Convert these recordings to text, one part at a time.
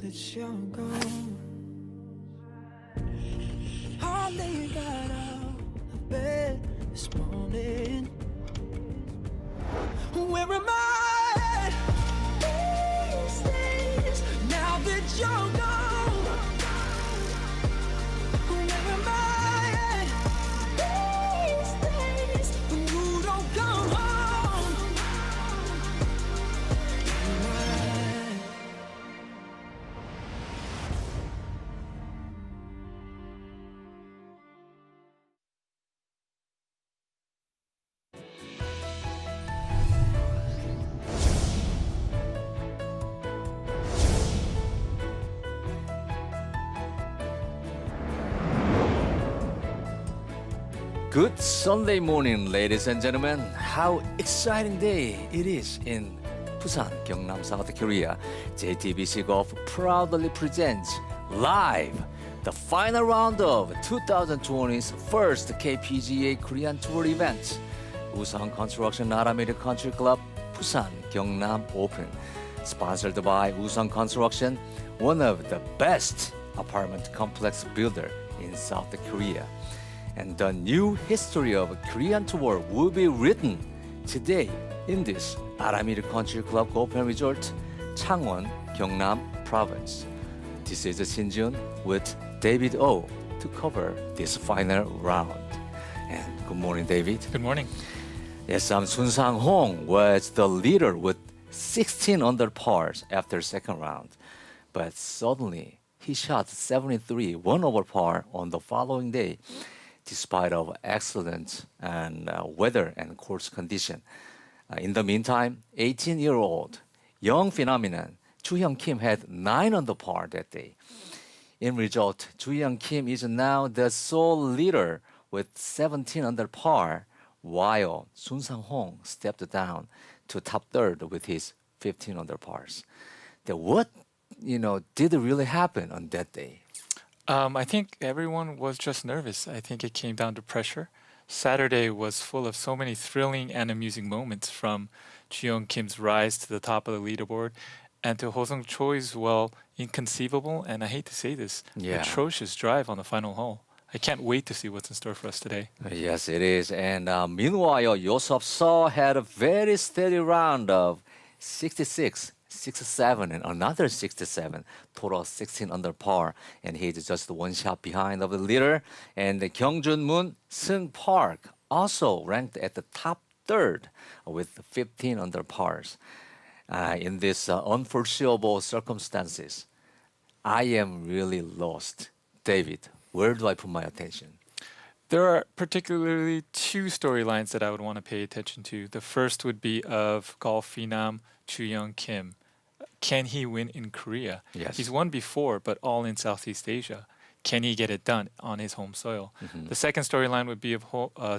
that you're gone. Hardly got out of bed this morning. Where am I these days now that you're gone? Where am I these days when you don't come home? Good Sunday morning, ladies and gentlemen. How exciting day it is in Busan-Gyeongnam, South Korea. JTBC Golf proudly presents live the final round of 2020's first KPGA Korean Tour event. Woosung Construction Aramir Country Club Busan-Gyeongnam Open. Sponsored by Woosung Construction, one of the best apartment complex builder in South Korea. And the new history of Korean Tour will be written today in this Aramir Country Club Golf and Resort, Changwon, Gyeongnam Province. This is Shin-jun with David O to cover this final round. And good morning, David. Good morning. Yes, Sun Sang-hong was the leader with 16 under pars after second round, but suddenly he shot 73, 1 over par on the following day, despite of excellent and weather and course condition. In the meantime, 18-year-old young phenomenon Chu Hyung Kim had 9 under par that day. In result, Chu Hyung Kim is now the sole leader with 17 under par, while Sun Sang-hong stepped down to top third with his 15 under pars. What did really happen on that day? I think everyone was just nervous. I think it came down to pressure. Saturday was full of so many thrilling and amusing moments, from Ji-young Kim's rise to the top of the leaderboard and to Ho-sung Choi's, inconceivable, and I hate to say this, atrocious drive on the final hole. I can't wait to see what's in store for us today. Yes, it is. And meanwhile, Yosef Seo had a very steady round of 66, 67, and another 67, total 16 under par, and he's just one shot behind of the leader. And Kyungjun Moon, Seung Park also ranked at the top third with 15 under pars. In this unforeseeable circumstances, I am really lost. David, where do I put my attention? There are particularly 2 storylines that I would want to pay attention to. The first would be of golf phenom Chu Hyung Kim. Can he win in Korea? Yes. He's won before, but all in Southeast Asia. Can he get it done on his home soil? Mm-hmm. The second storyline would be of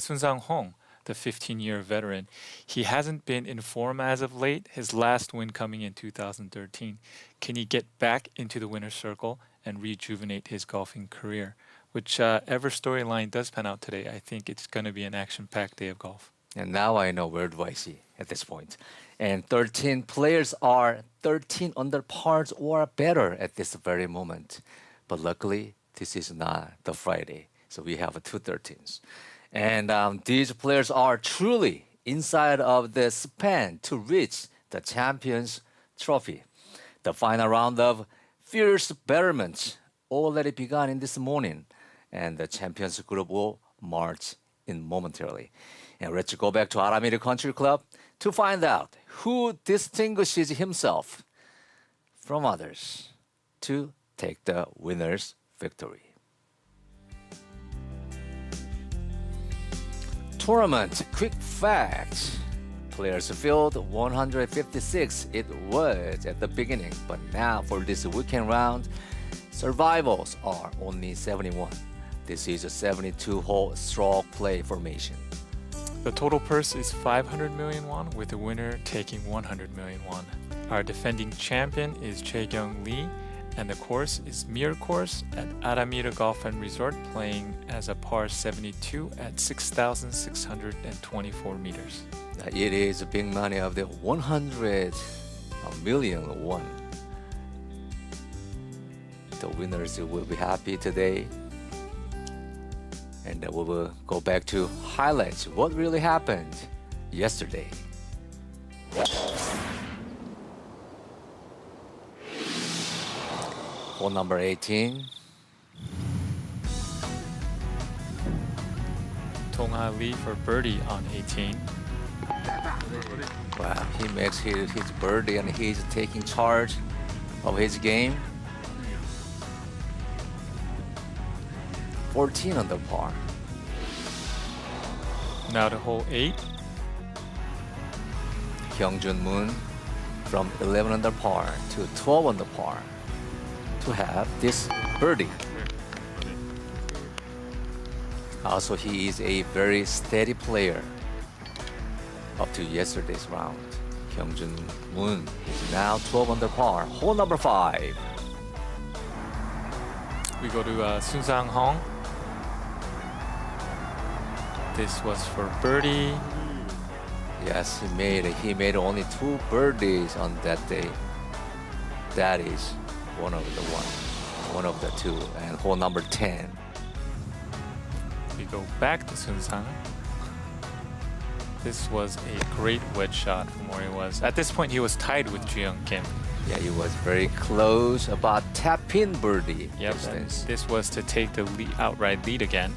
Sun Sang-hong, the 15-year veteran. He hasn't been in form as of late, his last win coming in 2013. Can he get back into the winner's circle and rejuvenate his golfing career? Whichever storyline does pan out today, I think it's going to be an action-packed day of golf. And now I know where do I see at this point. And 13 players are 13 under pars or better at this very moment. But luckily, this is not the Friday, so we have 2 13s. And these players are truly inside of the span to reach the Champions Trophy. The final round of fierce betterment already begun in this morning, and the Champions group will march in momentarily. And let's go back to Aramir Country Club to find out who distinguishes himself from others to take the winner's victory. Tournament quick facts. Players field 156 it was at the beginning, but now for this weekend round, survivals are only 71. This is a 72-hole stroke play formation. The total purse is 500 million won, with the winner taking 100 million won. Our defending champion is Jae-kyung Lee, and the course is Mir course at Aramir Golf and Resort, playing as a par 72 at 6,624 meters. It is big money of the 100 million won. the winners will be happy today. And we will go back to highlights. What really happened yesterday? Hole number 18. Tong-ha Lee for birdie on 18. Wow, he makes his birdie and he's taking charge of his game. 14 under par. Now to hole 8. Hyungjun Moon from 11 under par to 12 under par to have this birdie. Also, he is a very steady player up to yesterday's round. Hyungjun Moon is now 12 under par. Hole number 5. We go to Sun Sang-hong. This was for birdie. Yes, he made only 2 birdies on that day. That is one of the 2. And hole number 10. We go back to Sun Sang. This was a great wedge shot from where he was. At this point, he was tied with Ji-young Kim. Yeah, he was very close about tap-in birdie Yep, and distance. this was to take the outright lead again.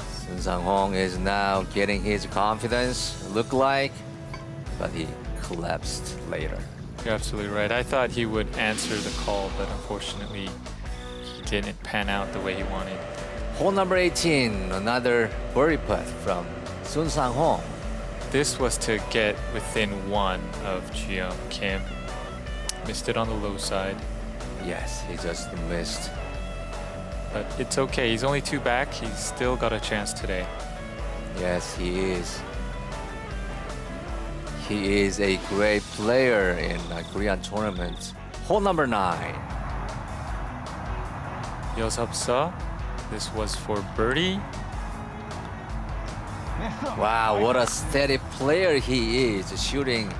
Sun Sang-hong is now getting his confidence, look like, but he collapsed later. You're absolutely right. I thought he would answer the call, but unfortunately, he didn't pan out the way he wanted. Hole number 18, another birdie putt from Sun Sang-hong. This was to get within 1 of Ji-young Kim. Missed it on the low side, Yes, he just missed. but it's okay. He's only 2 back. He's still got a chance today. Yes, he is. He is a great player in Korean tournaments. Hole number 9. Yosop-sa. This was for birdie. Wow, what a steady player he is, shooting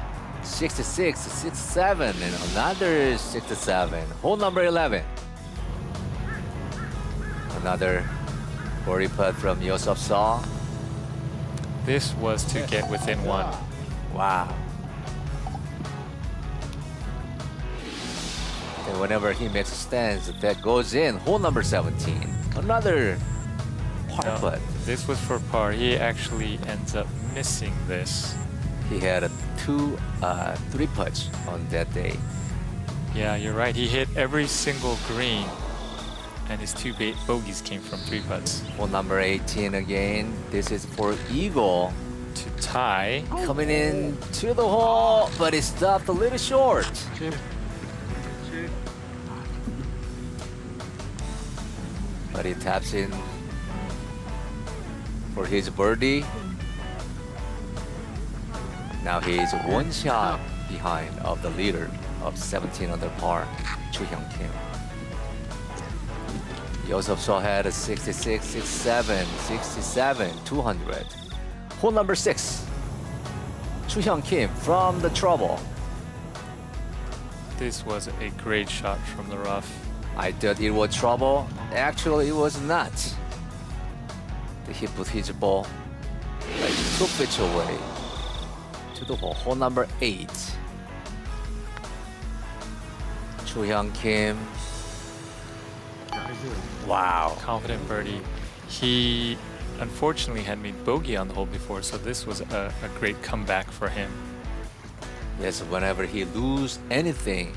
66, 67, and another 67. Hole number 11. Another birdie putt from Yosop-sa. This was to get within 1. Wow. And whenever he makes a stance, that goes in. Hole number 17. Another par No, putt. this was for par. He actually ends up missing this. He had 3 putts on that day. Yeah, you're right. He hit every single green, and his 2 bogeys came from 3 putts. Hole number 18 again. This is for eagle. To tie, Coming in to the hole, but it stopped a little short. But he taps in for his birdie. Now he is 1 shot behind of the leader of 17 under par, Chu-hyung Kim. Yosop-sa had a 66, 67, 67, 200. Hole number 6. Chu-hyung Kim from the trouble. this was a great shot from the rough. I thought it was trouble. Actually, it was not. He put his ball like 2 feet away to the hole. Hole number 8. Chu-hyung Kim. Wow. Confident birdie. He unfortunately had made bogey on the hole before, so this was a great comeback for him. Yes, whenever he lose anything,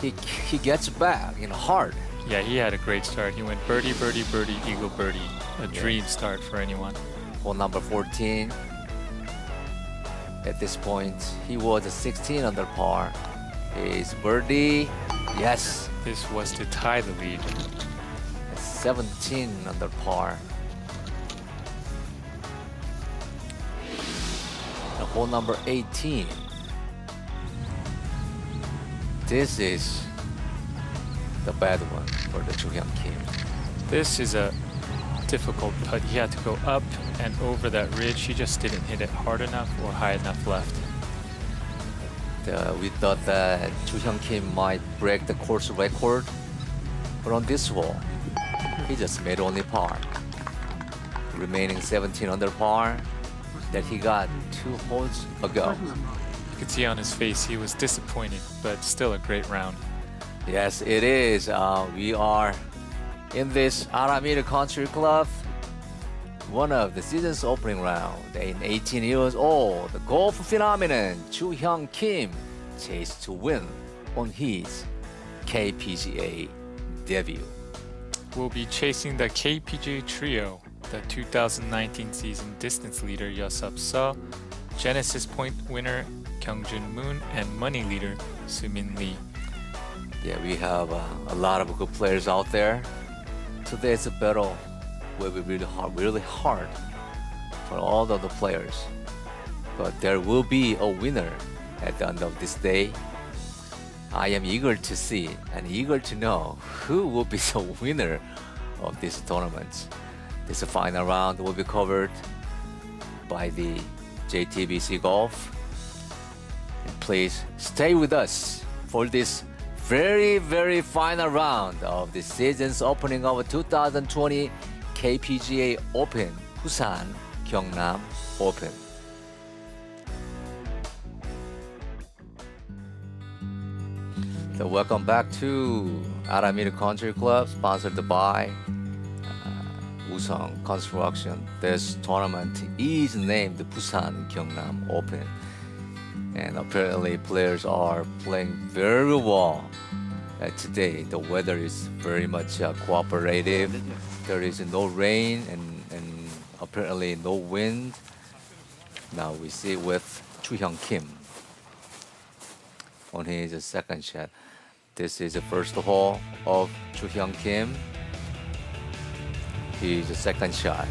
he gets back, hard. Yeah, he had a great start. He went birdie, birdie, birdie, eagle, birdie. A dream start for anyone. Hole number 14. At this point, he was a 16 under par. His birdie, yes, This was to tie the lead. 17 under par. And hole number 18. This is the bad one for the Chu-hyung Kim. This is a difficult putt. He had to go up and over that ridge. He just didn't hit it hard enough or high enough left. We thought that Chu Hyung Kim might break the course record, but on this hole, he just made only par. Remaining 17 under par that he got 2 holes ago. You could see on his face he was disappointed, but still a great round. Yes, it is. We are in this Aramir Country Club, one of the season's opening round. In 18 years old, the golf phenomenon Chu Hyung Kim chased to win on his KPGA debut. We'll be chasing the KPGA trio, the 2019 season distance leader Yeosup Seo, Genesis Point winner Kyungjun Moon, and money leader Sumin Lee. Yeah, we have a lot of good players out there. Today's a battle where we really hard for all of the players. But there will be a winner at the end of this day. I am eager to see and eager to know who will be the winner of this tournament. This final round will be covered by the JTBC Golf. And please stay with us for this very final round of the season's opening of 2020 KPGA Open, Busan-Gyeongnam Open. So welcome back to Aramir Country Club, sponsored by Woosung Construction. This tournament is named Busan-Gyeongnam Open. And apparently players are playing very well today. The weather is very much cooperative. There is no rain and apparently no wind. Now we see with Chu Hyung Kim on his second shot. This is the first hole of Chu Hyung Kim. His second shot.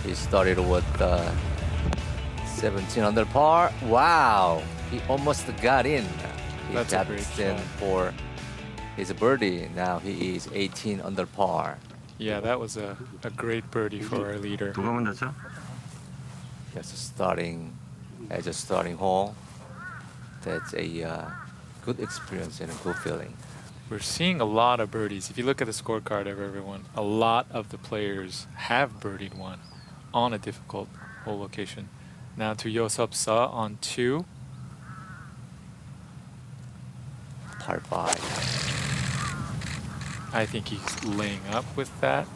He started with 17 under par. Wow, he almost got in. He That's a got great in shot. for his birdie. Now he is 18 under par. Yeah, that was a great birdie for our leader. 누가 먼저죠? Just starting as a starting hole. That's a good experience and a good feeling. We're seeing a lot of birdies. If you look at the scorecard of everyone, a lot of the players have birdied one on a difficult hole location. Now to Yeosup Seo on 2. Par 5. I think he's laying up with that.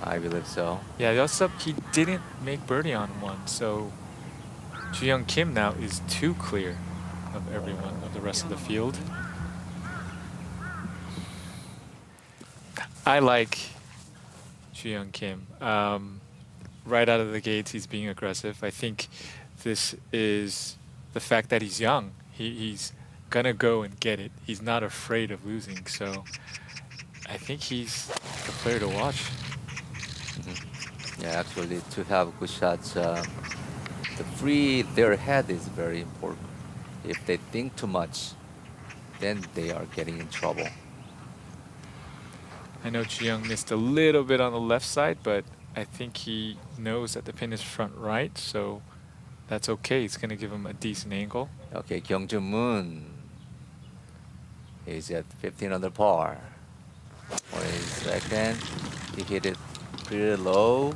I believe so. Yeah, Yeosup, he didn't make birdie on 1, so Chu Hyung Kim now is 2 clear of everyone, of the rest of the field. I like Chu Hyung Kim. Right out of the gates, he's being aggressive. I think this is the fact that he's young. He's gonna go and get it. He's not afraid of losing. So I think he's the player to watch. Yeah, actually, to have good shots, the free their head is very important. If they think too much, then they are getting in trouble. I know Chu Hyung missed a little bit on the left side, but I think he knows that the pin is front right, so that's okay. It's gonna give him a decent angle. Okay, Kyungjun Moon is at 15 under par. For his second, he hit it pretty low.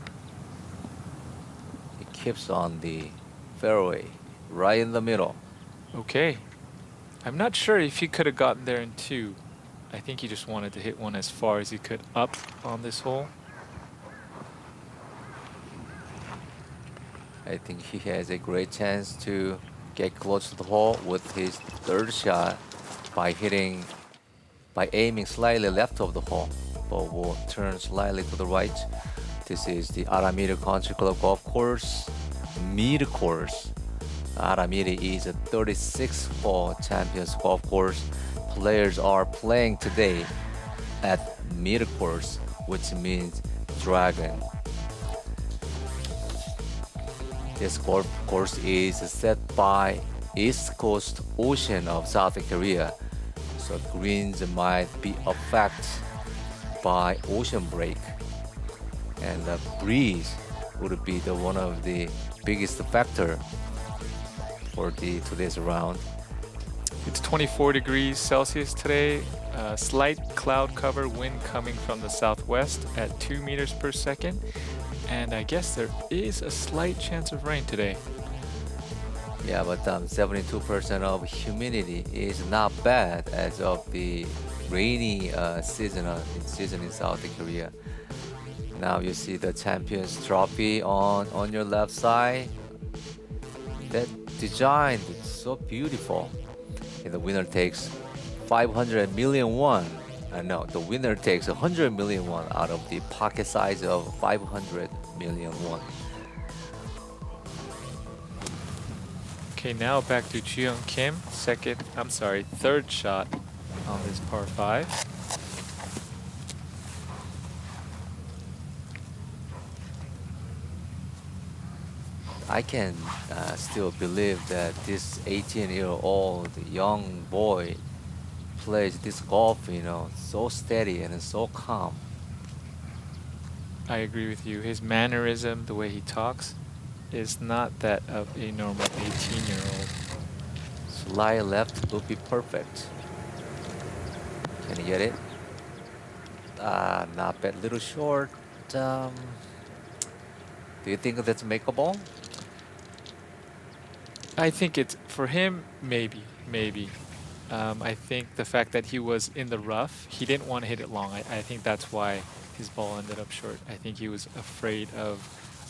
He keeps on the fairway, right in the middle. Okay. I'm not sure if he could have gotten there in 2. I think he just wanted to hit one as far as he could up on this hole. I think he has a great chance to get close to the hole with his third shot by aiming slightly left of the hole, but will turn slightly to the right. This is the Aramir Country Club Golf Course, mid course. Aramir is a 36-hole Champions Golf Course. Players are playing today at mid course, which means dragon. This golf course is set by East Coast Ocean of South Korea, so greens might be affected by ocean break, and the breeze would be one of the biggest factor for the today's round. It's 24 degrees Celsius today. Slight cloud cover, wind coming from the southwest at 2 meters per second. And I guess there is a slight chance of rain today. Yeah, but 72% of humidity is not bad as of the rainy season in South Korea. Now you see the Champions Trophy on your left side. That design is so beautiful. And the winner takes 500 million won. No, the winner takes 100 million won out of the pocket size of 500 million won. Okay, now back to Ji-young Kim. Third shot on this par 5. I can still believe that this 18-year-old young boy plays this golf, so steady and so calm. I agree with you. His mannerism, the way he talks, is not that of a normal 18-year-old. Slide left would be perfect. Can you get it? Not bad. Little short. Do you think that's makeable? I think it's for him, maybe. I think the fact that he was in the rough, he didn't want to hit it long. I think that's why his ball ended up short. I think he was afraid of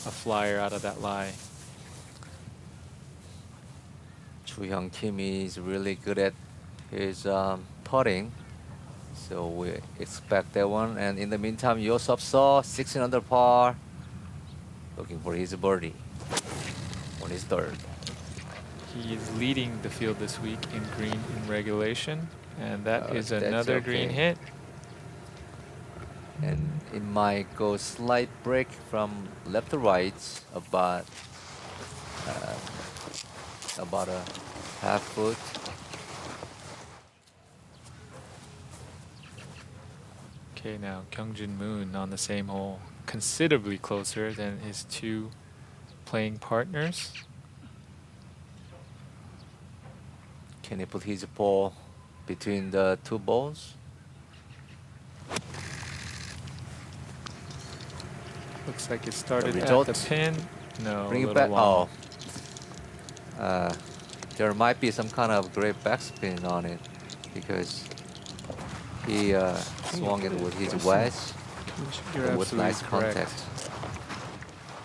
a flyer out of that lie. Joo-hyung Kim is really good at his putting, so we expect that one. And in the meantime, Yosop saw 16 under par, looking for his birdie on his third. He is leading the field this week in green in regulation, and that is that's another green okay. hit. And it might go slight break from left to right, about a half foot. Okay, now Kyungjin Moon on the same hole, considerably closer than his two playing partners. Can he put his ball between the two balls? Looks like it started at result? the pin. No, Bring a it little back. long. There might be some kind of great backspin on it because he swung it with his wedge You're with absolutely nice correct. contact,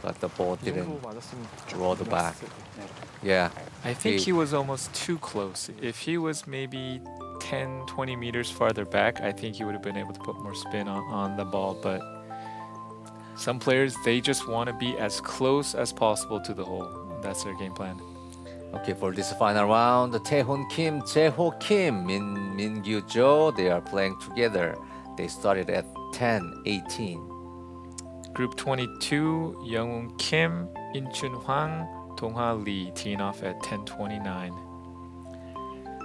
but the ball didn't roll the back. Yeah, I think he was almost too close. If he was maybe 10, 20 meters farther back, I think he would have been able to put more spin on the ball. But some players, they just want to be as close as possible to the hole. That's their game plan. Okay, for this final round, Taehoon Kim, Jae-ho Kim, Min-gyu Jo, they are playing together. They started at 10-18. Group 22, Young-woon Kim, In-chun Hwang, Dong-ha Lee teeing off at 10:29.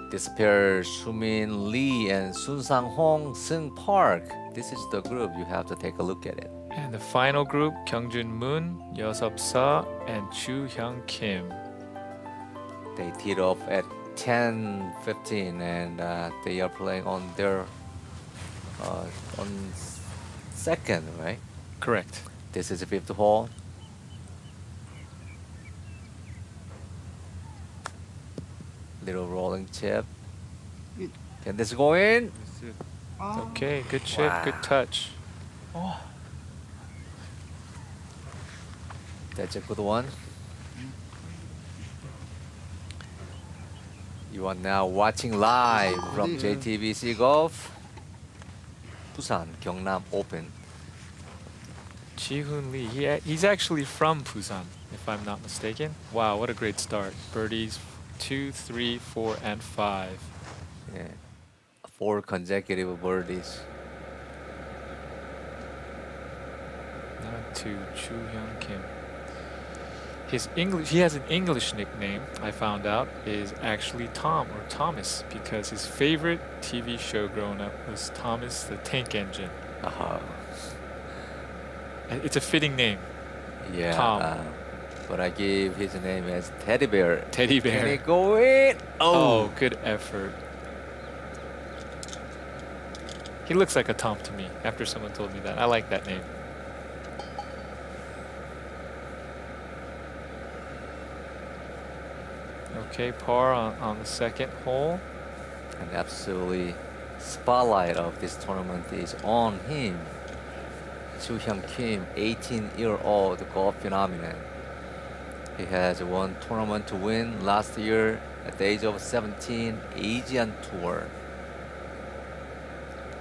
This pair, Sumin Lee and Sun Sang-hong, Seung Park. This is the group. You have to take a look at it. And the final group, Kyungjun Moon, Yeosop Seo, and Joo-hyung Kim. They teed off at 10:15, and they are playing on their on second, right? Correct. This is the fifth hole. Little rolling chip. Can this go in? Okay, good chip, Wow. good touch. That's a good one. You are now watching live from JTBC Golf, Busan-Gyeongnam Open. Ji-hoon Lee, he's actually from Busan, if I'm not mistaken. Wow, what a great start. Birdies 2, 3, 4, and 5. Yeah. 4 consecutive birdies. Now to Joo-hyung Kim. He has an English nickname, I found out, is actually Tom or Thomas, because his favorite TV show growing up was Thomas the Tank Engine. Uh-huh. It's a fitting name. Yeah. Tom. but I give his name as Teddy Bear. Teddy Can he Bear. go in? Oh, good effort. He looks like a Tom to me after someone told me that. I like that name. Okay, par on the second hole. And absolutely spotlight of this tournament is on him. Soo-hyung Kim, 18-year-old golf phenomenon. He has won tournament to win last year at the age of 17, Asian Tour,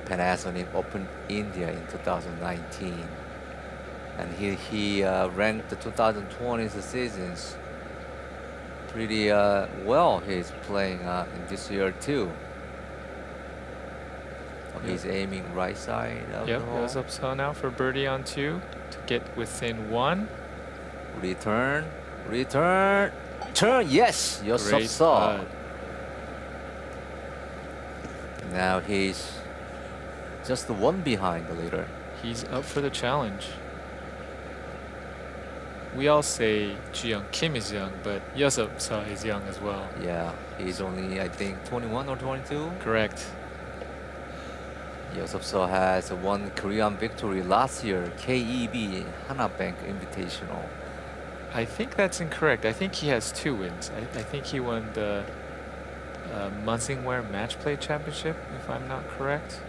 Panasonic Open India in 2019. And he ranked the 2020 seasons pretty well. He's playing in this year too. He's aiming right side of Yep, the hole. goes up so now for birdie on 2 to get within 1. Return, turn. Yes, Great Yosop. putt. Now he's just one behind the leader. He's up for the challenge. We all say Ji-young Kim is young, but Yosop-seo is young as well. Yeah, he's only I think 21 or 22. Correct. Yosop-seo has won Korean victory last year, KEB Hanabank Invitational. I think that's incorrect. I think he has 2 wins. I think he won the Munsingware Match Play Championship, if I'm not correct.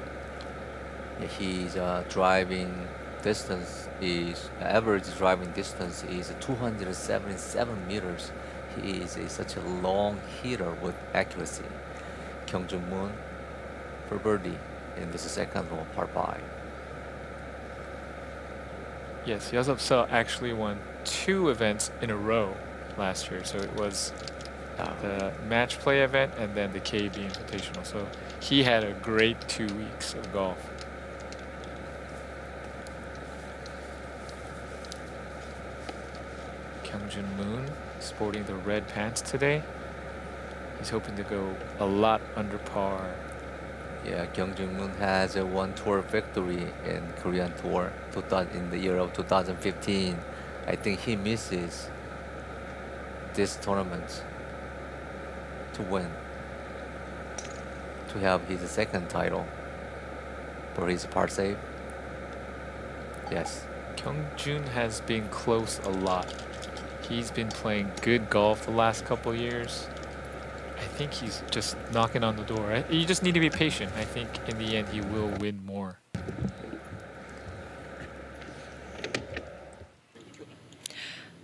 Yeah, his driving distance is average driving distance is 277 meters. He is such a long hitter with accuracy. Kyung-jun Moon for birdie in this second hole, par 5. Yes, Yosop-seo actually won 2 events in a row last year. So it was the match play event and then the KB Invitational. So he had a great 2 weeks of golf. Kyung-jun Moon sporting the red pants today. He's hoping to go a lot under par. Yeah, Kyung-jun Moon has a one tour victory in Korean Tour in the year of 2015. I think he misses this tournament to win, to have his second title for his part save. Yes. Kyung-jun has been close a lot. He's been playing good golf the last couple years. I think he's just knocking on the door. Right? You just need to be patient. I think in the end he will win more.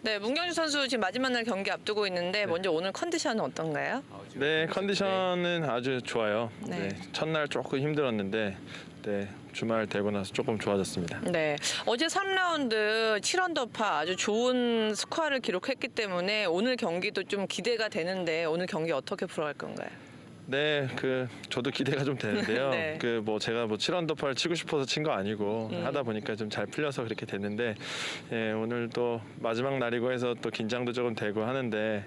네, 문경주 선수 지금 마지막 날 경기 앞두고 있는데 먼저 오늘 컨디션은 어떤가요? 네, 컨디션은 아주 좋아요. 네. 네, 첫날 조금 힘들었는데 네, 주말 되고 나서 조금 좋아졌습니다. 네, 어제 3라운드 7언더파 아주 좋은 스코어를 기록했기 때문에 오늘 경기도 좀 기대가 되는데 오늘 경기 어떻게 풀어갈 건가요? 네, 저도 기대가 좀 되는데요. 네. 제가 7언더파를 치고 싶어서 친 거 아니고 하다 보니까 좀 잘 풀려서 그렇게 됐는데 예, 오늘 또 마지막 날이고 해서 또 긴장도 조금 되고 하는데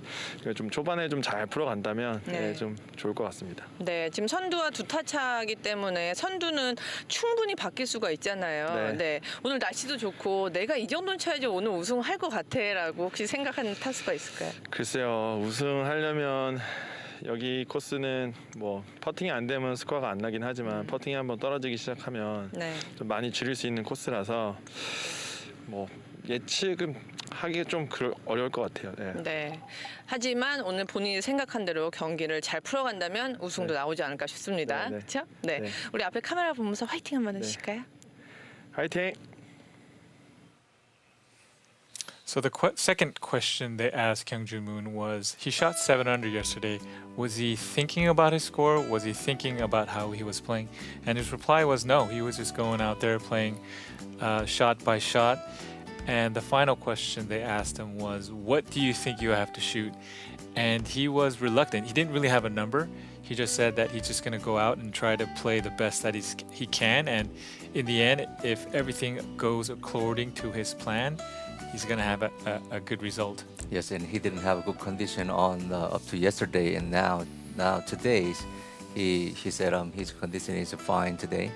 좀 초반에 좀 잘 풀어간다면 네. 예, 좀 좋을 것 같습니다. 네, 지금 선두와 2타 차이기 때문에 선두는 충분히 바뀔 수가 있잖아요. 네. 네, 오늘 날씨도 좋고 내가 이 정도는 쳐야지 오늘 우승할 것 같아라고 혹시 생각하는 타수가 있을까요? 글쎄요, 우승하려면 여기 코스는 퍼팅이 안 되면 스코어가 안 나긴 하지만 퍼팅이 한번 떨어지기 시작하면 네. 좀 많이 줄일 수 있는 코스라서 예측은 하기 좀 어려울 것 같아요. 네. 네. 하지만 오늘 본인이 생각한 대로 경기를 잘 풀어간다면 우승도 네. 나오지 않을까 싶습니다. 네, 네. 그렇죠? 네. 네. 우리 앞에 카메라 보면서 화이팅 한번 네. 해주실까요? 화이팅! So the second question they asked Kyung-jun Moon was, he shot 7 under yesterday. Was he thinking about his score? Was he thinking about how he was playing? And his reply was no. He was just going out there playing shot by shot. And the final question they asked him was, what do you think you have to shoot? And he was reluctant. He didn't really have a number. He just said that he's just going to go out and try to play the best that he can. And in the end, if everything goes according to his plan, he's going to have a good result. Yes, and he didn't have a good condition on up to yesterday, and now today he said his condition is fine today,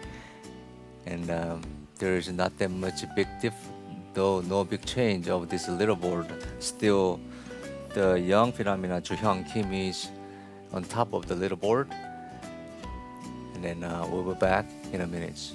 and there is not that much though no big change of this leaderboard, still the young phenomenon Ju-hyung Kim is on top of the leaderboard. And then we'll be back in a minute.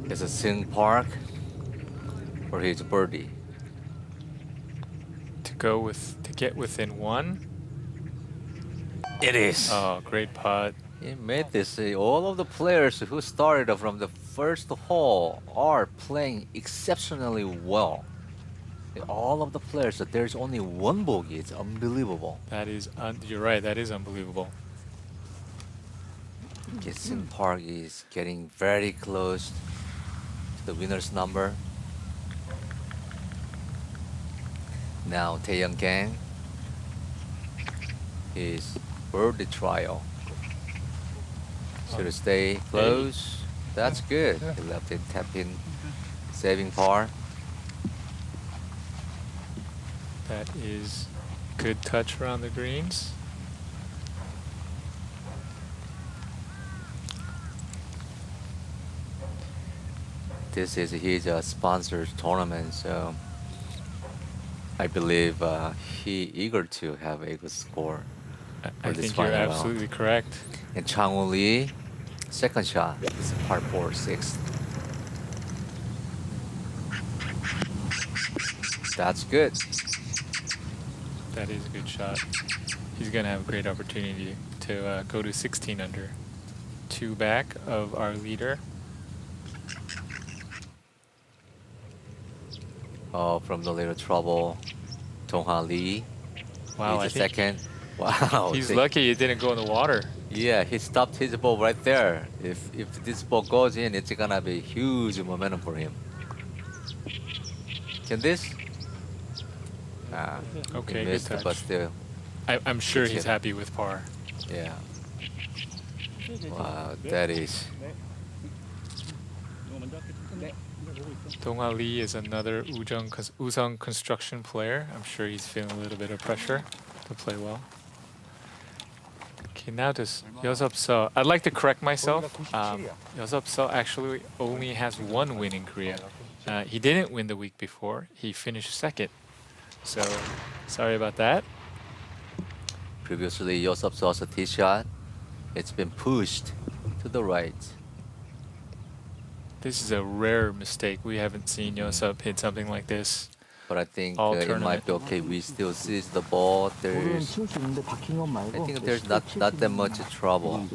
It's a Sing Park for his birdie. To get within one. It is. Oh, great putt. He made this. All of the players who started from the first hole are playing exceptionally well. All of the players, there's only one bogey. It's unbelievable. That is, you're right. That is unbelievable. Sing Park is getting very close to the winner's number. Now Taeyong Kang, his birdie trial. Should stay close. That's good. He left it tap in, saving par. That is good touch around the greens. This is his sponsored tournament, so I believe he eager to have a good score. I this think you're final round. absolutely correct. And Chang-woo Lee, second shot, is par 4, sixth. That's good. That is a good shot. He's going to have a great opportunity to go to 16 under. 2 back of our leader. Oh, from the little trouble, Dong-ha Lee. Wow, I He's the think second. Wow. he's lucky it didn't go in the water. Yeah, he stopped his ball right there. If this ball goes in, it's gonna be huge momentum for him. Can this? Okay, he good missed, touch. but still, I'm sure Good he's hit. happy with par. yeah. Wow, that is. Dong-ha Lee is another Woosung construction player. I'm sure he's feeling a little bit of pressure to play well. Okay, now this Yeosub-seo. I'd like to correct myself. Yeosub-seo actually only has one win in Korea. He didn't win the week before. He finished second. So, sorry about that. Previously, Yeosub-seo's tee shot, it's been pushed to the right. This is a rare mistake. We haven't seen Yeosub hit something like this. But I think All it might be okay. We still seize the ball. 볼은 치울 수 있는데 박힌 것 말고. I think there's not that much trouble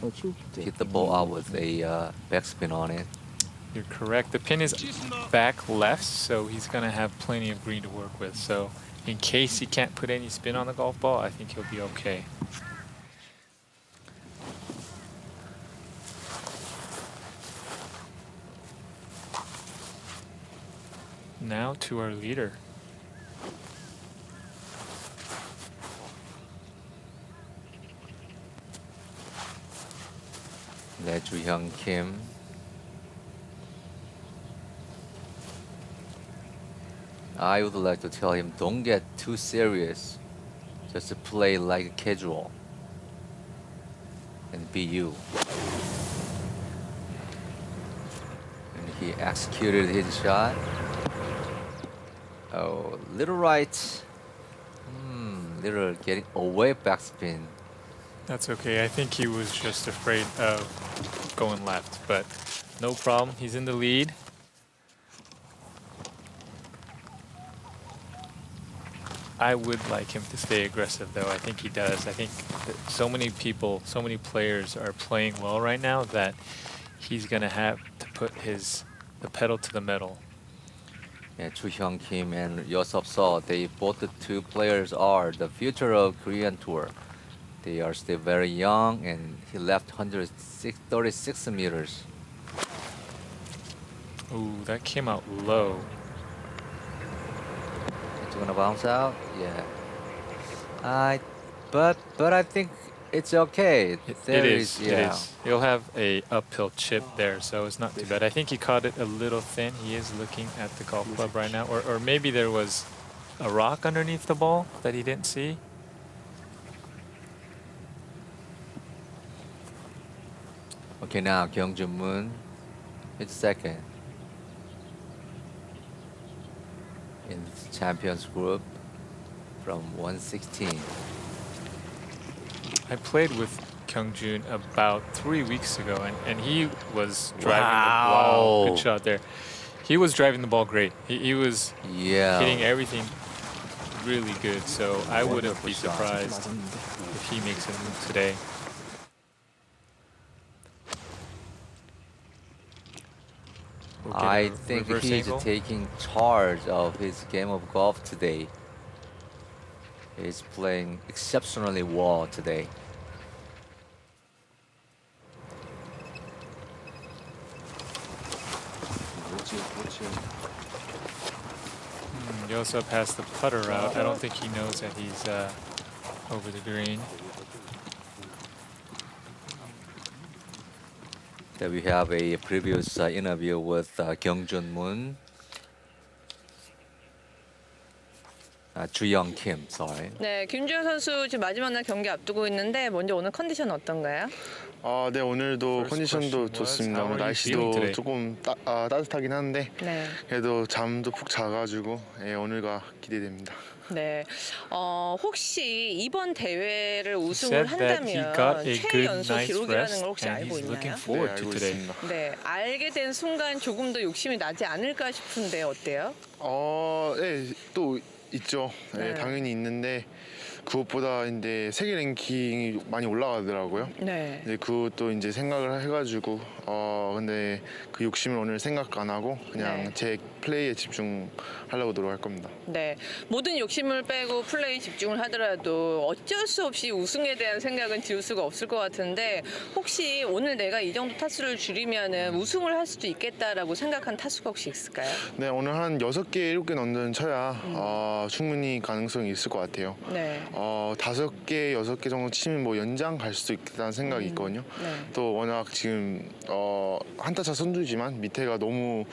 치울 to 때. hit the ball out with a backspin on it. You're correct. The pin is back left, so he's gonna have plenty of green to work with. So, in case he can't put any spin on the golf ball, I think he'll be okay. Now to our leader. Ju-hyung Kim. I would like to tell him, don't get too serious. Just play like casual. And be you. And he executed his shot. Oh, little right. Little getting away backspin. That's okay. I think he was just afraid of going left, but no problem. He's in the lead. I would like him to stay aggressive, though. I think he does. I think that so many people, so many players are playing well right now that he's gonna have to put the pedal to the metal. Yeah, Ju-hyung Kim and Yeosub-seo, they both the two players are the future of Korean tour. They are still very young, and he left 136 meters. Ooh, that came out low. It's gonna bounce out, yeah. But I think it's okay. It is. He'll have a uphill chip there, so it's not too bad. I think he caught it a little thin. He is looking at the golf club right now, or maybe there was a rock underneath the ball that he didn't see. Okay, now Kyung-jun Moon, it's second in the champions group from 116. I played with Kyung-jun about 3 weeks ago, and he was driving the ball. Good shot there. He was driving the ball great. He was hitting everything really good, so I wouldn't be surprised if he makes a move today. We'll get I a think reverse he's angle. taking charge of his game of golf today. He's playing exceptionally well today. Yeosub has the putter out. I don't think he knows that he's over the green. Then we have a previous interview with Kyung-jun Moon. Ju-hyung Kim, sorry. 네, 김주현 선수 지금 마지막 날 경기 앞두고 있는데 먼저 오늘 컨디션 어떤가요? 네, 오늘도 First 컨디션도 question was, 좋습니다. how 오늘 are you feeling 날씨도 today? 조금 따뜻하긴 한데 네. 그래도 잠도 푹 자가지고 오늘가 기대됩니다. 네. 혹시 이번 대회를 He 우승을 said that he got 한다면 a good 최연소 night's 기록이라는 rest, 걸 혹시 and 알고 he's looking 있나요? forward to 알고 today. 있습니다. 네, 알게 된 순간 조금 더 욕심이 나지 않을까 싶은데 어때요? 네, 또 있죠. 네. 당연히 있는데 그것보다 이제 세계 랭킹이 많이 올라가더라고요. 네. 그것도 이제 생각을 해가지고 근데 그 욕심을 오늘 생각 안 하고 그냥 네. 제 플레이에 집중하려고 노력할 겁니다. 네, 모든 욕심을 빼고 플레이 집중을 하더라도 어쩔 수 없이 우승에 대한 생각은 지울 수가 없을 것 같은데 혹시 오늘 내가 이 정도 타수를 줄이면은 우승을 할 수도 있겠다라고 생각한 타수가 혹시 있을까요? 네, 오늘 한 6개, 7개 넣는 쳐야 충분히 가능성이 있을 것 같아요. 네. 5개, 6개 정도 치면 뭐 연장 갈 수도 있다는 생각이 있거든요. 네. 또 워낙 지금 한타차 선두지만 밑에가 너무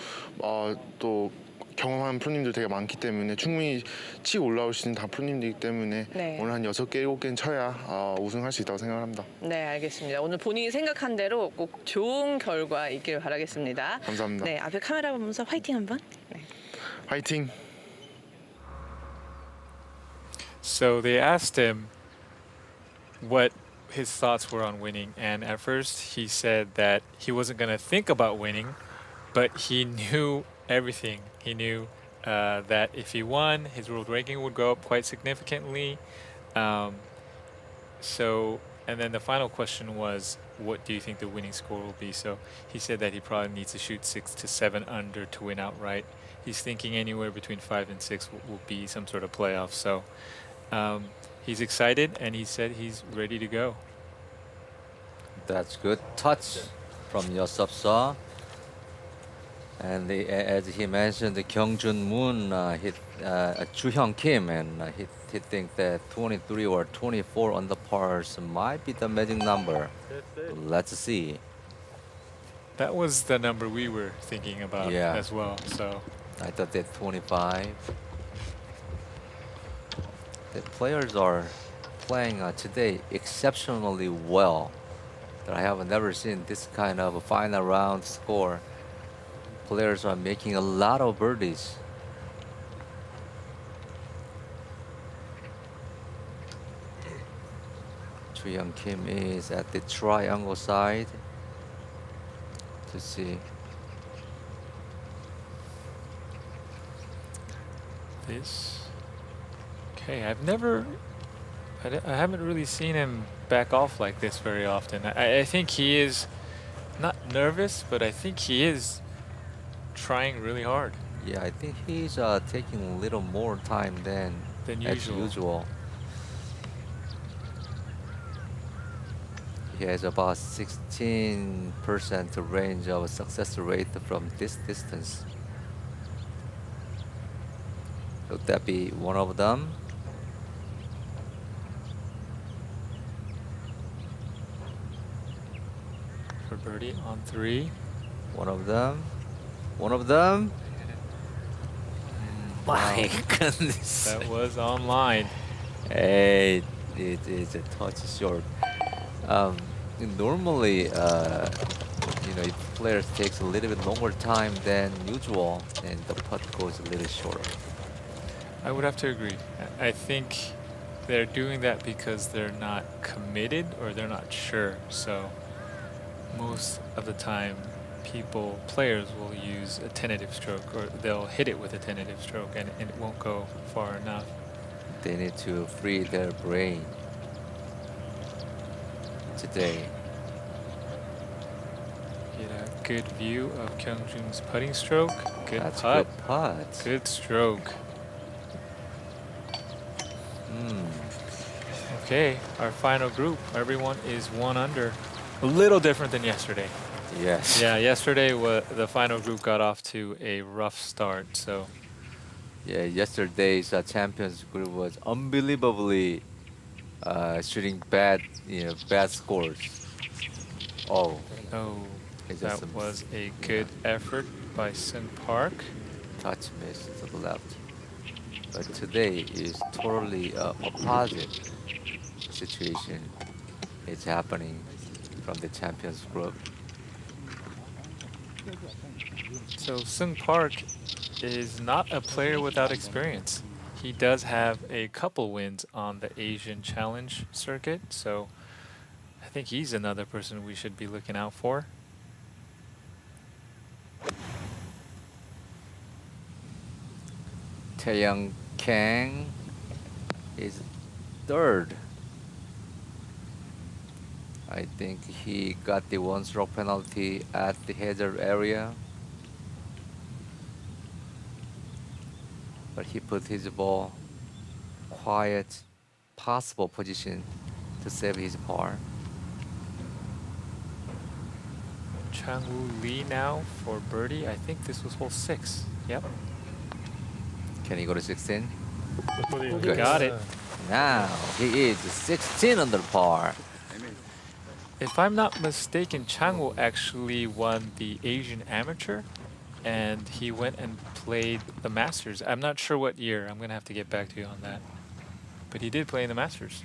또 경험한 프로님들 되게 많기 때문에 충분히 치고 올라올 수 있는 다 프로님들이기 때문에 네. 오늘 한 6개, 7개는 쳐야 우승할 수 있다고 생각합니다. 네, 알겠습니다. 오늘 본인이 생각한 대로 꼭 좋은 결과 있길 바라겠습니다. 감사합니다. 네, 앞에 카메라 보면서 화이팅 한번. 네. 화이팅! So they asked him what his thoughts were on winning, and at first he said that he wasn't going to think about winning, but he knew everything. He knew that if he won, his world ranking would go up quite significantly. And then the final question was, what do you think the winning score will be? So he said that he probably needs to shoot 6 to 7 under to win outright. He's thinking anywhere between 5 and 6 will be some sort of playoff. So he's excited, and he said he's ready to go. That's good touch from Yosop-sa. And as he mentioned, Kyungjun Moon hit Ju-hyung Kim, and he thinks that 23 or 24 on the pars might be the magic number. Let's see. That was the number we were thinking about Yeah. as well. So I thought that 25. The players are playing today exceptionally well. I have never seen this kind of a final round score. Players are making a lot of birdies. Ju-hyung Kim is at the triangle side to see. this. Okay, I haven't really seen him back off like this very often. I think he is not nervous, but I think he is trying really hard. Yeah, I think he's taking a little more time than as usual. usual. He has about 16% range of success rate from this distance. Would that be one of them? For birdie on 3. One of them? One of them? My goodness. That was online. Hey, it is a touch short. Normally, if players takes a little bit longer time than usual, and the putt goes a little short. I would have to agree. I think they're doing that because they're not committed or they're not sure. So most of the time, players will use a tentative stroke, or they'll hit it with a tentative stroke, and it won't go far enough. They need to free their brain today. Get a good view of Kyungjun's putting stroke. Good That's putt. good putt. Good stroke. Okay, our final group. Everyone is 1 under. A little different than yesterday. Yes. Yeah, yesterday the final group got off to a rough start. So Yeah, yesterday's champions group was unbelievably shooting bad scores. Oh, it's just that a was a good effort by Sun Park. touch miss to the left. But today is totally opposite situation. It's happening from the champions group. So Sun Park is not a player without experience. He does have a couple wins on the Asian Challenge circuit, so I think he's another person we should be looking out for. Taeyang Kang is third. I think he got the one-stroke penalty at the hazard area. But he put his ball quiet, possible position to save his par. Chang-woo Lee now for birdie. I think this was hole 6. Yep. Can he go to 16? He got it. Now he is 16 under par. If I'm not mistaken, Chang-woo actually won the Asian Amateur, and he went and played the Masters. I'm not sure what year. I'm gonna have to get back to you on that. But he did play in the Masters.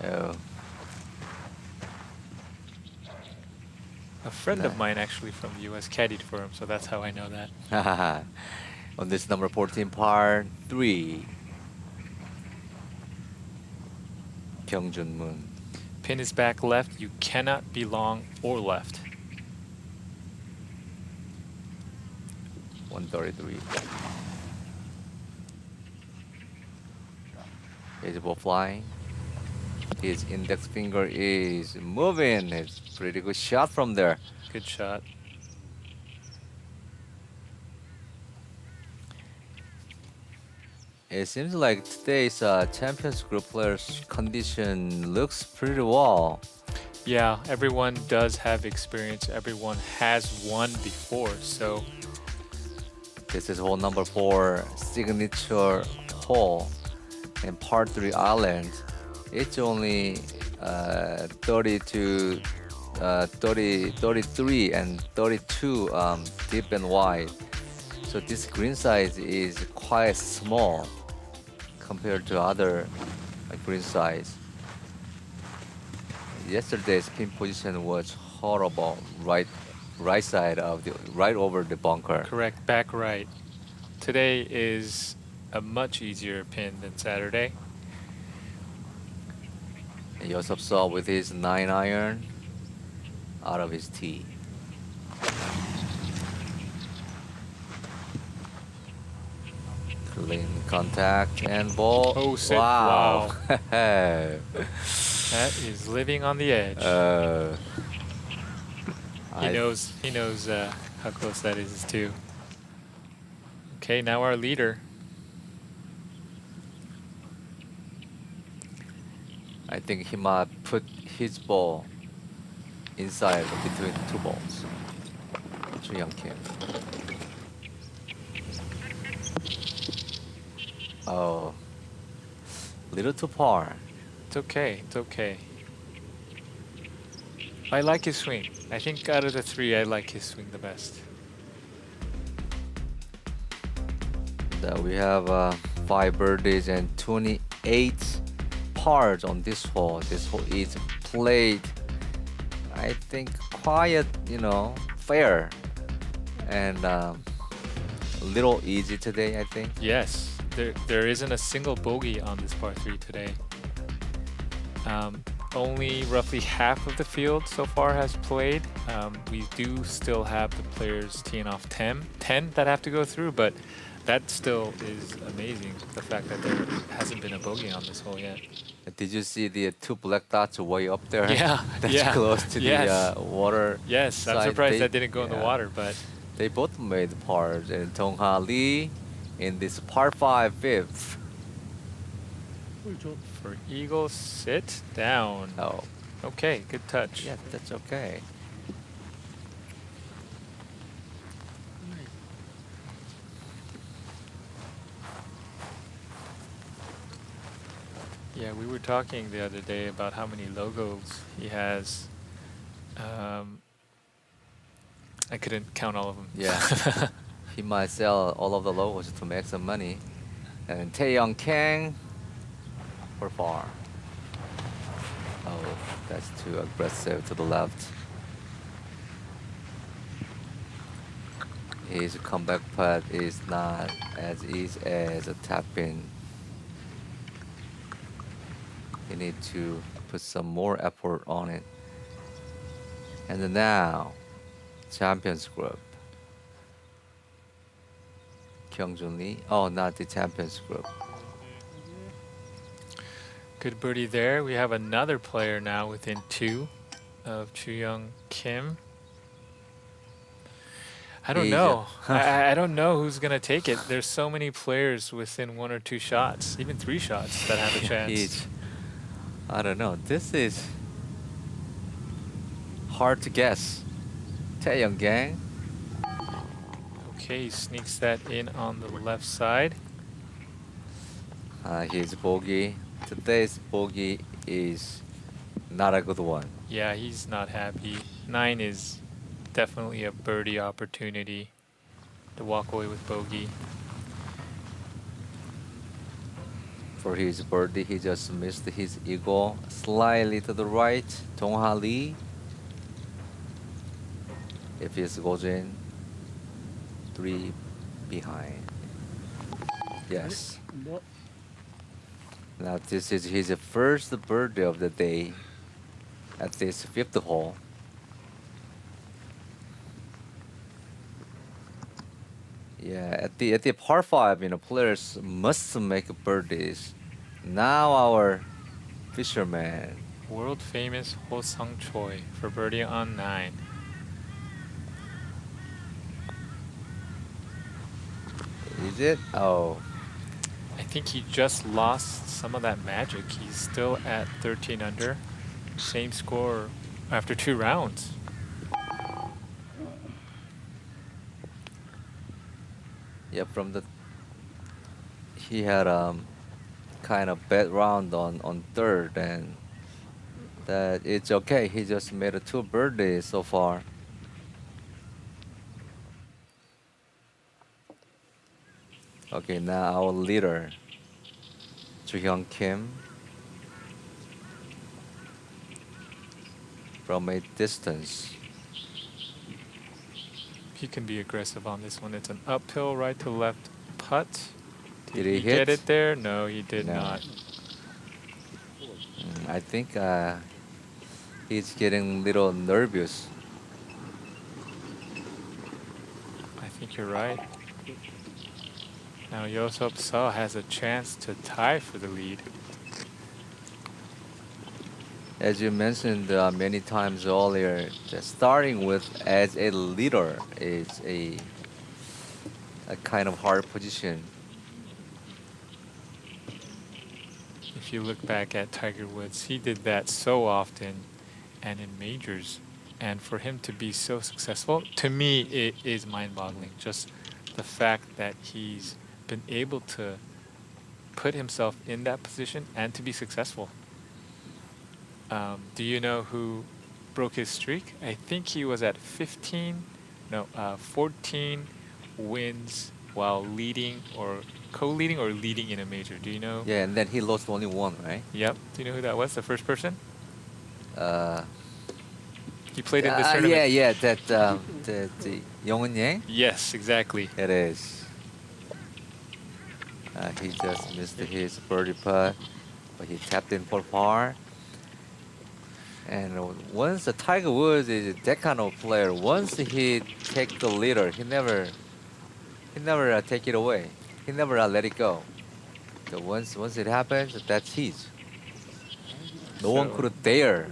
Oh, A friend of mine actually from the U.S. caddied for him, so that's how I know that. on this number 14 par 3. Kyungjun Moon. Pin is back left. You cannot be long or left. 133. His ball flying. His index finger is moving. It's pretty good shot from there. Good shot. It seems like today's Champions Group players' condition looks pretty well. Yeah, everyone does have experience. Everyone has won before, so This is hole number 4, signature hole in par 3 island. It's only 30 to 33 and 32 deep and wide. So this green size is quite small compared to other green size. Yesterday's pin position was horrible, right side of the right over the bunker. correct, back right. Today is a much easier pin than Saturday. And Yosef saw with his 9-iron out of his tee. Clean contact and ball. Oh, sit. Wow. That is living on the edge. He knows how close that is too. Okay, now our leader. I think he might put his ball inside between two balls. Chu Young Kim. Oh, little too far. It's okay. It's okay. I like his swing. I think out of the 3, I like his swing the best. So we have 5 birdies and 28 pars on this hole. This hole is played, I think, quiet, fair, and a little easy today, I think. Yes, there isn't a single bogey on this par 3 today. Only roughly half of the field so far has played. We do still have the players teeing off 10 that have to go through, but that still is amazing, the fact that there hasn't been a bogey on this hole yet. Did you see the 2 black dots way up there? Yeah, That's yeah. close to Yes. the water. Yes, I'm side. surprised that didn't go in the yeah. water, but They both made pars, and Dong-ha Lee in this par 5 fifth. for eagle, sit down. Oh, Okay, good touch. yeah, that's okay. Yeah, we were talking the other day about how many logos he has. I couldn't count all of them. Yeah. He might sell all of the logos to make some money. And Taeyong Kang for par. Oh, that's too aggressive to the left. His comeback putt is not as easy as a tap in. You need to put some more effort on it. And then now, Champions Group. Kyungjun Lee. Oh, not the Champions Group. Good birdie there. We have another player now within 2. of Chu-young Kim. I don't He's, know. I don't know who's gonna take it. There's so many players within 1 or 2 shots, even 3 shots that have a chance. I don't know. This is hard to guess. Taeyong gang. Okay, he sneaks that in on the left side. His bogey. Today's bogey is not a good one. Yeah, he's not happy. 9 is definitely a birdie opportunity to walk away with bogey. For his birdie, he just missed his eagle slightly to the right. Dong-ha Lee. If this goes in, 3 behind. Yes. Now this is his first birdie of the day at this 5th hole. Yeah, at the par 5, players must make birdies. Now our fisherman. World famous Woosung Choi for birdie on 9. Is it? Oh, I think he just lost some of that magic. He's still at 13 under. Same score after 2 rounds. yeah. He had kind of bad round on 3rd, and that it's okay. He just made 2 birdies so far. Okay, now our leader, Ju-hyun Kim, from a distance. He can be aggressive on this one. It's an uphill right to left putt. Did he get hit? it there? No, he did No. not. I think he's getting a little nervous. I think you're right. Now Yosop Seo has a chance to tie for the lead. As you mentioned many times earlier, starting with as a leader is a kind of hard position. If you look back at Tiger Woods, he did that so often and in majors. And for him to be so successful, to me, it is mind-boggling. Just the fact that he's been able to put himself in that position and to be successful. Do you know who broke his streak? I think he was at 14 wins while leading or co-leading or leading in a major. Do you know? Yeah, and then he lost only 1, right? Yep. Do you know who that was? The first person? He played in this tournament. Yeah, that the Yongin Yang. Yes, exactly. It is. He just missed his birdie putt, but he tapped in for par. And once the Tiger Woods is that kind of player, once he take the leader, he never take it away. He never let it go. So once it happens, that's his. No one So- could dare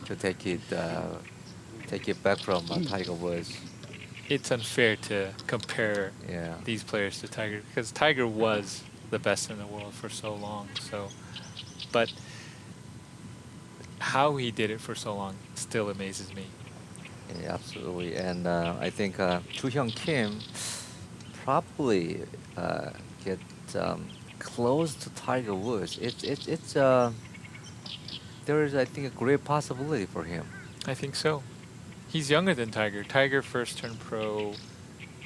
to take it back from Tiger Woods. It's unfair to compare Yeah. these players to Tiger because Tiger was the best in the world for so long. So, but how he did it for so long still amazes me. Yeah, absolutely. And I think Ju-hyun Kim probably get close to Tiger Woods. It's there is, I think, a great possibility for him. I think so. He's younger than Tiger. Tiger first turned pro,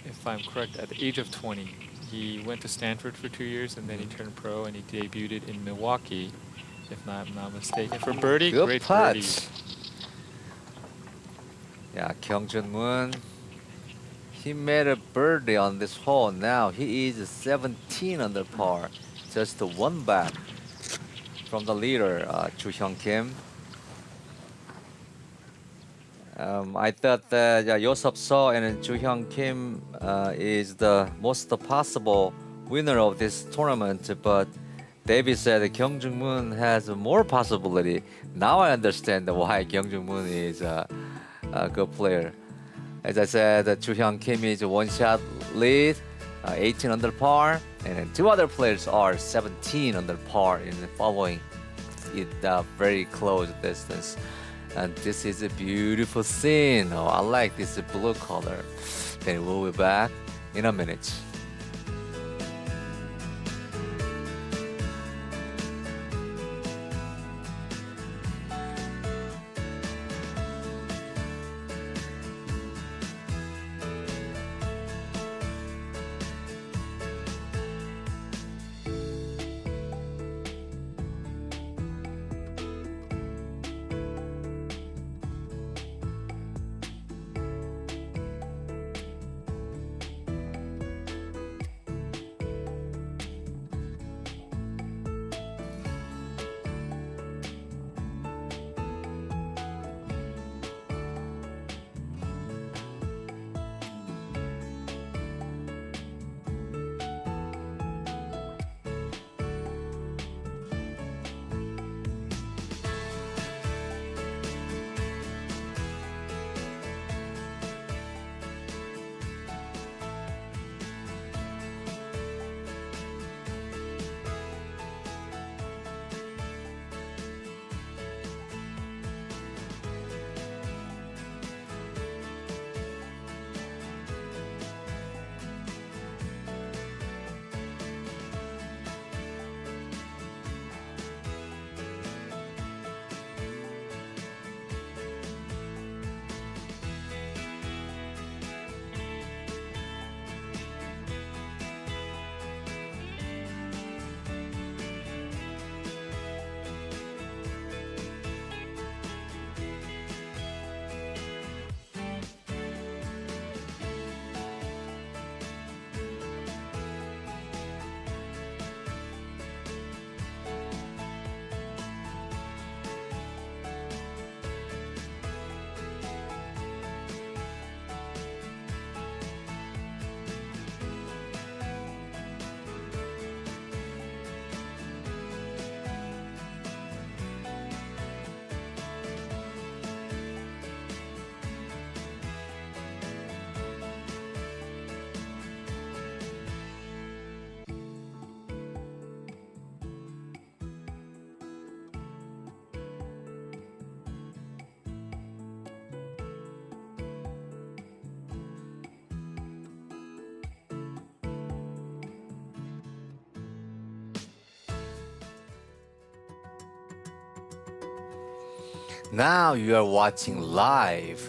if I'm correct, at the age of 20. He went to Stanford for 2 years and then he turned pro and he debuted in Milwaukee, if I'm not mistaken. For birdie, Good great putt. birdie. Yeah, Kyung Jun-moon. He made a birdie on this hole. Now he is 17 under par, just 1 back from the leader, Ju-hyun Kim. I thought that Yosop Seo and Ju-hyun Kim is the most possible winner of this tournament, but David said that Kyung Jung Moon has more possibility. Now I understand why Kyung Jung Moon is a good player. As I said, Chu Hyung Kim is a one-shot lead, 18 under par, and then two other players are 17 under par in the following it very close distance. And this is a beautiful scene. Oh, I like this blue color. Then we'll be back in a minute. Now you are watching live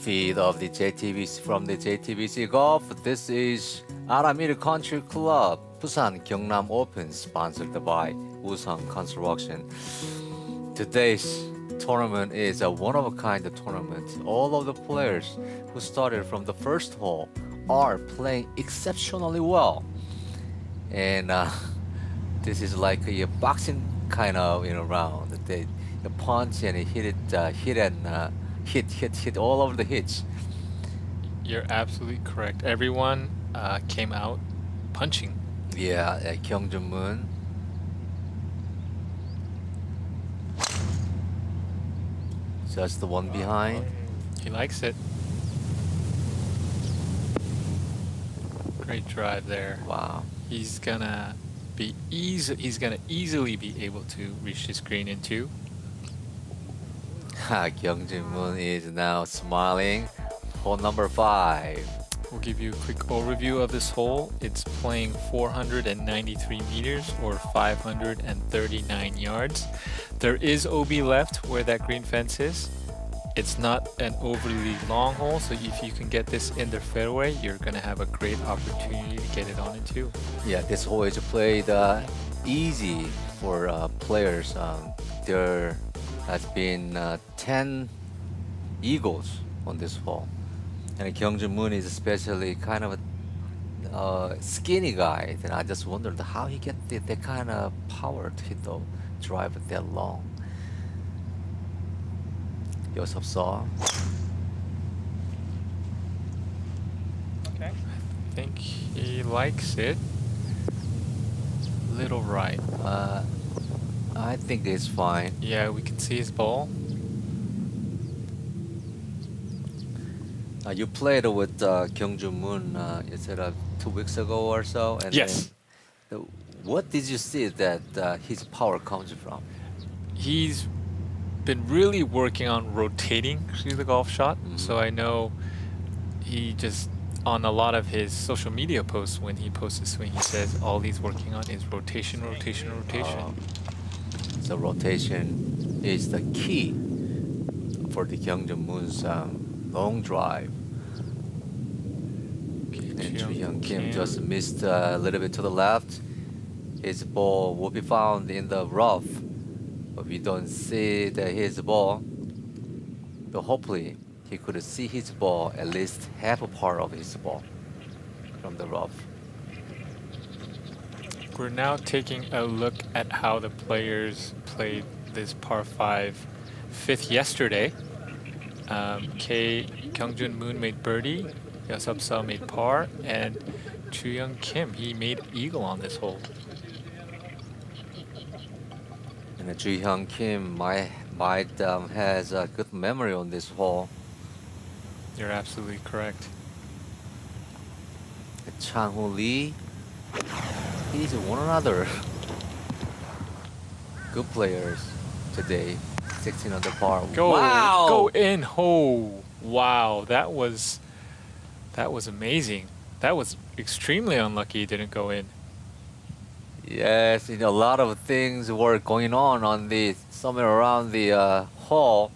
feed of the JTBC from the JTBC Golf. This is Aramir Country Club Busan-Gyeongnam Open, sponsored by Woosung Construction. Today's tournament is a one-of-a-kind tournament. All of the players who started from the first hole are playing exceptionally well, and this is like a boxing kind of round. They punch and hit all over the hits. You're absolutely correct. Everyone came out punching. Yeah, Kyung Jung Moon. Just the one behind. He likes it. Great drive there. Wow. He's gonna easily be able to reach this green in two. Kyung Jung Moon is now smiling. Hole number 5. We'll give you a quick overview of this hole. It's playing 493 meters or 539 yards. There is OB left where that green fence is. It's not an overly long hole, so if you can get this in the fairway, you're gonna have a great opportunity to get it on in two. Yeah, this hole is played easy for players. There has been 10 eagles on this hole. And Kyung Jung Moon is especially kind of a skinny guy. And I just wondered how he get that kind of power to hit the drive that long. 여섭서. Okay. I think he likes it. Little right. I think it's fine. Yeah, we can see his ball. You played with Kyung Moon instead of 2 weeks ago or so, and Yes. then what did you see that his power comes from? He's been really working on rotating through the golf shot. So I know he just, on a lot of his social media posts, when he posts his swing, he says all he's working on is rotation, rotation, rotation. So rotation is the key for the Kyung Moon's long drive. And Chu Hyun Kim just missed a little bit to the left. His ball will be found in the rough, but we don't see his ball. But hopefully, he could see his ball, at least half a part of his ball from the rough. We're now taking a look at how the players played this par 5 fifth yesterday. Kyungjun Moon made birdie, Yosupseo made par, and Chu-young Kim, he made eagle on this hole. And Chu Hyun Kim might has a good memory on this hole. You're absolutely correct. Chang Hoo Lee, he's one another good players today. 16 under par. Wow! Go in, oh, wow, that was amazing. That was extremely unlucky it didn't go in. Yes, a lot of things were going on the somewhere around the hole.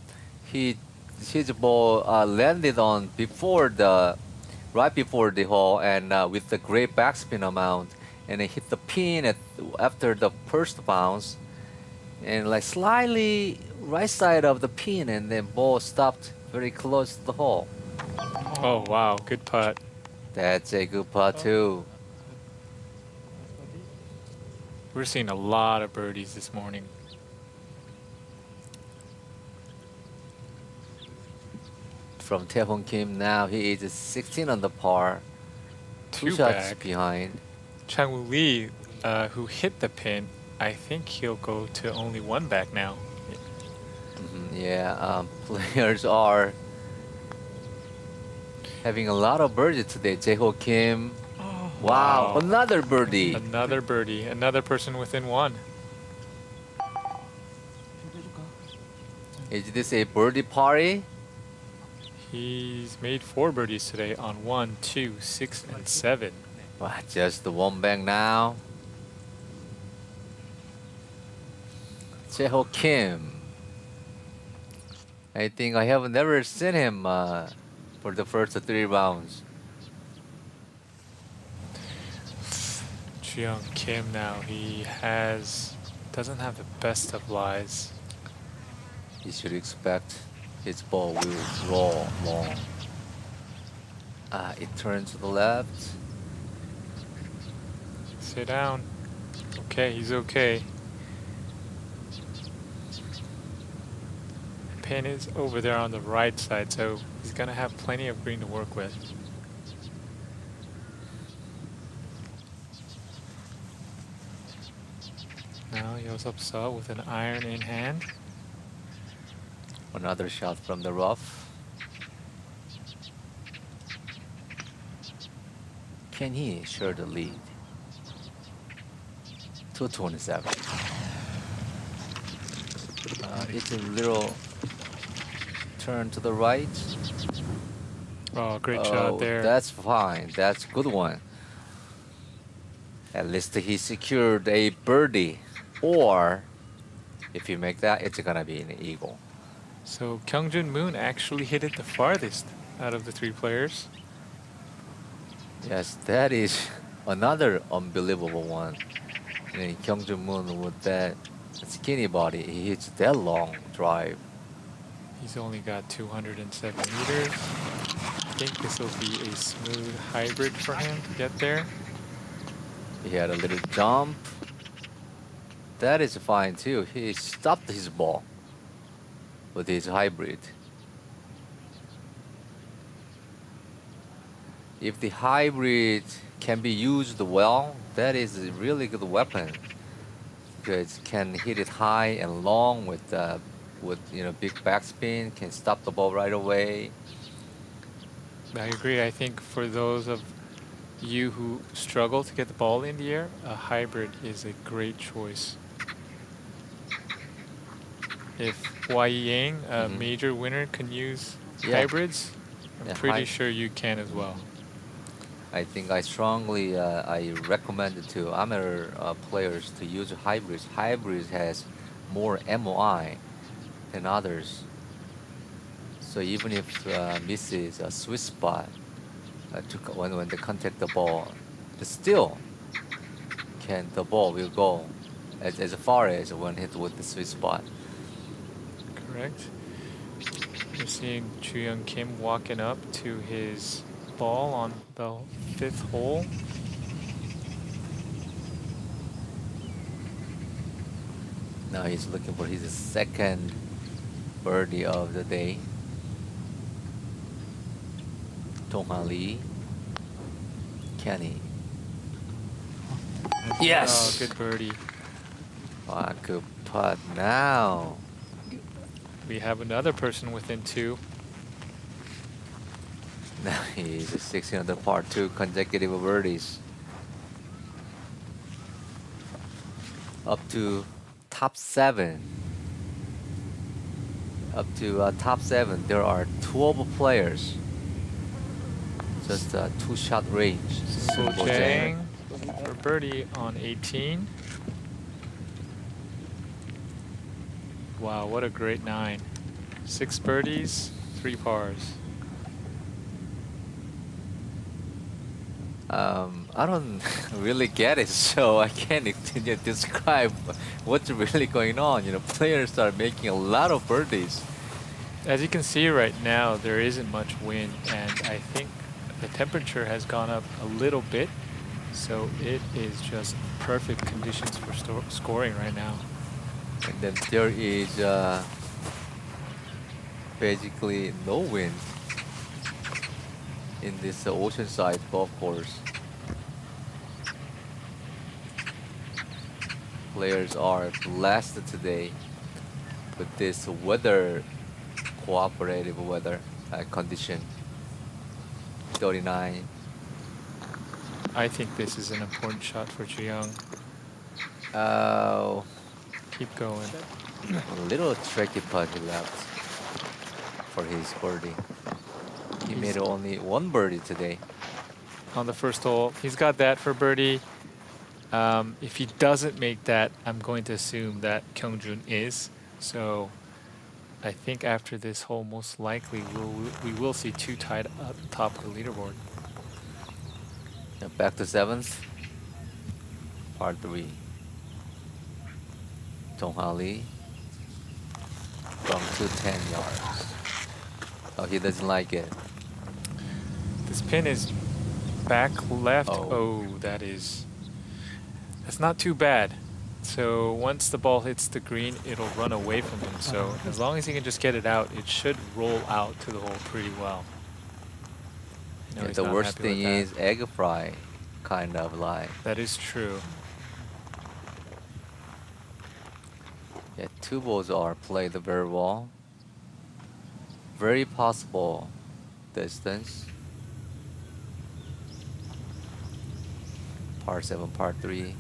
His ball landed on right before the hole, and with the great backspin amount, and it hit the pin after the first bounce, and like slightly right side of the pin, and then ball stopped very close to the hole. Oh, wow, good putt. That's a good putt too. We're seeing a lot of birdies this morning. From Tae-Hong Kim now, he is 16 under par. Two Two shots back. behind. Chang-woo Lee, who hit the pin, I think he'll go to only one back now. Yeah, players are having a lot of birdies today. Jae-ho Kim. Wow, Wow. another birdie. Another birdie, another person within one. Is this a birdie party? He's made 4 birdies today on 1, 2, 6, and 7. Wow, just the one back now. Jae-ho Kim. I think I have never seen him for the first 3 rounds. Chu-young Kim now, he doesn't have the best of lies. You should expect his ball will roll long. It turns to the left. Sit down. Okay, he's okay. Pin is over there on the right side, so he's gonna have plenty of green to work with. Now Yosupseo with an iron in hand. Another shot from the rough. Can he share the lead? 227. It's a little turn to the right. Oh, great shot there. That's fine. That's a good one. At least he secured a birdie. Or if you make that, it's gonna be an eagle. So Kyungjun Moon actually hit it the farthest out of the 3 players. Yes, that is another unbelievable one. And Kyungjun Moon with that skinny body, he hits that long drive. He's only got 207 meters. I think this will be a smooth hybrid for him to get there. He had a little jump. That is fine too. He stopped his ball with his hybrid. if the hybrid can be used well, that is a really good weapon. Because it can hit it high and long with big backspin, can stop the ball right away. I agree. I think for those of you who struggle to get the ball in the air, a hybrid is a great choice. If Yang, a major winner, can use Yeah. hybrids, I'm Yeah, pretty sure you can as well. I think I strongly I recommend it to amateur players to use hybrids. Hybrids has more MOI than others. So even if misses a sweet spot when they contact the ball, but still the ball will go as far as when hit with the sweet spot. Correct. You're seeing Chu-Young Kim walking up to his ball on the 5th hole. Now he's looking for his second birdie of the day. Dong-Ha Lee, Kenny. Yes. Oh, good birdie. Ah, good putt now. We have another person within 2. Now he's a 16 under par 2 consecutive birdies. Up to top 7. Up to top 7, there are 12 players. Just a 2-shot range. So Jang for birdie on 18. Wow, what a great 9. 6 birdies, 3 pars. I don't really get it, so I can't describe what's really going on. Players are making a lot of birdies. As you can see right now, there isn't much wind, and I think the temperature has gone up a little bit, so it is just perfect conditions for scoring right now. And then there is basically no wind in this oceanside golf course. Players are blessed today with this cooperative weather condition. 39. I think this is an important shot for Chu-Young. Oh, Keep going. a little tricky putt he left for his birdie. He made only 1 birdie today. On the first hole, he's got that for birdie. If he doesn't make that, I'm going to assume that Kyungjun is. So I think after this hole, most likely we will see 2 tied up top of the leaderboard. Back to 7th. Par 3. Dong-Ha Lee from 210 yards. Oh, he doesn't like it. This pin is back left. Oh. Oh, that's not too bad. So once the ball hits the green, it'll run away from him. So as long as he can just get it out, it should roll out to the hole pretty well. No, Yeah, he's the not worst happy with thing that. is egg fry, kind of like. That is true. Yeah, 2 balls are played very well. Very possible distance. Par 7, par 3.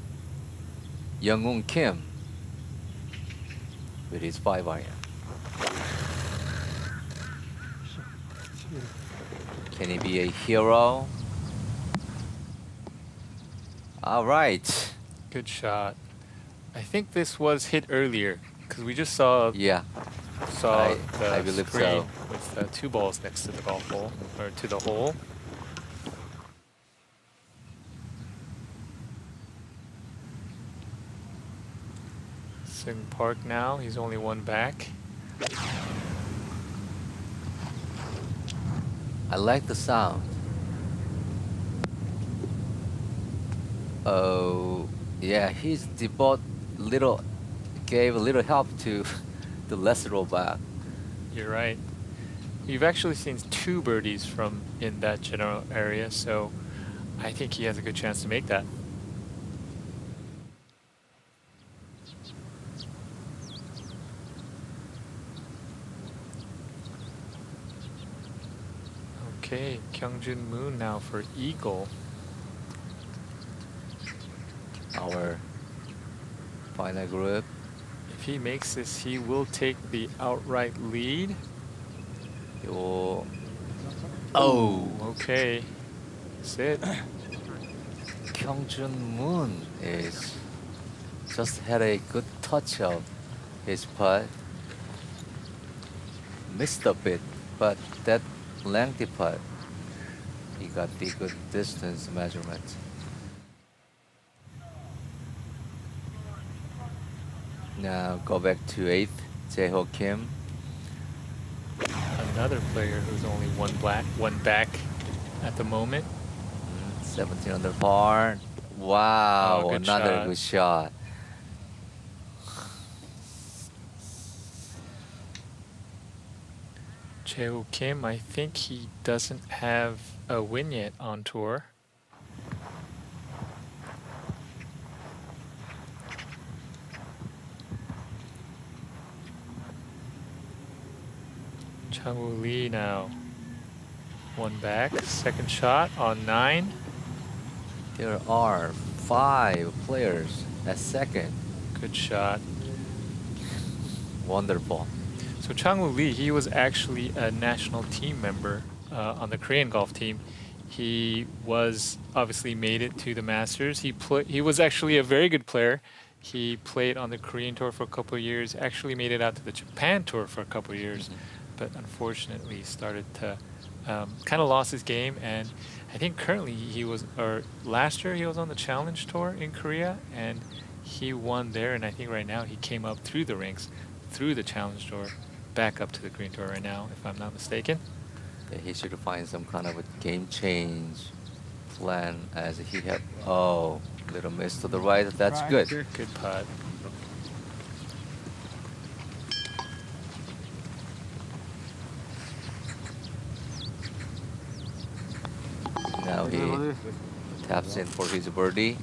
Young-Woon Kim with his 5 iron. Can he be a hero? All right. Good shot. I think this was hit earlier because we just saw Yeah. the I believe screen so. with 2 balls next to the golf hole or to the hole. Sing Park now. He's only 1 back. I like the sound. Oh, yeah, he's gave a little help to the lesser rollback. You're right. We've actually seen 2 birdies from in that general area, so I think he has a good chance to make that. Okay, Kyungjun Moon now for eagle. Our final group. If he makes this, he will take the outright lead. 요. Oh, okay. That's it. Kyungjun Moon is just had a good touch of his putt. Missed a bit, but that lengthy putt, he got the good distance measurement. Now go back to 8th, Jae-ho Kim. Another player who's only one back at the moment. 17 under par. Wow, Oh, good another shot. good shot. Jae-ho Kim, I think he doesn't have a win yet on tour. Chang-woo Lee now. One back, second shot on 9. There are 5 players at second. Good shot. Wonderful. So Chang-woo Lee, he was actually a national team member on the Korean golf team. He was obviously made it to the Masters. He was actually a very good player. He played on the Korean tour for a couple of years. Actually made it out to the Japan tour for a couple of years, but unfortunately started to kind of lost his game. And I think currently last year he was on the Challenge Tour in Korea and he won there. And I think right now he came up through the ranks, through the Challenge Tour, back up to the Korean Tour right now, if I'm not mistaken. Yeah, he should find some kind of a game change plan as he had. Little miss to the right. That's good. Good putt. Now he taps in for his birdie.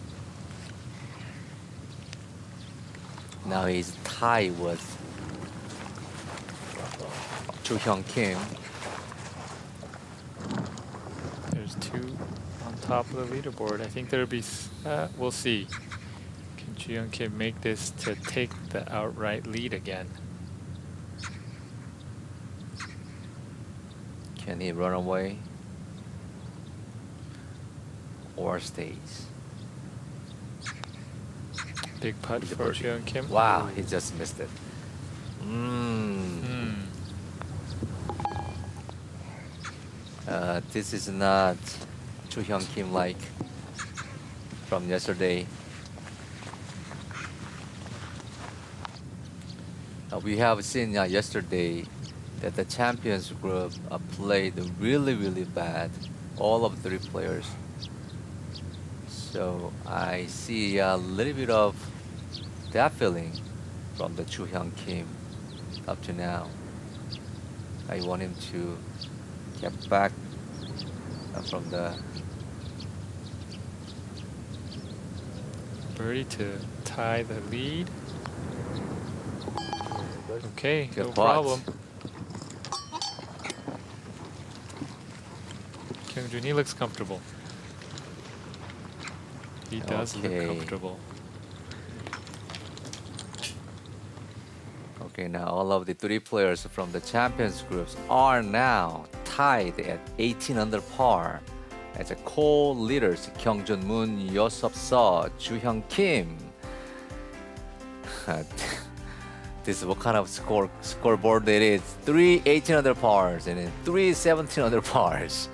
Now he's tied with Chu Hyung Kim. There's 2 on top of the leaderboard. I think there'll be, we'll see. Can Ji-young Kim make this to take the outright lead again? Can he run away or stays? Big putt With the for birdie. Ji-young Kim. Wow, he just missed it. This is not Chu Hyung Kim like from yesterday. We have seen yesterday that the champions group played really bad, all of 3 players. So I see a little bit of that feeling from the Chu Hyung Kim up to now. I want him to get back from the Birdie to tie the lead. Okay, Good no putt. problem. Kyungjun, he looks comfortable. He does Okay. look comfortable. Okay, now all of the 3 players from the champions groups are now tied at 18 under par as a co-leaders Kyungjun Moon, Yosop Seo, Chu Hyung Kim. This is what kind of scoreboard it is. 3 18 under pars and then 3 17 under pars.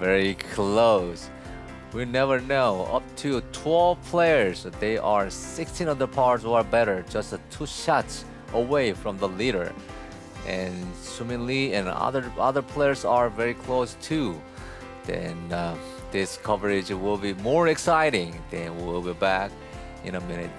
Very close. We never know. Up to 12 players, they are 16 under pars or better, just 2 shots away from the leader. And Sumin Lee and other players are very close too. Then this coverage will be more exciting. Then we'll be back in a minute.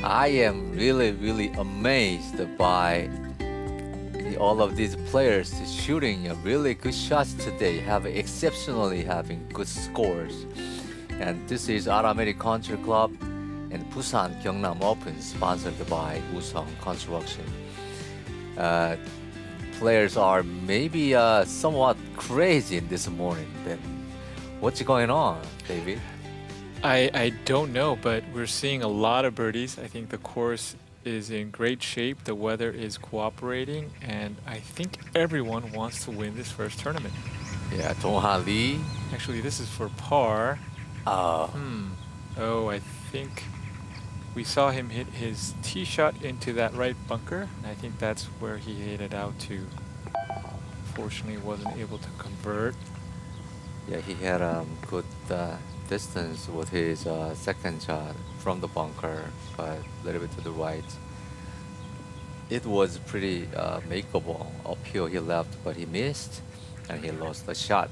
I am really amazed by all of these players shooting really good shots today, have exceptionally having good scores. And this is Aramir Country Club and Busan-Gyeongnam Open, sponsored by Woosung Construction. Players are maybe somewhat crazy in this morning. Then what's going on, David? I don't know, but we're seeing a lot of birdies. I think the course is in great shape. The weather is cooperating, and I think everyone wants to win this first tournament. Yeah, Dong-ha Lee. Actually, this is for par. Oh, Oh, I think we saw him hit his tee shot into that right bunker, and I think that's where he hit it out to. Fortunately, wasn't able to convert. yeah, he had good distance with his second shot from the bunker, but a little bit to the right. It was pretty makeable. Uphill he left, but he missed, and he lost the shot.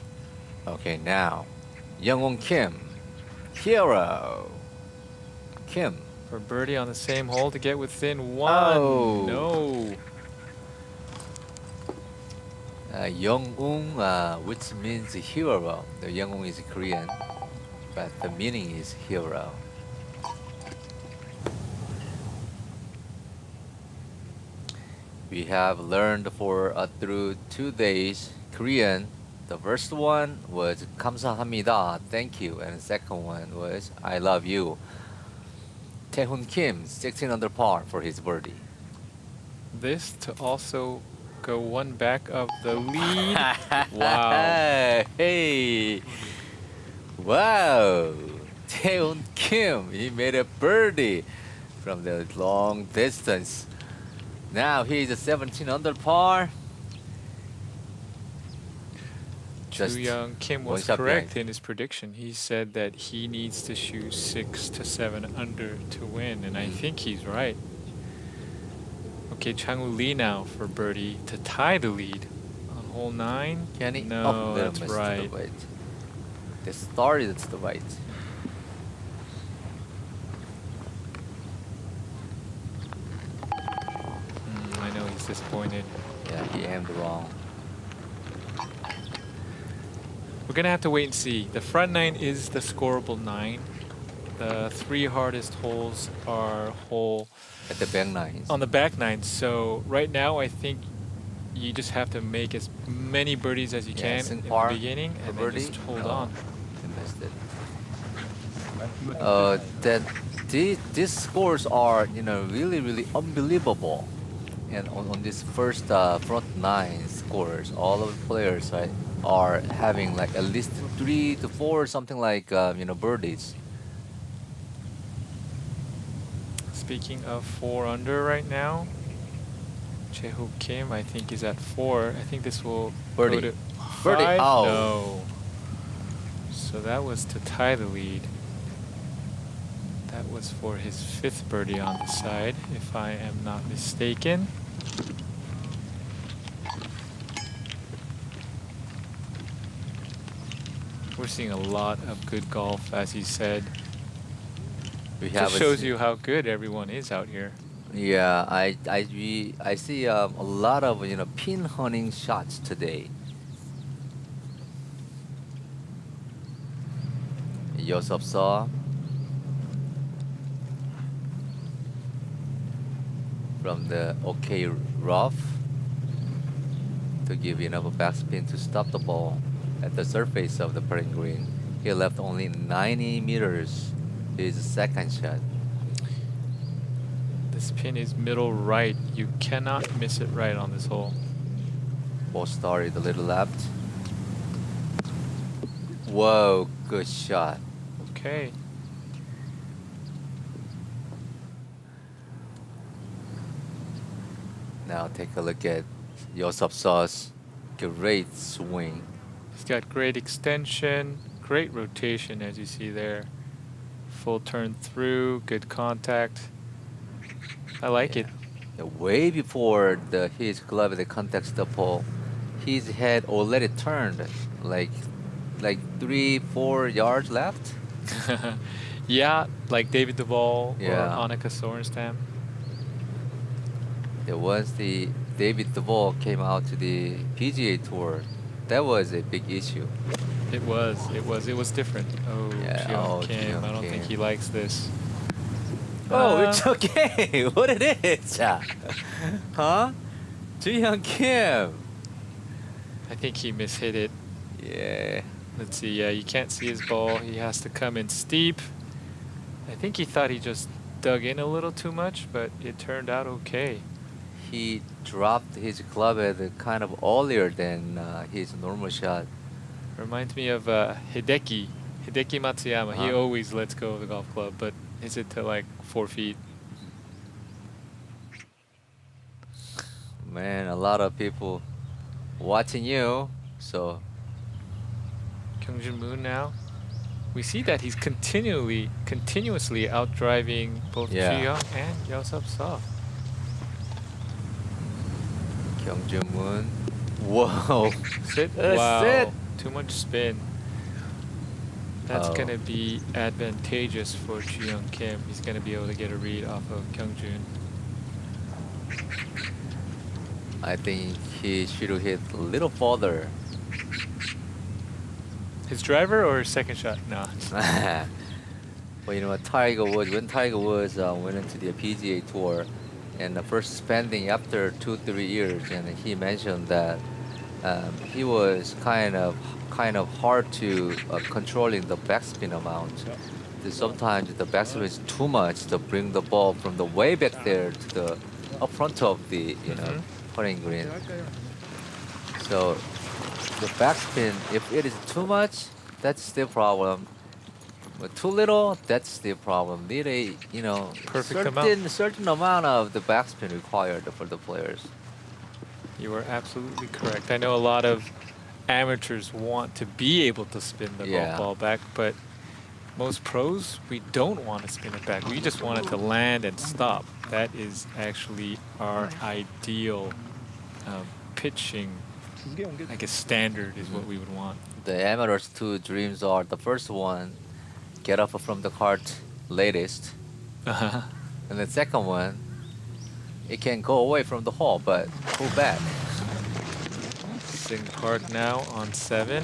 Okay, now, Young Kim, hero. Kim. For birdie on the same hole to get within one. Oh. No. Young-ung, which means hero. The Young-ung is Korean, but the meaning is hero. We have learned for through 2 days Korean. The first one was 감사합니다, thank you, and the second one was I love you. Tae-hoon Kim, 16 under par for his birdie. This to also go one back of the lead. Wow. Hey! Wow! Tae-hoon Kim, he made a birdie from the long distance. Now he's a 17 under par. Just Young Kim one was shot correct behind. in his prediction. He said that he needs to shoot 6 to 7 under to win, and I think he's right. Okay, Chang-woo Lee now for birdie to tie the lead on hole 9. Can he? No, little that's miss right. To the right. They started to the right. I know he's disappointed. Yeah, he aimed wrong. We're gonna have to wait and see. The front 9 is the scoreable 9. The 3 hardest holes are hole At the back nines. on the back 9. So right now, I think you just have to make as many birdies as you Yeah, can sink in par the beginning, for and then birdie. just hold No, on. he missed it. That these scores are really unbelievable. And on this first front 9 scores, all of the players are having like at least 3 to 4 something like birdies. Speaking of 4 under right now, Jae-hook Kim, I think, is at 4. I think this will Birdie. go to Birdie. 5. Oh. No. So that was to tie the lead. That was for his 5th birdie on the side, if I am not mistaken. We're seeing a lot of good golf, as he said. We have Just shows you how good everyone is out here. Yeah, I see a lot of pin hunting shots today. Yosef saw from the OK rough to give enough backspin to stop the ball at the surface of the putting green. He left only 90 meters. His second shot. This pin is middle right. You cannot miss it right on this hole. Ball started a little left. Whoa, good shot. Okay. Now take a look at Yosef Saw's great swing. He's got great extension, great rotation, as you see there. Full turn through, good contact. I like it. Way before his glove at the contact the pole, his head already turned like 3-4 yards left. Yeah, like David Duvall Yeah. or Annika Sorenstam. There was the David Duvall came out to the PGA Tour. That was a big issue. It was different. Oh, Yeah, Jeong oh, Kim. I Jeong don't think Kim. he likes this. Oh, Uh, it's okay. What it is? Huh? Jeong Kim. I think he mishit it. Yeah. Let's see. Yeah, you can't see his ball. He has to come in steep. I think he thought he just dug in a little too much, but it turned out okay. He dropped his club at kind of earlier than his normal shot. Reminds me of Hideki Matsuyama. He Uh-huh. always lets go of the golf club, but hits it to like 4 feet. Man, a lot of people watching you. So Kyungjin Moon now. We see that he's continuously outdriving both Yeah. Ji-young and Yeosub Seo. Kyung Moon. Whoa. Sit. That's Wow. it. Too much spin. That's Oh. gonna be advantageous for Ji-young Kim. He's gonna be able to get a read off of Kyungjun. I think he should have hit a little further. His driver or his second shot? No. Well, you know what, when Tiger Woods went into the PGA Tour, and the first spending after 2-3 years, and he mentioned that he was kind of hard to controlling the backspin amount. Sometimes the backspin is too much to bring the ball from the way back there to the up front of the putting green. So the backspin, if it is too much, that's the problem. But too little, that's the problem. Need a Perfect amount. certain amount of the backspin required for the players. You are absolutely correct. I know a lot of amateurs want to be able to spin the Yeah. golf ball back, but most pros, we don't want to spin it back. We just want it to land and stop. That is actually our ideal pitching, I guess, standard is what we would want. The amateurs' two dreams are: the first one, get up from the cart latest, Uh-huh. and the second one, it can go away from the hole but pull back. Sing Park now on 7.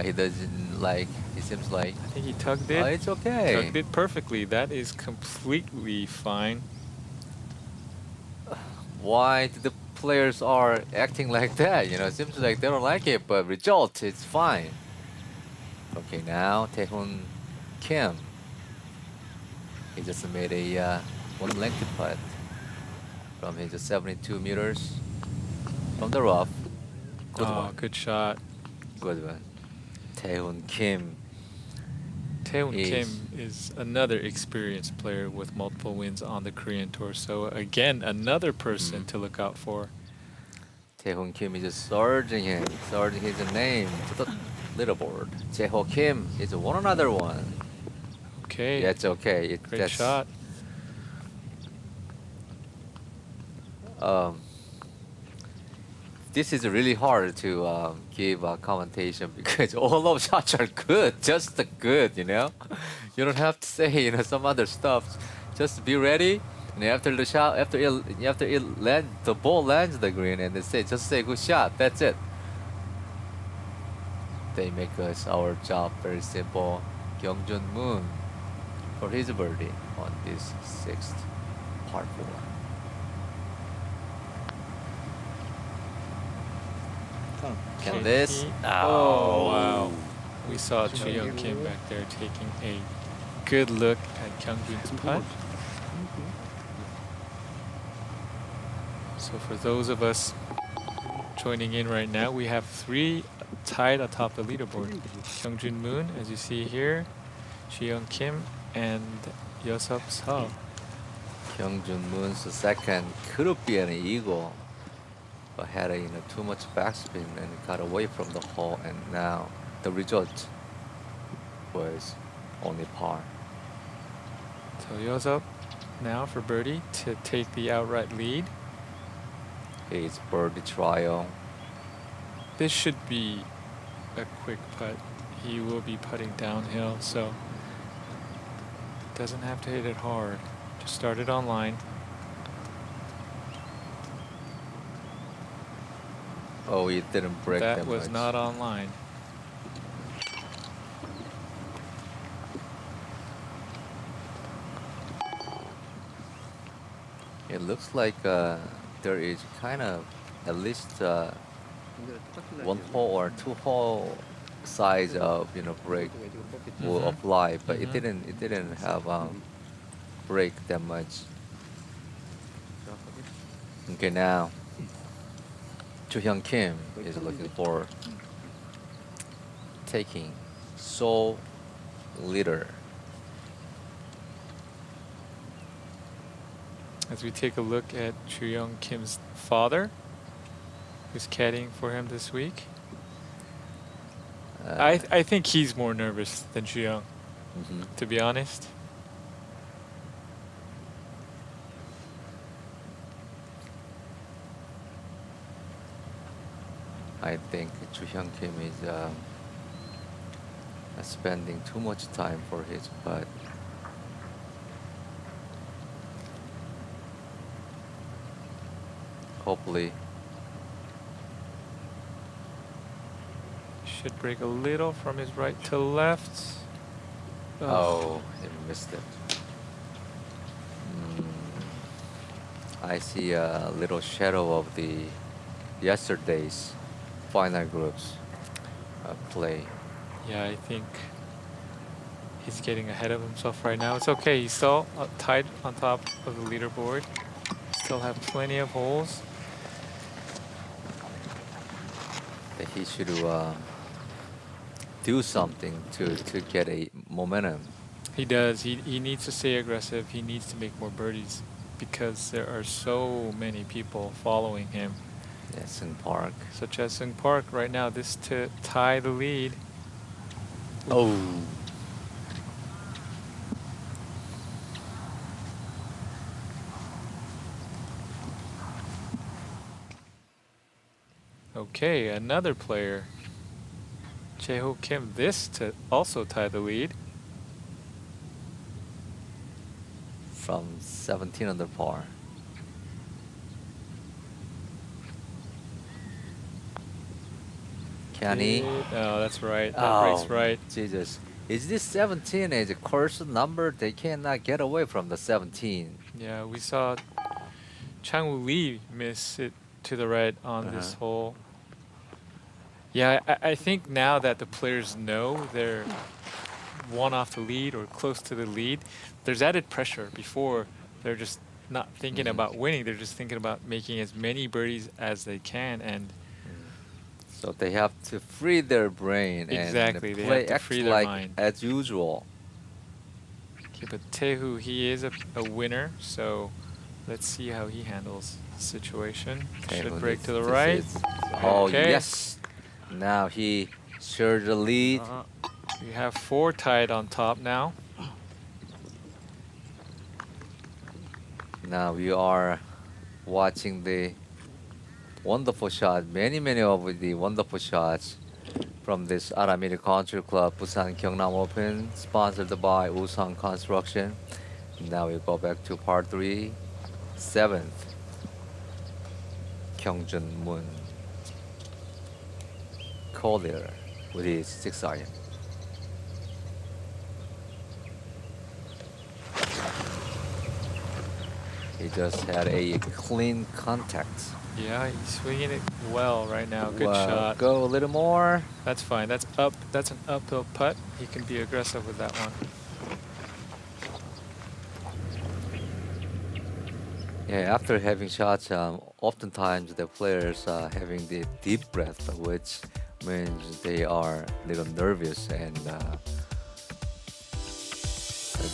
He doesn't like. He seems like. I think he tugged Oh, it. it's okay. Tugged it perfectly. That is completely fine. Why do the players are acting like that? It seems like they don't like it, but result, it's fine. Okay, now Taehoon Kim. He just made a one length putt from his 72 meters from the rough. Good Oh, one. good shot. Good one. Taehoon Kim. Taehoon is- Kim is another experienced player with multiple wins on the Korean Tour. So again, another person to look out for. Taehoon Kim is surging his name to the leaderboard. Jaeho Kim is one another one. Okay. Yeah, it's okay. Great That's, shot. This is really hard to give a commentation because all of shots are good, just good. You don't have to say some other stuff. Just be ready, and after the shot, after it land, the ball lands the green, and just say good shot. That's it. They make our job very simple. Kyungjun Moon for his birdie on this 6th par 4. Can this? Oh, wow. We saw Ji-young Kim back there taking a good look at Kyungjun's putt. So for those of us joining in right now, we have 3 tied atop the leaderboard. Kyungjun Moon, as you see here, Ji-young Kim, and Yeosub Seo. Kyungjun Moon's second could be an eagle, but had too much backspin and got away from the hole, and now the result was only par. So Yeosub now for birdie to take the outright lead. His birdie trial. This should be a quick putt. He will be putting downhill, so Doesn't have to hit it hard. Just start it online. Oh, it didn't break That that was much. not online. It looks like there is kind of at least one hole or two hole size of break will Mhm. apply, but it Mhm. didn't have break that much. Okay, now Hyun Kim is looking for taking Seoul leader. As we take a look at Young Kim's father, who's caddying for him this week. I think he's more nervous than Young, Mhm. to be honest. I think Hyun Kim is spending too much time for his putt. Hopefully, Should break a little from his right to left. Ugh. oh, he missed it. I see a little shadow of the yesterday's final groups play. Yeah, I think he's getting ahead of himself right now. It's okay. He's still tied on top of the leaderboard. Still have plenty of holes. That he should do something to get a momentum. He does. He needs to stay aggressive. He needs to make more birdies because there are so many people following him, Yeah, Sung Park. such as Sung Park right now. This to tie the lead. Oh. Okay, another player. Jae-ho Kim, this to also tie the lead. From 17 under par. Can he? Oh, that's right. That breaks right. Jesus. Is this 17 is a cursed number? They cannot get away from the 17. Yeah, we saw Chang-woo Lee miss it to the right on this Uh-huh. hole. Yeah, I think now that the players know they're one off the lead or close to the lead, there's added pressure. Before, they're just not thinking Mhm. about winning. They're just thinking about making as many birdies as they can. And So they have to free their brain Exactly, and they play have to act free their like mind. as usual. okay, but Taehu, he is a winner, so let's see how he handles the situation. Okay, Should who break needs to the this right. is- Oh Okay. yes. Now he shared the lead. We have 4 tied on top now. Now we are watching the wonderful shot, many of the wonderful shots from this Aramir Country Club Busan-Gyeongnam Open, sponsored by Woosung Construction. Now we go back to par 3, 7th. Kyungjun Moon co-leader with his 6 iron. He just had a clean contact. Yeah, he's swinging it well right now. Good Wow, shot. Go a little more. That's fine. That's up. That's an uphill putt. He can be aggressive with that one. Yeah, after having shots, oftentimes the players are having the deep breath, which means they are a little nervous. And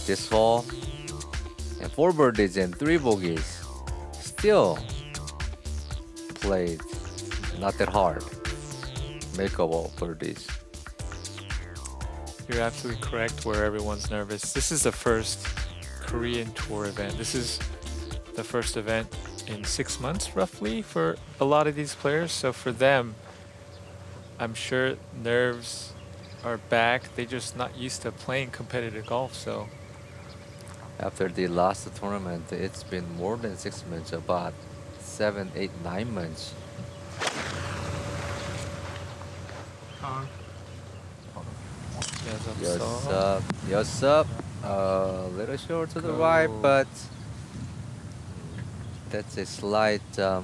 this hole, and 4 birdies and 3 bogeys, still played not that hard. Makeable birdies. You're absolutely correct where everyone's nervous. This is the first Korean Tour event. This is the first event in 6 months, roughly, for a lot of these players. So for them, I'm sure nerves are back. They're just not used to playing competitive golf. So After the last tournament, it's been more than 6 months, about 7, 8, 9 months. Yes up, yes up. A little short to the right, Go. but that's a slight up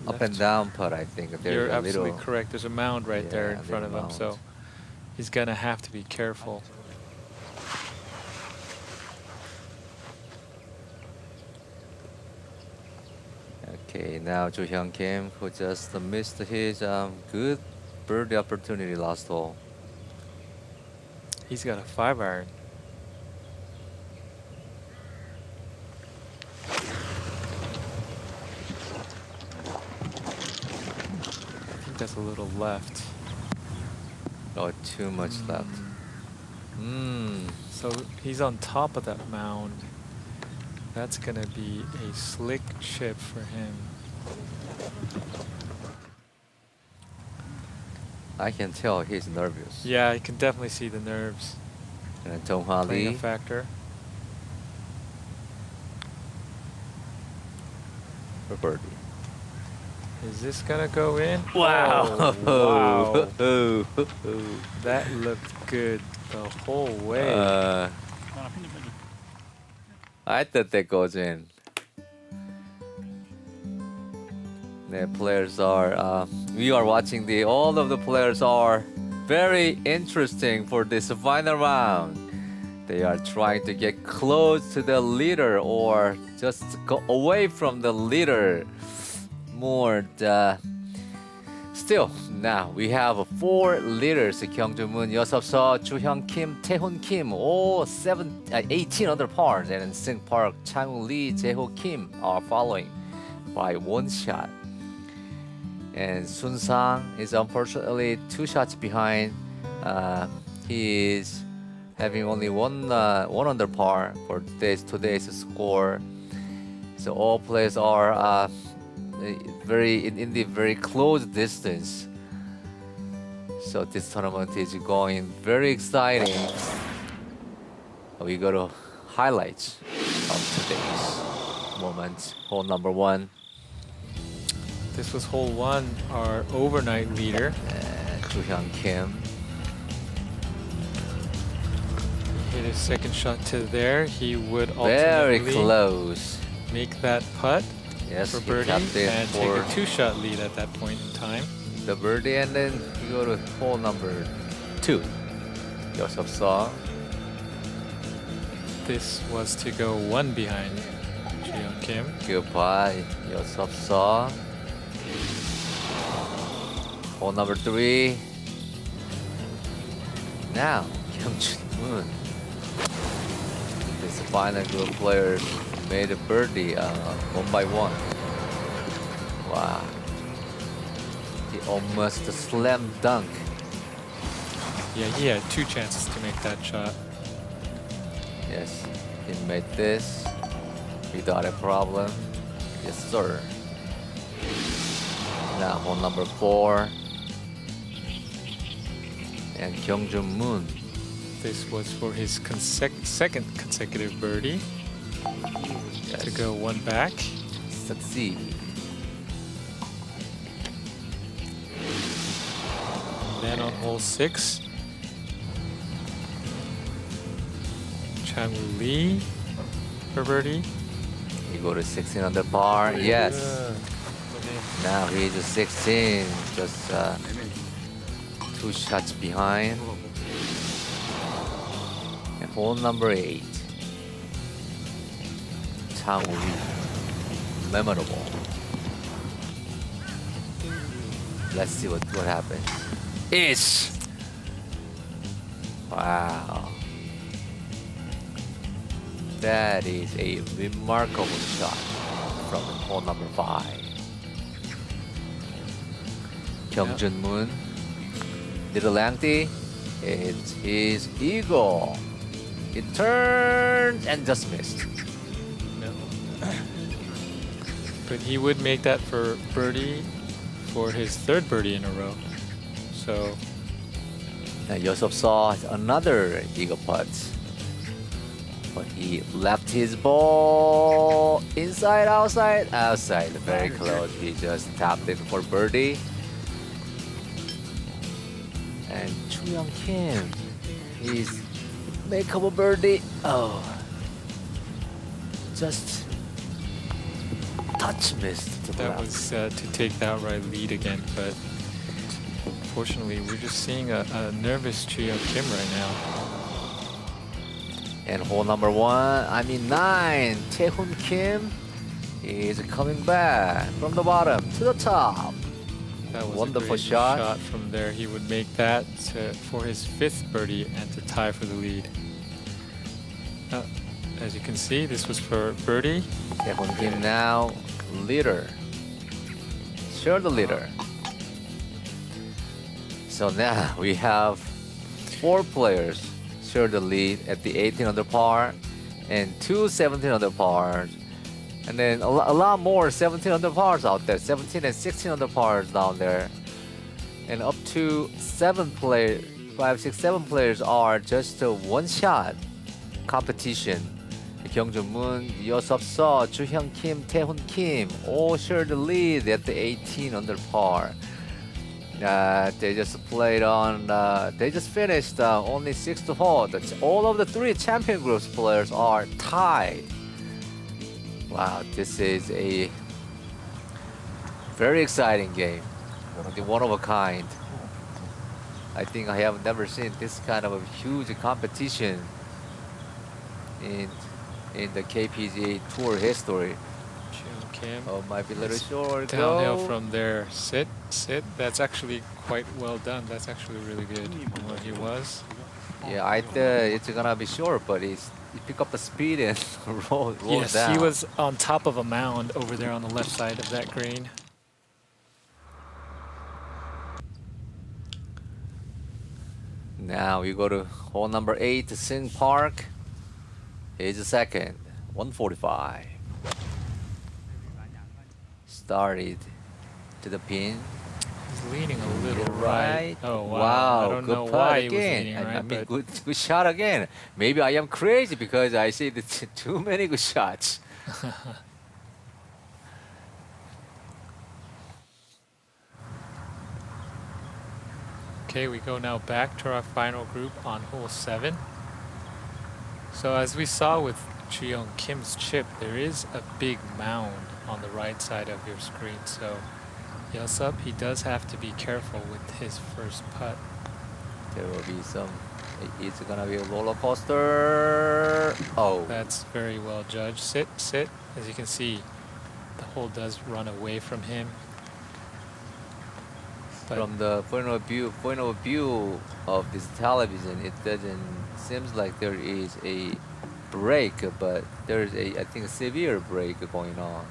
and Left. down putt. I think there's You're a absolutely little. correct. There's a mound right there Yeah, in front of little him, so mound. he's gonna have to be careful. Okay, now Jo Hyun Kim, who just missed his good birdie opportunity last hole. He's got a 5-iron. I think that's a little left. Oh, too much left. So he's on top of that mound. That's gonna be a slick chip for him. I can tell he's nervous. Yeah, I can definitely see the nerves And Dong Hwa playing a Lee. factor. For birdie. Is this gonna go in? Wow! Oh, wow. That looked good the whole way. I thought that goes in. The players are. We are watching the. All of the players are very interesting for this final round. They are trying to get close to the leader or just go away from the leader more. Still, now we have 4 leaders: Kyung Moon, Yosop Seo, Joo Hyun Kim, Taehoon Kim, all 18 other pars, and Sing Park, Chang Lee, Jae-ho Kim are following by 1 shot. And Sun Sang is unfortunately 2 shots behind. He is having only one under par for today's score. So all players are in the very close distance. So this tournament is going very exciting. We go to highlights of today's moment. Hole number 1. This was hole 1, our overnight leader. Joo Hyun Kim. Hit his second shot to there. He would Very ultimately close. make that putt Yes, for he birdie tapped in and take for a 2-shot lead at that point in time. the birdie, and then you go to hole number 2. Yosop Seo. This was to go 1 behind Jeon Kim. Goodbye, Yosop Seo. Hole number 3. Now, Kyung Moon. This final group of players made a birdie 1 by 1. Wow. He almost slam dunk. Yeah, he had 2 chances to make that shot. Yes, he made this without a problem. Yes, sir. Now hole number 4. And Kyung Moon. This was for his second consecutive birdie Yes. to go 1 back. Succeed. Then on hole 6, Chang Lee for birdie. He go to 16 under par. Yes. Now he's 16, just 2 shots behind. And hole number 8. Chang Lee. Memorable. Let's see what happens. It's wow. That is a remarkable shot from hole number 5. Kyung Moon. Little lengthy. It's his eagle. It turned and just missed. No. But he would make that for birdie for his 3rd birdie in a row. So And Yosop saw another eagle putt. But he left his ball inside, outside, outside. Very close. He just tapped it for birdie. And Chu Young Kim, he's make up a birdie. Oh, just touch missed to the That left. was to take the outright lead again, but unfortunately, we're just seeing a nervous Chu-Young Kim right now. And hole number 9, Tae-Hoon Kim is coming back from the bottom to the top. That was Wonderful a great shot. from there. He would make that for his 5th birdie and to tie for the lead. As you can see, this was for birdie. Tae-Hoon Kim now leader. Share the leader. So now we have 4 players share the lead at the 18 under par and 2 17 under pars. And then a lot more 17 under pars out there, 17 and 16 under pars down there. And up to 7 players, 5, 6, 7 players are just a one-shot competition. Kyung-Jun Moon, Yosop Seo, Chu-Hyun Kim, Tae-Hoon Kim all share the lead at the 18 under par. They just played on. They just finished only 6th hole. All of the 3 champion groups players are tied. Wow, this is a very exciting game. One of a kind. I think I have never seen this kind of a huge competition in the KPGA Tour history. Chu-Young Kim. Oh, might be a little short. Downhill Go. from there. Sit. That's actually quite well done. That's actually really good from where he was. Yeah, I thought it's gonna be short, but he picked up the speed and rolled Yes, down. he was on top of a mound over there on the left side of that green. Now we go to hole number 8, Sing Park. Here's the second, 145. Started to the pin. He's leaning a little Right. right. Oh wow! Wow, I don't good know putt why he was again. leaning I right, mean, but good shot again. Maybe I am crazy because I see the too many good shots. okay, we go now back to our final group on hole 7. So as we saw with Chu-Young Kim's chip, there is a big mound on the right side of your screen. So Yosup, he does have to be careful with his first putt. There will be some. It's gonna be a roller coaster. Oh, That's very well judged. Sit. As you can see, the hole does run away from him. But from the point of view of this television, it doesn't seems like there is a break, but there's I think a severe break going on.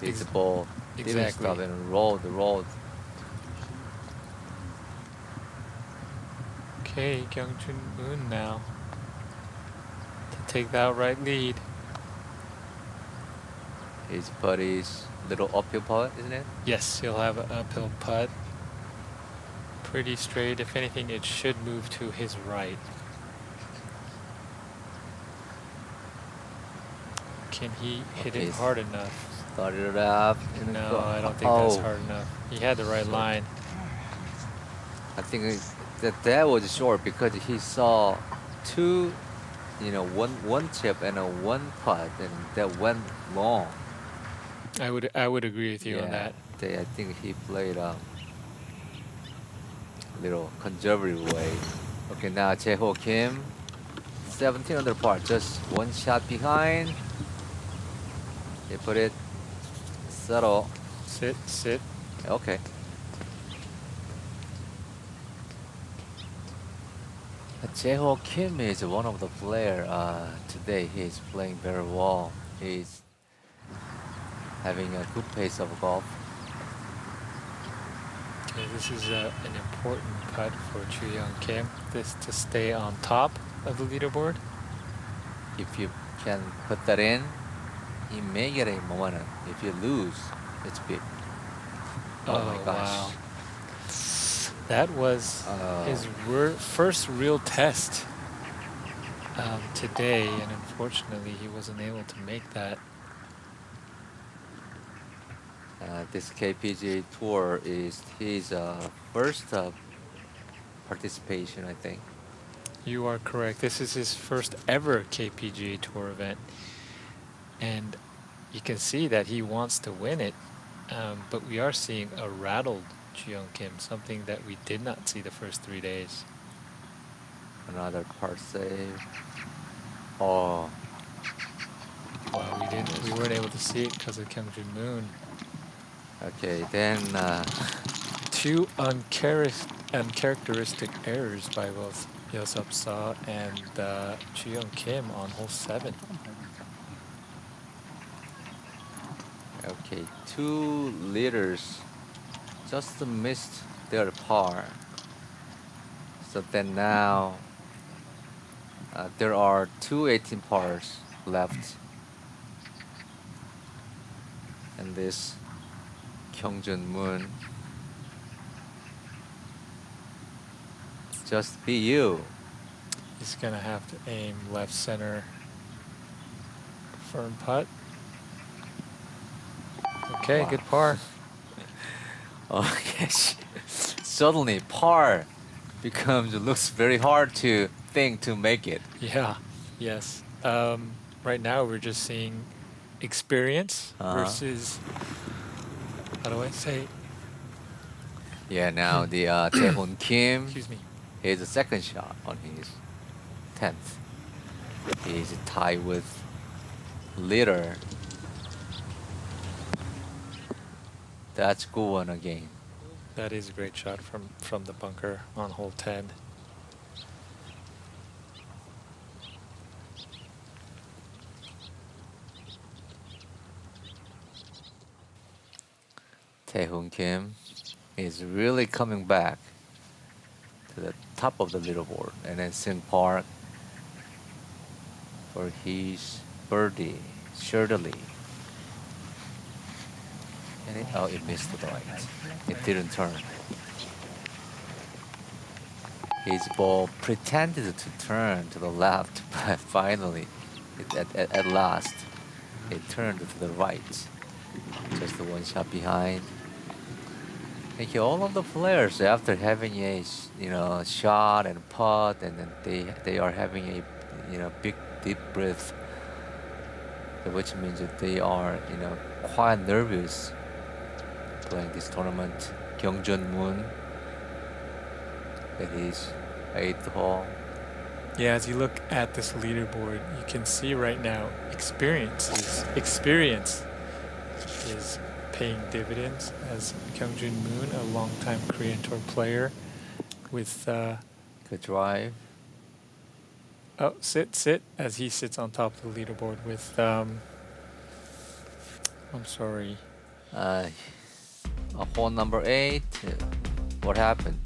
This ball didn't exactly. stop and rolled. Okay, Kyung-Jun Moon now to take the outright lead. His putt is little uphill putt, isn't it? Yes, he'll have an uphill putt. Pretty straight. If anything, it should move to his right. Can he hit it Okay. hard enough? Started it up. and No, go- I don't think that's Oh, hard enough. He had the right line. I think that was short because he saw 2, one chip and a 1 putt, and that went long. I would agree with you on that. I think he played a little conservative way. Okay, now Jae-ho Kim, 17 under par, just 1 shot behind. They put it settle. Sit. Okay. Jae-ho Kim is one of the player today. He's playing very well. He's having a good pace of golf. Okay, this is an important putt for Chu-Young Kim. This to stay on top of the leaderboard. If you can put that in, he may get a momentum. If you lose, it's big. Oh my gosh. Wow. That was his first real test. today, and unfortunately, he wasn't able to make that. This KPGA tour is his first participation, I think. You are correct. This is his first ever KPGA Tour event, and you can see that he wants to win it. But we are seeing a rattled Jeong Kim, something that we did not see the first 3 days. Another par save. Oh, Well, we weren't able to see it because of Kyungjin Moon. okay. Then Two uncharacteristic errors by both Yosop Sa and Jeong Kim on hole 7. okay, 2 leaders just missed their par. So then now there are 2 18 pars left. And this Kyungjun Moon. Just be you. He's gonna have to aim left center. Firm putt. Okay, Wow. good par. Okay. Suddenly par looks very hard to think to make it. Yeah, yes. Right now we're just seeing experience versus, how do I say? Yeah, now the Taehoon Kim, Excuse me. his second shot on his 10th. He's tied with leader. That's good one again. That is a great shot from the bunker on hole 10. Taehoon Kim is really coming back to the top of the leaderboard, and then Sing Park for his birdie, Shirley. And it missed the right. It didn't turn. His ball pretended to turn to the left, but finally, at last, it turned to the right. Just the one shot behind. Thank you. All of the players, after having a shot and putt, and then they are having a big deep breath, which means that they are quite nervous playing this tournament. Kyungjun Moon at his 8th hole. Yeah, as you look at this leaderboard, you can see right now experience is paying dividends, as Kyungjin Moon, a longtime Korean Tour player, with Good drive. sit as he sits on top of the leaderboard with I'm sorry, Hole number 8. What happened?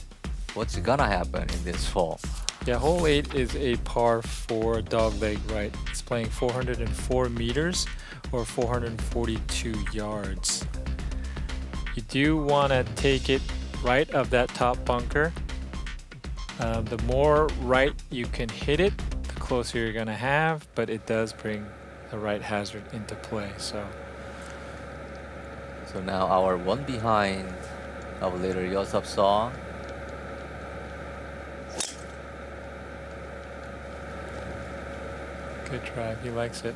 What's gonna happen in this hole? yeah, hole 8 is a par 4 dogleg right. It's playing 404 meters or 442 yards. You do want to take it right of that top bunker. The more right you can hit it, the closer you're gonna have, but it does bring the right hazard into play. So now our one behind of leader Yosop Song. good drive, he likes it.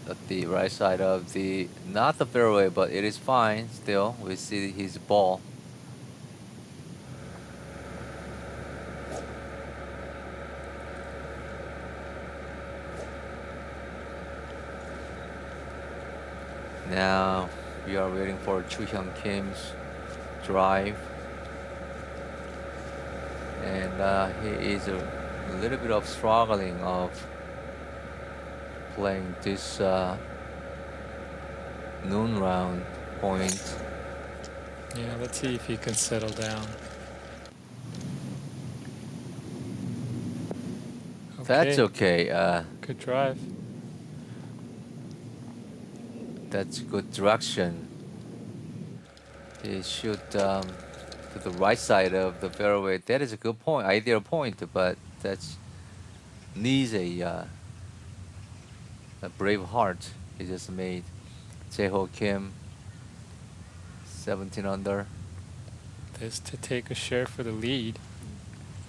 At the right side of not the fairway, but it is fine still. We see his ball. Now we are waiting for Chu Hyun Kim's drive, and he is a little bit of struggling of playing this noon round point. Yeah, let's see if he can settle down. That's okay. Good drive. That's good direction. He should to the right side of the fairway. That is a good point, ideal point, but that's needs a brave heart. He just made Jae-ho Kim 17 under. This to take a share for the lead.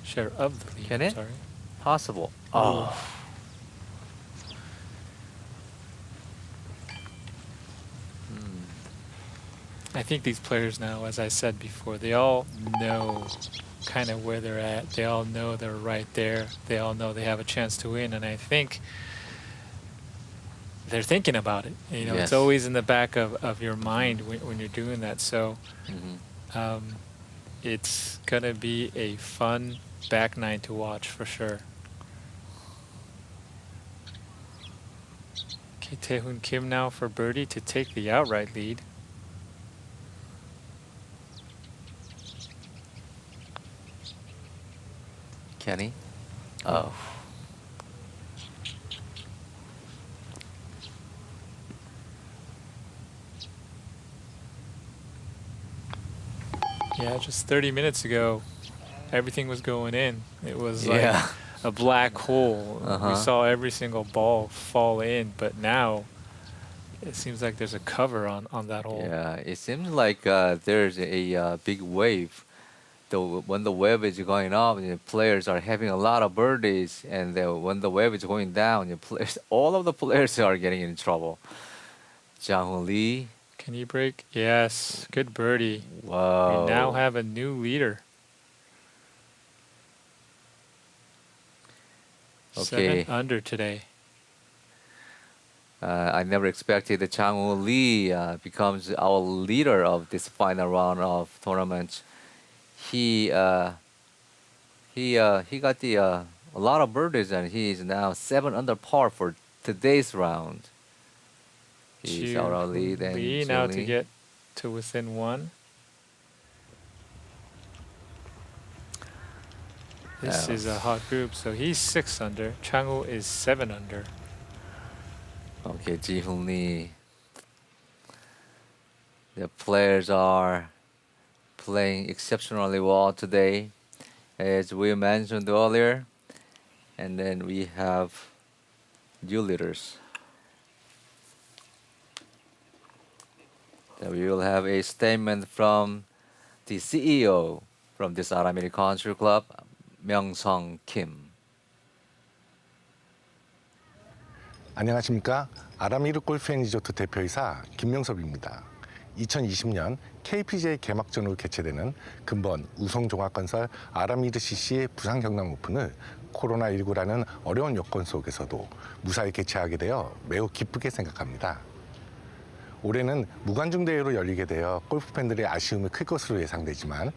Share of the lead. Can I'm it? sorry. Possible. Oh. I think these players now, as I said before, they all know kind of where they're at. They all know they're right there. They all know they have a chance to win, and I think they're thinking about it. You know, Yes. it's always in the back of your mind when you're doing that. So it's gonna be a fun back nine to watch for sure. Okay, Taehoon Kim now for birdie to take the outright lead. Kenny. Oh. Yeah, just 30 minutes ago, everything was going in. It was like Yeah. a black hole. Uh-huh. We saw every single ball fall in, but now it seems like there's a cover on that hole. Yeah, it seems like there's a big wave. When the wave is going up, the players are having a lot of birdies, and when the wave is going down, the players, all of the players are getting in trouble. Jang Lee. Can you break? Yes, good birdie. Wow. We now have a new leader. Okay. 7 under today. I never expected that Jang Lee becomes our leader of this final round of tournament. He got a lot of birdies, and he is now 7 under par for today's round. He's out of lead, and Lee now to Lee. get to within 1. This is a hot group, so he's 6 under. Chang-woo is 7 under. Okay, Ji-hoon Lee. The players are playing exceptionally well today, as we mentioned earlier. And then we have new leaders. Then we will have a statement from the CEO from this Aramir Country Club, Woosung Kim. 안녕하십니까. 아라미르 골프 앤 리조트 대표이사 김명섭입니다. 2020년 KPGA 개막전으로 개최되는 근본 우성종합건설 아라미르 CC 부산 경남 오픈을 코로나19라는 어려운 여건 속에서도 무사히 개최하게 되어 매우 기쁘게 생각합니다. 올해는 무관중 대회로 열리게 되어 골프 팬들의 아쉬움이 클 것으로 예상되지만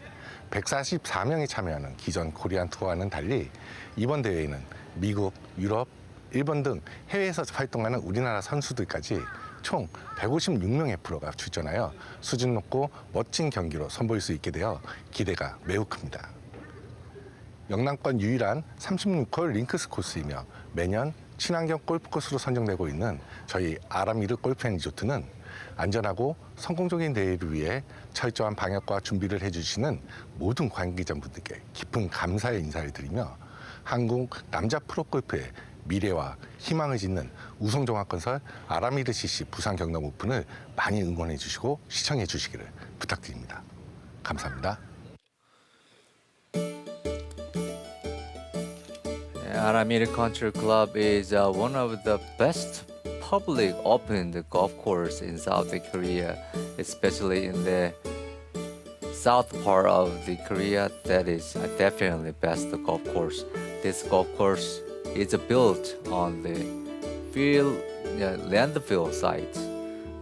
144명이 참여하는 기존 코리안 투어와는 달리 이번 대회에는 미국, 유럽, 일본 등 해외에서 활동하는 우리나라 선수들까지 총 156명의 프로가 출전하여 수준 높고 멋진 경기로 선보일 수 있게 되어 기대가 매우 큽니다. 영남권 유일한 36홀 링크스 코스이며 매년 친환경 골프 코스로 선정되고 있는 저희 아라미르 골프 앤 리조트는 안전하고 성공적인 대회를 위해 철저한 방역과 준비를 해주시는 모든 관계자분들께 깊은 감사의 인사를 드리며 한국 남자 프로골프의 미래와 희망을 짓는 우성종합건설 아라미르 CC 부산 경남 오픈을 많이 응원해 주시고 시청해 주시기를 부탁드립니다. 감사합니다. Aramir Country Club is one of the best public open golf course in South Korea, especially in the south part of the Korea. That is definitely best golf course. This golf course is built on the landfill site.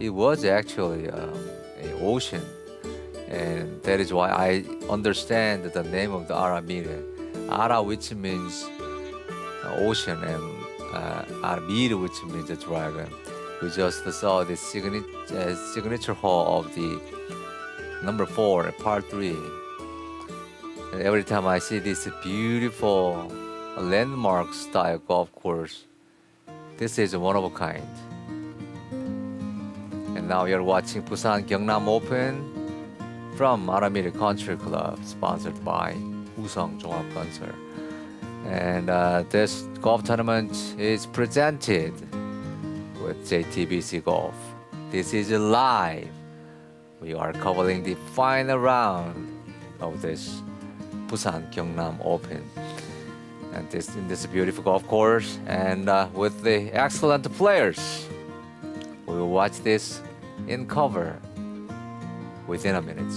It was actually an ocean, and that is why I understand the name of the Aramir. Ara, which means ocean, and Aramir, which means a dragon. We just saw the signature hole of the number 4, par 3. And every time I see this beautiful landmark style golf course, this is one of a kind. And now you're watching Busan-Gyeongnam Open from Aramir Country Club, sponsored by Woosung 종합건설. And this golf tournament is presented with JTBC Golf. This is live. We are covering the final round of this Busan-Gyeongnam Open. And this in this beautiful golf course and with the excellent players. We will watch this in cover within a minute.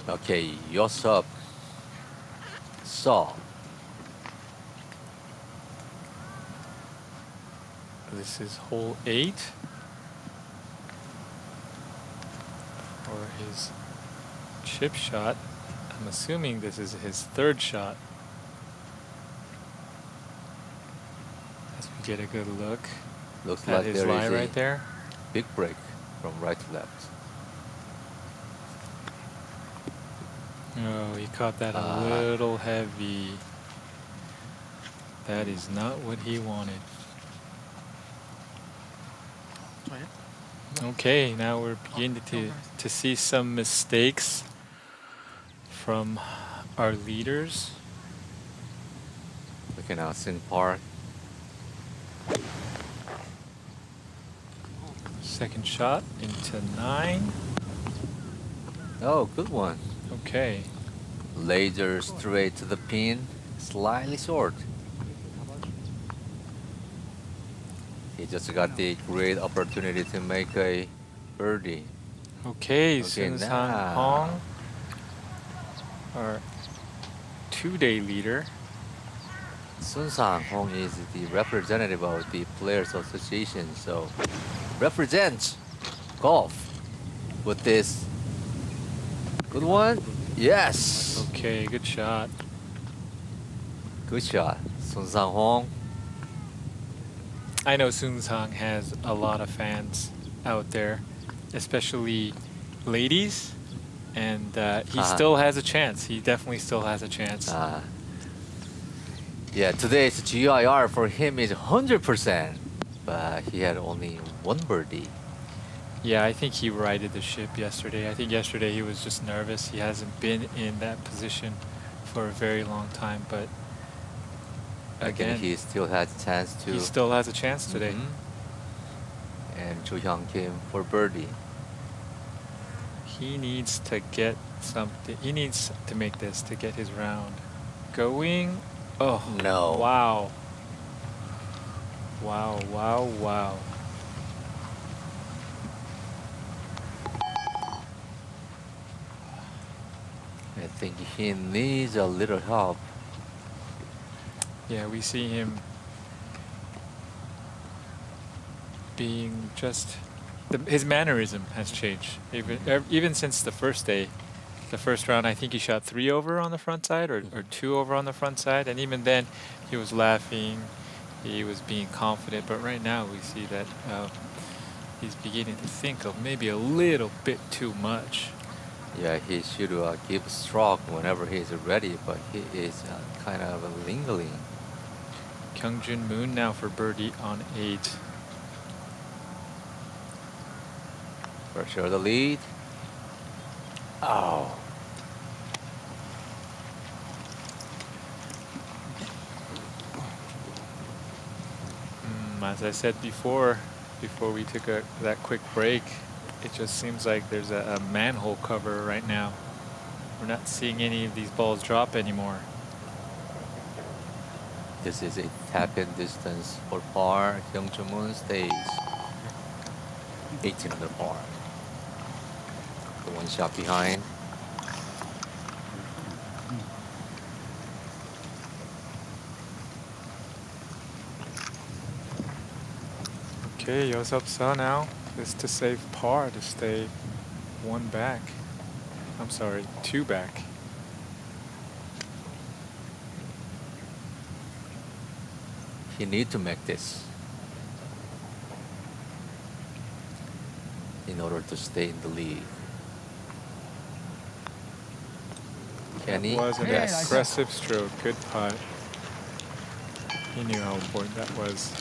Okay, Yosop saw. This is hole 8 for his chip shot. I'm assuming this is his third shot. As we get a good look Looks at like his there lie is a right there. big break from right to left. Oh, he caught that a Ah. little heavy. That is not what he wanted. Okay, now we're beginning to see some mistakes from our leaders. Looking out Sin Park. Second shot into 9. Oh, good one. Okay. Laser straight to the pin, slightly short. He just got the great opportunity to make a birdie. Okay, Okay, Sun Sang now. Hong, our 2-day leader. Sun Sang Hong is the representative of the Players Association, so represents golf with this good one. Yes, Okay, good shot. good shot, Sun Sang Hong. I know Sun Sang has a lot of fans out there, especially ladies, and he still has a chance. He definitely still has a chance. Yeah, today's GIR for him is 100%, but he had only one birdie. Yeah, I think he righted the ship yesterday. I think yesterday he was just nervous. He hasn't been in that position for a very long time, but Again, again, he still has a chance to. he still has a chance today. Mhm. And Cho Hyung Kim for birdie. He needs to get something. He needs to make this to get his round going. Oh No. Wow. Wow! Wow! Wow! think he needs a little help. Yeah, we see him being just his mannerism has changed. Even since the first day, the first round, I think he shot 3 over on the front side or 2 over on the front side, and even then he was laughing, he was being confident. But right now we see that he's beginning to think of maybe a little bit too much. Yeah, he should give a stroke whenever he's ready, but he is kind of lingering. Kyungjun Moon now for birdie on 8. For sure, the lead. Oh. As I said before we took that quick break, it just seems like there's a manhole cover right now. We're not seeing any of these balls drop anymore. This is a tap-in distance for par. Kyung-Chun Moon stays 18 under par. The one shot behind. Okay, Yosepsa now is to save par to stay 1 back. I'm sorry, 2 back. He need to make this in order to stay in the lead. Can he? That was an Yes. aggressive stroke. Good putt. He knew how important that was.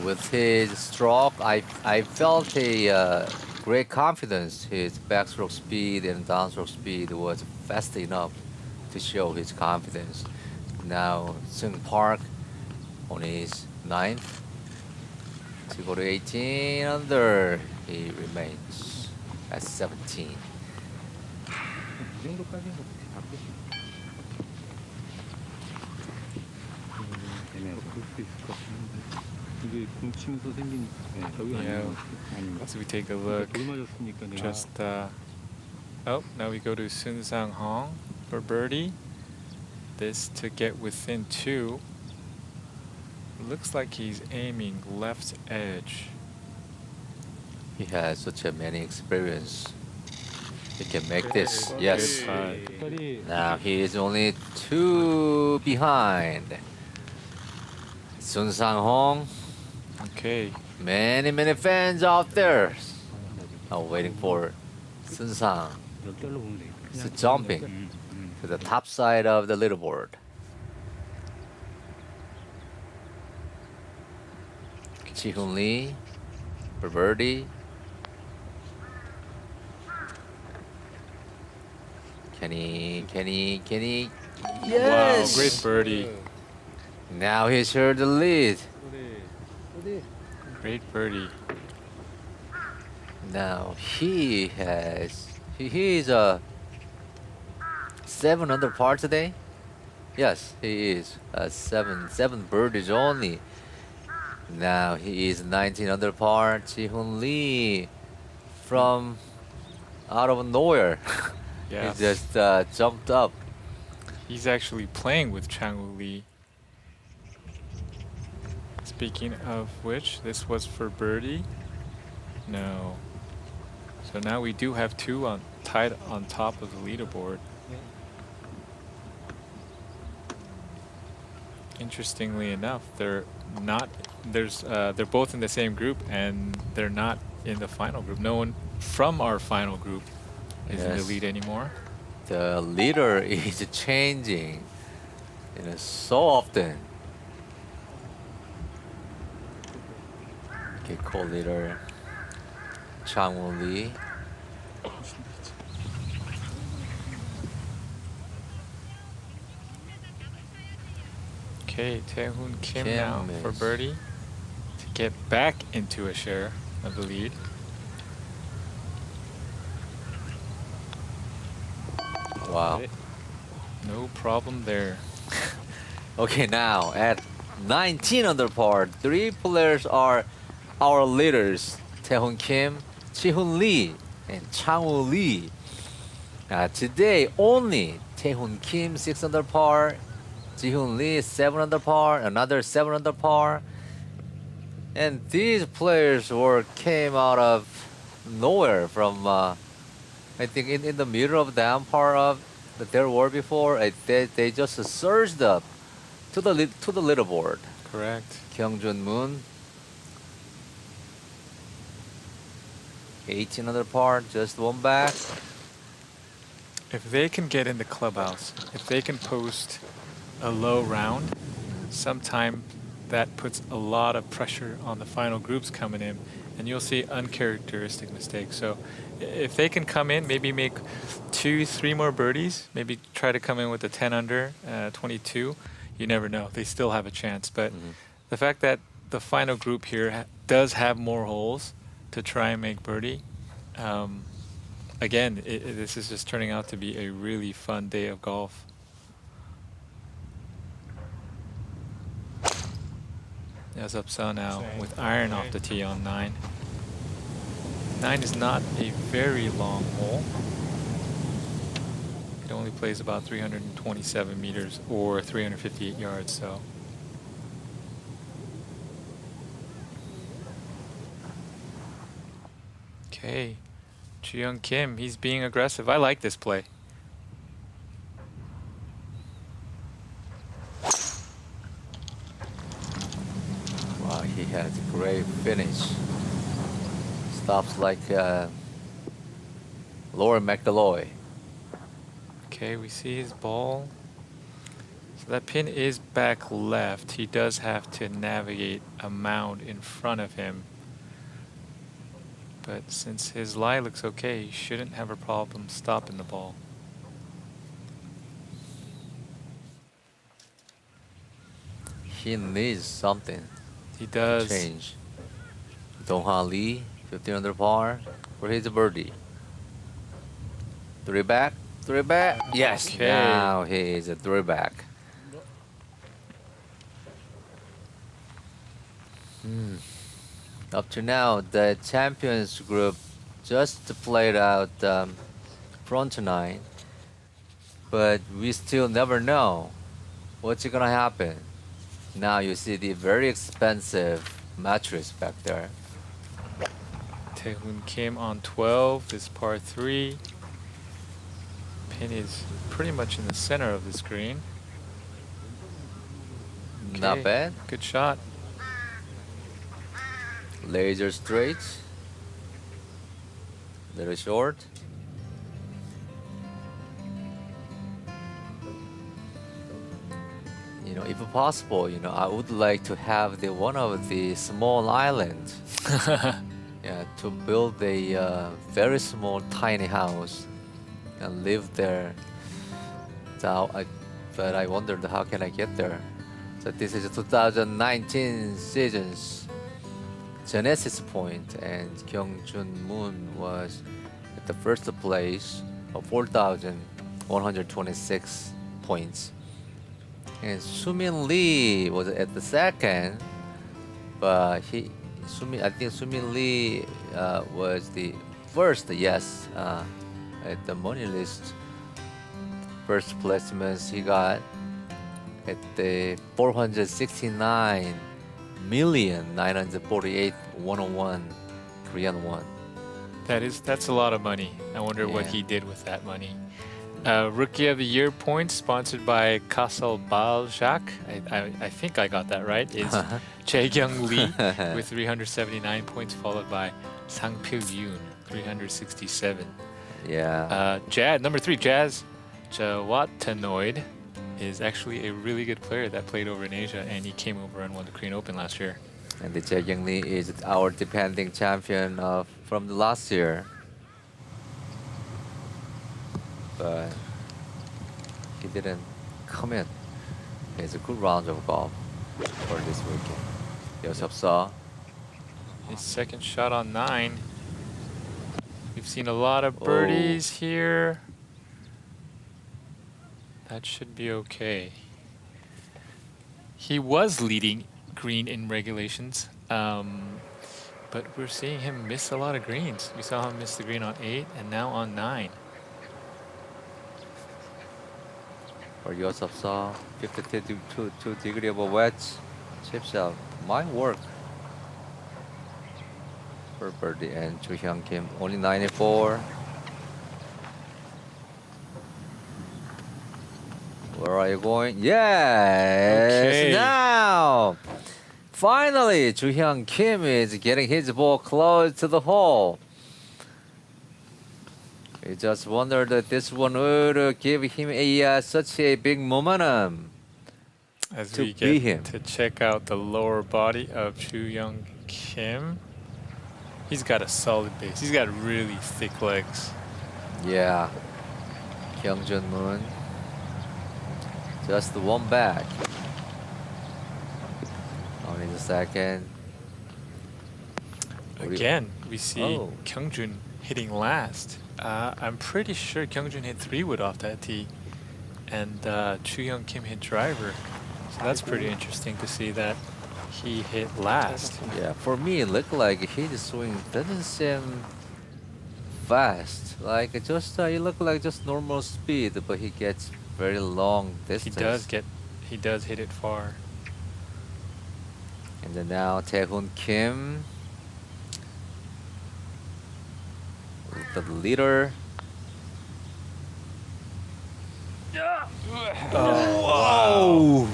With his stroke, I felt a great confidence. His backstroke speed and downstroke speed was fast enough to show his confidence. Now Seung Park on his 9th to go to 18 under. He remains at 17. 이 정도까지는 바꿀 수 있어. 그럴 수 있을 것 같은데. 이게 공 치면서 생긴 저기 Yeah. 아닌가? As we take a look, 돌 맞았으니까 내가 just oh, now we go to Sun Sang Hong for birdie. This to get within 2. Looks like he's aiming left edge. He has such a many experience. He can make this. Yes. 색깔이 Now he is only 2 behind. Sun Sang Hong. Okay, Many fans out there are waiting for Sun Sang 역결로 보면 되겠다. to jumping to the top side of the leaderboard. Ji-Hoon Lee for birdie. Can he? wow, great birdie. Now he's heard the lead. Great birdie. Now he is a 7 under par today. Yes, he is 7 birdies only. Now he is 19 under par. Ji-Hoon Lee from out of nowhere. Yeah, He just jumped up. he's actually playing with Chang-Woo Lee. Speaking of which, this was for birdie. No. So now we do have 2 tied on top of the leaderboard. Interestingly enough, they're not. They're both in the same group, and they're not in the final group. No one from our final group is in the Yes. lead anymore. The leader is changing, so often. Okay, co-leader Chang-Woo Lee. Okay, Tae-Hoon Kim Kim now for is- birdie to get back into a share of the lead. Wow. No problem there. Okay, now at 19 under par, 3 players are our leaders: Tae-Hoon Kim, Ji-Hoon Lee, and Chang-Woo Lee. Today only Taehoon Kim 6 under par, Jihoon Lee 7 under par, another 7 under par. And these players came out of nowhere from I think in the middle of the umpire of that there were before. They just surged up to the leaderboard. Correct. Kyungjun Moon 18 under par, just one back. If they can get in the clubhouse, if they can post a low round, sometime that puts a lot of pressure on the final groups coming in, and you'll see uncharacteristic mistakes. So if they can come in, maybe make 2-3 more birdies, maybe try to come in with a 10 under, 22, you never know. They still have a chance. But the fact that the final group here does have more holes to try and make birdie, again, this is just turning out to be a really fun day of golf. There's Upsa now with iron off the tee on 9. 9 is not a very long hole. It only plays about 327 meters or 358 yards, so. Okay, Ji-Young Kim, he's being aggressive. I like this play. Wow, he has a great finish. Stops like Lauren McDelloy. Okay, we see his ball. So that pin is back left. He does have to navigate a mound in front of him. But since his lie looks okay, he shouldn't have a problem stopping the ball. He needs something He to does. change. Dong-Ha Lee, 15 under par for his birdie. 3 back, 3 back. Yes, Okay. now he is a 3 back. Up to now, the champions group just played out front 9, but we still never know what's gonna happen. Now you see the very expensive mattress back there. Taehoon Kim on 12, this par 3. Pin is pretty much in the center of the screen. Not Okay, bad. Good shot. Laser straight. Little short. You know, if possible, you know, I would like to have the one of the small island. Yeah, to build a very small, tiny house and live there. But I wondered how can I get there. So this is a 2019 season's Genesis point, and Kyungjun Moon was at the first place of 4,126 points. And Sumin Lee was at the second, but I think Sumin Lee was the first, yes, at the money list. First placements he got at the 469,948,101 Korean won. That's a lot of money. I wonder what Yeah. he did with that money. Rookie of the Year points sponsored by Castle Baljak. I think I got that right. Is Jae-Kyung Lee with 379 points, followed by Sang Pil-yoon 367. Yeah. Number 3, Jazz Jawatanoid is actually a really good player that played over in Asia, and he came over and won the Korean Open last year. And the Jae-Kyung Lee is our defending champion from the last year. But he didn't come in. It's a good round of golf for this weekend. Yosepsa. His second shot on 9. We've seen a lot of birdies here. That should be okay. He was leading green in regulations, but we're seeing him miss a lot of greens. We saw him miss the green on 8 and now on 9. For Yosef-Saw, 52 degree of a wedge. Chip shot might work. For birdie and Chu Hyun Kim, only 94. Where are you going? Yes! Okay. Now! Finally, Chu Hyun Kim is getting his ball close to the hole. We just wondered that this one would give him such a big momentum. As To we beat get him. to check out the lower body of Chu Young Kim. He's got a solid base. He's got really thick legs. Yeah. Kyung-jun Moon. Just one back. Only the second. Again, we see Oh. Kyungjun hitting last. I'm pretty sure Kyungjun hit 3-wood off that tee. And Chu Young Kim hit driver. So that's pretty interesting to see that he hit last. Yeah, for me, it looked like his swing doesn't seem fast. Like it just, it looked like just normal speed, but he gets very long distance. He does hit it far. And then now Taehoon Kim, the leader. Oh, wow.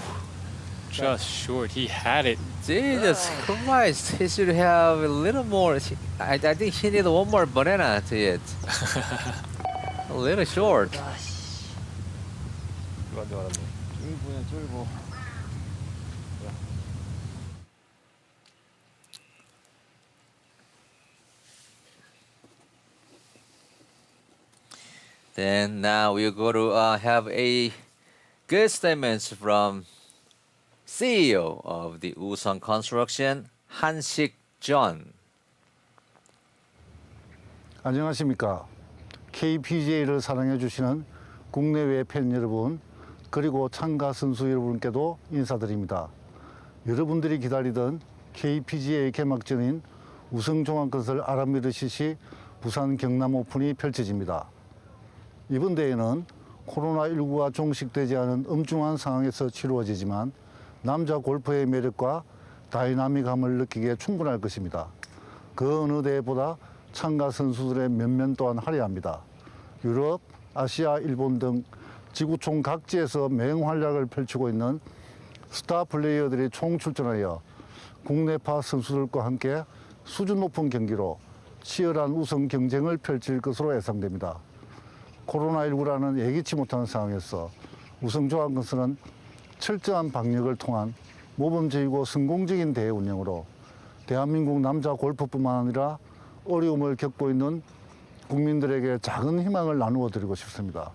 Just short. He had it. Jesus Christ, he should have a little more. I think he need one more banana to it. A little short. Then now we're going to have a good statements from CEO of the Woosung Construction, Hansik John. 안녕하십니까. KPGA를 사랑해 주시는 국내외 팬 여러분, 그리고 참가 선수 여러분께도 인사드립니다. 여러분들이 기다리던 KPGA 개막전인 우승종합건설 아람미르 CC 부산 경남 오픈이 펼쳐집니다. 이번 대회는 코로나19가 종식되지 않은 엄중한 상황에서 치루어지지만 남자 골프의 매력과 다이나믹함을 느끼기에 충분할 것입니다. 그 어느 대회보다 참가 선수들의 면면 또한 화려합니다. 유럽, 아시아, 일본 등 지구촌 각지에서 맹활약을 펼치고 있는 스타 플레이어들이 총출전하여 국내파 선수들과 함께 수준 높은 경기로 치열한 우승 경쟁을 펼칠 것으로 예상됩니다. 코로나19라는 예기치 못한 상황에서 우승종합건설은 철저한 방역을 통한 모범적이고 성공적인 대회 운영으로 대한민국 남자 골프뿐만 아니라 어려움을 겪고 있는 국민들에게 작은 희망을 나누어 드리고 싶습니다.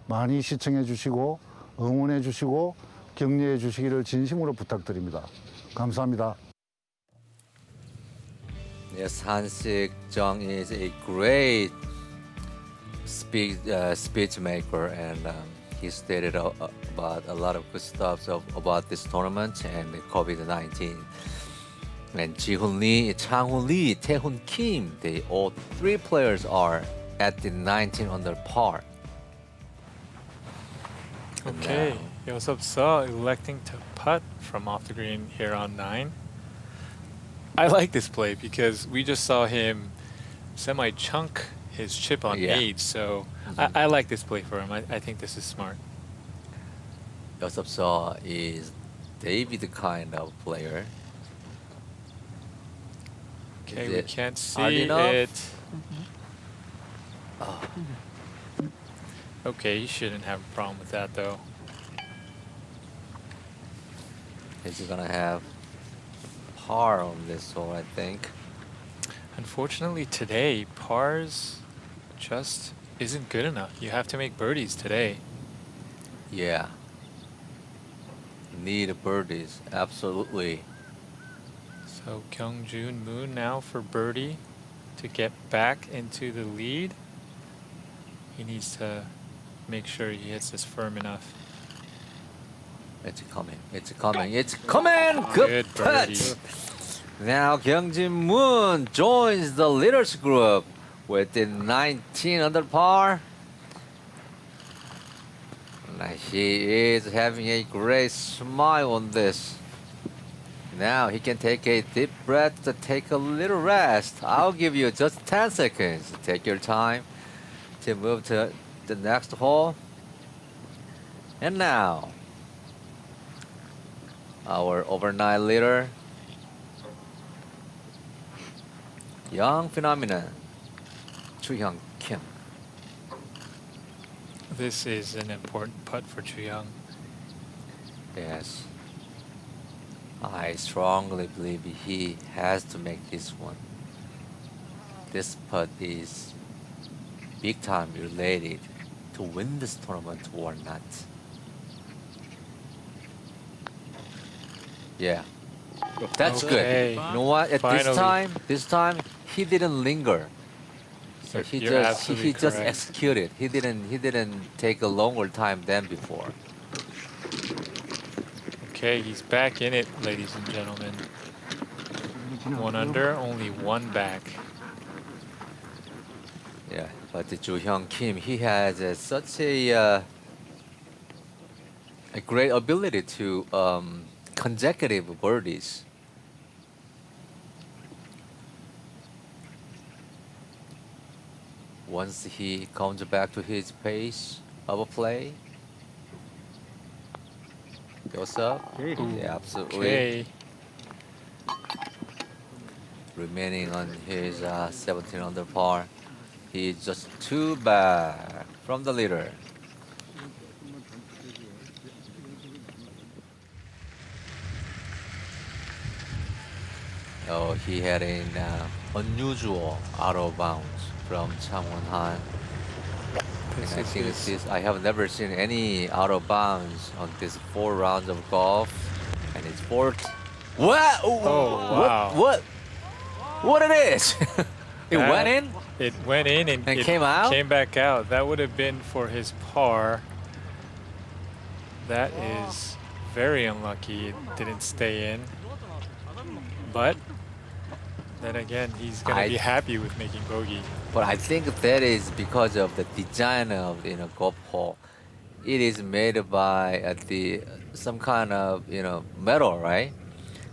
많이 시청해 주시고 응원해 주시고 격려해 주시기를 진심으로 부탁드립니다. 감사합니다. Yes, Hansik Jung is a great speech maker, and he stated about a lot of good stuff about this tournament and COVID-19. And Ji-hoon Lee, Chang-hoon Lee, Tae-hoon Kim, they all three players are at the 19 under par. Okay, Yosef-Saw electing to putt from off the green here on 9. I like this play because we just saw him semi-chunk his chip on Yeah. 8, so I like this play for him. I think this is smart. Yosef-Saw is David kind of player. Okay, Is we it can't hard see enough? it. Okay, he shouldn't have a problem with that though. He's gonna have par on this hole, I think. Unfortunately today, pars just isn't good enough. You have to make birdies today. Yeah. Need birdies, absolutely. So Kyung-jun Moon now for birdie to get back into the lead. He needs to make sure he hits this firm enough. It's coming. It's coming. It's coming. Good Good birdie. putt. Now Kyung-jin Moon joins the leaders group with the 19 under par. He is having a great smile on this. Now he can take a deep breath to take a little rest. I'll give you just 10 seconds. Take your time to move to the next hole. And now, our overnight leader, young phenomenon, Chu-Hyung Kim. This is an important putt for Chu-Young. Yes. I strongly believe he has to make this one. This putt is big time related to win this tournament or not. Yeah. That's Okay. good. You know what? At Finally. this time he didn't linger. So he You're just absolutely he just correct. executed. He didn't take a longer time than before. Okay, he's back in it, ladies and gentlemen. 1 under, only 1 back. Yeah, but the Joo-hyung Kim, he has such a great ability to consecutive birdies. Once he comes back to his pace of a play, goes up. Yeah, absolutely. Okay. Remaining on his 17 under par. He's just 2 back from the leader. Oh, he had an unusual out of bounds from Chang-won Han. And I think I have never seen any out of bounds on this 4 rounds of golf, and it's 4th. What? Oh, wow. What it is? It That- went in. It went in and And it came out? Came back out. That would have been for his par. That is very unlucky. It didn't stay in. But then again, he's gonna be happy with making bogey. But I think that is because of the design of golf hole. It is made by some kind of metal, right?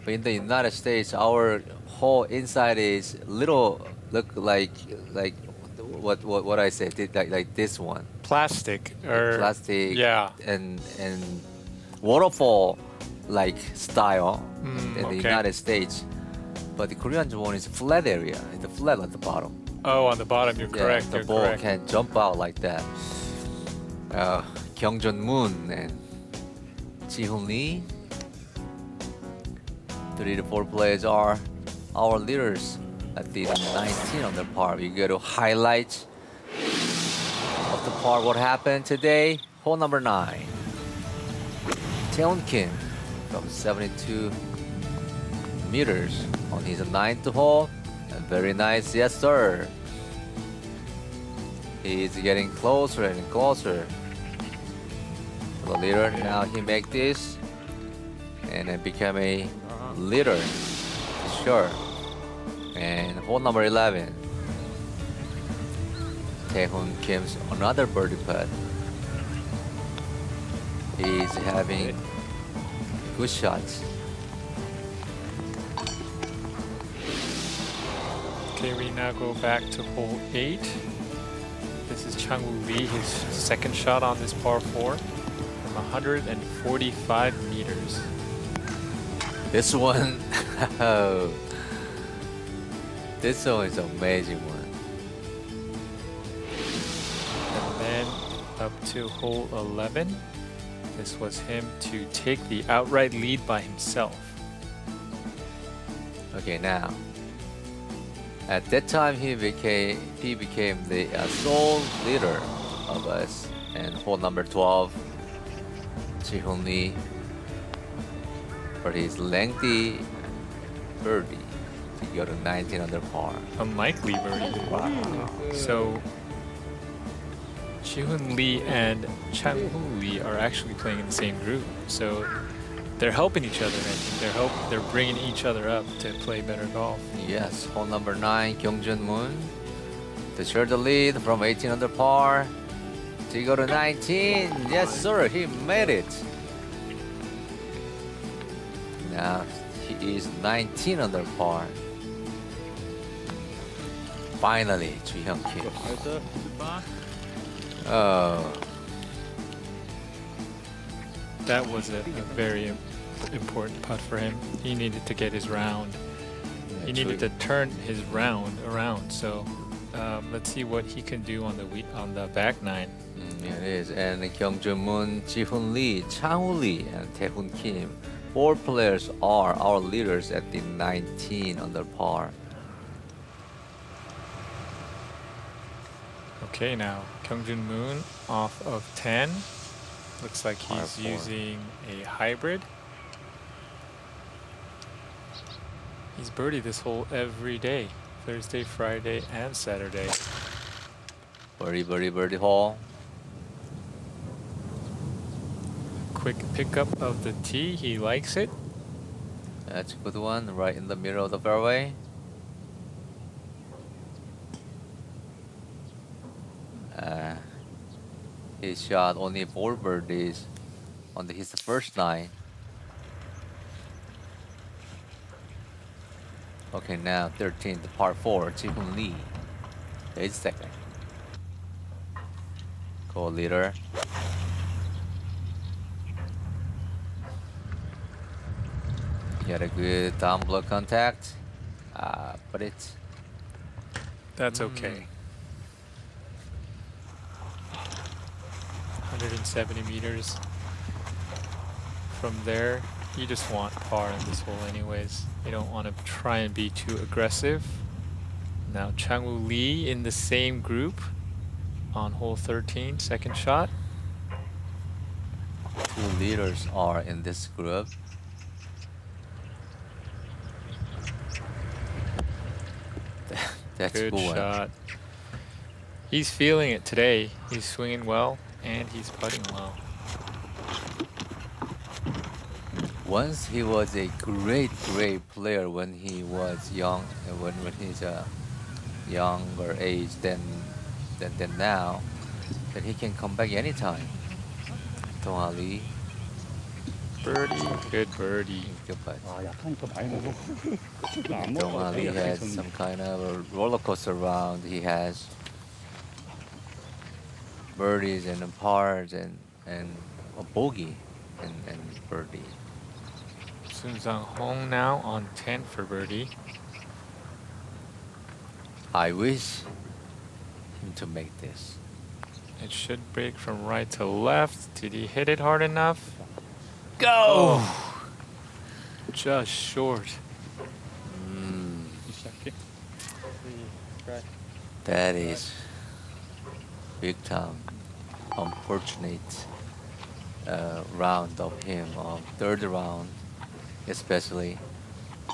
But in the United States, our hole inside is look like what I said, like this one. Plastic or Plastic. Yeah. And waterfall like style in the okay. United States. But the Korean one is flat area. It's flat at the bottom. Oh, on the bottom, you're correct. The You're ball correct. can jump out like that. Kyung Moon and Ji-hoon Lee. 3 to 4 players are our leaders at the 19 on the par. We go to highlights of the par. What happened today? Hole number 9. Taehoon Kim from 72 meters on his 9th hole. And very nice, yes sir. He's getting closer and closer to the leader. Now he make this and it become a leader. Sure. And hole number 11. Taehoon Kim's another birdie putt. He's having good shots. Okay, we now go back to hole 8. This is Chang-woo Lee, his second shot on this par 4 from 145 meters. This one, this one is an amazing one. And then up to hole 11. This was him to take the outright lead by himself. Okay, now. At that time, he became the sole leader of us. And hole number 12, Ji-hoon Lee, for his lengthy birdie to go to 19 under par. A Mike Lee birdie. Wow. So Ji-hoon Lee and Chang-woo Lee are actually playing in the same group. So they're helping each other. I think they're bringing each other up to play better golf. Yes, hole number 9, Kyung Moon to share the lead from 18 under par to go to 19. Yes, sir, he made it. Now he is 19 under par. Finally, Ji-hyun Kim. Oh, That was a very important putt for him. He needed to get his round. He needed to turn his round around. So let's see what he can do on the back nine. it is. And Kyung-Jun Moon, Ji-Hoon Lee, Chang-woo Lee, and Tae-hoon Kim. 4 players are our leaders at the 19 under par. Okay, now Kyung-Jun Moon off of 10. Looks like Par he's 4. using a hybrid. He's birdied this hole every day, Thursday, Friday, and Saturday. Birdie, birdie, birdie hole. Quick pickup of the tee, he likes it. That's a good one, right in the middle of the fairway. He shot only 4 birdies on his first 9. Okay, now 13th, par 4, Ji-Hoon Lee is second. Co-leader. He had a good down blow contact, but it's That's okay. 170 meters. From there, you just want par in this hole anyways. You don't want to try and be too aggressive. Now Chang-woo Lee in the same group on hole 13, second shot. 2 leaders are in this group. That's a Good good one. shot. He's feeling it today. He's swinging well and he's putting well. Once he was a great player when he was young, when he's a younger age than now, that he can come back anytime. Dong-ha Lee, Birdie, good birdie. good putt. 약하니까 많이 먹어. 안 Dong-ha Lee 먹어. has some kind of a roller coaster round. He has birdies and pars and a bogey and birdie. Soon Sang Hong now on 10 for birdie. I wish him to make this. It should break from right to left. Did he hit it hard enough? Go! Just short. 시작해. That is big time unfortunate round of him, third round, especially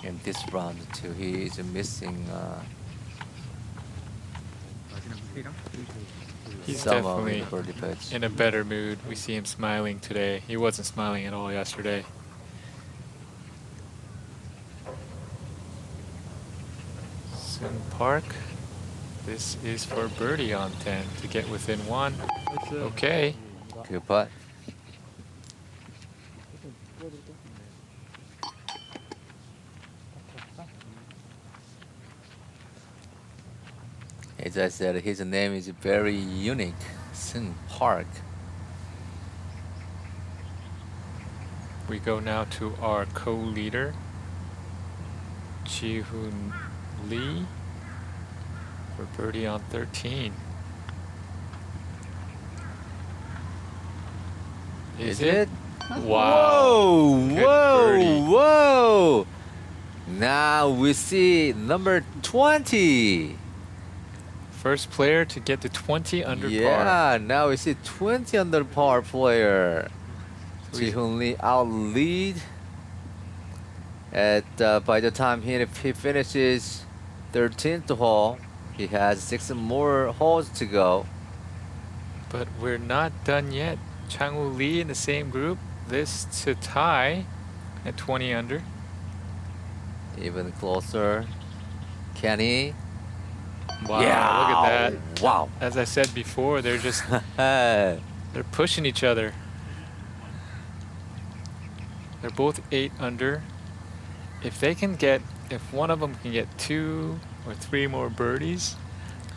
in this round too. He is missing He's some definitely of the birdie putts. in a better mood. We see him smiling today. He wasn't smiling at all yesterday. Soon Park. This is for birdie on 10 to get within 1. Okay. Good putt. As I said, his name is very unique, Seung Park. We go now to our co-leader, Ji-Hoon Lee, for birdie on 13. Is it? Wow. Whoa! Good Whoa! birdie. Whoa! Now we see number 20. First player to get to 20 under par. Yeah, now we see 20 under par player. So he's- Ji-Hoon Lee out lead. At by the time he finishes 13th hole, he has 6 more holes to go. But we're not done yet. Chang-woo Lee in the same group. This to tie at 20 under. Even closer. Can he? Wow, Yeah. look at that. Wow. As I said before, they're just Hey. they're pushing each other. They're both 8 under. If one of them can get 2 or 3 more birdies,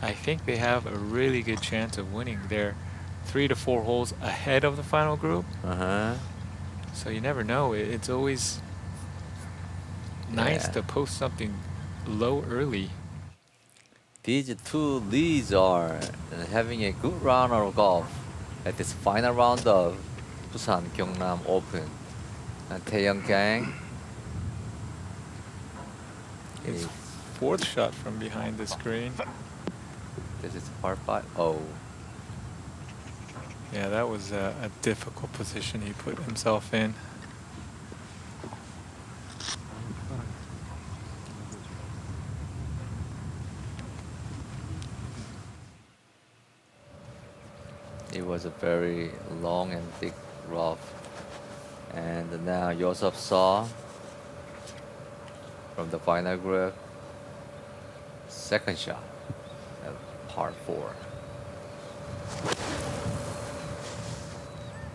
I think they have a really good chance of winning. They're 3 to 4 holes ahead of the final group, Uh-huh. so you never know. It's always nice Yeah. to post something low early. These two leads are having a good round of golf at this final round of Busan-Gyeongnam Open. And Taeyong Kang His is, 4th shot from behind the screen. this is par 5. Oh, Yeah, that was a difficult position he put himself in. it was a very long and thick rough. And now Yosef saw from the final group, second shot at par 4.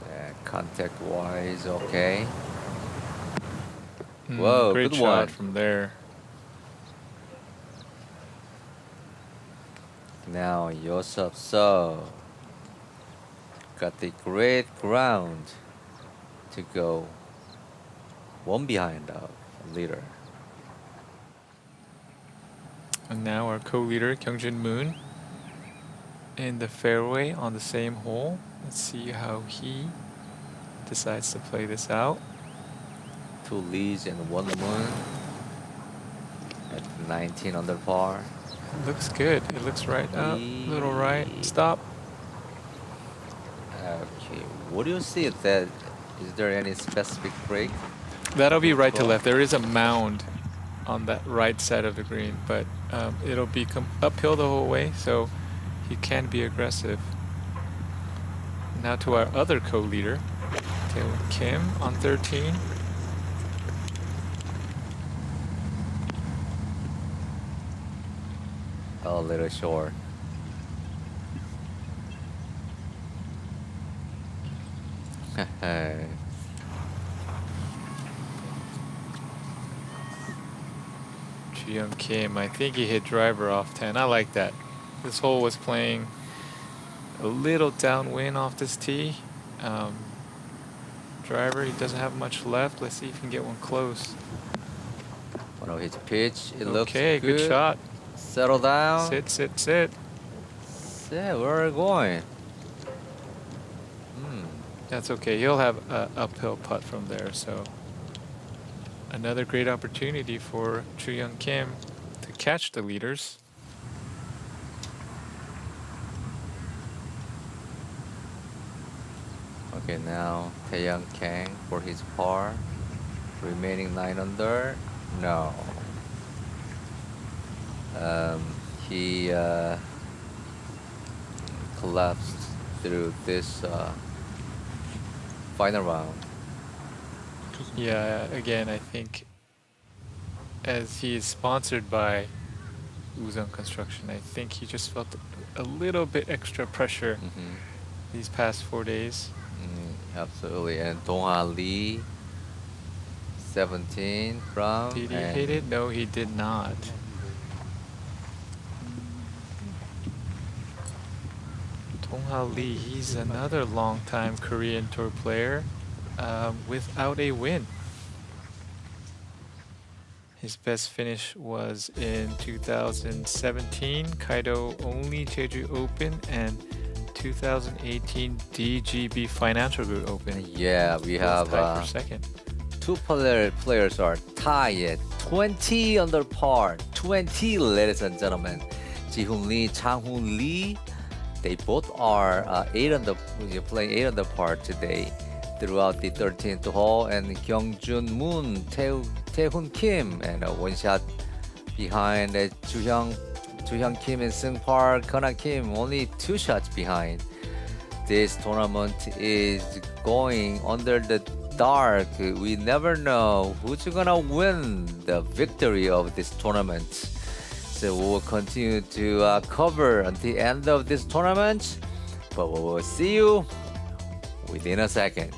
Yeah, contact wise, okay. Whoa, Great good shot one. from there. Now Yosef saw got the great ground to go one behind the leader. And now our co-leader Kyungjin Moon in the fairway on the same hole. Let's see how he decides to play this out. 2 leads and 1 moon at 19 under par. Looks good. It looks right up, little right, stop. Okay, what do you see that? Is there any specific break? That'll be right to left. There is a mound on that right side of the green, but it'll be uphill the whole way, so he can be aggressive. Now to our other co-leader, Taewon Kim on 13. A little short. Jiyoung Kim, I think he hit driver off 10. I like that. This hole was playing a little downwind off this tee. Driver, he doesn't have much left. Let's see if he can get one close. One of his pitch. It looks Okay, good shot. Settle down. Sit, sit, sit. Yeah, where are we going? That's okay. He'll have an uphill putt from there. So another great opportunity for Jiyoung Kim to catch the leaders. Okay, now Taeyong Kang for his par. Remaining 9 under. No. He collapsed through this final round. Yeah, again, I think as he is sponsored by Woosung Construction, I think he just felt a little bit extra pressure these past 4 days. Absolutely. And Dong-ha Lee, 17 from. Did he and hit it? No, he did not. Dong-ha Lee, he's another long-time Korean Tour player without a win. His best finish was in 2017 Kaido only Jeju Open and 2018 DGB Financial Group Open. Yeah, we Both have tied for second. 2 players are tied at 20 under par. 20, ladies and gentlemen. Ji-hoon Lee, Chang-hoon Lee. They both are 8 under, playing 8 under par today throughout the 13th hole. And Kyungjun Moon, Taehoon Kim, and 1 shot behind Juhyung Kim and Seung Park, Kana Kim, only 2 shots behind. This tournament is going under the dark. We never know who's gonna win the victory of this tournament. So we will continue to cover until the end of this tournament. But we will see you within a second.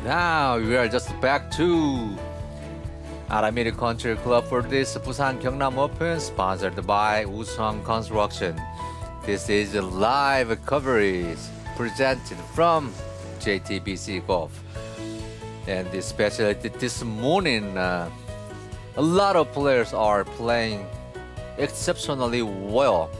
Now we are just back to Aramir Country Club for this Busan-Gyeongnam Open, sponsored by Woosung Construction. This is a live coverage presented from JTBC Golf. And especially this morning, a lot of players are playing exceptionally well.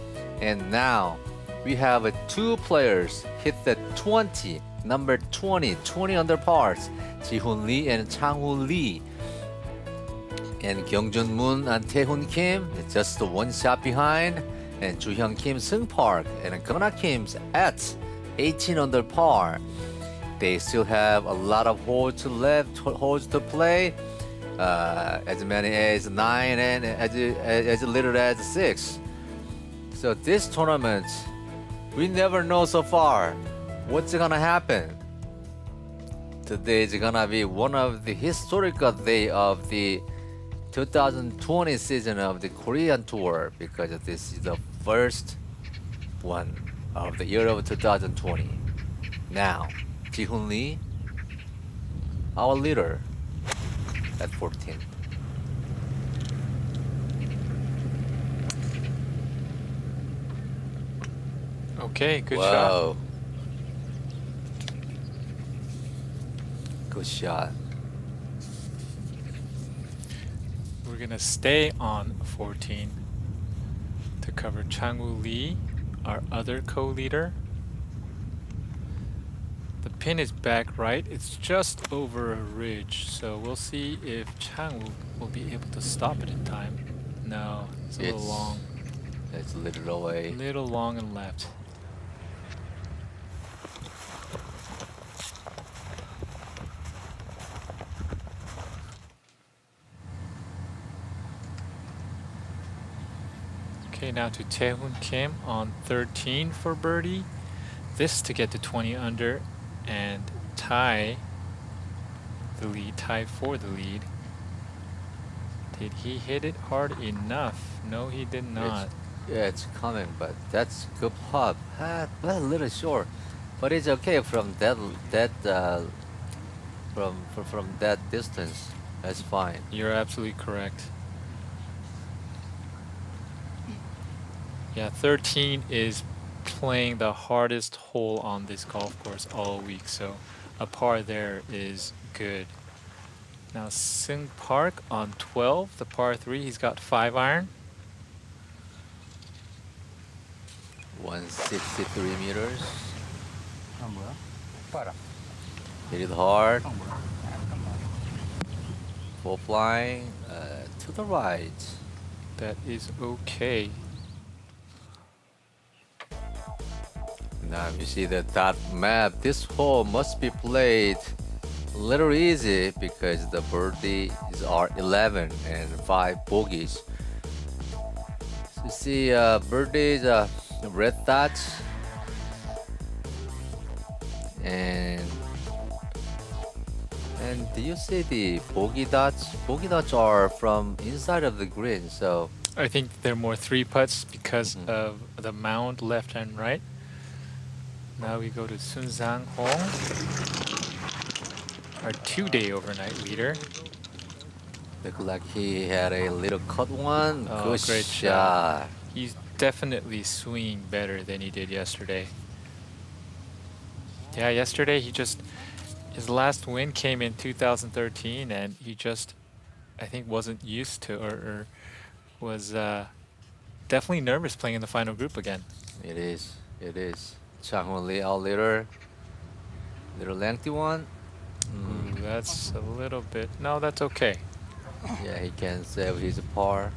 And now we have two players hit the 20, number 20 under pars, Ji-hoon Lee and Chang-woo Lee. And Kyung-jun Moon and Tae-hoon Kim just one shot behind, and Joo-hyung Kim, Seung Park, and Gona Kim's at 18 under par. They still have a lot of holes to play, as many as 9 and as little as 6. So this tournament, we never know so far what's gonna happen. Today is gonna be one of the historical day of the 2020 season of the Korean Tour, because this is the first one of the year of 2020. Now, Ji-hoon Lee, our leader, at 14. Okay, good shot. Whoa. Good shot. We're gonna stay on 14 to cover Chang-woo Lee, our other co-leader. The pin is back right. It's just over a ridge, so we'll see if Chang-woo will be able to stop it in time. No, it's a little long. It's a little away. Little long and left. Okay, now to Tae-hoon Kim on 13 for birdie. This to get to 20 under and tie the lead, tie for the lead. Did he hit it hard enough? No, he did not. It's coming, but that's good putt. Well, a little short, but it's okay from from that distance. That's fine. You're absolutely correct. Yeah, 13 is playing the hardest hole on this golf course all week, so a par there is good. Now Seung Park on 12, the par 3, he's got 5 iron. 163 meters. Hit it hard. Full flying to the right. That is okay. Now you see that map. This hole must be played a little easy because the birdies are 11 and 5 bogeys. So you see birdies, red dots, and do you see the bogey dots? Bogey dots are from inside of the green, so I think they're more 3 putts because of the mound left and right. Now we go to Sun Sang-hong, our 2-day overnight leader. look like he had a little cut one. Oh, Good great shot. He's definitely swinging better than he did yesterday. Yeah, yesterday his last win came in 2013, and he just, I think, wasn't used to or was definitely nervous playing in the final group again. It is. Chang-hoon Lee, our leader. Little lengthy one. That's a little bit. No, that's okay. Yeah, he can save his par.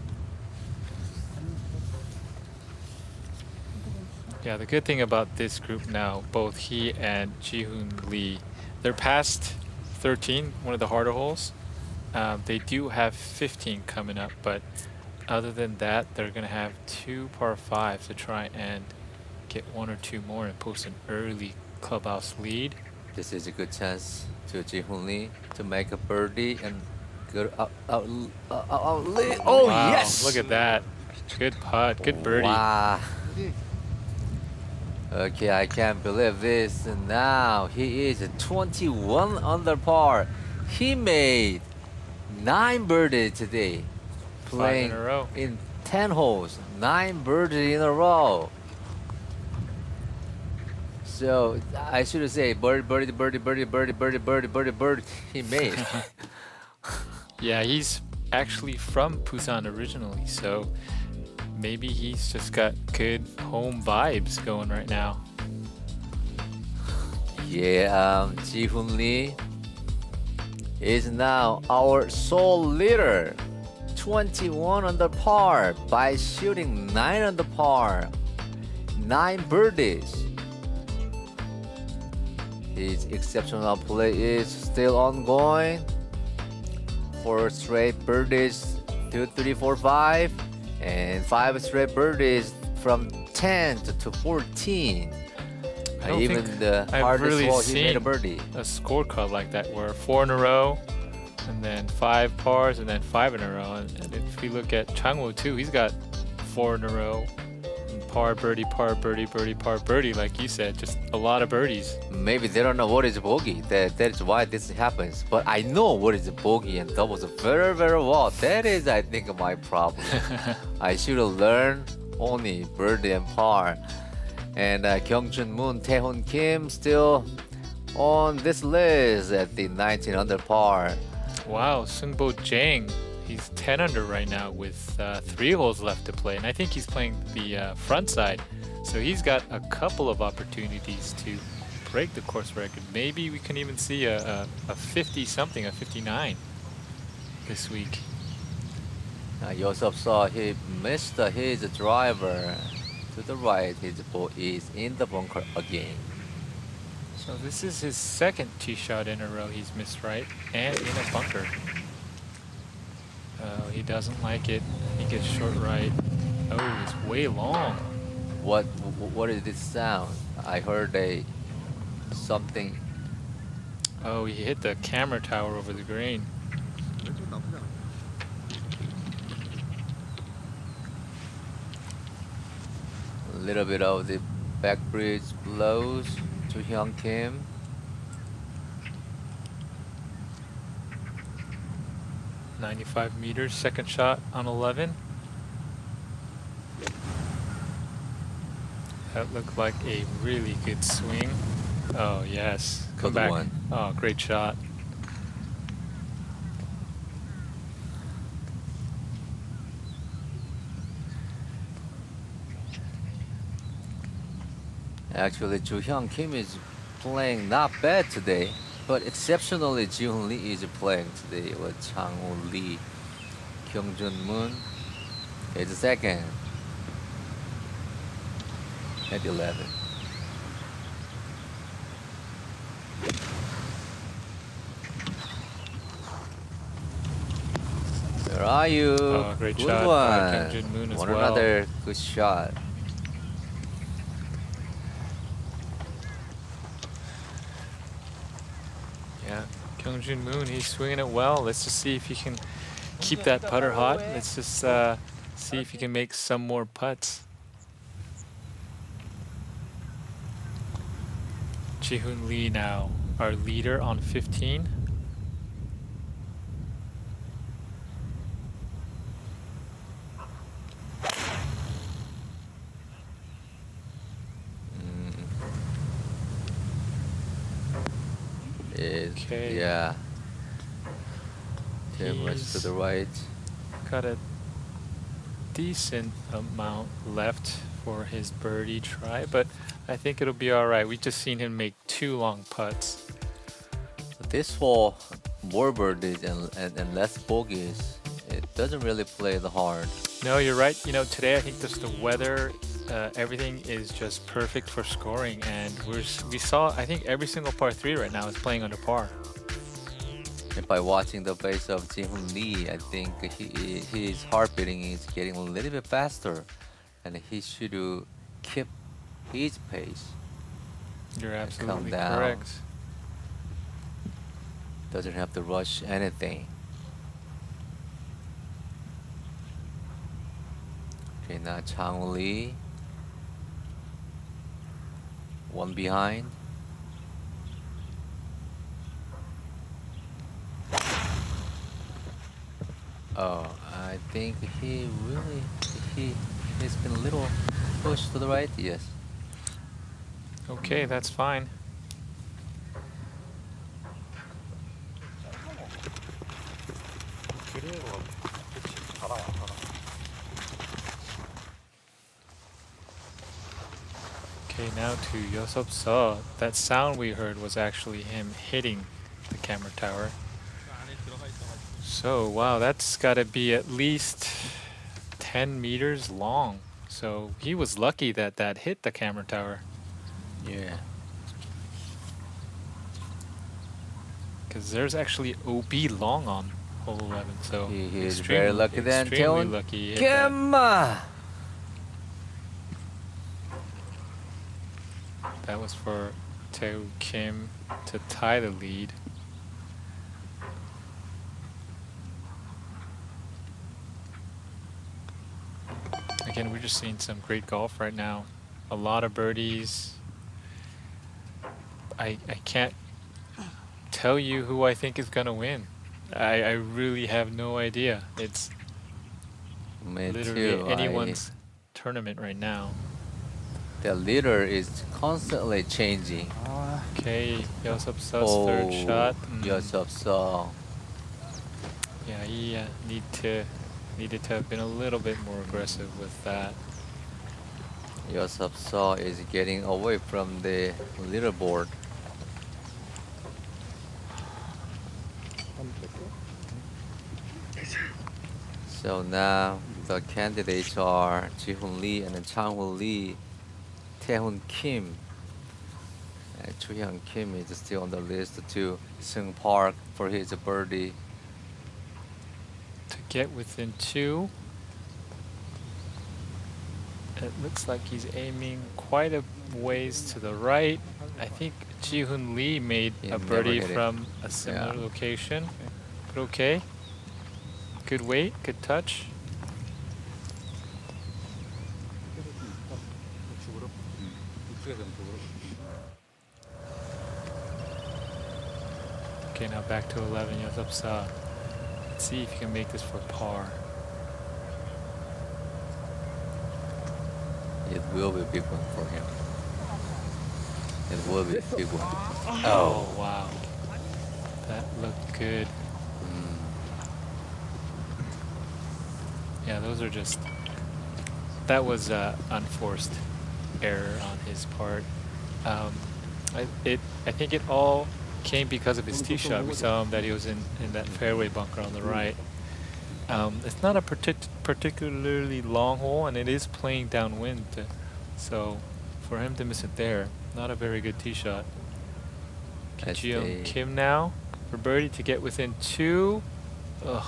Yeah, the good thing about this group now, both he and Ji-hoon Lee, they're past 13, one of the harder holes. They do have 15 coming up, but other than that, they're going to have 2 par 5s to try and get 1 or 2 more and post an early clubhouse lead. This is a good chance to Ji-hoon Lee to make a birdie and go out lead. Oh, Wow, yes! Look at that. Good putt, good birdie. Wow. Okay, I can't believe this. Now he is 21 under par. He made 9 birdies today, 5 in playing a row. in 10 holes, 9 birdies in a row. So I should say birdie, birdie, birdie, birdie, birdie, birdie, birdie, birdie, birdie. He made. Yeah, he's actually from Busan originally, so maybe he's just got good home vibes going right now. Yeah, Ji-hoon Lee is now our sole leader. 21 under par by shooting 9 under par. 9 birdies. His exceptional play is still ongoing. 4 straight birdies, 2, 3, 4, 5, and 5 straight birdies from 10 to 14. I don't Even think the I've hardest really hole, he made a seen birdie. a scorecard like that where 4 in a row and then 5 pars and then 5 in a row. And if you look at Changwoo too, he's got 4 in a row. And par, birdie, par, birdie, birdie, par, birdie. Like you said, just a lot of birdies. Maybe they don't know what is bogey. That's why this happens. But I know what is bogey and doubles very, very well. That is, I think, my problem. I should have learned only birdie and par. And Kyungjun Moon, Taehoon Kim still on this list at the 19 under par. Wow, Sungbo Jang, he's 10 under right now with 3 holes left to play. And I think he's playing the front side. So he's got a couple of opportunities to break the course record. Maybe we can even see a 50-something, a 59 this week. Yosef saw he missed his driver to the right. His ball is in the bunker again. So this is his second tee shot in a row he's missed right and in a bunker. Oh, he doesn't like it. He gets short right. Oh, it's way long. What is this sound? I heard something. Oh, he hit the camera tower over the green. A little bit of the back bridge blows to Hyun Kim. .95 meters, second shot on 11. That looked like a really good swing. Oh yes, come Good back. one. Oh, great shot. Actually, Joo Hyun Kim is playing not bad today, but exceptionally Ji-hoon Lee is playing today with Chang-woo Lee. Kyung-jun Moon is second at 11. Where are you? Oh, great Good shot by one. Kyung-jun Moon as One well. another good shot. Yeah, Kyung-jun Moon, he's swinging it well. Let's just see if he can keep that putter hot. Let's just see if he can make some more putts. Ji-hoon Lee now, our leader on 15. Okay. Yeah. Too much to He's the right. got a decent amount left for his birdie try, but I think it'll be all right. We just seen him make 2 long putts. This hole, more birdies and less bogeys. It doesn't really play the hard. No, you're right. You know, today I think just the weather, everything is just perfect for scoring, and we saw. I think every single par 3 right now is playing under par. And by watching the face of Ji-hoon Lee, I think his heartbeating is getting a little bit faster, and he should keep his pace. You're Calm absolutely down. correct. Doesn't have to rush anything. Okay, now Chang Lee. One behind. Oh, I think he he's been a little pushed to the right. Yes. Okay, that's fine. Okay, now to Yosop Seo. That sound we heard was actually him hitting the camera tower. So, wow, that's got to be at least 10 meters long. So he was lucky that that hit the camera tower. Yeah. Because there's actually OB long on hole 11. So He is very lucky then. extremely Taewon lucky he hit that. Kim. That was for Tae Kim to tie the lead. Again, we're just seeing some great golf right now. A lot of birdies. I can't tell you who I think is gonna win. I really have no idea. It's Me literally too. anyone's tournament right now. The leader is constantly changing. Okay, Yosop Seo's third shot. Yosop Seo. Yeah, he needed to have been a little bit more aggressive with that. Yosop Seo is getting away from the leaderboard. So now the candidates are Ji-hoon Lee and Chang-woo Lee, Tae-hoon Kim. And Choo-hyun Kim is still on the list to Seung Park for his birdie. To get within 2. It looks like he's aiming quite a ways to the right. I think Ji-hoon Lee made He a never birdie hit it. from a similar Yeah. location. But okay. Good weight, good touch. Okay, now back to 11, Yosop Seo. Let's see if you can make this for par. It will be a big one for him. It will be a big one. Oh, wow. That looked good. Yeah, those are just... That was unforced error on his part. I think it all came because of his tee shot. We saw him that he was in that fairway bunker on the right. It's not a particularly long hole, and it is playing downwind. So for him to miss it there, not a very good tee shot. That's Ji-hoon the- Kim now for birdie to get within 2. Ugh.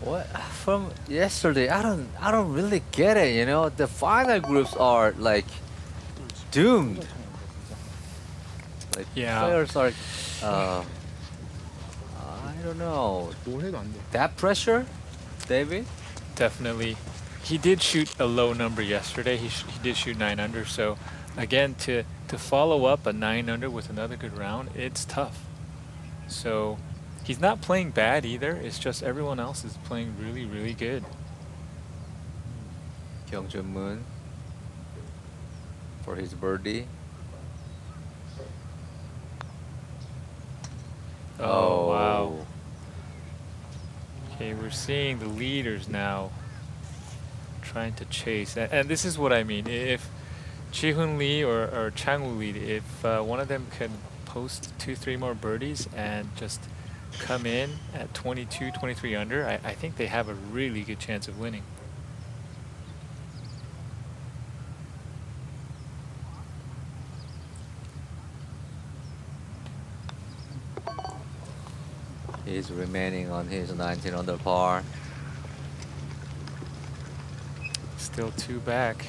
What from yesterday? I don't really get it. You know, the final groups are like doomed. Like Yeah. players are, I don't know. That pressure, David. Definitely. He did shoot a low number yesterday. He did shoot 9 under. So again, to follow up a 9 under with another good round, it's tough. So he's not playing bad either. It's just everyone else is playing really, really good. Kyung Jun Moon for his birdie. Oh, wow. Okay, we're seeing the leaders now trying to chase. And this is what I mean. If Ji-hoon Lee or Chang-woo Lee, if one of them can post 2-3 more birdies and just come in at 22, 23 under, I think they have a really good chance of winning. He's remaining on his 19 under par. Still 2 back.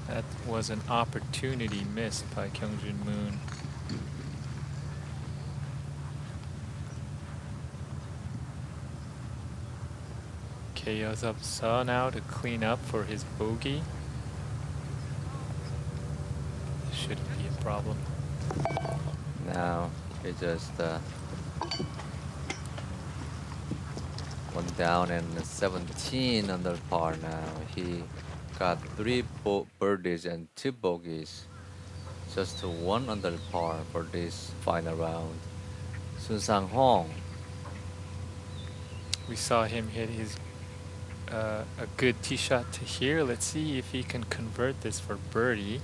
That was an opportunity missed by Kyung Jun Moon. Okay, Yosop Seo now to clean up for his bogey. shouldn't be a problem. Now he just one down and 17 under par now. He got 3 birdies and 2 bogeys. Just 1 under par for this final round. Sun Sang-hong. We saw him hit his a good tee shot to here. Let's see if he can convert this for birdie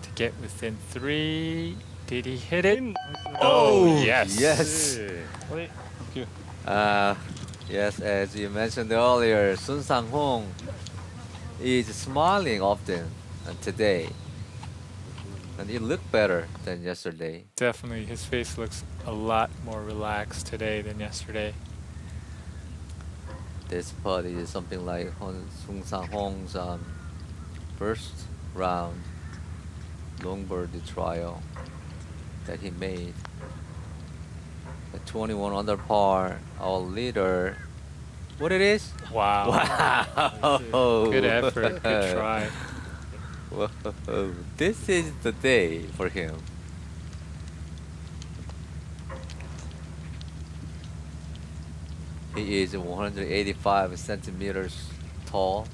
to get within 3. Did he hit it? Oh, yes. Yes. Thank you. Yes, as you mentioned earlier, Sun Sang-hong is smiling often today. And he looked better than yesterday. Definitely, his face looks a lot more relaxed today than yesterday. This putt is something like Sun Sang-hong's first round long birdie trial that he made. At 21 under par, our leader. What it is? Wow. Wow! Good effort, good try. Whoa. This is the day for him. He is 185 centimeters tall.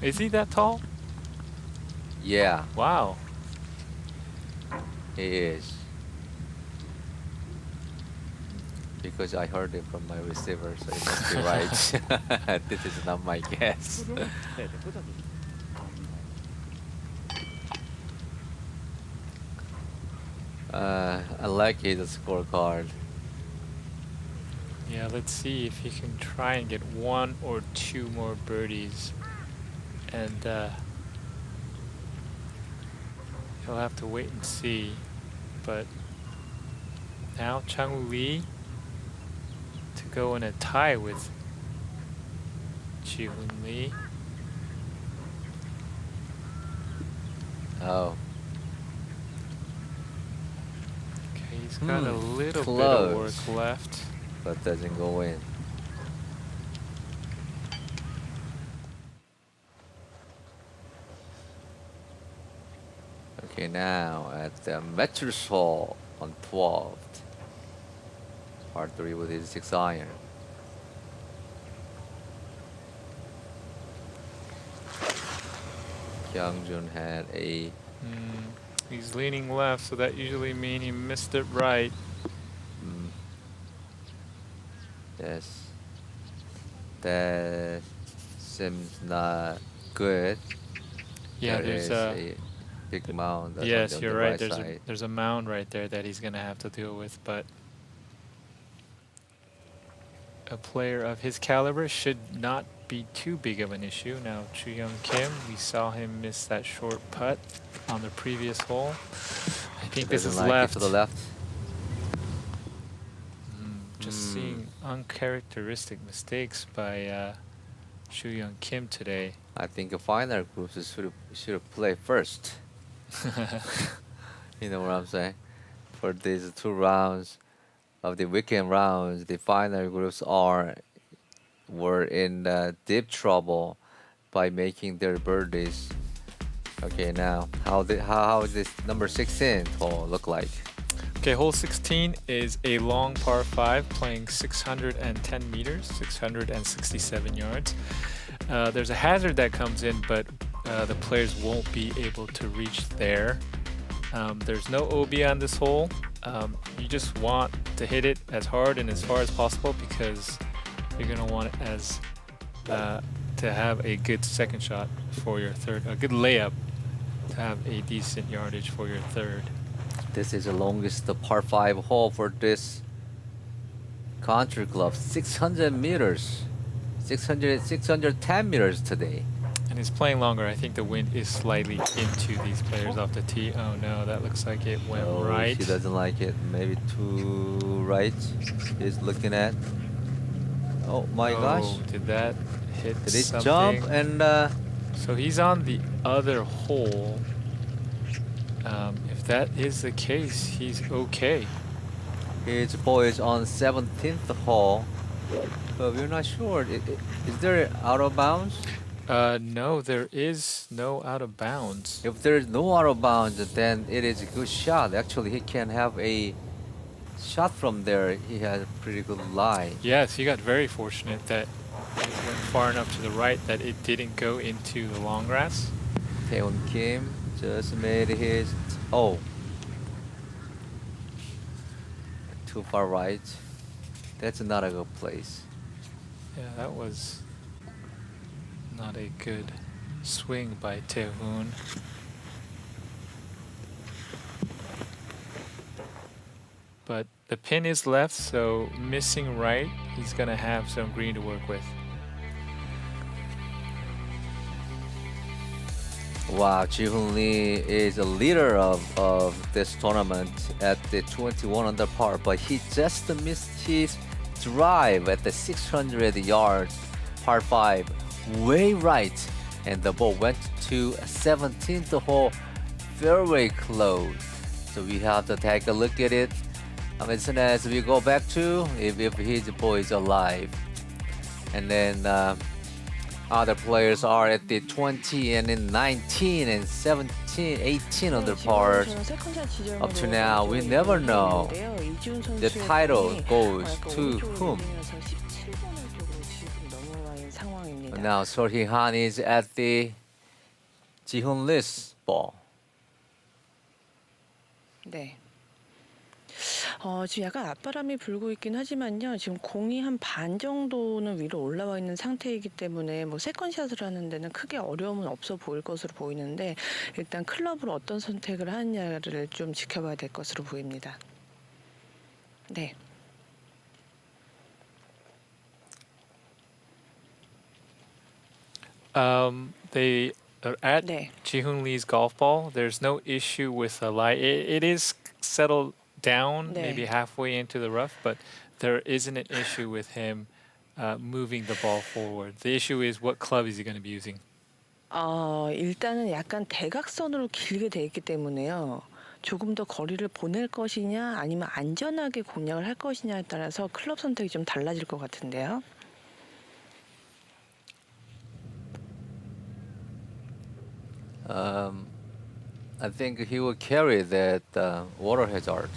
Is he that tall? Yeah, Wow. he is. Because I heard it from my receiver, so it must be right. This is not my guess. I like his scorecard. Yeah, let's see if he can try and get 1 or 2 more birdies. And he'll have to wait and see. But now Chang-woo Lee to go in a tie with Ji-hoon Lee. Oh, Okay, he's got a little bit of close. work left. but doesn't go in. Okay, now at the Metros Hall on 12th. Par 3 with his 6 iron. Kyung-jun had a He's leaning left, so that usually means he missed it right. yes. That seems not good. Yeah, There there's is a big mound. on yes, the you're right. side. There's a mound right there that he's gonna have to deal with, but a player of his caliber should not be too big of an issue. Now, Chu-young Kim, we saw him miss that short putt on the previous hole. I think this Doesn't is like it left. to the left. Just seeing uncharacteristic mistakes by Chu-young Kim today. I think the final groups should have played first. You know what I'm saying? For these 2 rounds of the weekend rounds, the final groups were in deep trouble by making their birdies. Okay, now how is this number 16 hole look like? Okay, hole 16 is a long par 5 playing 610 meters, 667 yards. There's a hazard that comes in, but the players won't be able to reach there. There's no OB on this hole. You just want to hit it as hard and as far as possible because you're going to want it as to have a good second shot for your third, a good layup to have a decent yardage for your third. This is the longest par 5 hole for this country club. 600 meters. 610 meters today. And he's playing longer. I think the wind is slightly into these players off the tee. Oh no, that looks like it went Oh, right. She doesn't like it. Maybe too right. He's looking at. Oh my gosh. Oh, did that hit Did he something? jump and So he's on the other hole. If that is the case, he's okay. his ball is on 17th hole. But we're not sure. Is there out of bounds? No, there is no out of bounds. If there's no out of bounds, then it is a good shot. Actually, he can have a shot from there. He has a pretty good lie. Yes, he got very fortunate that it went far enough to the right that it didn't go into the long grass. Taehoon Kim just made his. Oh. Too far right. That's not a good place. Yeah, that was not a good swing by Taehoon. But the pin is left, so missing right, he's gonna have some green to work with. Wow, Ji-hoon Lee is a leader of this tournament at the 21 under par, but he just missed his drive at the 600 yards par 5, way right, and the ball went to 17th hole, fairway close. So we have to take a look at it as soon as we go back to if his ball is alive. And then other players are at the 20 and in 19 and 17, 18 under par. Up to now, we never know the title goes to whom. Now, Sorhi Han is at the Ji-hoon Lee's ball. 네. 지금 약간 앞바람이 불고 있긴 하지만요. 지금 공이 한 반 정도는 위로 올라와 있는 상태이기 때문에 뭐 세컨샷을 하는 데는 크게 어려움은 없어 보일 것으로 보이는데 일단 클럽으로 어떤 선택을 하느냐를 좀 지켜봐야 될 것으로 보입니다. 네. They are at 네. Ji-hoon Lee's golf ball. There's no issue with the lie. It is settled down, 네. maybe halfway into the rough, but there isn't an issue with him moving the ball forward. The issue is what club is he going to be using? 일단은 약간 대각선으로 길게 돼 있기 때문에요. 조금 더 거리를 보낼 것이냐 아니면 안전하게 공략을 할 것이냐에 따라서 클럽 선택이 좀 달라질 것 같은데요. I think he will carry that water hazard.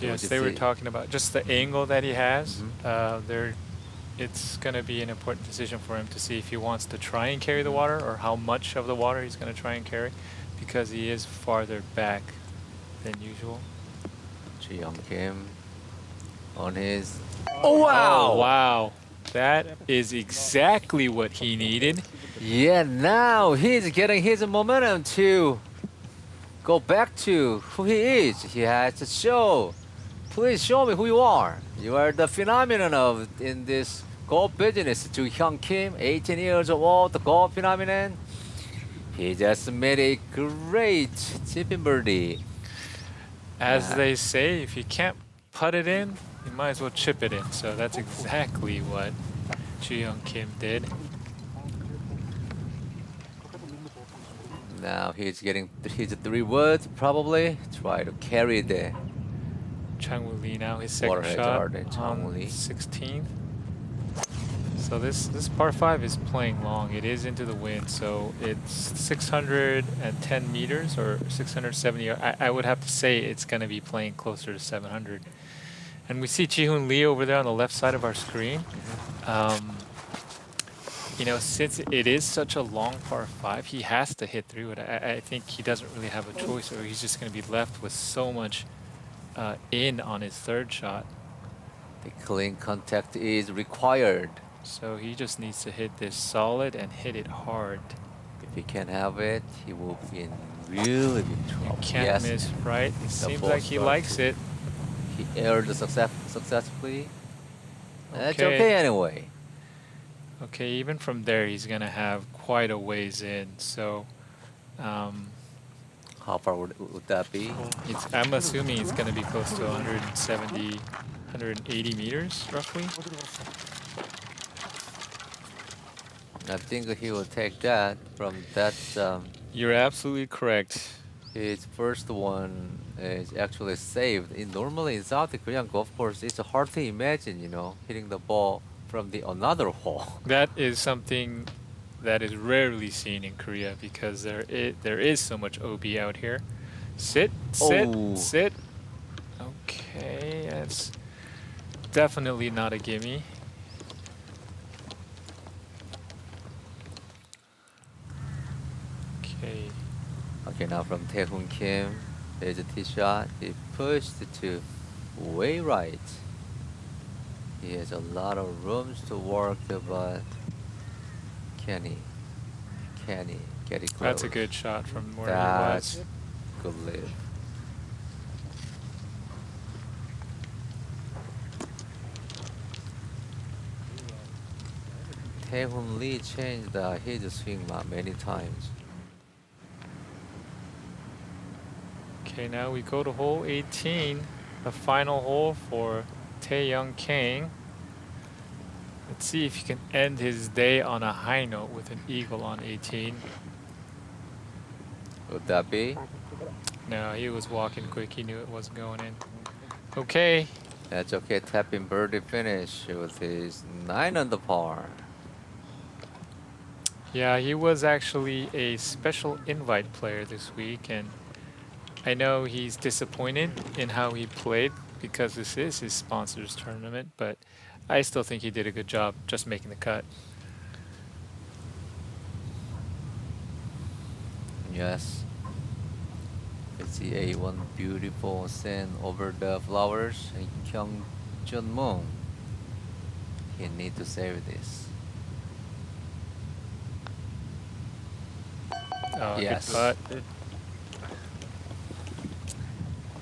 Yes, you they were see? talking about just the angle that he has. It's going to be an important decision for him to see if he wants to try and carry the water or how much of the water he's going to try and carry, because he is farther back than usual. Ji-young Kim on his. Oh wow! Oh, wow. That is exactly what he needed. Yeah, now he's getting his momentum to go back to who he is. He has to show. Please show me who you are. You are the phenomenon of in this golf business. Ji-young Kim, 18 years old, the golf phenomenon. He just made a great chipping birdie. As they say, if you can't putt it in, you might as well chip it in. So that's exactly what Ji-young Kim did. Now he's getting his 3 woods probably. Try to carry the Chang-woo Lee now his Water second shot hazard and Chang-woo on Lee. 16th. So this par 5 is playing long. It is into the wind, so it's 610 meters or 670. I would have to say it's going to be playing closer to 700. And we see Ji-hoon Lee over there on the left side of our screen. You know, since it is such a long par 5, he has to hit through it. I think he doesn't really have a choice, or he's just going to be left with so much in on his third shot. The clean contact is required. So he just needs to hit this solid and hit it hard. If he can't have it, he will be in really big trouble. Can't Yes, miss, right? It seems ball like he struck. likes it. he aired successfully. That's Okay. okay anyway. Okay, even from there, he's gonna have quite a ways in. So, How far would that be? I'm assuming it's gonna be close to 170, 180 meters, roughly. I think he will take that from that. You're absolutely correct. His first one is actually saved. Normally in South Korean golf course, it's hard to imagine, hitting the ball from the another hole. That is something that is rarely seen in Korea because there is so much OB out here. Sit, sit, Oh. sit. Okay, that's definitely not a gimme. Okay. Okay, now from Taehoon Kim, there's a tee shot. He pushed to way right. He has a lot of rooms to work, but can he get it close? That's a good shot from where That's he was. good live. Taehoon Lee changed his swing many times. Okay, now we go to hole 18, the final hole for Tae-young Kang. Let's see if he can end his day on a high note with an eagle on 18. Would that be? No, he was walking quick. He knew it wasn't going in. Okay, That's okay. Tapping birdie finish with his 9 under par. yeah, he was actually a special invite player this week, and I know he's disappointed in how he played because this is his sponsor's tournament, but I still think he did a good job just making the cut. Yes. It's the A1 beautiful sand over the flowers. And Kyung-jun-moon. He need to save this. Oh, Yes. good putt.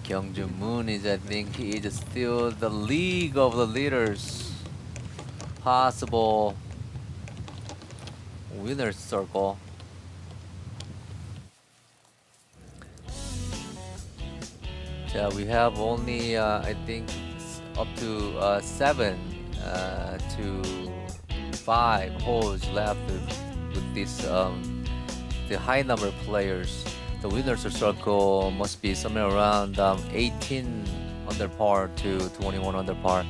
Kyung-jun-moon is, I think, he is still the league of the leaders. Possible winner's circle. So we have only, I think, up to 7 to 5 holes left with this the high number of players. The winner's circle must be somewhere around 18 under par to 21 under par.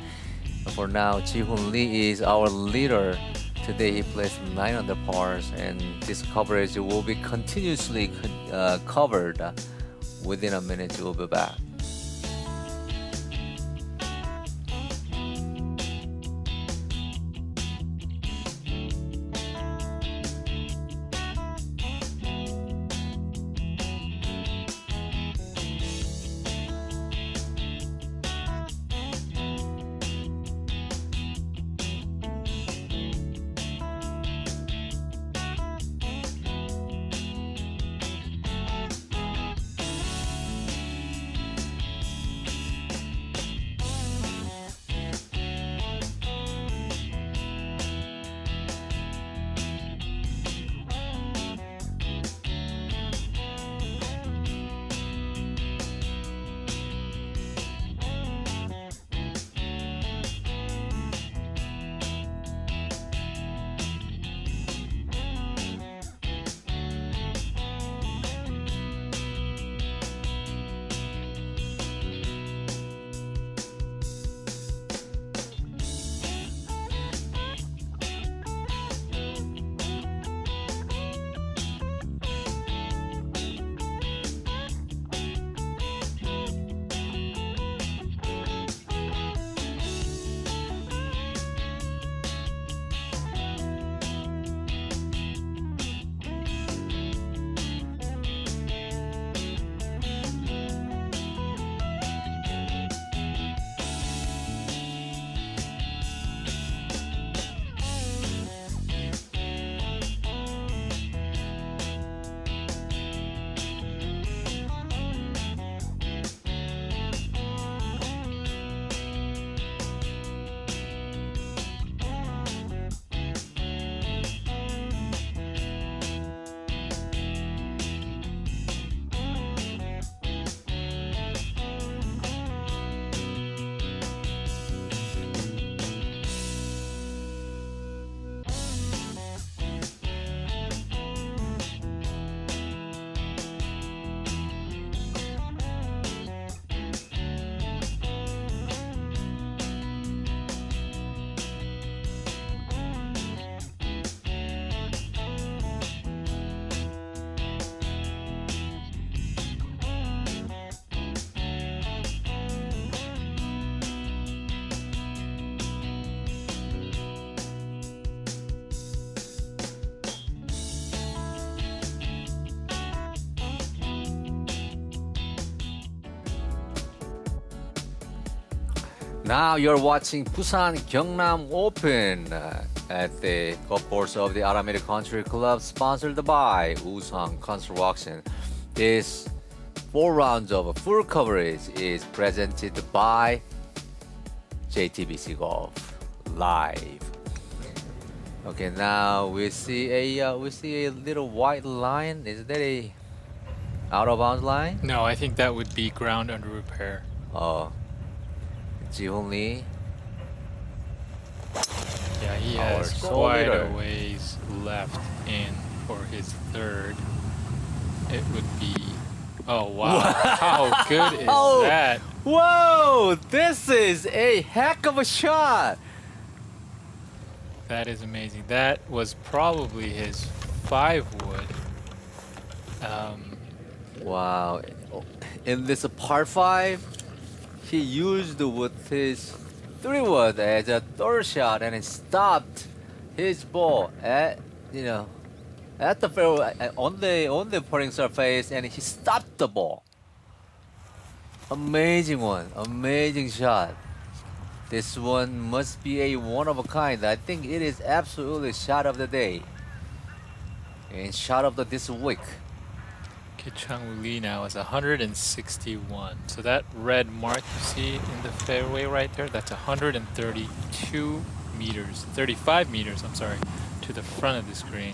For now, Ji-hoon Lee is our leader. Today he placed 9 under pars, and this coverage will be continuously covered. Within a minute, we'll be back. Now you're watching Busan-Gyeongnam Open at the golf course of the Aramir Country Club, sponsored by Woosung Construction. This 4 rounds of full coverage is presented by JTBC Golf Live. Okay, now we see a little white line. Is that a out of bounds line? No, I think that would be ground under repair. Oh, Ji-hoon Lee. Yeah, he Our has soul quite leader. a ways left in for his third. It would be. Oh wow! How good is Oh. that? Whoa! This is a heck of a shot. That is amazing. That was probably his 5 wood. Wow! In this par 5, he used with his 3 wood as a third shot, and he stopped his ball at at the fairway on the putting surface, and he stopped the ball. Amazing one, amazing shot. This one must be a one of a kind. I think it is absolutely shot of the day and shot of this week. Ki-Chang Lee now is 161. So that red mark you see in the fairway right there, that's 132 meters, 35 meters, I'm sorry, to the front of the screen.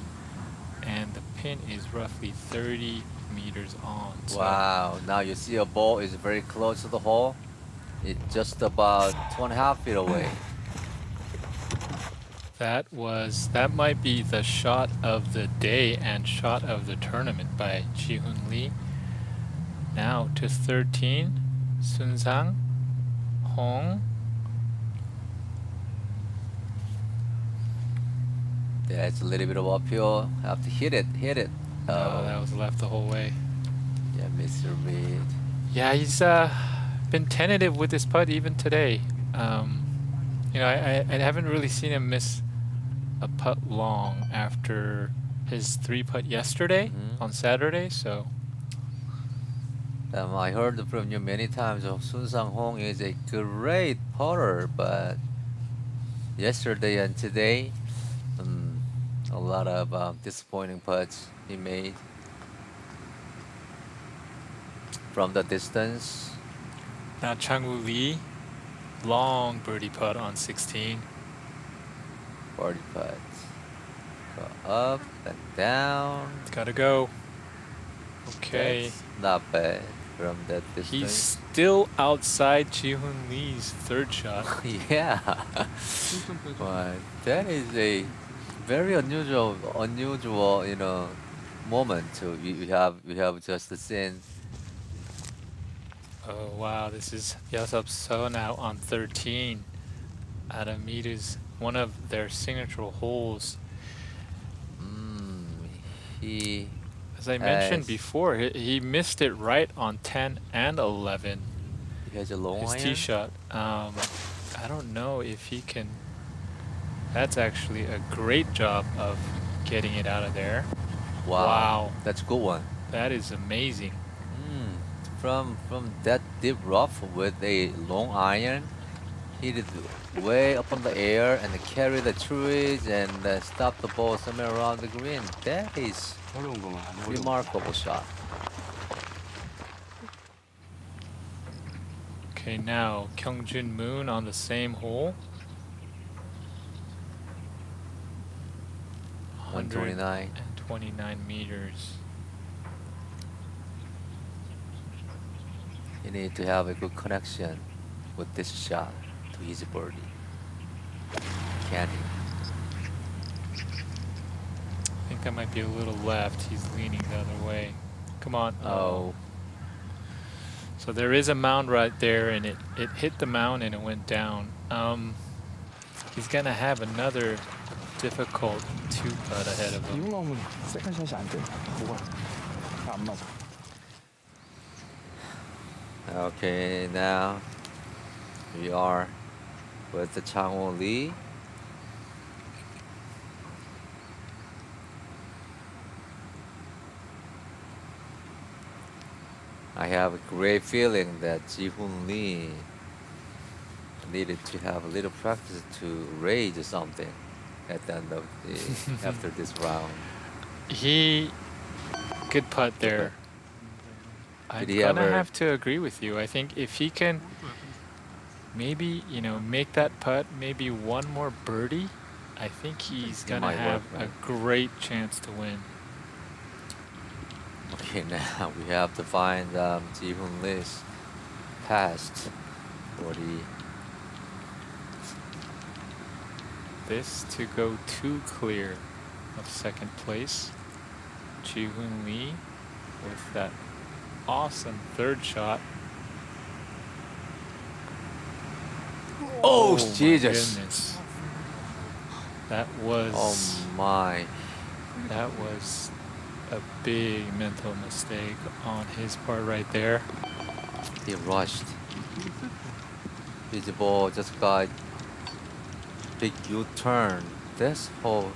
And the pin is roughly 30 meters on. So Wow! Now you see a ball is very close to the hole. It's just about 2.5 feet away. that might be the shot of the day and shot of the tournament by Ji-hoon Lee. Now to 13, Sun-sang, Hong. That's a little bit of uphill. Have to hit it. Oh, that was left the whole way. Yeah, Mr. Reed. Yeah, he's been tentative with his putt even today. I haven't really seen him miss a putt long after his 3-putt yesterday on Saturday. So I heard from you many times. Sun Sang-hong is a great putter, but yesterday and today, a lot of disappointing putts he made from the distance. now Chang-woo Lee, long birdie putt on 16. Birdie putts. Go up and down. It's gotta go. Okay, That's not bad from that he's distance. still outside Ji-hoon Lee's 3rd shot. Yeah. But that is a very unusual, moment. So we have just seen. Oh wow, this is Yasop So now on 13. Aramir's one of their signature holes. He As I mentioned As- before, he missed it right on 10 and 11. has a long His iron. tee shot. I don't know if he can. That's actually a great job of getting it out of there. Wow. That's a good one. That is amazing. From that deep rough with a long iron, hit it way up in the air and carry the trees and stop the ball somewhere around the green. That is 어려운 거만. remarkable shot. Okay, now Kyungjin Moon on the same hole. 129. 129 meters. You need to have a good connection with this shot to his birdie. Can he? I think that might be a little left. He's leaning the other way. Come on. Oh, So there is a mound right there, and it hit the mound and it went down. He's gonna have another difficult 2-putt ahead of him. 이거 나오면 세컨샷이 안 돼. 뭐가 안 맞아. okay. Now we are with the Chang-woo Lee. I have a great feeling that Ji-hoon Lee needed to have a little practice to raise something at the end of the after this round. He good putt there. I'm Did he gonna ever- have to agree with you. I think if he can maybe, make that putt, maybe one more birdie, I think he's It gonna might have work, a right? great chance to win. Okay, now we have to find Ji-hoon Lee's past for the This to go too clear of second place. Ji-hoon Lee with that awesome third shot. Oh, my Jesus. goodness. That was Oh my. that was a big mental mistake on his part right there. He rushed. His ball just got big U-turn. This whole.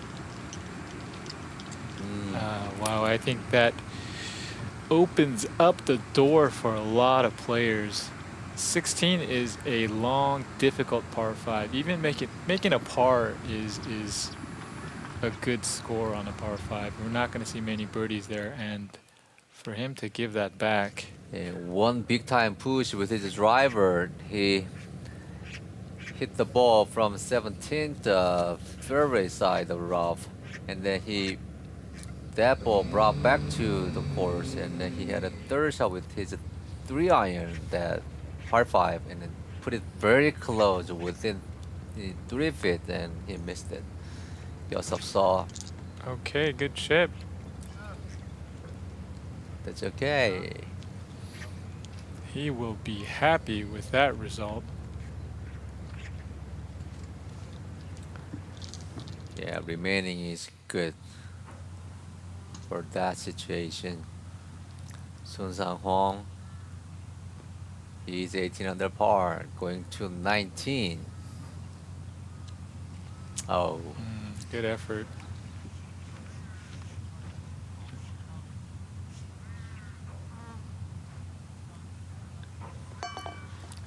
Wow, I think that opens up the door for a lot of players. 16 is a long, difficult par 5. Even making a par is a good score on a par 5. We're not going to see many birdies there, and for him to give that back, One big time push with his driver. He hit the ball from 17th fairway side of the rough, and then that ball brought back to the course, and then he had a third shot with his 3-iron, that par 5, and then put it very close within 3 feet, and he missed it. Yosef saw. okay, good chip. That's okay. He will be happy with that result. Yeah, remaining is good for that situation. Sun Sang-hong, he's 18 under par, going to 19. Oh, Good effort.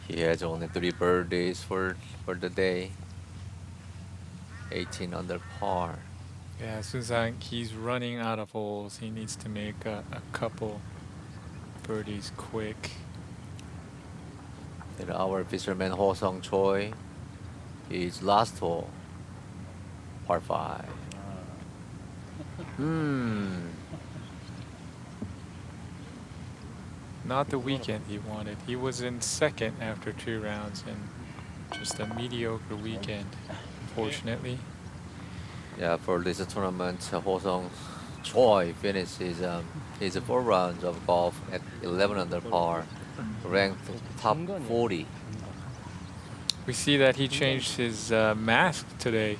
he has only 3 birdies for the day. 18 under par. Yeah, Susan, he's running out of holes. He needs to make a couple birdies quick. Then our fisherman Ho Sung Choi, his last hole, par 5. Not the weekend he wanted. He was in second after 2 rounds and just a mediocre weekend, unfortunately. Yeah, for this tournament, Ho Sung Choi finishes his 4 rounds of golf at 11 under par, ranked top 40. We see that he changed his mask today.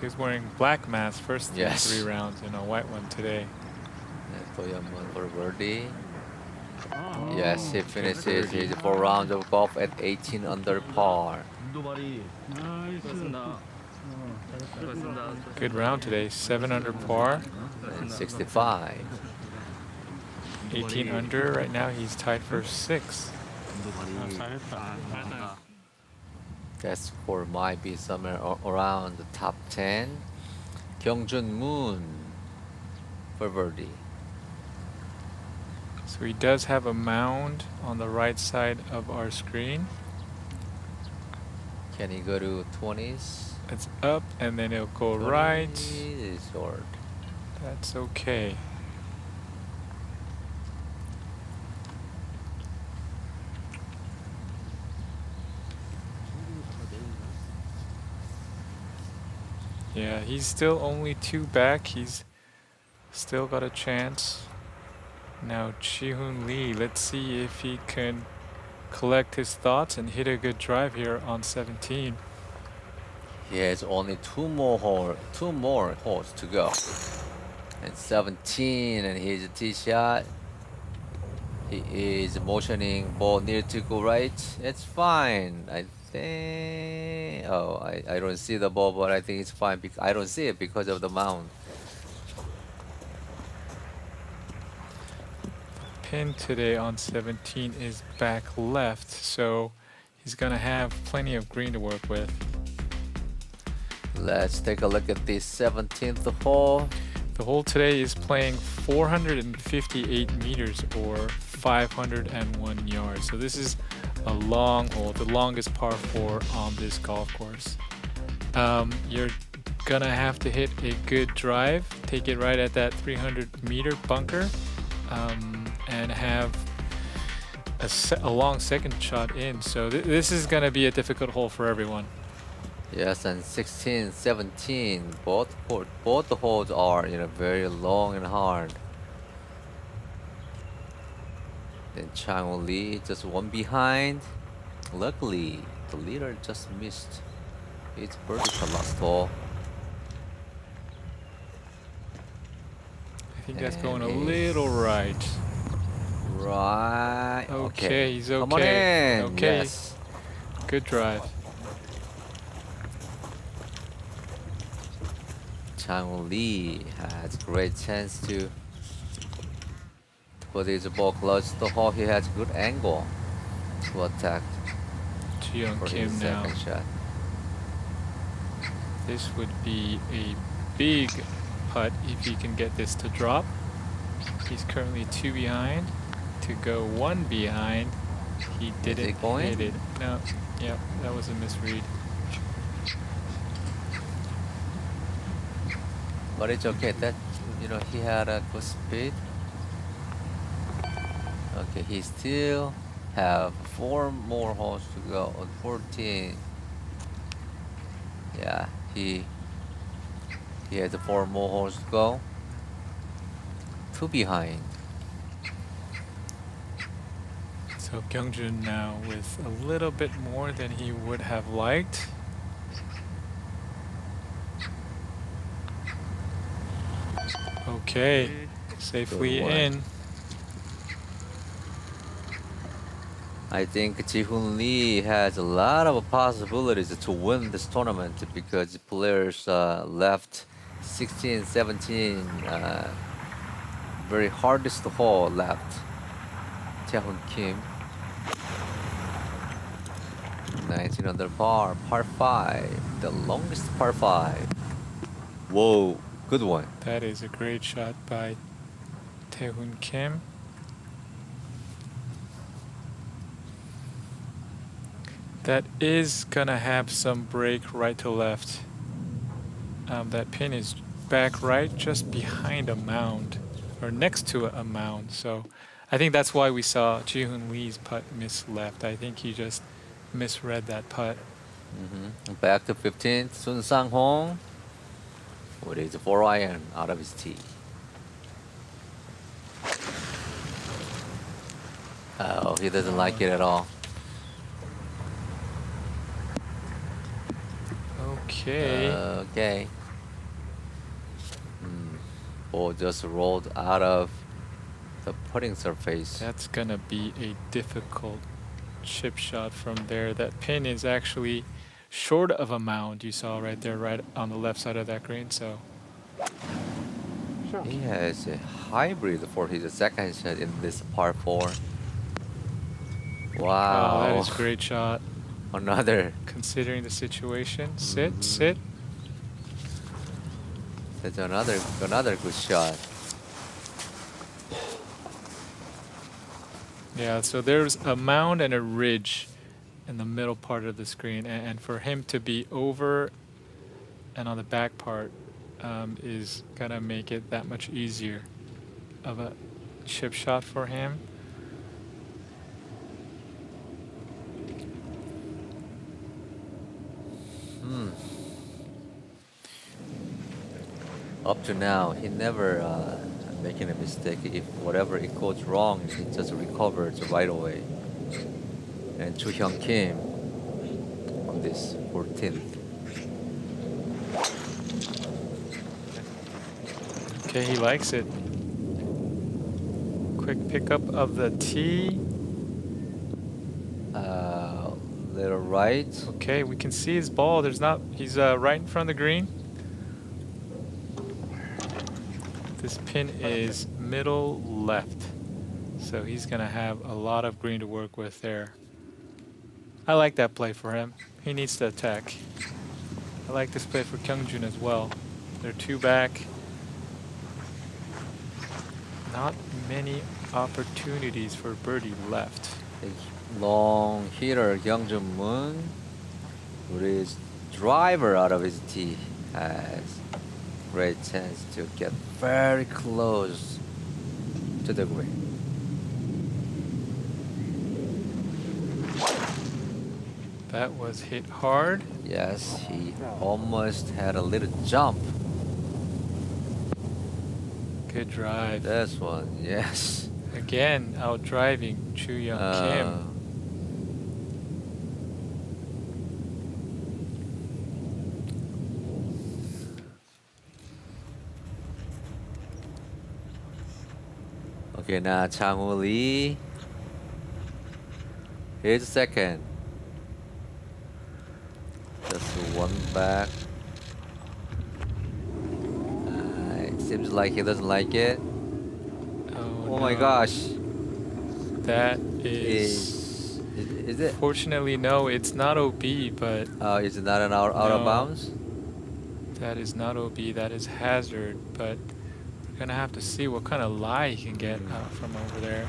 He was wearing black mask first Yes. 3 rounds and a white one today. Toyamon for birdie. Yes, he finishes his 4 rounds of golf at 18 under par. Good round today. 7 under par, And 65. 18 under. Right now he's tied for 6th. That score might be somewhere around the top 10. Kyungjun Moon for birdie. So he does have a mound on the right side of our screen. Can he go to 20s? It's up and then it'll go right. Is short. That's okay. Yeah, he's still only 2 back. He's still got a chance. Now Ji-hoon Lee, let's see if he can collect his thoughts and hit a good drive here on 17. He has only 2 more holes to go. And 17, and his tee shot. He is motioning ball near to go right. It's fine. I think. Oh, I don't see the ball, but I think it's fine. I don't see it because of the mound. Pin today on 17 is back left, so he's gonna have plenty of green to work with. Let's take a look at the 17th hole. The hole today is playing 458 meters or 501 yards. So this is a long hole, the longest par 4 on this golf course. You're gonna have to hit a good drive, take it right at that 300-meter bunker, and have a long second shot in. So this is gonna be a difficult hole for everyone. Yes, and 16, 17, both the holes are very long and hard. Then Chang Lee just one behind. Luckily, the leader just missed. It's birdie for last hole. I think that's And going a he's- little right. Right. Okay, he's Come on okay. in. Okay. Yes. Good drive. Chang Lee has great chance to put his ball close to the hole. He has good angle to attack Ji-young for Kim his now. second shot. This would be a big putt if he can get this to drop. He's currently 2 behind. To go 1 behind, he didn't going? hit it. No, yeah, that was a misread. But it's okay. That he had a good speed. Okay, he still have 4 more holes to go on 14. Yeah, he has 4 more holes to go. 2 behind. So Kyungjun now with a little bit more than he would have liked. Okay, safely Good one. in. I think Ji-hoon Lee has a lot of possibilities to win this tournament because players left 16, 17, very hardest hole left. Jae-hoon Kim, 19 under par, par 5, the longest par 5. Whoa, good one. That is a great shot by Tae-hoon Kim. That is gonna have some break right to left. That pin is back right, just behind a mound, or next to a mound. So I think that's why we saw Ji-hoon Lee's putt miss left. I think he just misread that putt. Back to 15th, Sun Sang-hong with his 4-iron out of his tee. Oh, he doesn't like it at all. Okay. Okay. Ball just rolled out of the putting surface. That's gonna be a difficult chip shot from there. That pin is actually short of a mound. You saw right there, right on the left side of that green. So He has a hybrid for his second shot in this par 4. Wow. that is a great shot. Another. Considering the situation, sit. That's another good shot. Yeah. So there's a mound and a ridge in the middle part of the screen, and for him to be over and on the back part is gonna make it that much easier of a chip shot for him. Up to now, he never making a mistake. If whatever it goes wrong, he just recovers right away. And Chu Hyung Kim on this 14th. Okay, he likes it. Quick pickup of the tee. Little right. Okay, we can see his ball. He's right in front of the green. This pin is middle left. So he's gonna have a lot of green to work with there. I like that play for him. He needs to attack. I like this play for Kyungjun as well. They're 2 back. Not many opportunities for birdie left. The long hitter Kyungjun Moon, with his driver out of his tee, has great chance to get very close to the green. That was hit hard. Yes, he almost had a little jump. Good drive. This one, yes. Again, out driving Chu Young Kim. Okay, now Chang-woo Lee. Here's second. Just one back. It seems like he doesn't like it. Oh my no. gosh. That is. Is it? Fortunately, no, it's not OB, but Is it not an out of No. bounds? that is not OB. That is hazard. But we're gonna have to see what kind of lie he can get from over there.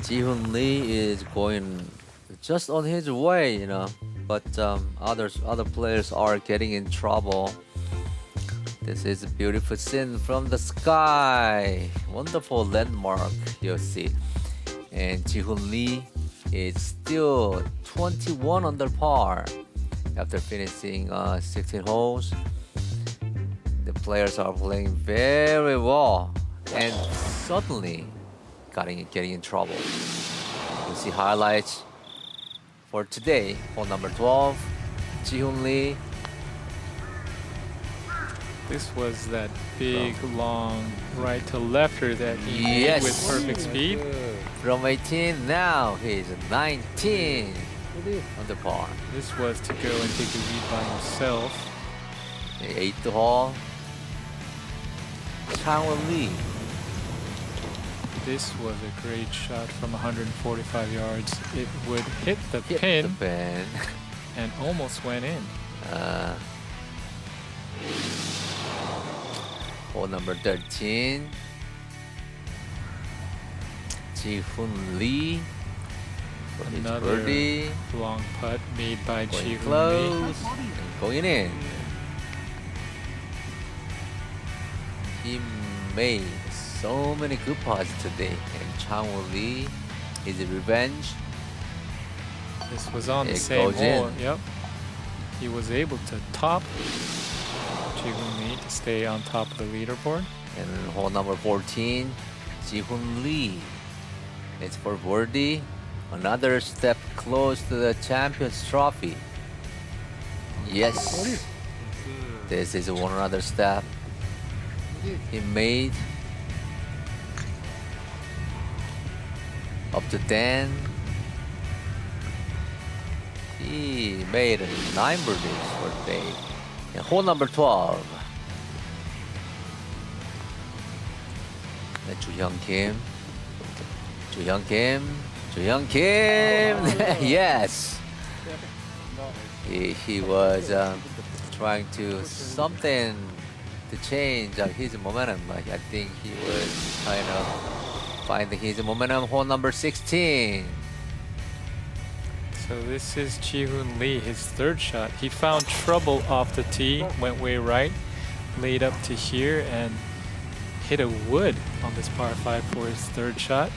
Ji-hoon Lee is going just on his way, but other players are getting in trouble. This is a beautiful scene from the sky. Wonderful landmark you'll see. And Ji-hoon Lee is still 21 under par after finishing 16 holes. The players are playing very well and suddenly getting in trouble. You'll see highlights for today. Hole number 12, Ji-hoon Lee. This was that big, long right to lefter that he made Yes. with perfect speed. From 18, now he's 19 under par. This was to go and take the lead by himself. 8th hole, Chang-woo Lee. This was a great shot from 145 yards. It would hit the Hit pin the pin. and almost went in. Hole number 13, Ji-hoon Lee. For his Another birdie. long putt made by Going Ji-hoon Lee. close and going in. He made so many good putts today, and Chang-woo Lee, his revenge. This was on the It same goes in. hole. Yep. He was able to top Ji-hoon Lee to stay on top of the leaderboard. And hole number 14, Ji-hoon Lee. It's for birdie. Another step close to the Champions Trophy. Yes. This is one another step he made. Up to 10. He made 9 birdies for the day. And hole number 12. Ju-hyung Kim. Ju-hyung Kim. Ju-hyung Kim. Yes. He was trying to something to change his momentum. I think he was kind of finding his momentum. Hole number 16. So this is Ji-hoon Lee, his third shot. He found trouble off the tee, went way right, laid up to here, and hit a wood on this par 5 for his third shot.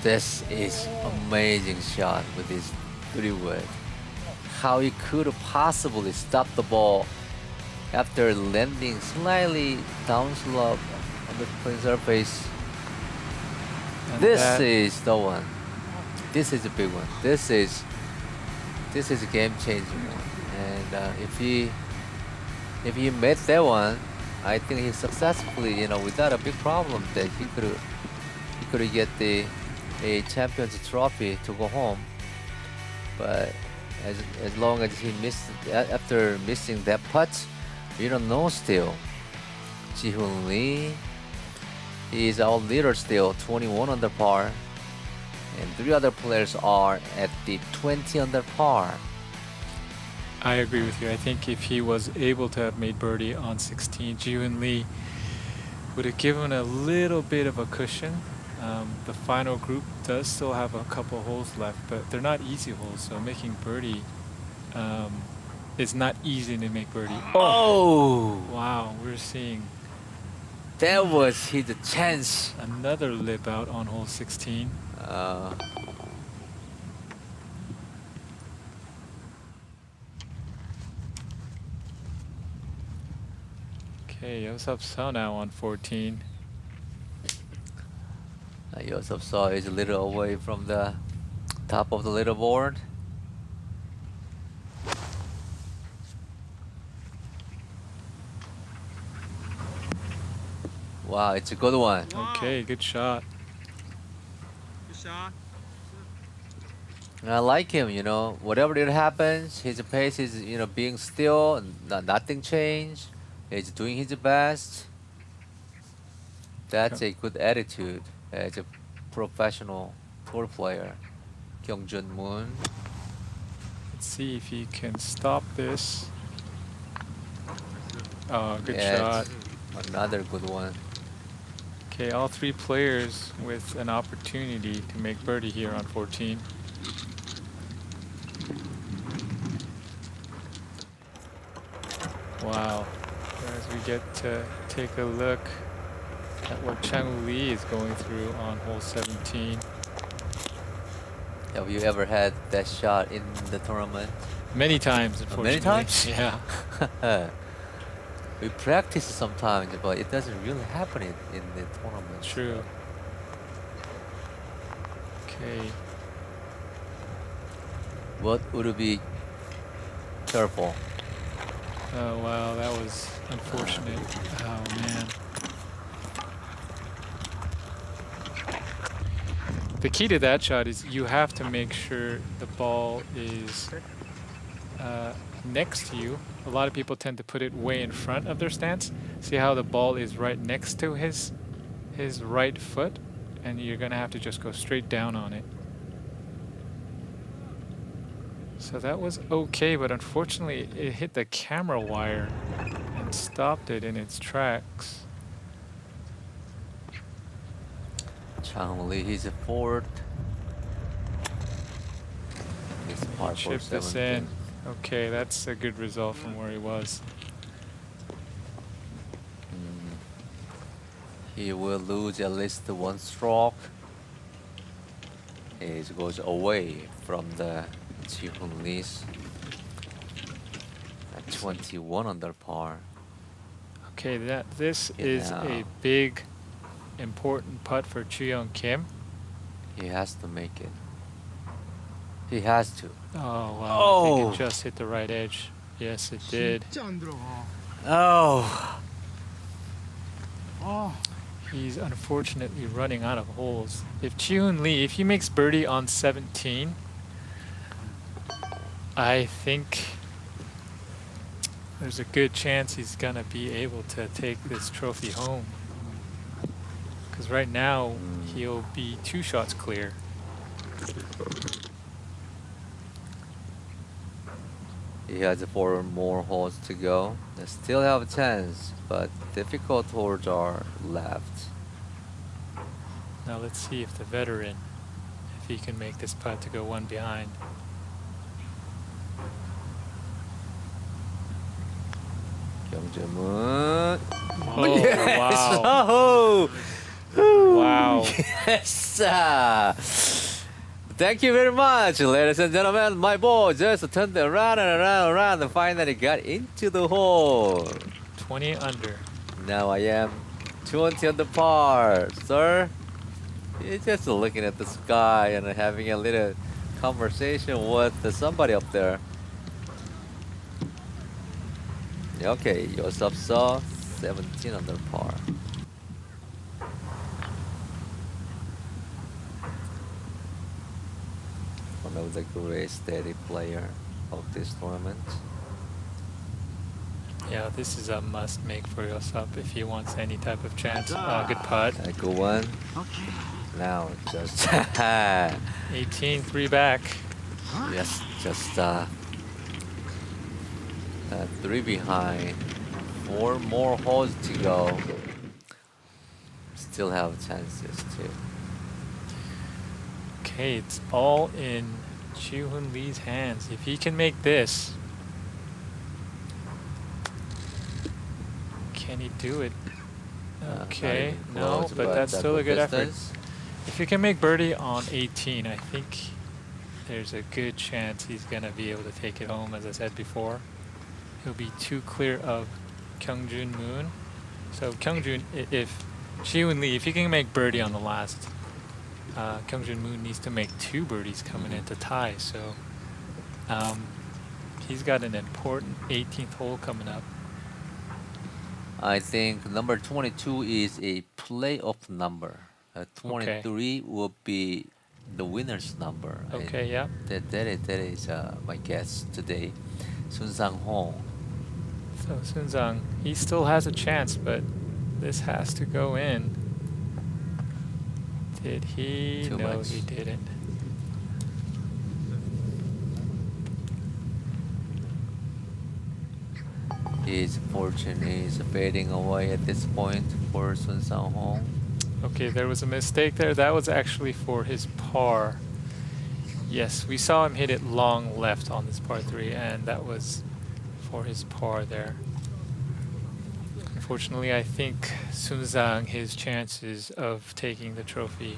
This is amazing shot with his 3-wood. How he could have possibly stopped the ball after landing slightly downslope on the playing surface. And This that- is the one. This is a big one. This is a game-changing one. And if he made that one, I think he successfully, without a big problem, that he could get a Champions Trophy to go home. But as long as he missed after missing that putt, we don't know still. Ji-hoon Lee, he is our leader still, 21 under par. and 3 other players are at the 20 under par. I agree with you. I think if he was able to have made birdie on 16, Ji-hoon Lee would have given a little bit of a cushion. The final group does still have a couple holes left, but they're not easy holes, so making birdie it's not easy to make birdie. Oh, Wow, we're seeing that was his chance. another lip out on hole 16. Okay, Yosef Seo now on 14. Yosef Seo is a little away from the top of the leaderboard. Wow, it's a good one. Okay, good shot. And I like him, you know. Whatever it happens, his pace is, you know, being still, nothing changed. He's doing his best. That's a good attitude as a professional tour player. Kyungjun Moon. Let's see if he can stop this. Oh, good Yeah, shot. Another good one. Okay, all 3 players with an opportunity to make birdie here on 14. Wow. As we get to take a look at what Chang Lee is going through on hole 17. Have you ever had that shot in the tournament? Many times, unfortunately. Many times? Yeah. We practice sometimes, but it doesn't really happen in the tournament. True. Okay. What would be careful? Oh wow, that was unfortunate. Oh man. The key to that shot is you have to make sure the ball is next to you. A lot of people tend to put it way in front of their stance. See how the ball is right next to his right foot, and you're gonna have to just go straight down on it. So that was okay, but unfortunately it hit the camera wire and stopped it in its tracks. Chang Lee, he's a 4th. He's par for Chip this 17. in. Okay, that's a good result from where he was. He will lose at least 1 stroke. He goes away from the Ji-hoon Lee's at 21 under par. Okay, this is Yeah. a big, important putt for Choo-young Kim. He has to make it. He has to. Oh wow! I think Oh. it just hit the right edge. Yes, it did. Oh. He's unfortunately running out of holes. If Ji-hoon Lee, if he makes birdie on 17, I think there's a good chance he's gonna be able to take this trophy home. Because right now he'll be 2 shots clear. He has 4 more holes to go. They still have a chance, but difficult holes are left. Now let's see if the veteran, if he can make this putt to go 1 behind. Kyungjun Moon. Oh, Yes! wow. Oh! Wow. Yes! Thank you very much, ladies and gentlemen. My ball just turned around and around and around and finally got into the hole. 20 under. Now I am 20 on the par, sir. He's just looking at the sky and having a little conversation with somebody up there. Okay, Yosef Seo, 17 under par. One of the great steady player of this tournament. Yeah, this is a must make for Yosef if he wants any type of chance. Good putt. A good one. Now just 18, 3 back. yes, just 3 behind. 4 more holes to go. Still have chances too. Okay, it's all in Ji-hoon Lee's hands. If he can make this, can he do it? Not Okay, even no, close, but that's still a good effort. distance. If you can make birdie on 18, I think there's a good chance he's going to be able to take it home, as I said before. He'll be 2 clear of Kyungjun Moon. So Kyungjun, if Ji-hoon Lee, if he can make birdie on the last, Kyungjun Moon needs to make 2 birdies coming in to tie. So he's got an important 18th hole coming up. I think number 22 is a playoff number. 23 will be the winner's number. Okay, yeah. That is my guess today. Sun Sang-ho. So Sunzang, he still has a chance, but this has to go in. Did he? Too No, much. he didn't. His fortune is fading away at this point for Sun Sang-ho. Okay, there was a mistake there. That was actually for his par. Yes, we saw him hit it long left on this par 3, and that was for his par there. Unfortunately, I think Sunzang, his chances of taking the trophy,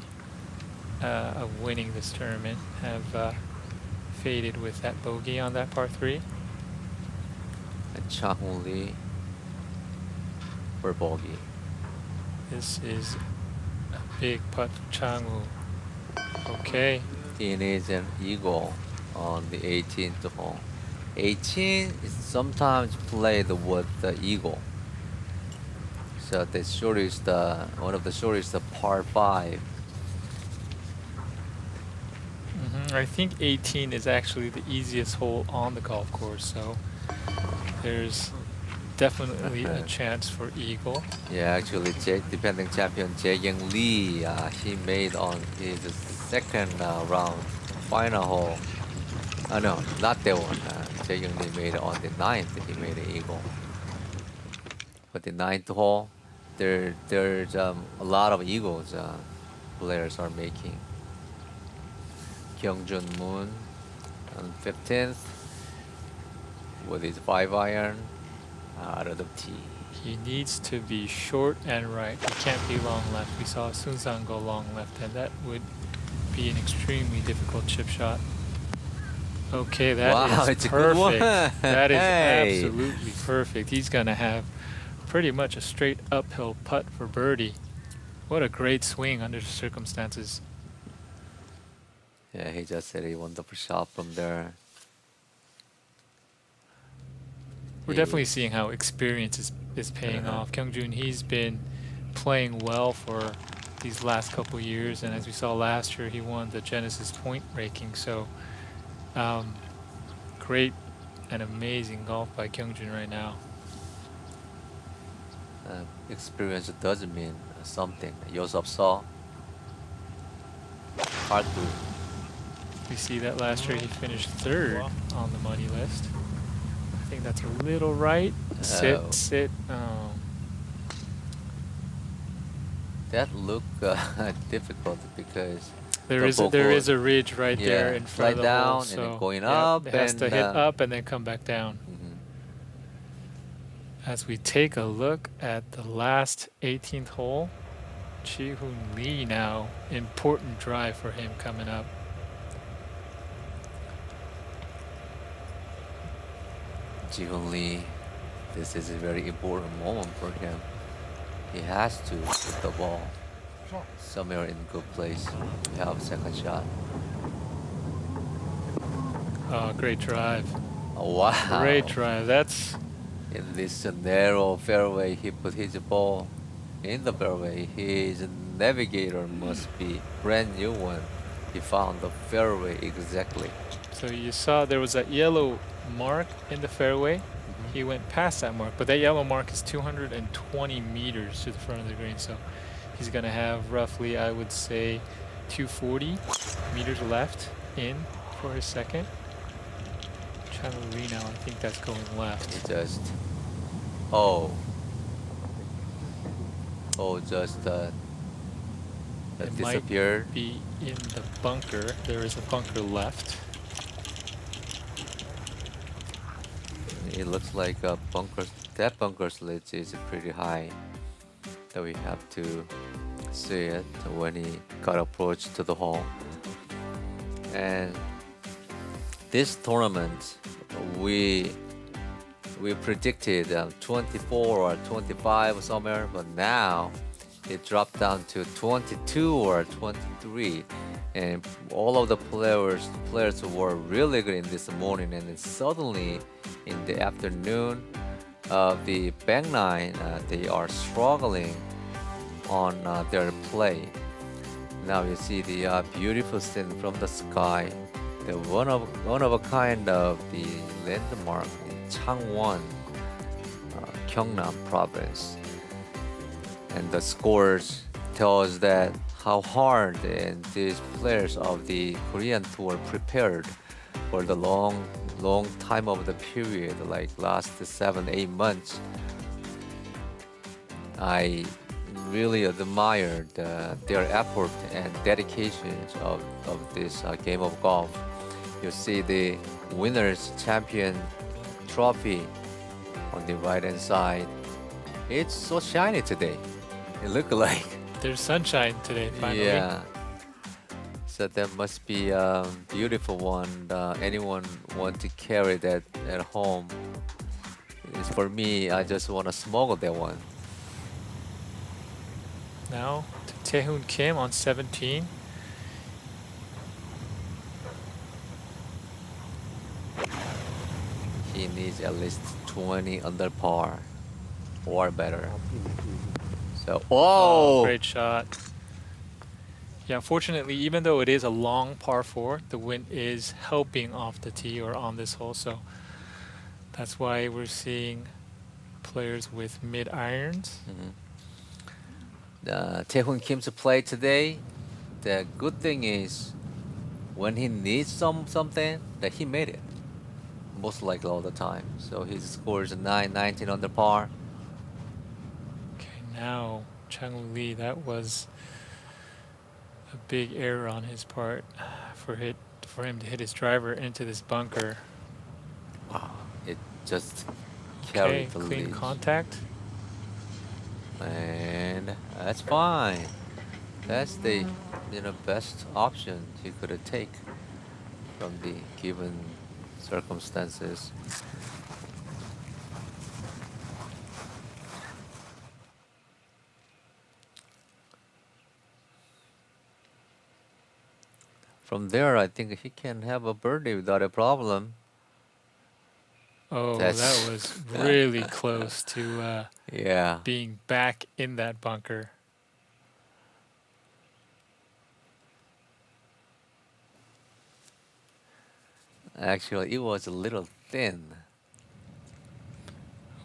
of winning this tournament, have faded with that bogey on that par 3. And Chang-Hoon Lee for bogey. This is a big putt for Chang-woo. Okay, It is an eagle on the 18th hole. 18 is sometimes played with the eagle. So the shortest, one of the shortest par 5. I think 18 is actually the easiest hole on the golf course, so there's definitely a chance for eagle. Yeah, actually, defending champion Jae-young Lee, he made on his second round final hole. No, not that one. Jae-young Lee made it on the 9th. He made an eagle. But the 9th hole, there's a lot of eagles players are making. Kyungjun Moon on 15th with his 5-iron out of the tee. He needs to be short and right. He can't be long left. We saw Sunzang go long left, and that would be an extremely difficult chip shot. Okay, that Wow, is it's a good one. perfect. That is Hey. absolutely perfect. He's going to have pretty much a straight uphill putt for birdie. What a great swing under the circumstances. Yeah, he just hit a wonderful shot from there. We're He- definitely seeing how experience is paying off. Kyungjun, he's been playing well for these last couple years, and as we saw last year, he won the Genesis point ranking. So, great and amazing golf by Kyungjun right now. Experience doesn't mean something. Yosop saw. Hard to. We see that last year he finished 3rd on the money list. I think that's a little right. Sit, Oh. sit. Oh. That look difficult because There the is a vocal- ridge right there Yeah, in front slide of the hole, down and so then going yeah, up it has to and, hit uh, up and then come back down. As we take a look at the last 18th hole, Ji-hoon Lee now, important drive for him coming up. Ji-hoon Lee, this is a very important moment for him. He has to put the ball somewhere in good place. We have second shot. Oh, great drive. Oh, wow. Great drive. That's In this narrow fairway, he put his ball in the fairway. His navigator must be brand new one. He found the fairway exactly. so you saw there was that yellow mark in the fairway. He went past that mark, but that yellow mark is 220 meters to the front of the green. So He's going to have roughly, I would say, 240 meters left in for his second. Chang Lee now, I think that's going left. He just just It might disappeared. be in the bunker. There is a bunker left. It looks like a bunker. That bunker's ledge is pretty high. So we have to see it when he got approached to the hole. And this tournament, we predicted 24 or 25 somewhere, but now it dropped down to 22 or 23, and all of the players were really good in this morning, and then suddenly in the afternoon of the back nine, they are struggling on their play. Now you see the beautiful scene from the sky, the one of a kind of the landmark in Changwon, Gyeongnam province. And the scores tell us that how hard and these players of the Korean tour prepared for the long time of the period, like last 7-8 months. I really admired their effort and dedications of this game of golf. You see the winners champion trophy on the right hand side. It's so shiny today. It looks like. There's sunshine today, finally. Yeah. So that must be a beautiful one. Anyone want to carry that at home? It's for me, I just want to smuggle that one. Now to Taehoon Kim on 17. He needs at least 20 under par or better. So, Great shot. Yeah, unfortunately, even though it is a long par 4, the wind is helping off the tee or on this hole. So that's why we're seeing players with mid irons. Taehoon Kim's play today, the good thing is when he needs something, that he made it. Most likely all the time. So his score is 19 under par. Okay, now Chang Lee, that was a big error on his part for him to hit his driver into this bunker. Wow, it just Okay, carried the clean lead. contact. And that's fine. That's the best option he could take from the given circumstances. From there, I think he can have a birdie without a problem. Oh, That's- that was really close to Yeah. being back in that bunker. Actually, it was a little thin.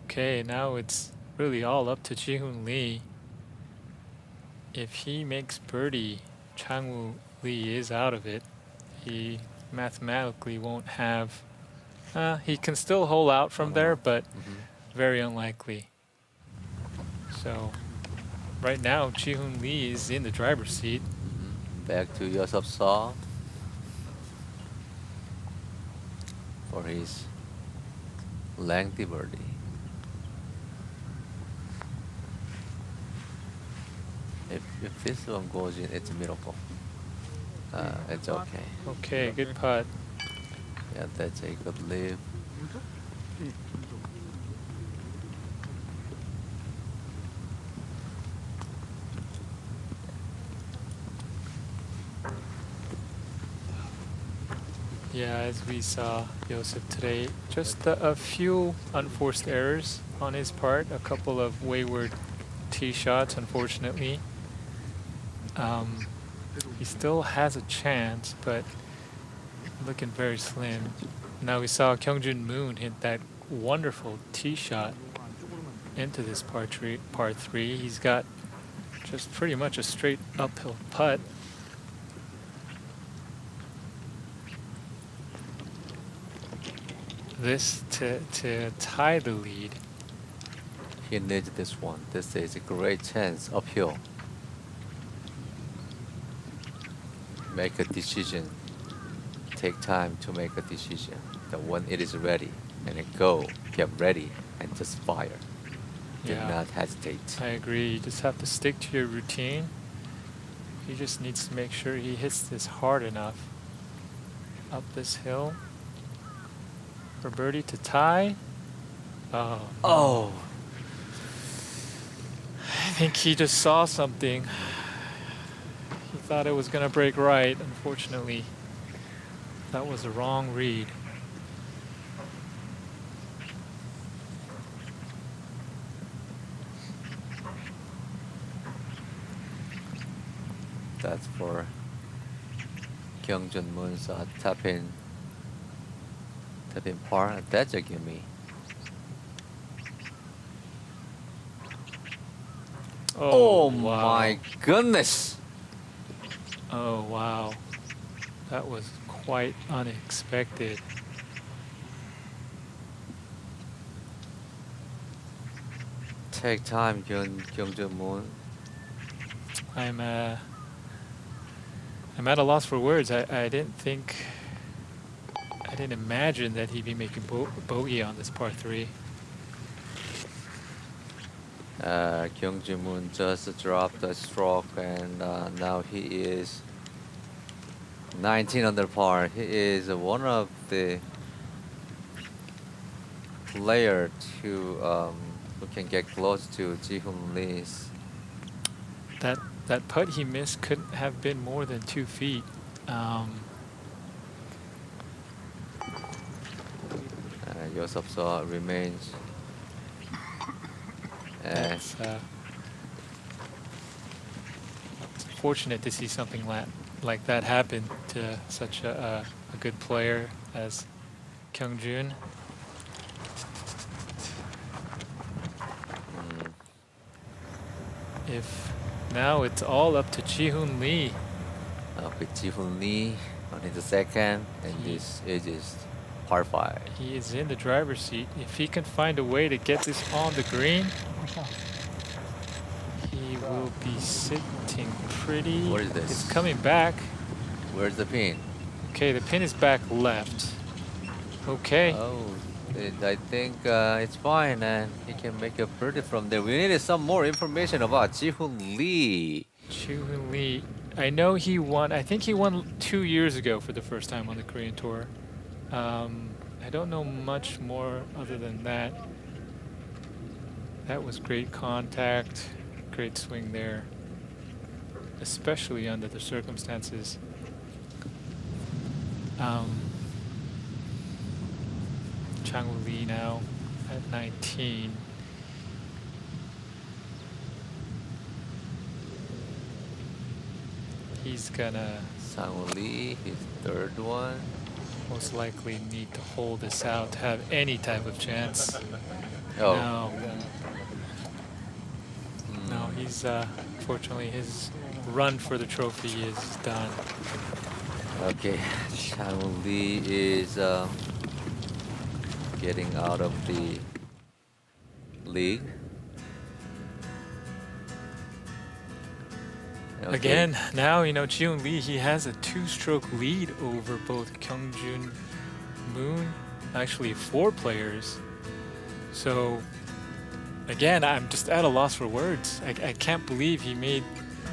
Okay, now it's really all up to Jihoon Lee. If he makes birdie, Changwoo Lee is out of it. He mathematically won't have. He can still hole out from there, but very unlikely. So, right now, Jihoon Lee is in the driver's seat. Back to Yosop Saw for his lengthy birdie. If this one goes in, it's a miracle. It's okay. Okay, good putt. Yeah, that's a good lead. Yeah, as we saw Joseph today, just a few unforced errors on his part, a couple of wayward tee shots, unfortunately. He still has a chance, but looking very slim. Now we saw Kyungjun Moon hit that wonderful tee shot into this par 3. He's got Just pretty much a straight uphill putt. This to tie the lead. He needs this one. This is a great chance uphill. Make a decision. Take time to make a decision. That when it is ready, and then go, get ready, and just fire. Do Yeah. not hesitate. I agree. You just have to stick to your routine. He just needs to make sure he hits this hard enough up this hill for birdie to tie. Oh, Oh, I think he just saw something. He thought it was gonna break right. Unfortunately, that was a wrong read. that's for Kyungjun Moon's tap in par. That's a gimme. Oh wow. my goodness! Oh wow. That was quite unexpected. Take time, Kyungjun Moon. I'm at a loss for words. I didn't imagine that he'd be making bogey on this par 3. Kyungjun Moon just dropped a stroke, and now he is 19 under par. He is one of the player who can get close to Ji-hoon Lee's. That putt he missed couldn't have been more than 2 feet. Yosef Seo remains. It's fortunate to see something like that happen to such a good player as Kyungjun. If now it's all up to Ji-hoon Lee. With Ji-hoon Lee on his second, and this is par 5. He is in the driver's seat. If he can find a way to get this on the green, he will be sitting pretty. What is this? It's coming back. Where's the pin? Okay, the pin is back left. Okay. Oh, I think it's fine, and he can make a birdie from there. We needed some more information about Ji-hoon Lee. Ji-hoon Lee. I know he won. I think he won 2 years ago for the first time on the Korean Tour. I don't know much more other than that. That was great contact, great swing there, especially under the circumstances. Chang-woo Lee now at 19. He's gonna Sang-woo Lee, his third one. most likely need to hold this out to have any type of chance. Oh, No, he's fortunately his run for the trophy is done. okay. Sang-woo Lee is getting out of the league. Okay. Again, now you know Ji-hoon Lee, he has a 2-stroke lead over both Kyungjun Moon, actually 4 players. So again, I'm just at a loss for words. I can't believe he made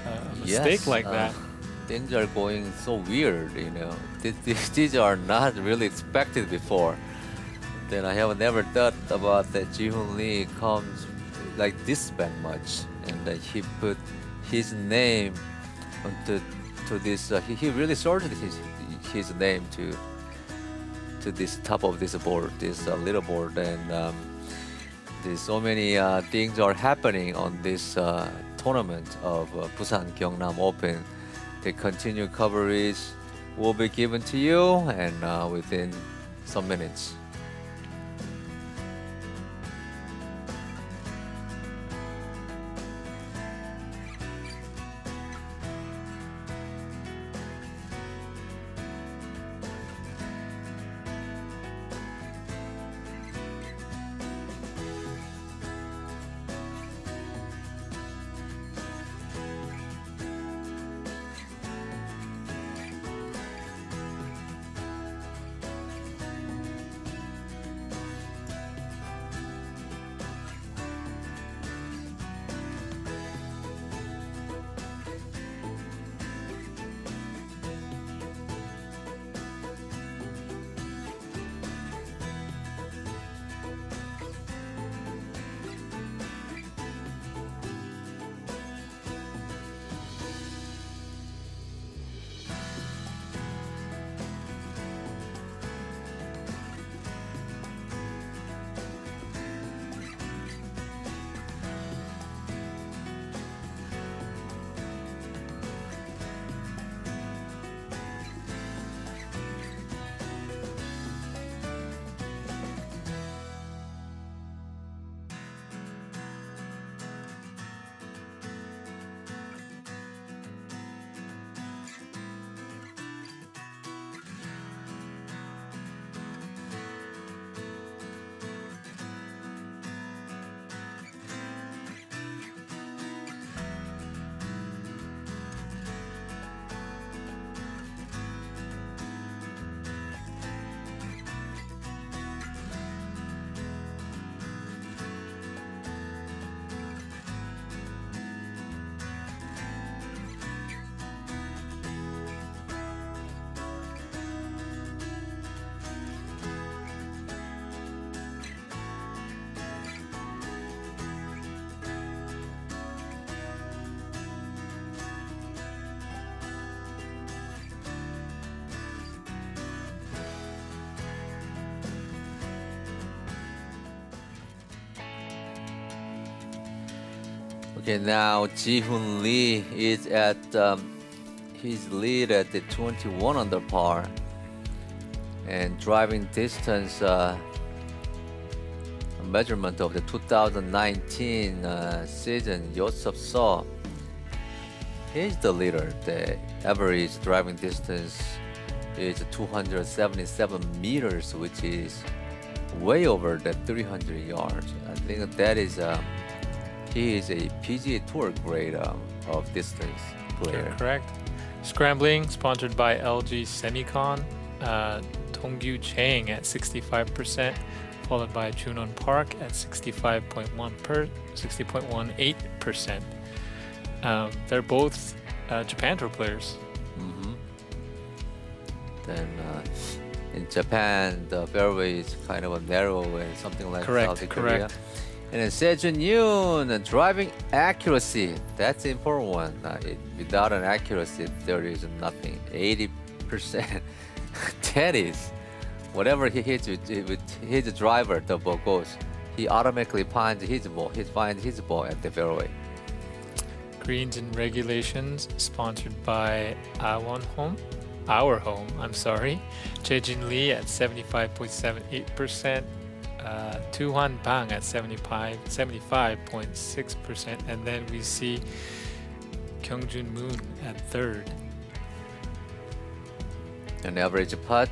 a mistake Yes, like that. Things are going so weird, you know. These are not really expected before. Then I have never thought about that Ji-hoon Lee comes like this back much, and that he put his name onto this. He really sorted his name to this top of this board, this little board, and there's so many things are happening on this tournament of Busan-Gyeongnam Open. The continued coverage will be given to you, and within some minutes. Okay, now Ji-hoon Lee is at his lead at the 21 under par, and driving distance measurement of the 2019 season, Yosef Saw. He's the leader. The average driving distance is 277 meters, which is way over the 300 yards. I think that is he is a PGA Tour grade of distance player. Correct. Scrambling, sponsored by LG Semicon. Dongyu Chang at 65%, followed by Junon Park at 60.18%. They're both Japan Tour players. Then in Japan, the fairway is kind of a narrow and something like Correct, South Korea. correct. And then Sejun Yoon, driving accuracy. That's the important one. Without an accuracy, there is nothing. 80%. That is, whatever he hits with his driver, the ball goes. He automatically finds his ball. He finds his ball at the fairway. Greens and Regulations, sponsored by Our Home, I'm sorry. Jae-jin Lee at 75.78%, Tu-hwan Bang at 75.6%, and then we see Kyungjun Moon at third. An average putt,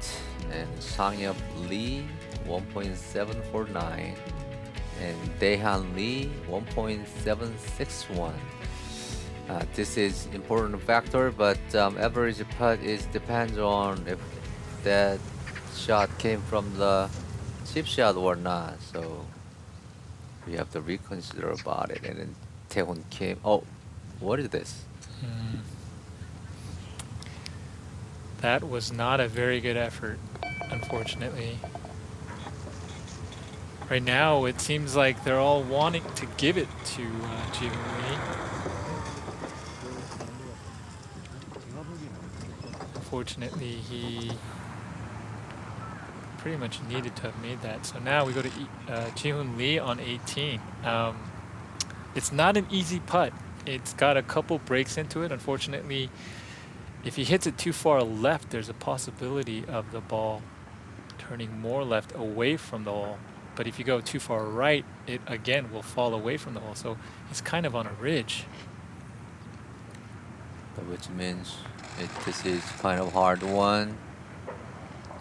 and Sang-yup Lee 1.749, and Daehan Lee 1.761. This is important factor, but average putt depends on if that shot came from the chip shot or not. So we have to reconsider about it. And then Taehoon Kim. Oh, what is this? That was not a very good effort, unfortunately. Right now, it seems like they're all wanting to give it to Ji-hoon Lee. Unfortunately, he pretty much needed to have made that. So now we go to Ji-hoon Lee on 18. It's not an easy putt. It's got a couple breaks into it. Unfortunately, if he hits it too far left, there's a possibility of the ball turning more left away from the hole. But if you go too far right, it again will fall away from the hole. So he's kind of on a ridge. Which means this is kind of hard one.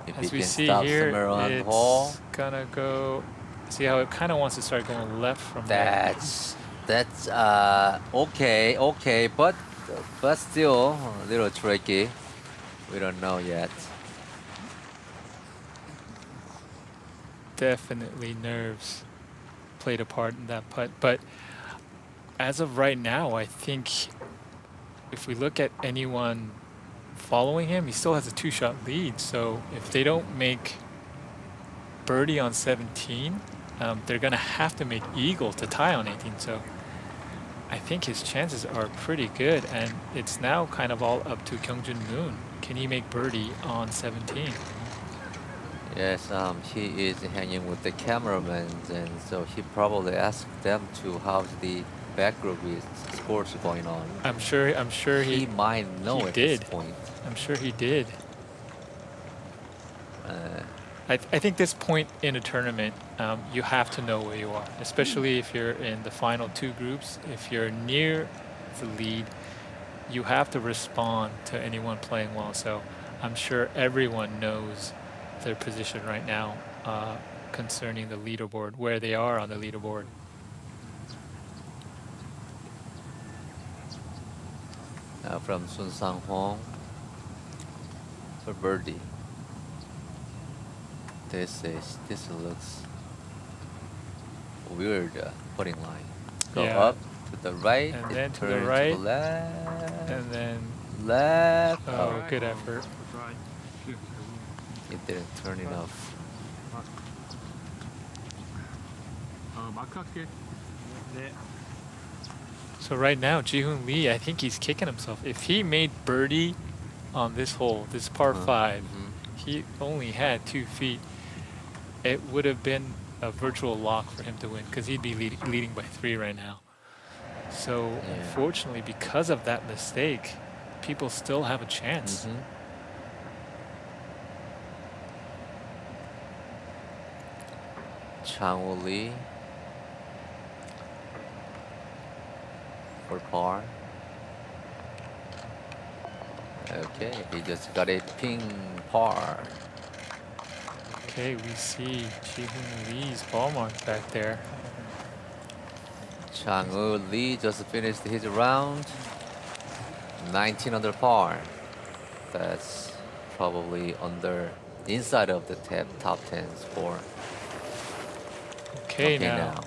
If As he we can see stop here, somewhere on the it's hole. gonna go. See how it kind of wants to start going left from there. That's okay, but still a little tricky. We don't know yet. Definitely nerves played a part in that putt. But as of right now, I think if we look at anyone following him, he still has a two-shot lead. So if they don't make birdie on 17, they're going to have to make eagle to tie on 18. So I think his chances are pretty good. And it's now kind of all up to Kyungjun Moon. Can he make birdie on 17? Yes, he is hanging with the cameraman, and so he probably asked them to how's the back group is scores going on. I'm sure He might know he at did. this point. I'm sure he did. I think this point in a tournament, you have to know where you are, especially if you're in the final two groups. If you're near the lead, you have to respond to anyone playing well. So I'm sure everyone knows their position right now concerning the leaderboard, where they are on the leaderboard. Now from Sun Sang-hong for birdie. This looks weird putting line. Go Yeah. up to the right, And it then to the turns right, to the left, And then, left. oh, good effort. It didn't turn enough. 마크할게. 네. So right now, Ji-hoon Lee, I think he's kicking himself. If he made birdie on this hole, this par 5, he only had 2 feet. It would have been a virtual lock for him to win because he'd be leading by 3 right now. So unfortunately, because of that mistake, people still have a chance. Chang Lee for par. Okay, he just got a ping par. Okay, we see Ji-hoon Lee's ball marks back there. Chang Lee just finished his round. 19 under par. That's probably inside of the top 10 score. Okay, now.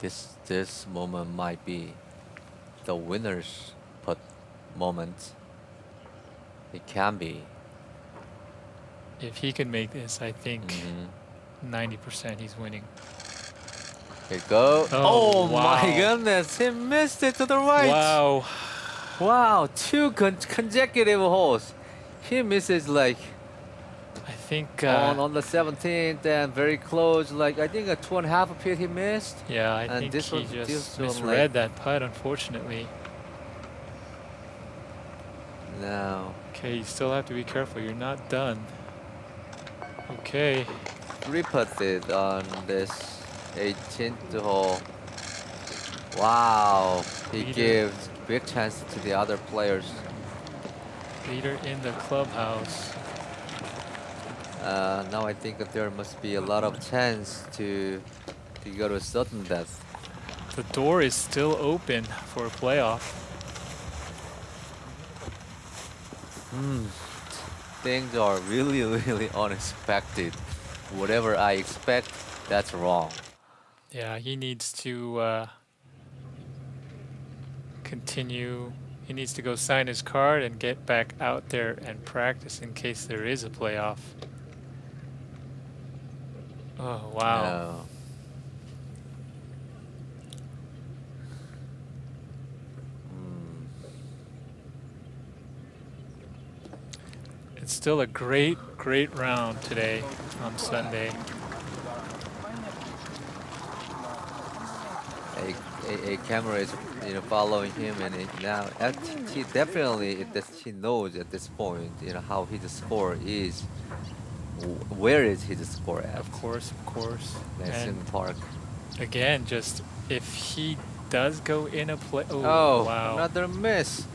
This moment might be the winner's putt moment. It can be. If he can make this, I think 90% he's winning. Here you go. Oh, my wow. goodness. He missed it to the right. Wow. Wow. Two consecutive holes. He misses like I think on the 17th and very close. Like I think a 2.5 feet he missed. yeah, I and think this he one- just this one, misread like- that putt, unfortunately. No. Okay, you still have to be careful. You're not done. Okay. Three-putted on this 18th hole. Wow. He Leader. gives big chance to the other players. Leader in the clubhouse. Now I think that there must be a lot of chance to go to sudden death. The door is still open for a playoff. Things are really, really unexpected. Whatever I expect, that's wrong. Yeah, he needs to continue. He needs to go sign his card and get back out there and practice in case there is a playoff. Oh, wow. No. It's still a great, great round today on Sunday. A camera is following him, and he definitely he knows at this point how his score is. Where is his score at? Of course, of course. Nelson And Park. again, just if he does go in a play. Oh, Oh, wow. another miss.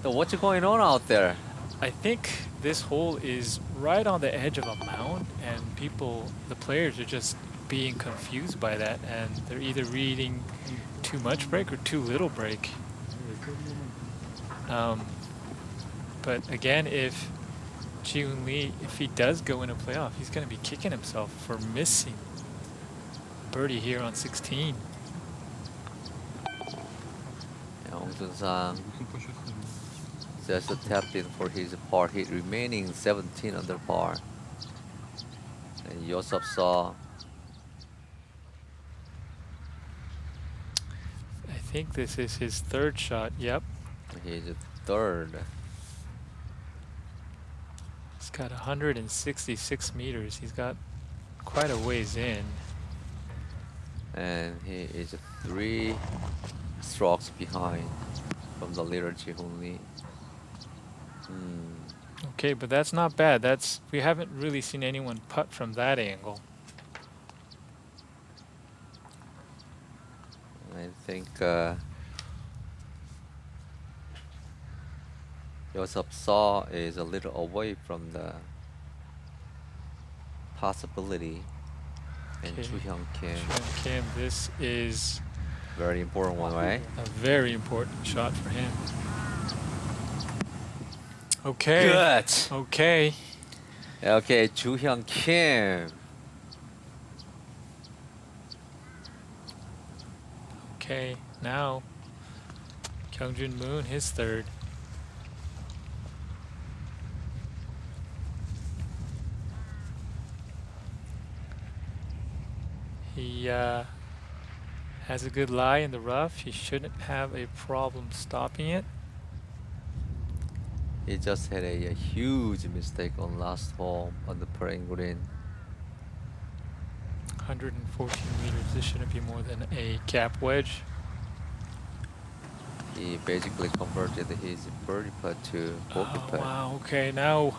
So what's going on out there? I think this hole is right on the edge of a mound, and the players are just being confused by that, and they're either reading too much break or too little break. But again, if Ji-hoon Lee, if he does go in a playoff, he's going to be kicking himself for missing birdie here on 16. Sang 무슨 컷이었어요? just tapped in for his par hit, remaining 17 under par. And Yosop saw. I think this is his third shot. Yep. He's third. He's got 166 meters. He's got quite a ways in. And he is 3 strokes behind from the leader Ji-hoon Lee. Okay, but that's not bad. We haven't really seen anyone putt from that angle. I think Yosop Saw is a little away from the possibility. And Okay. Chu Hyung Kim, Hyun Kim, this is very important one, right? a very important shot for him. Okay. Good. Okay. Okay, Chu Hyung Kim. Okay. Now, Kyungjun Moon, his third. He has a good lie in the rough. He shouldn't have a problem stopping it. He just had a huge mistake on last hole on the putting green. 140 14 meters. This shouldn't be more than a gap wedge. He basically converted his birdie putt to bogey Oh, putt. wow. Okay, now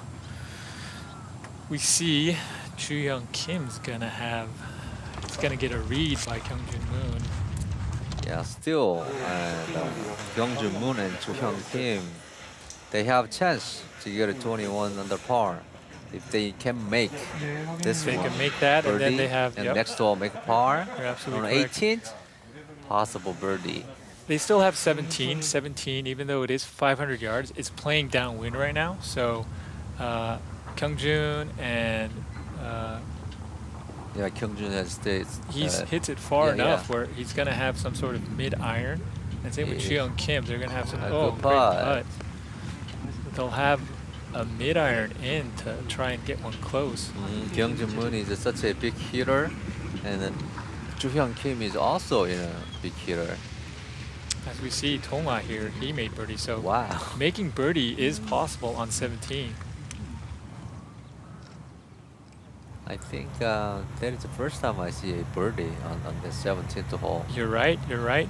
we see Joo-hyung Kim's gonna have. It's gonna get a read by Kyungjun Moon. Yeah, still, and Kyungjun Moon and Joo-hyung Kim, they have chance to get a 21 under par if they can make this They one can make that, and then birdie, they have. and Yep, next hole make a par. you're absolutely On correct. 18th, possible birdie. They still have 17. 17, even though it is 500 yards, it's playing downwind right now. So Kyungjun and Yeah, Kyungjun has stayed. he's hits it far yeah, enough yeah. where he's gonna have some sort of mid-iron. And same with Yeah. Joo-hyung Kim, they're gonna have some. A Oh, good great putt. putt. They'll have a mid-iron in to try and get one close. Kyungjun Moon is such a big hitter, and then Joo-hyung Kim is also a big hitter. As we see, Tongma here, he made birdie. So Wow. making birdie is possible on 17. I think that is the first time I see a birdie on the 17th hole. You're right,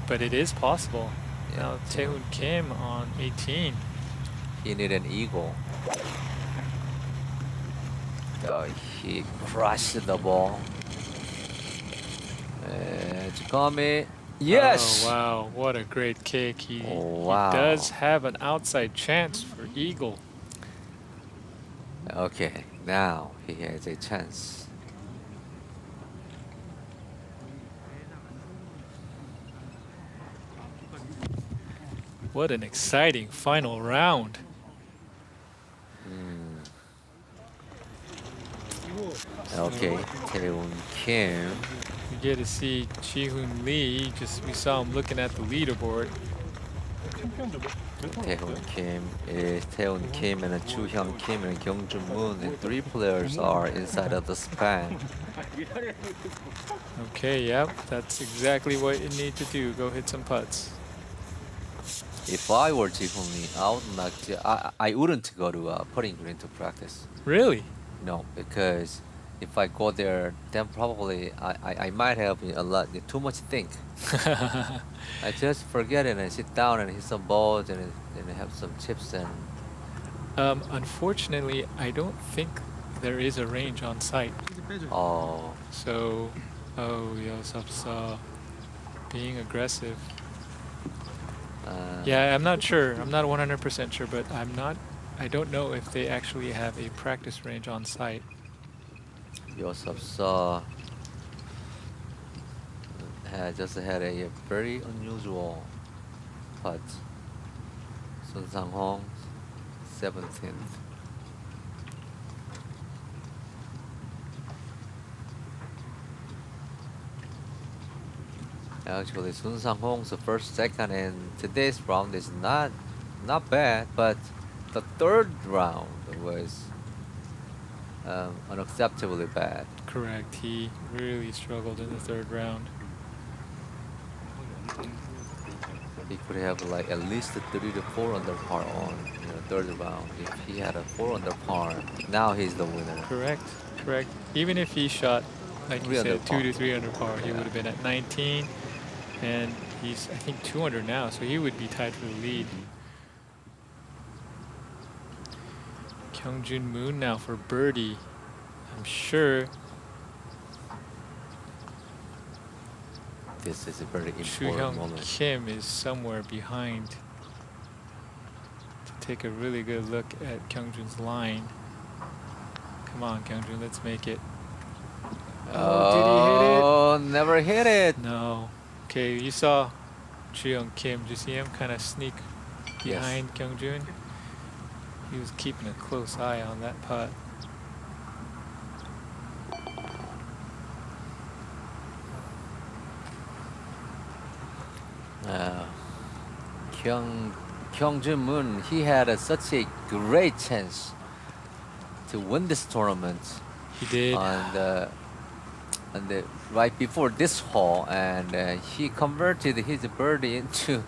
but it is possible. Yeah. Now Taehoon Kim on 18. He need an eagle. Oh, he crushed the ball. It's coming. Yes! Oh, wow, what a great kick. He Wow. does have an outside chance for eagle. Okay, now he has a chance. What an exciting final round. Okay, Taehoon Kim. We get to see Ji-hoon Lee. We saw him looking at the leaderboard. Taehoon Kim and Joo-hyung Kim and Kyungjun Moon, and 3 players are inside of the span. Okay, yep, that's exactly what you need to do. Go hit some putts. If I were Ji-hoon Lee, I wouldn't go to putting green to practice. Really? No, because if I go there, then probably I might have too much think. I just forget it and sit down and hit some balls and have some chips and. Unfortunately, I don't think there is a range on site. Oh, So, Yosapsa being aggressive. Yeah, I'm not sure. I'm not 100% sure, but I don't know if they actually have a practice range on site. Yosapsa just had a very unusual putt. Sun Sang-hong, 17th. Actually, Sun Sang-hong's first, second, and today's round is not bad, but the third round was unacceptably bad. Correct. He really struggled in the third round. He could have like at least a 3 to 4 under par on third round. If he had a 4 under par, now he's the winner. Correct. Even if he shot, like you 3 under said, par. 2 to 3 under par, he Yeah. would have been at 19. And he's, I think, 2 under now, so he would be tied for the lead. Kyungjun Moon now for birdie. I'm sure This is a very important Joo-hyung moment. Kim is somewhere behind to take a really good look at Kyungjun's line. Come on, Kyungjun, let's make it. Oh, did he hit it? Oh, never hit it. No. Okay, you saw Joo-hyung Kim. Did you see him kind of sneak Yes. behind Kyungjun? He was keeping a close eye on that putt. Kyungjun Moon, he had such a great chance to win this tournament He did. on the right before this hole, and he converted his birdie into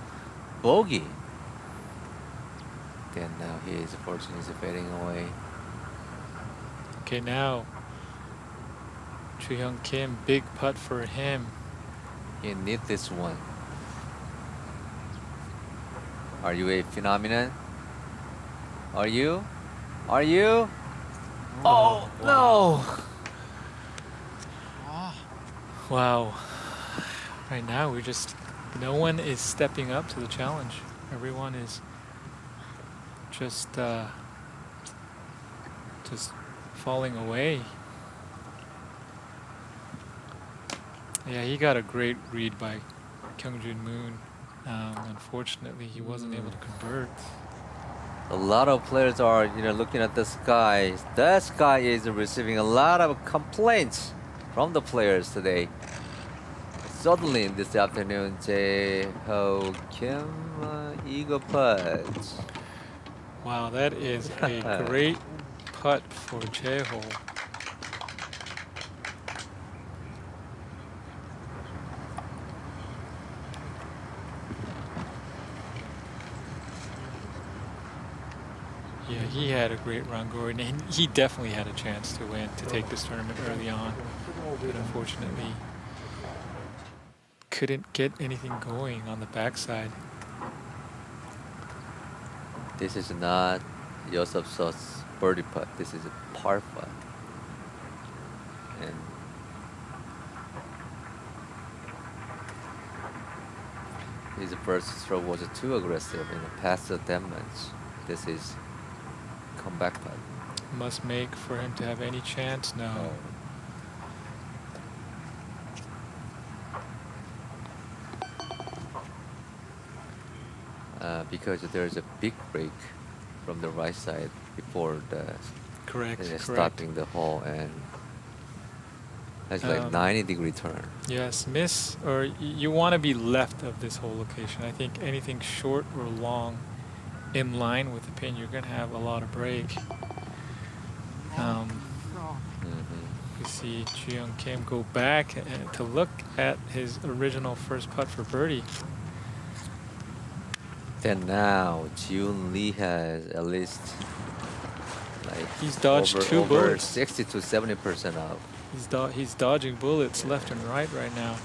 bogey. Then now his fortune is fading away. Okay, now Joo-hyung Kim, big putt for him. He need this one. Are you a phenomenon? Are you? Are you? Oh no! Wow. Right now, we're just, no one is stepping up to the challenge. Everyone is just falling away. Yeah, he got a great read by Kyungjun Moon. Unfortunately, he wasn't able to convert. A lot of players are, looking at the sky. The sky is receiving a lot of complaints from the players today. Suddenly, this afternoon, Jae-ho Kim eagle putt. Wow, that is a great putt for Jae-ho. Yeah, he had a great run, Gordon, and he definitely had a chance to win, to take this tournament early on. But unfortunately, couldn't get anything going on the backside. This is not Yosef So's birdie putt. This is a par putt. And his first stroke was too aggressive and past the damage. This is comeback putt. Must make for him to have any chance? No. Because there's a big break from the right side before the Correct. starting the hole, and that's like 90-degree turn. Yes, miss, or you want to be left of this whole location. I think anything short or long in line with the pin, you're going to have a lot of break. You see Joo-hyung Kim go back to look at his original first putt for birdie. Then now, Jiun Lee has at least like He's dodged two over bullets. 60 to 70% up. He's dodging bullets left and right now.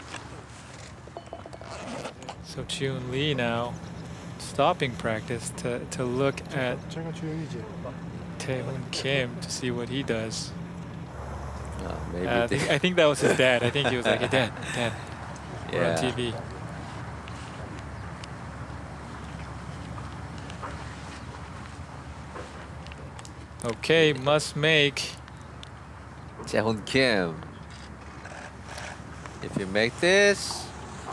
So Jiun Lee now stopping practice to look at Tae-hoon Kim to see what he does. Maybe I think that was his dad. I think he was like, hey, Dad, we're on TV. Okay, must make. Jae-hoon Kim. If you make this,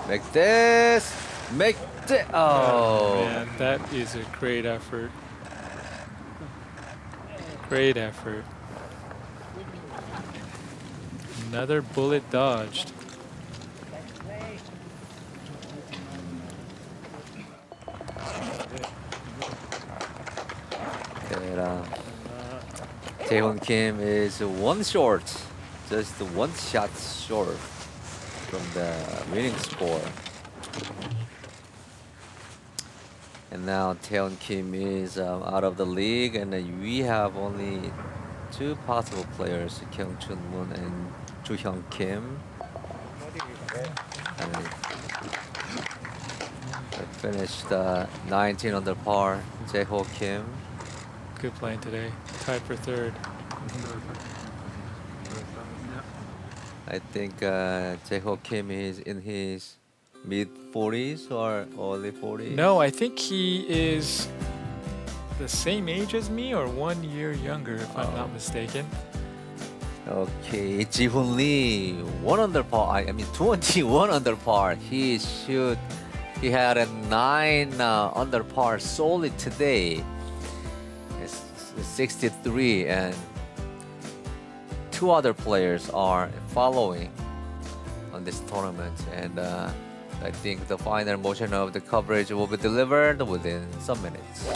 make this, make this. Oh, Man, that is a great effort. Great effort. Another bullet dodged. Tae-hoon Kim is one short, just one shot short from the winning score. And now Tae-hoon Kim is out of the league, and we have only two possible players, Kyung-chun Moon and Joo-hyung Kim. And they finished 19 under par, Jae-ho Kim. Good playing today. Tied for third. I think Jae-ho Kim is in his mid 40s or early 40s. No, I think he is the same age as me or 1 year younger, if I'm not mistaken. Okay, Ji-hoon Lee, 1 under par. I mean 21 under par. He had a 9 under par solid today. It's 63, and 2 other players are following on this tournament, and I think the final motion of the coverage will be delivered within some minutes.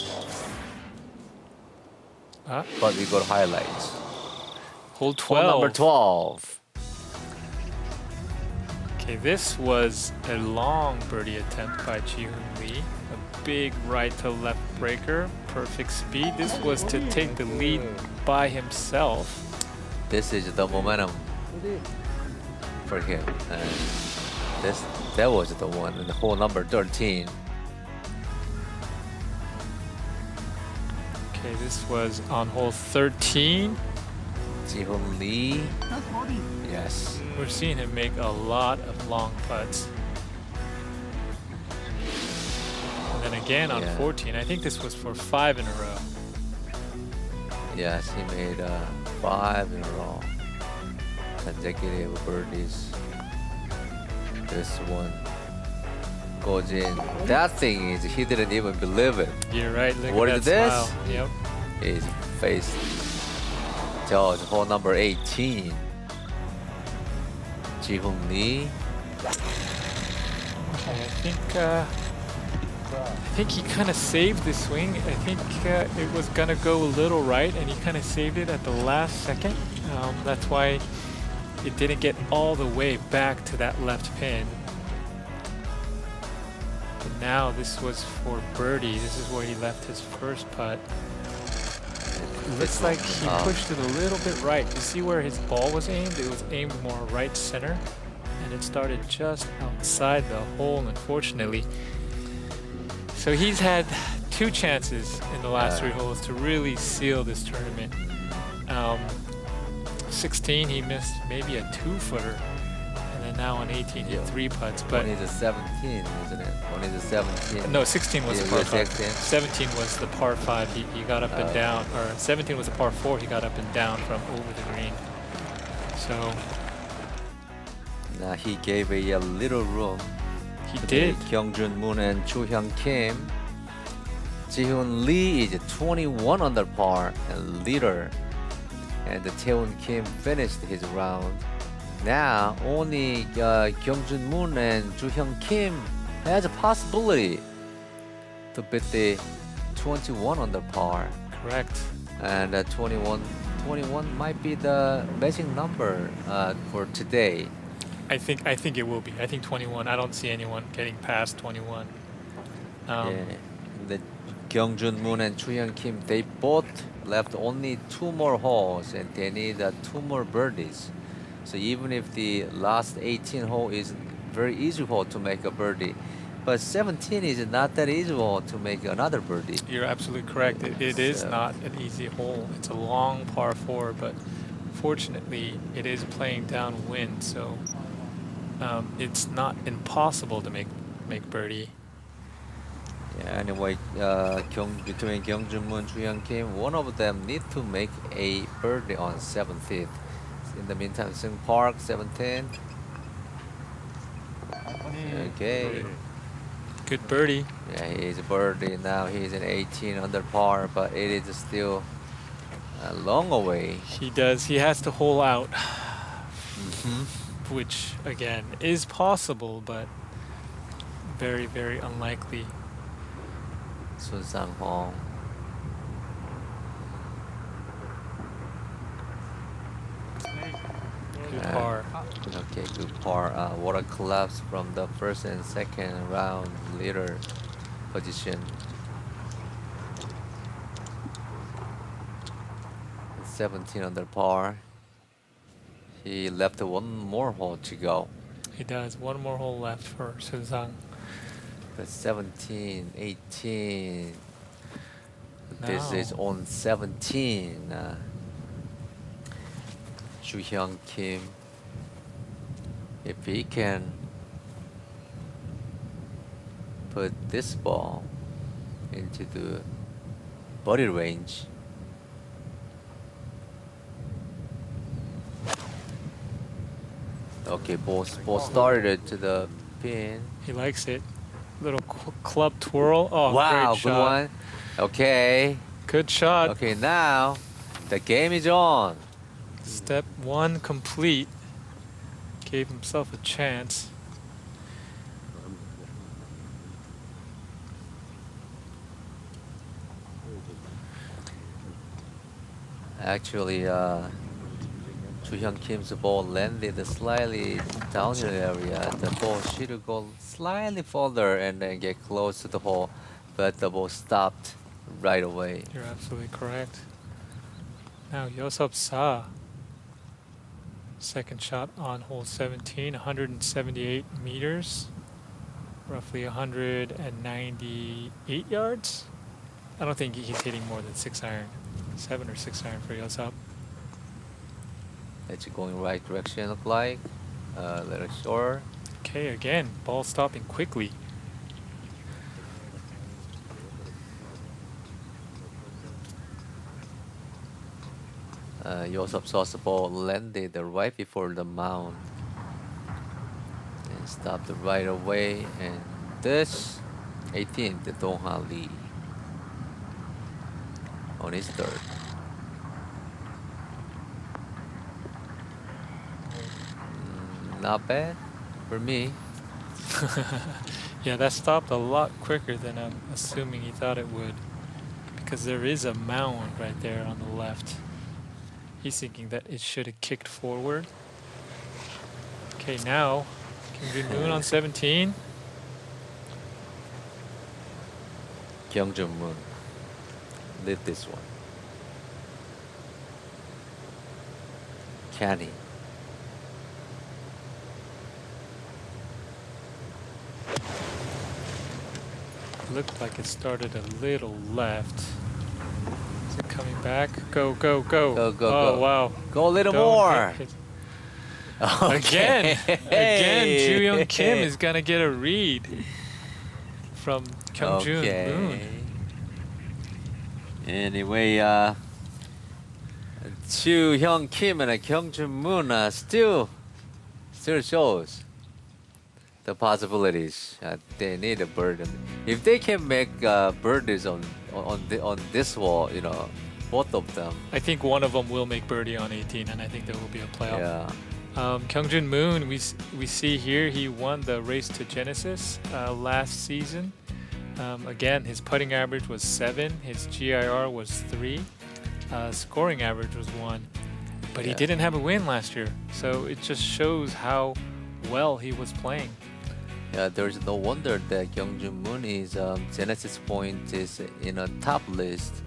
But we got highlights. Hole Hole 12. number 12. Okay, this was a long birdie attempt by Ji-hoon Lee. A big right to left breaker, perfect speed. This was to take the lead by himself. This is the momentum. for him. And that was the one in the hole number 13. Okay, this was on hole 13. Ji-hoon Lee. Yes. We're seeing him make a lot of long putts. And then again on Yeah. 14. I think this was for 5 in a row. Yes, he made 5 in a row. Consecutive birdies. This one goes in. That thing is, he didn't even believe it. You're right. Look What at is that this? smile. Yep. His face. Judge, hole number 18. Ji-hoon Lee. Okay, I think he kind of saved the swing. I think it was gonna go a little right, and he kind of saved it at the last second. That's why it didn't get all the way back to that left pin. But now this was for birdie. This is where he left his first putt. It looks like he pushed it a little bit right. You see where his ball was aimed? It was aimed more right center, and it started just outside the hole, unfortunately. So he's had 2 chances in the last 3 holes to really seal this tournament. 16, he missed maybe a 2-footer, and then now on 18, he had 3 putts. But One is a 17, isn't it? One is a 17. no, 16 was Yeah, the par yeah, 5. 16. 17 was the par 5. He got up and down, or 17 was the par 4. He got up and down from over the green. So Now he gave a little room. he to did. Kyungjun Moon and Chu Hyun Kim. Ji-hoon Lee is 21 under par and leader. And the Taewoon Kim finished his round. Now only Kyungjun Moon and Chu Hyun Kim has a possibility to beat the 21 under par. Correct. And 21 might be the magic number for today. I think it will be. I think 21. I don't see anyone getting past 21. Yeah. The Kyungjun Moon and Chu Hyun Kim, they both left only 2 more holes and they need 2 more birdies. So even if the last 18 hole is very easy hole to make a birdie, but 17 is not that easy hole to make another birdie. You're absolutely correct. It is So- not an easy hole. It's a long par 4, but fortunately, it is playing downwind, so it's not impossible to make birdie. Yeah, anyway, between Kyungjun Moon, Chu Hyun Kim, one of them need to make a birdie on 17th. In the meantime, Seung Park, 17. Okay. Good birdie. Yeah, he is a birdie now. He's an 18 under par, but it is still a long away. He does. He has to hole out, Mm-hmm. which again is possible, but very, very unlikely. Sun Sang-hong. Good par. Okay, good par. What a collapse from the first and second round leader position. 17 under par. He left 1 more hole to go. He does. 1 more hole left for Sun-sang. But 17, 18. This No. is on 17. Chu Hyun Kim. If he can put this ball into the body range. Okay, ball started to the pin. He likes it. Little club twirl. Oh, Wow, great good shot. one. Okay. Good shot. Okay, now the game is on. Step 1 complete. Gave himself a chance. Actually, Chu Hyun Kim's ball landed slightly downhill area. The ball should go slightly further and then get close to the hole, but the ball stopped right away. You're absolutely correct. Now Yosop Sa. Second shot on hole 17, 178 meters, roughly 198 yards. I don't think he's hitting more than 6 iron, 7 or 6 iron for Yosap. It's going right direction, look like. Little short. Okay, again, ball stopping quickly. Yosop sauce ball landed right before the mound and stopped right away. And this 18th, the Dongha Lee on his third. Not bad for me. Yeah, that stopped a lot quicker than I'm assuming he thought it would, because there is a mound right there on the left. He's thinking that it should have kicked forward. Okay, now Kim Jun-moon on 17. Kyung Jun-moon did this one. Can he? Looked like it started a little left. Is it coming back? Go, go, go. Go, go, oh, go. wow. Go a little Don't more. hit it. Okay. Again, Joo-young Kim is going to get a read from Kyung Jun-moon. Anyway, Joo-young Kim and Kyung Jun-moon still shows the possibilities. They need a bird. If they can make birdies on this wall, you know, both of them. I think one of them will make birdie on 18, and I think there will be a playoff. Yeah. Kyung Jun-moon, we see here he won the race to Genesis last season. Again, his putting average was 7, his GIR was 3, scoring average was 1, but he didn't have a win last year. So it just shows how well he was playing. Yeah, there's no wonder that Kyung Jun-moon is Genesis point is in a top list.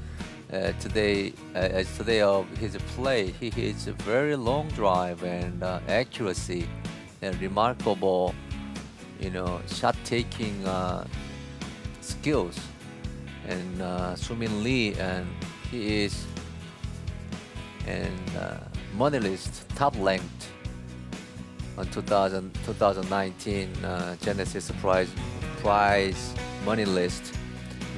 Today of his play, he hits a very long drive and accuracy and remarkable, you know, shot taking skills. And Soo-min Lee, and he is in money list top ranked on 2019 Genesis prize money list,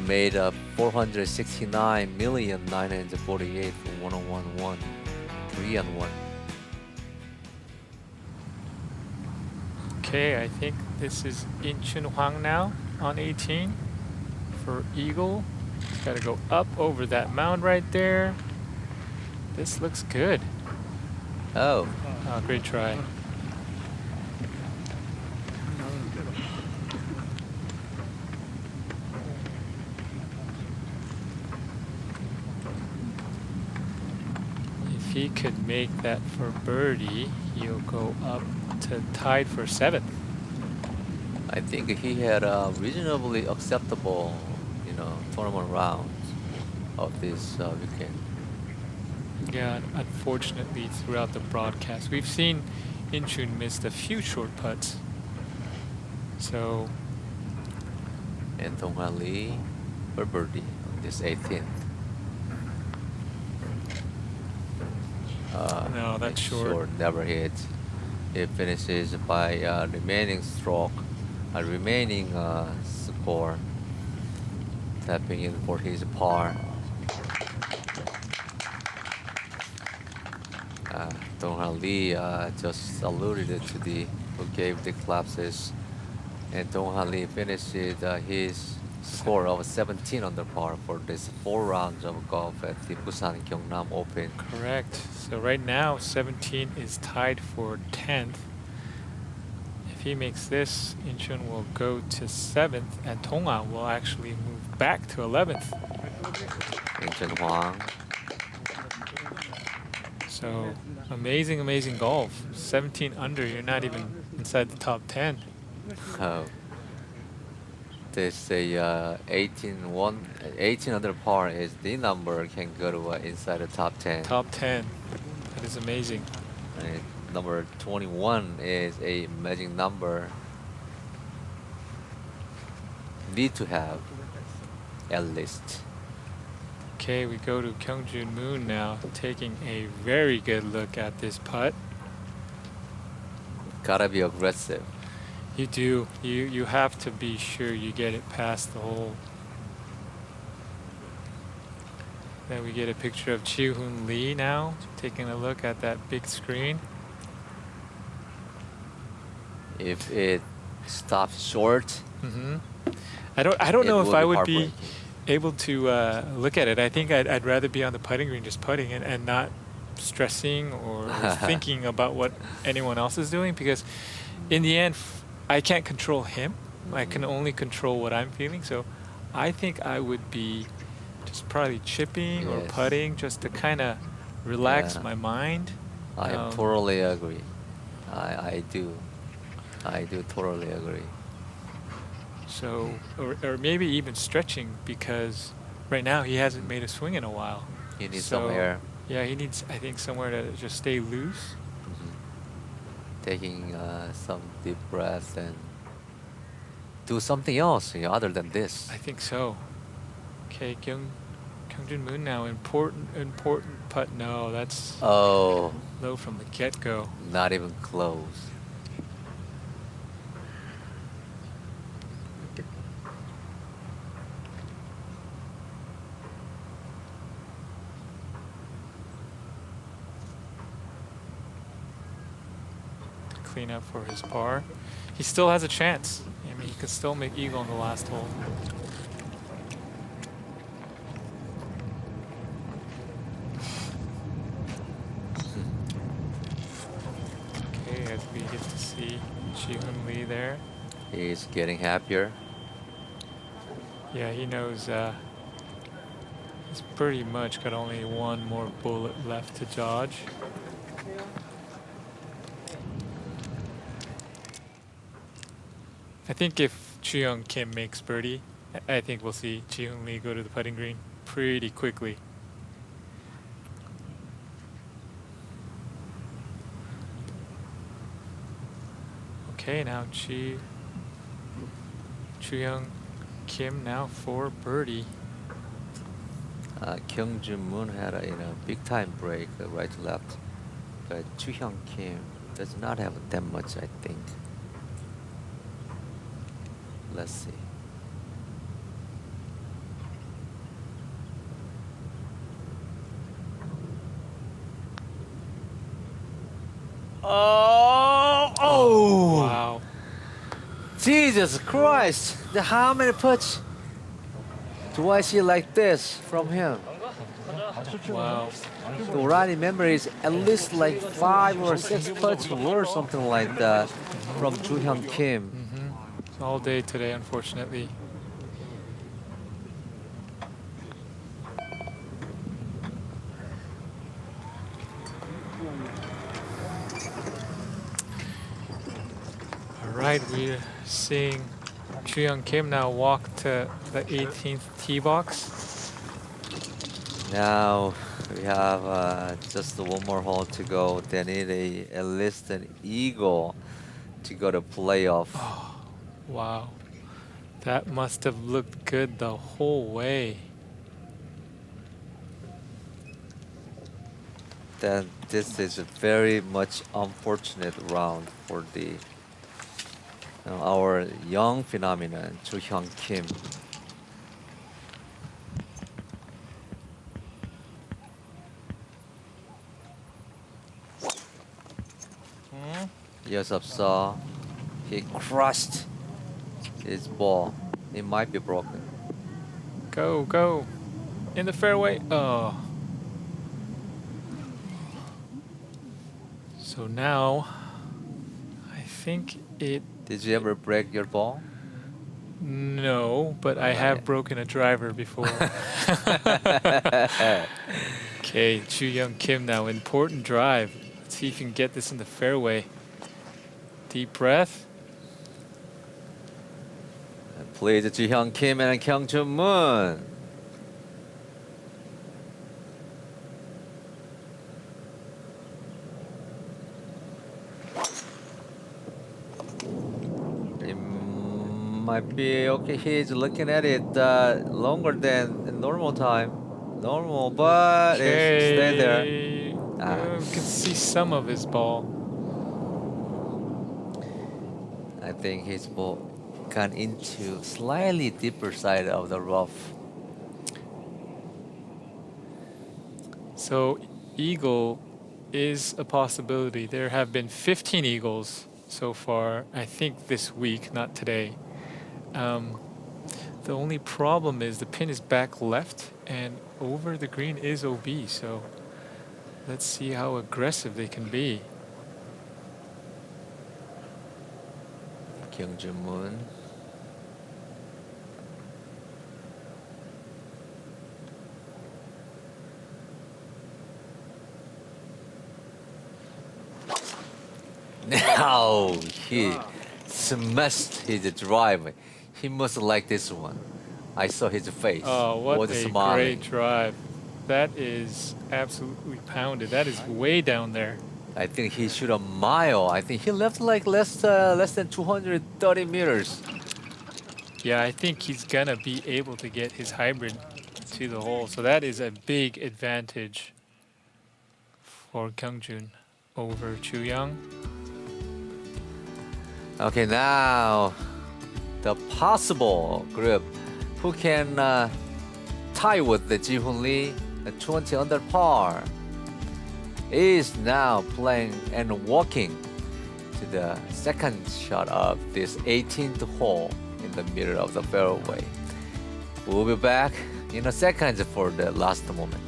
made up 469,948 for 101-1, 3-1. Okay, I think this is In-chun Hwang now on 18 for Eagle. He's got to go up over that mound right there. This looks good. Oh, Great try. If he could make that for birdie, he'll go up to tied for 7th. I think he had a reasonably acceptable, you know, tournament rounds of this weekend. Yeah, unfortunately, throughout the broadcast, we've seen In-chun missed a few short putts. So, And Dong-ha Lee for birdie on this 18th. no, that's short. Never hit. It finishes by remaining stroke, remaining score, tapping in for his par. Dong-ha Lee just alluded to who gave the collapses, and Dong-ha Lee finished his score of 17 under par for this 4 rounds of golf at the Busan-Gyeongnam Open. Correct. So right now, 17 is tied for 10th. If he makes this, In-chun will go to 7th, and Dong-ha will actually move back to 11th. In-chun Hwang. So amazing, amazing golf. 17 under, you're not even inside the top 10. They say 18 under par is the number can go to inside the top 10. Top 10. That is amazing. And number 21 is a magic number. Need to have at least. Okay, we go to Kyungjun Moon now, taking a very good look at this putt. Gotta be aggressive. You do. You have to be sure you get it past the hole. Then we get a picture of Chi-Hoon Lee now, taking a look at that big screen. If it stops short, I don't it know will if I would heartbreaking. be able to look at it. I think I'd rather be on the putting green just putting and not stressing or thinking about what anyone else is doing, because in the end I can't control him. I can only control what I'm feeling. So I think I would be just probably chipping or Yes. putting just to kind of relax Yeah. my mind. I totally agree. I do totally agree. So, or maybe even stretching, because right now he hasn't made a swing in a while. You need So, some air. Yeah, he needs, I think, somewhere to just stay loose. Taking some deep breaths and do something else, other than this. I think so. Okay, Kyungjun Moon now, important putt. No, that's Oh, low from the get-go. not even close. Clean up for his par. He still has a chance. I mean, he could still make eagle on the last hole. Okay, as we get to see Chi-Hoon Lee there. He's getting happier. Yeah, he knows he's pretty much got only one more bullet left to dodge. I think if Chi-Young Kim makes birdie, I think we'll see Chi-Hoon Lee go to the putting green pretty quickly. Okay, now Chi-Young Kim now for birdie. Kyungjun Moon had a big time break right to left, but Chu-Hyun Kim does not have that much, I think. Let's see. Oh! Wow. Jesus Christ! How many putts do I see like this from him? Wow. What I remember is at least like 5 or 6 putts or something like that from Chu-Hyun Kim. All day today, unfortunately. All right, we're seeing Chu-Young Kim now walk to the 18th tee box. Now we have just one more hole to go. They need at least an eagle to go to playoff. Wow, that must have looked good the whole way. Then this is a very much unfortunate round for our young phenomenon Chu-Hyun Kim. Yosef saw he crushed his ball. It might be broken. Go, go. In the fairway. Oh. So now, I think it... Did you ever break your ball? No, but I have broken a driver before. Okay, Chu-Young Kim now, important drive. Let's see if you can get this in the fairway. Deep breath. And please, Ji-hyun Kim and Kyung-Jun Moon. might be okay. He's looking at it longer than normal time. Normal, but it's stay there. You can see some of his ball. I think his ball gone into slightly deeper side of the rough. So eagle is a possibility. There have been 15 eagles so far, I think this week, not today. The only problem is the pin is back left and over the green is OB. So let's see how aggressive they can be. Kyung Moon. Now he smashed his drive. He must like this one. I saw his face. Oh, what was a smiling. great drive. That is absolutely pounded. That is way down there. I think he shoot a mile. I think he left like less than 230 meters. Yeah, I think he's gonna be able to get his hybrid to the hole. So that is a big advantage for Kyungjun over Chu Young. Okay, now the possible group who can tie with the Ji-hoon Lee, the 20 under par, is now playing and walking to the second shot of this 18th hole in the middle of the fairway. We'll be back in a second for the last moment.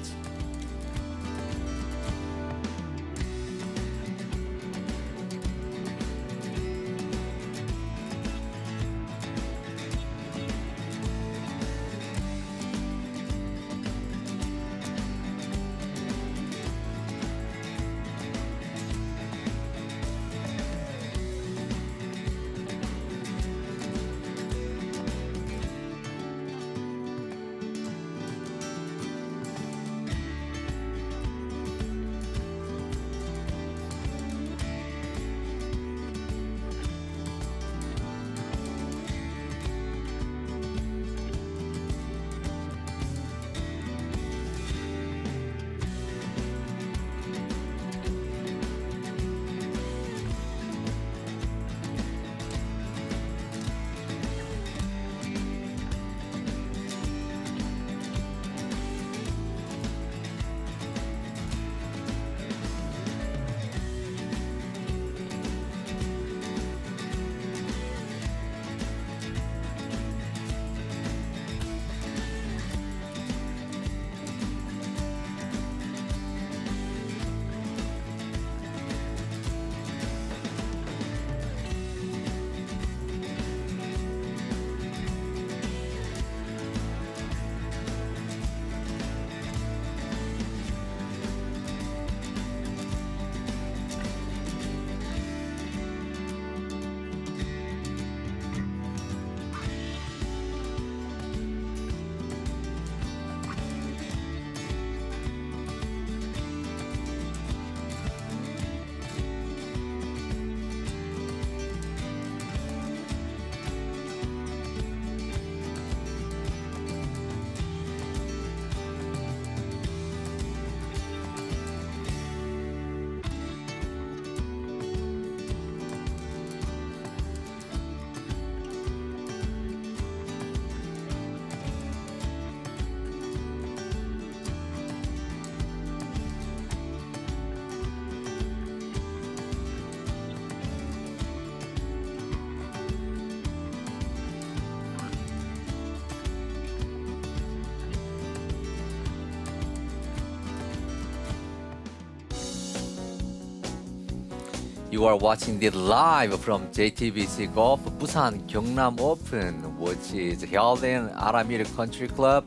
You are watching it live from JTBC Golf Busan-Gyeongnam Open, which is held in Aramir Country Club,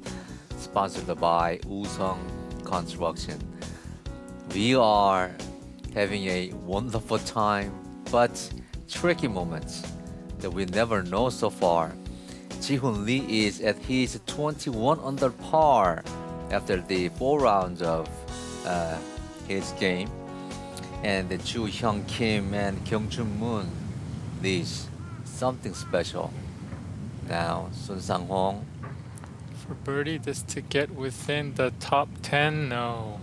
sponsored by Woosung Construction. We are having a wonderful time, but tricky moments that we never know so far. Ji-hoon Lee is at his 21 under par after the 4 rounds of his game. And Chu Hyung Kim and Kyung Chun Moon, this something special. Now Sun Sang-hong. For birdie, just to get within the top 10. No.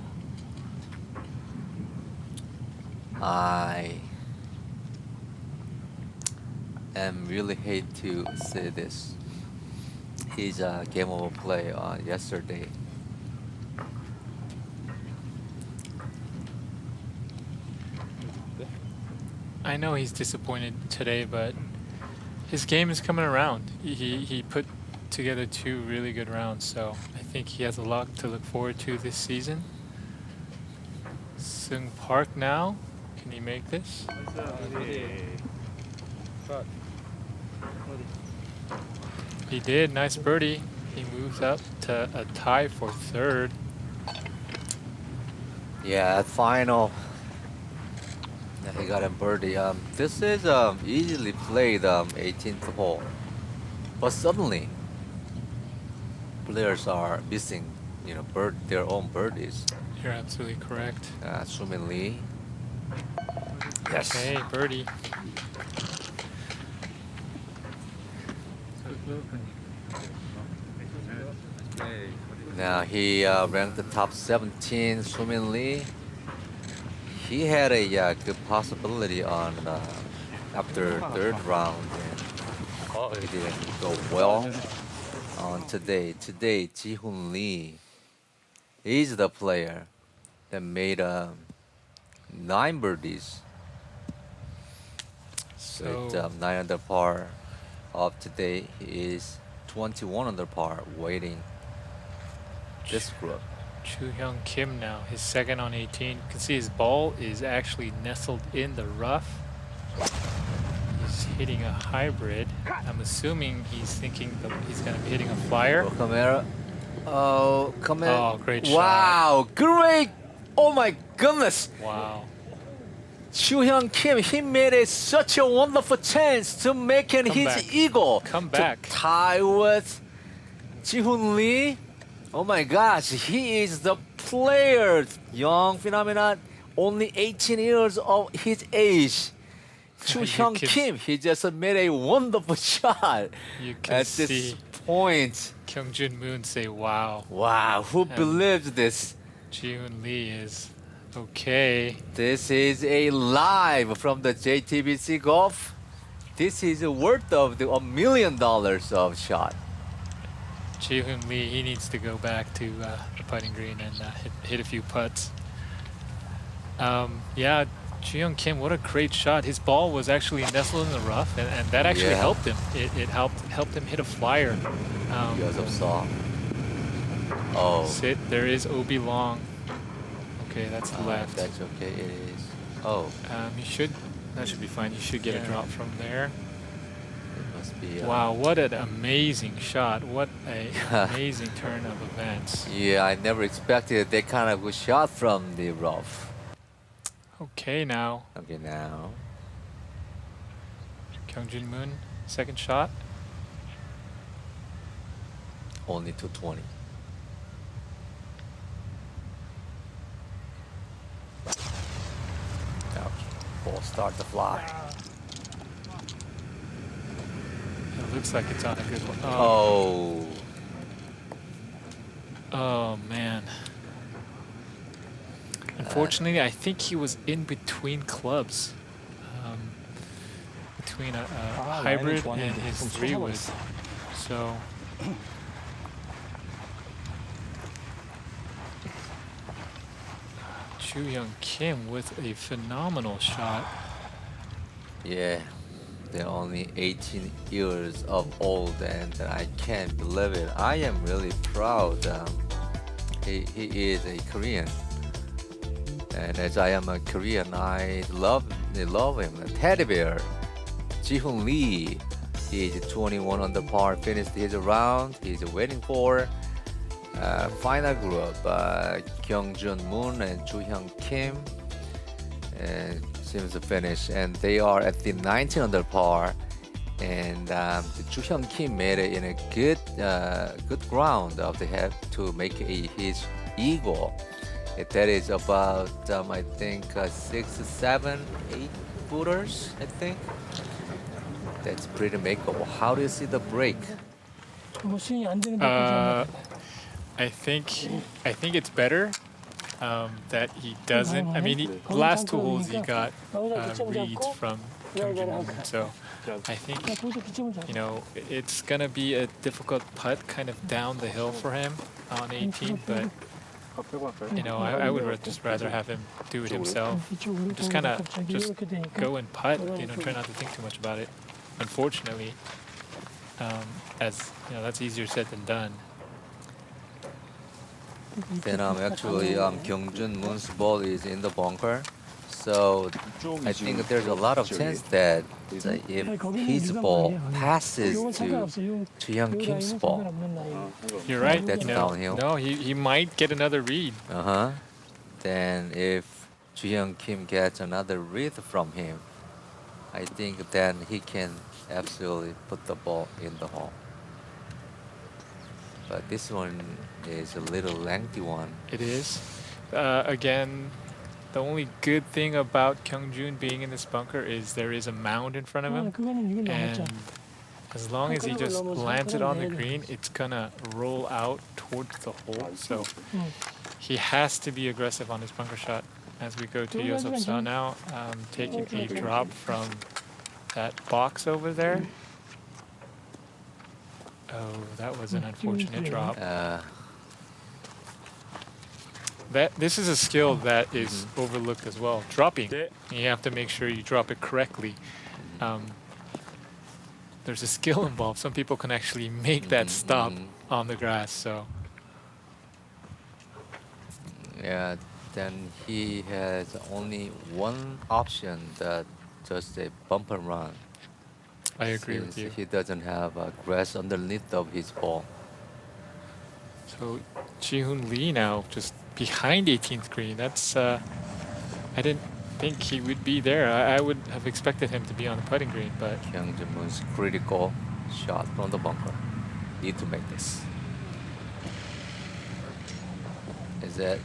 I am really hate to say this. His game over play yesterday. I know he's disappointed today, but his game is coming around. He put together 2 really good rounds, so I think he has a lot to look forward to this season. Sung Park now. Can he make this? He did. Nice birdie. He moves up to a tie for 3rd. Yeah, at final. Yeah, he got a birdie. This is easily played 18th hole, but suddenly players are missing, their own birdies. You're absolutely correct. Sumin Lee. Yes. Okay, birdie. Now he ranked the top 17. Sumin Lee. He had a good possibility on after 3rd round, and he didn't go well on today. Today, Ji-hoon Lee is the player that made 9 birdies. So With 9 under par of today, he is 21 under par, waiting this group. Chu Hyung Kim now, his 2nd on 18. You can see his ball is actually nestled in the rough. He's hitting a hybrid. I'm assuming he's thinking that he's going to be hitting a flyer. Oh, Camara. Oh, Camara. Oh, great shot. Wow, great. Oh my goodness. Wow. Chu Hyung Kim, he made it such a wonderful chance to make Come his back. eagle. Come to back. tie with Ji-hoon Lee. Oh my gosh, he is the player. Young phenomenon, only 18 years of his age. Chu You Hyung can- Kim, he just made a wonderful shot You can at this see point. Kyung Jun Moon say, wow. Wow, who believes this? Ji-hoon Lee is okay. This is a live from the JTBC Golf. This is worth of $1 million of shot. Ji-hoon Lee, he needs to go back to the putting green and hit a few putts. Yeah, Ji-hoon Kim, what a great shot. His ball was actually nestled in the rough, and that actually Yeah. helped him. It helped him hit a flyer. Because of saw. Oh, Sit, there is Obi Long. Okay, that's left. That's okay. It is. Oh, That should be fine. He should get a drop from there. it must be. Wow, what an amazing shot. What a amazing turn of events. Yeah, I never expected that kind of good shot from the rough. Okay, now, Okay, now. Kyung Jun Moon, 2nd shot. Only 220. Ouch. Ball start to fly. It looks like it's on a good one. Oh. Oh man. Unfortunately, I think he was in between clubs. Between a hybrid and his 3-wood. So. Chu Hyung Kim with a phenomenal shot. Yeah. They're only 18 years of old, and I can't believe it. I am really proud. He is a Korean, and as I am a Korean, I love him. Teddy Bear, Ji-hoon Lee. He is 21 under par. Finished his round. He's waiting for final group. Kyung Jun Moon and Chu Hyung Kim. Seems to finish, and they are at the 19 under par. And Chu Hyung Kim made it in a good ground of the head to make his eagle. That is about I think 6, 7, 8 footers. I think that's pretty makeable. How do you see the break? 뭐 스윙이 안 되는 데까지 하면 I think it's better that he doesn't. I mean, the last two holes he got reads from Kyung-jun, so I think 거기서 기점을 잡아. you know it's gonna be a difficult putt, kind of down the hill for him on 18. But you know, I would just rather have him do it himself. 이쪽으로 Just kind of 갑자기 just 이렇게 되니까 go and putt. You know, try not to think too much about it. Unfortunately, as you know, that's easier said than done. Then actually Kyung-jun Moon's ball is in the bunker, so I think there's a lot of chance that if his ball passes 이건 to 상관없어. Jihyung Kim's ball, 상관없는 나이고. You're right. That's you know, downhill. No, he might get another read. then if Jihyung Kim gets another read from him, I think then he can absolutely put the ball in the hole. But this one is a little lengthy one. It is. Again, the only good thing about Kyung-jun being in this bunker is there is a mound in front of him. 그거는 이걸 And 넘었죠. as long as he just lands it on the green, it's gonna roll out towards the hole. So he has to be aggressive on his bunker shot. As we go to Yosop Sa now, taking a drop from that box over there. Oh, that was an unfortunate drop. This is a skill that is overlooked as well. Dropping, you have to make sure you drop it correctly. There's a skill involved. Some people can actually make that stop on the grass. So Yeah, then he has only one option, that just a bump and run. I agree with Since you. he doesn't have grass underneath of his ball. So Ji-hoon Lee now just behind 18th green. That's I didn't think he would be there. I would have expected him to be on the putting green, but Kyung-jun Moon's critical shot from the bunker. Need to make this. Is it?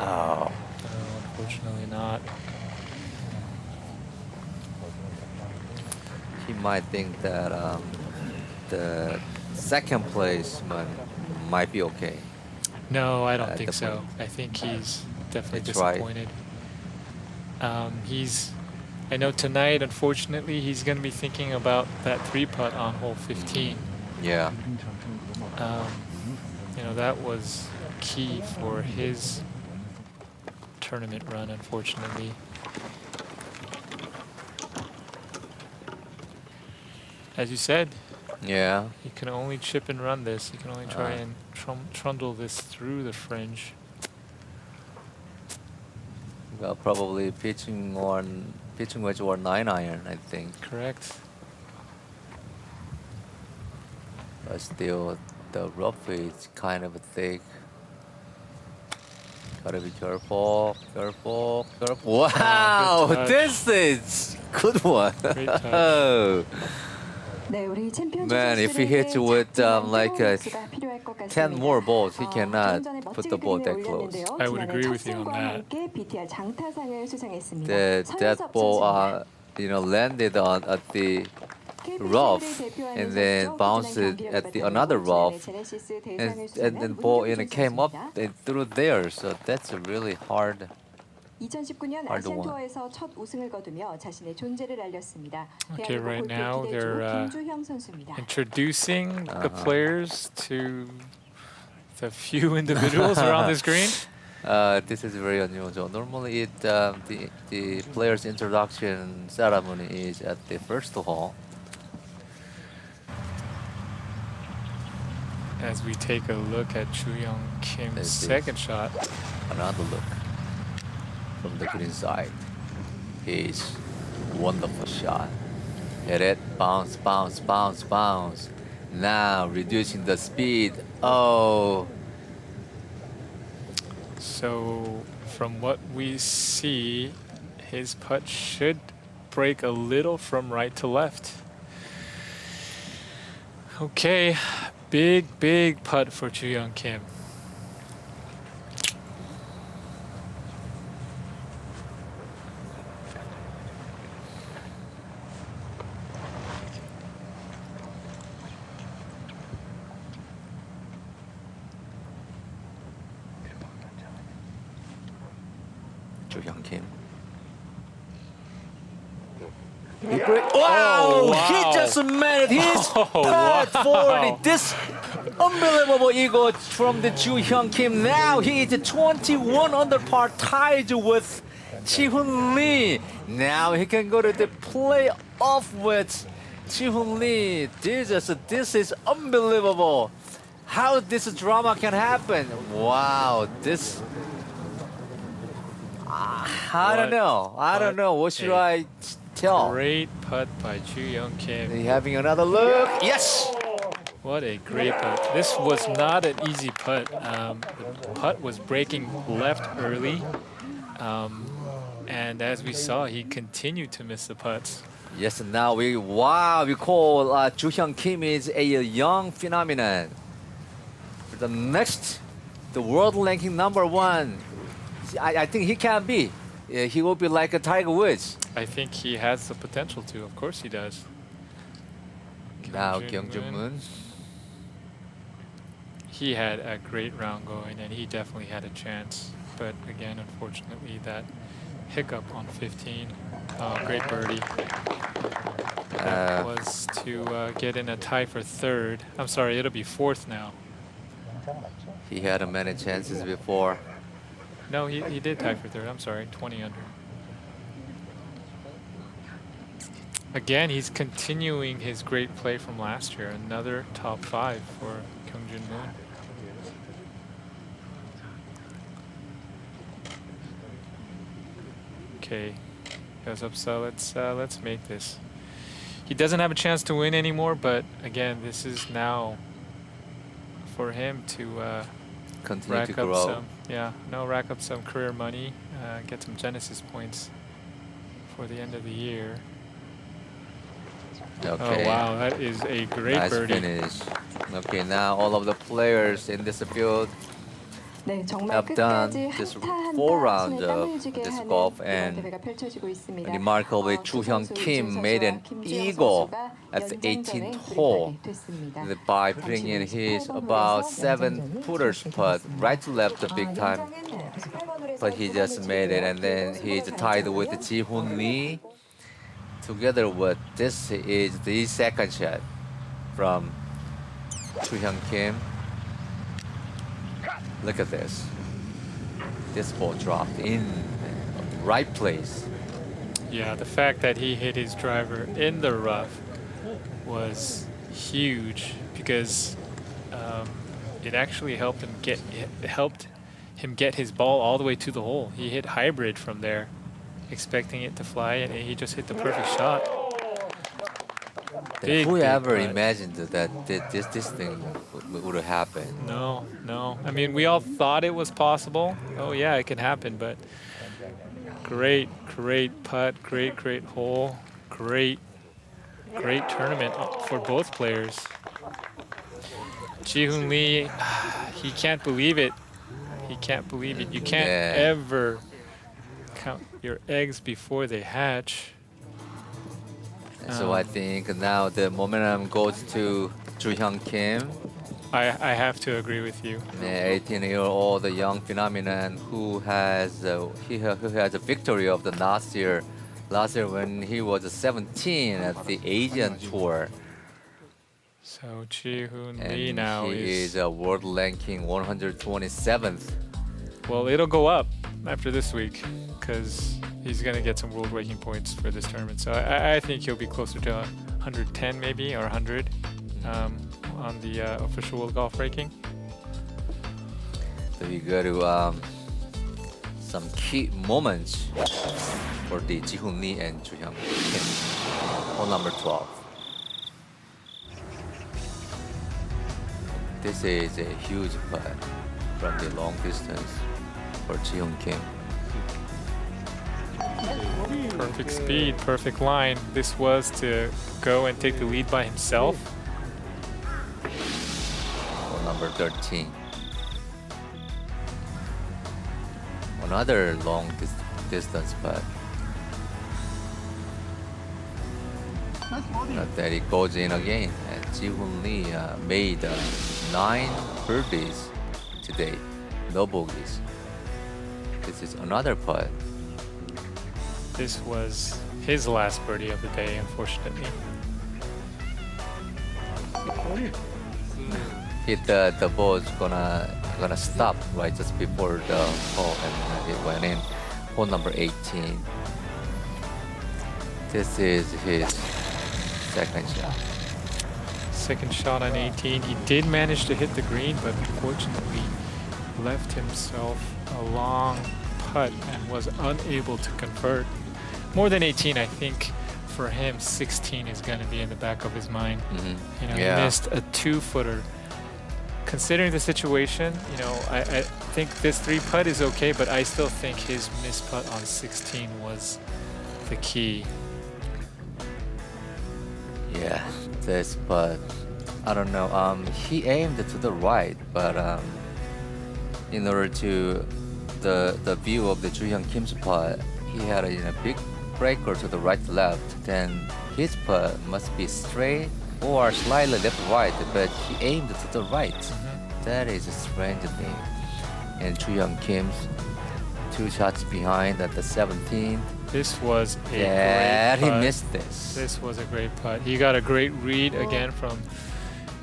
Oh, unfortunately not. he might think that the second placement might be okay. No, I don't At think the so. point. I think he's definitely It's right. disappointed. I know tonight, unfortunately, he's going to be thinking about that 3-putt on hole 15. Yeah. You know, that was key for his tournament run, unfortunately. As you said, Yeah. you can only chip and run this. You can only try and trundle this through the fringe. Well, probably pitching wedge or 9-iron, I think. Correct. But still, the rough is kind of thick. Gotta be careful, careful, careful. Wow, touch. this is good one. Great touch. Oh. 네, 우리 챔피언 Man, if he hits with like 10 more balls, he cannot put the ball that close. I would agree with you on that. BTR 장타상을 수상했습니다. That ball, landed on at the rough and then bounced at the another rough, and then ball came up and through there. So that's a really hard. 2019년 hard 아시안 one. 투어에서 첫 우승을 거두며 자신의 존재를 알렸습니다. Okay, 대한민국 right 골프 now 기대주 they're 김주형 선수입니다. introducing the players to the few individuals around this green. This is very unusual. Normally, the player's introduction ceremony is at the first hole. As we take a look at Chu-young Kim's Let's see. second shot. Another look from the green side. His wonderful shot. Hit it, bounce, bounce, bounce, bounce. Now reducing the speed. Oh. So from what we see, his putt should break a little from right to left. Okay, big putt for Chu-young Kim. Joo-hyun Kim. Wow! wow. He just made his Oh, putt wow. for this unbelievable eagle from the Joo-hyun Kim. Now he is 21 under par, tied with Ji-hoon Lee. Now he can go to the playoff with Ji-hoon Lee. This is unbelievable. How this drama can happen? Wow, this. I don't know. I don't know. What should I tell? Great putt by Joo-hyun Kim. They having another look. Yes. What a great putt. This was not an easy putt. The putt was breaking left early. And as we saw, he continued to miss the putts. Yes. And now we call Joo-hyun Kim is a young phenomenon. For the next, the world ranking #1. I think he can be. He will be like a Tiger Woods. I think he has the potential to. Of course he does. Now Kyung Kyung Moon. He had a great round going, and he definitely had a chance. But again, unfortunately, that hiccup on 15. Oh, great birdie. That was to get in a tie for third. I'm sorry, it'll be fourth now. He had many chances before. No, he did tie for third. I'm sorry, 20 under. Again, he's continuing his great play from last year. Another top 5 for Kyung Moon. Okay, goes up. So let's make this. He doesn't have a chance to win anymore, but again, this is now for him to Continue rack to up grow. rack up some career money, get some Genesis points for the end of the year. Okay. Oh wow, that is a great Nice birdie. finish. Okay, now all of the players in this field 네, 정말 have done 끝까지 this 한타 4 한타 rounds 손에 땀을 of 쥐게 this 하는 golf, 이번 and 대회가 펼쳐지고 있습니다. remarkably 두 Joo-hyun 선수, Kim 이준 made an 선수와 김주영 eagle 선수가 at the 연장전에 18th 돌입하게 hole 됐습니다. by putting in his about 7-footer putt right to left the big time. But he just made it, and then he's tied with Ji-hoon Lee. Together with this is the second shot from Joo-hyun Kim. Look at this. This ball dropped in the right place. Yeah, the fact that he hit his driver in the rough was huge because it actually helped him get his ball all the way to the hole. He hit hybrid from there, expecting it to fly, and he just hit the perfect shot. Big, Whoever big putt. imagined that this thing would happen? No. I mean, we all thought it was possible. Oh yeah, it can happen, but great putt, great hole, great tournament for both players. Ji-hoon Lee, he can't believe it. He can't believe it. You can't ever count your eggs before they hatch. So I think now the momentum goes to Joo-hyun Kim, I have to agree with you. the 18-year-old young phenomenon who has a victory of the last year when he was 17 at the Asian Tour. So Ji-hoon And Lee now he is a world ranking 127th. Well, it'll go up after this week because he's going to get some world ranking points for this tournament. So I think he'll be closer to 110 maybe, or 100 on the official world golf ranking. So we go to some key moments for the Ji-hoon Lee and Joo-hyun Kim. Hole number 12. This is a huge putt from the long distance for Ji-hoon Kim. Perfect speed, perfect line. This was to go and take the lead by himself. Hole number 13. Another long distance putt. But that it goes in again. And Ji-hoon Lee made 9 birdies today, no bogeys. This is another putt This was his last birdie of the day, unfortunately. The ball's gonna stop right just before the hole, and it went in. Hole number 18. This is his second shot. Second shot on 18. He did manage to hit the green, but unfortunately left himself a long putt and was unable to convert. More than 18, I think for him, 16 is going to be in the back of his mind. You know, Yeah. he missed a 2-footer. Considering the situation, you know, I think this 3-putt is okay, but I still think his missed putt on 16 was the key. Yeah, this, but I don't know. He aimed to the right, but in order to the view of the Joo-hyun Kim's putt, he had a big breaker to the right left. Then his putt must be straight or slightly left right, but he aimed to the right. That is a strange thing. And Joo-hyun Kim's 2 shots behind at the 17th. This was a Yeah, great he putt. missed this. This was a great putt. He got a great read again from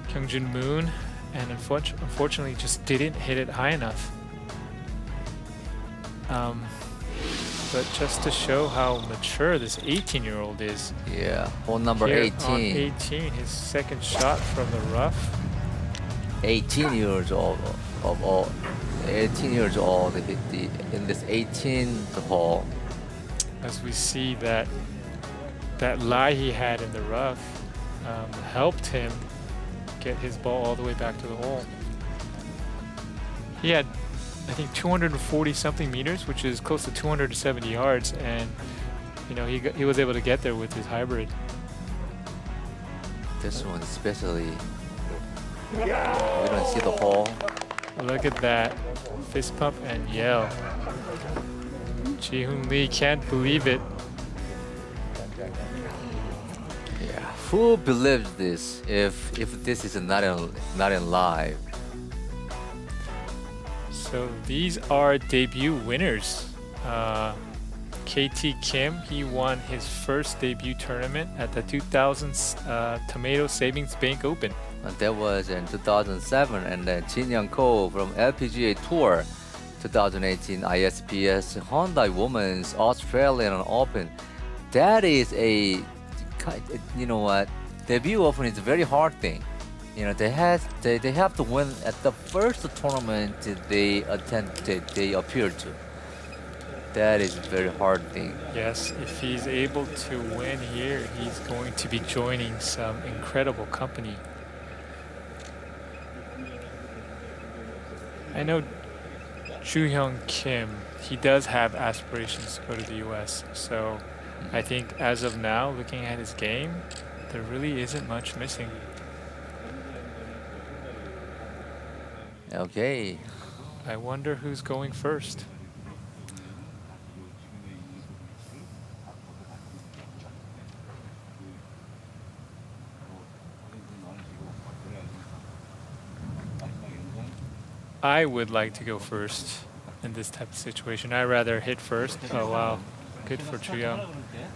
Kyungjin Moon, and unfortunately just didn't hit it high enough. But just to show how mature this 18-year-old is. Yeah, hole number Here 18. on 18, his second shot from the rough. 18 years old of all. 18 years old in this 18th hole. As we see that lie he had in the rough helped him get his ball all the way back to the hole. He had, I think, 240 something meters, which is close to 270 yards, and you know he was able to get there with his hybrid. This one especially, we don't see the hole. Look at that, fist pump and yell. Ji-hoon Lee can't believe it. Yeah, who believes this if this is not in live? So these are debut winners. KT Kim, he won his first debut tournament at the 2000 Tomato Savings Bank Open. And that was in 2007, and then Jin Young Ko from LPGA Tour 2018 ISPS Hyundai Women's Australian Open. That is a, you know what, debut open is a very hard thing. You know, they have to win at the first tournament they appear to. That is a very hard thing. Yes, if he's able to win here, he's going to be joining some incredible company. I know Joo-hyun Kim, he does have aspirations to go to the US. So I think as of now, looking at his game, there really isn't much missing. Okay. I wonder who's going first. I would like to go first in this type of situation. I'd rather hit first. Oh wow, good for Joo-hyun.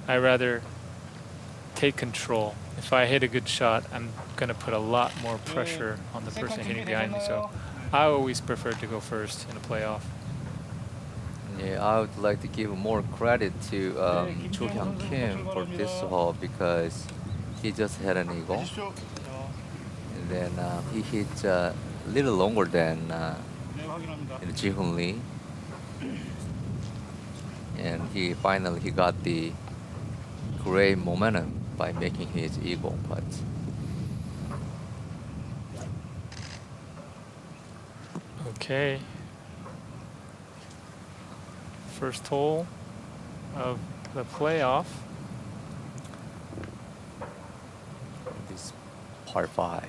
I'd rather take control. If I hit a good shot, I'm gonna put a lot more pressure on the person hitting behind me. So I always prefer to go first in a playoff. Yeah, I would like to give more credit to Joo-hyun Kim for this hole because he just had an eagle, and then he hit a little longer than Ji-hoon Lee, and he finally got the great momentum by making his eagle putt. Okay. First hole of the playoff. This par 5.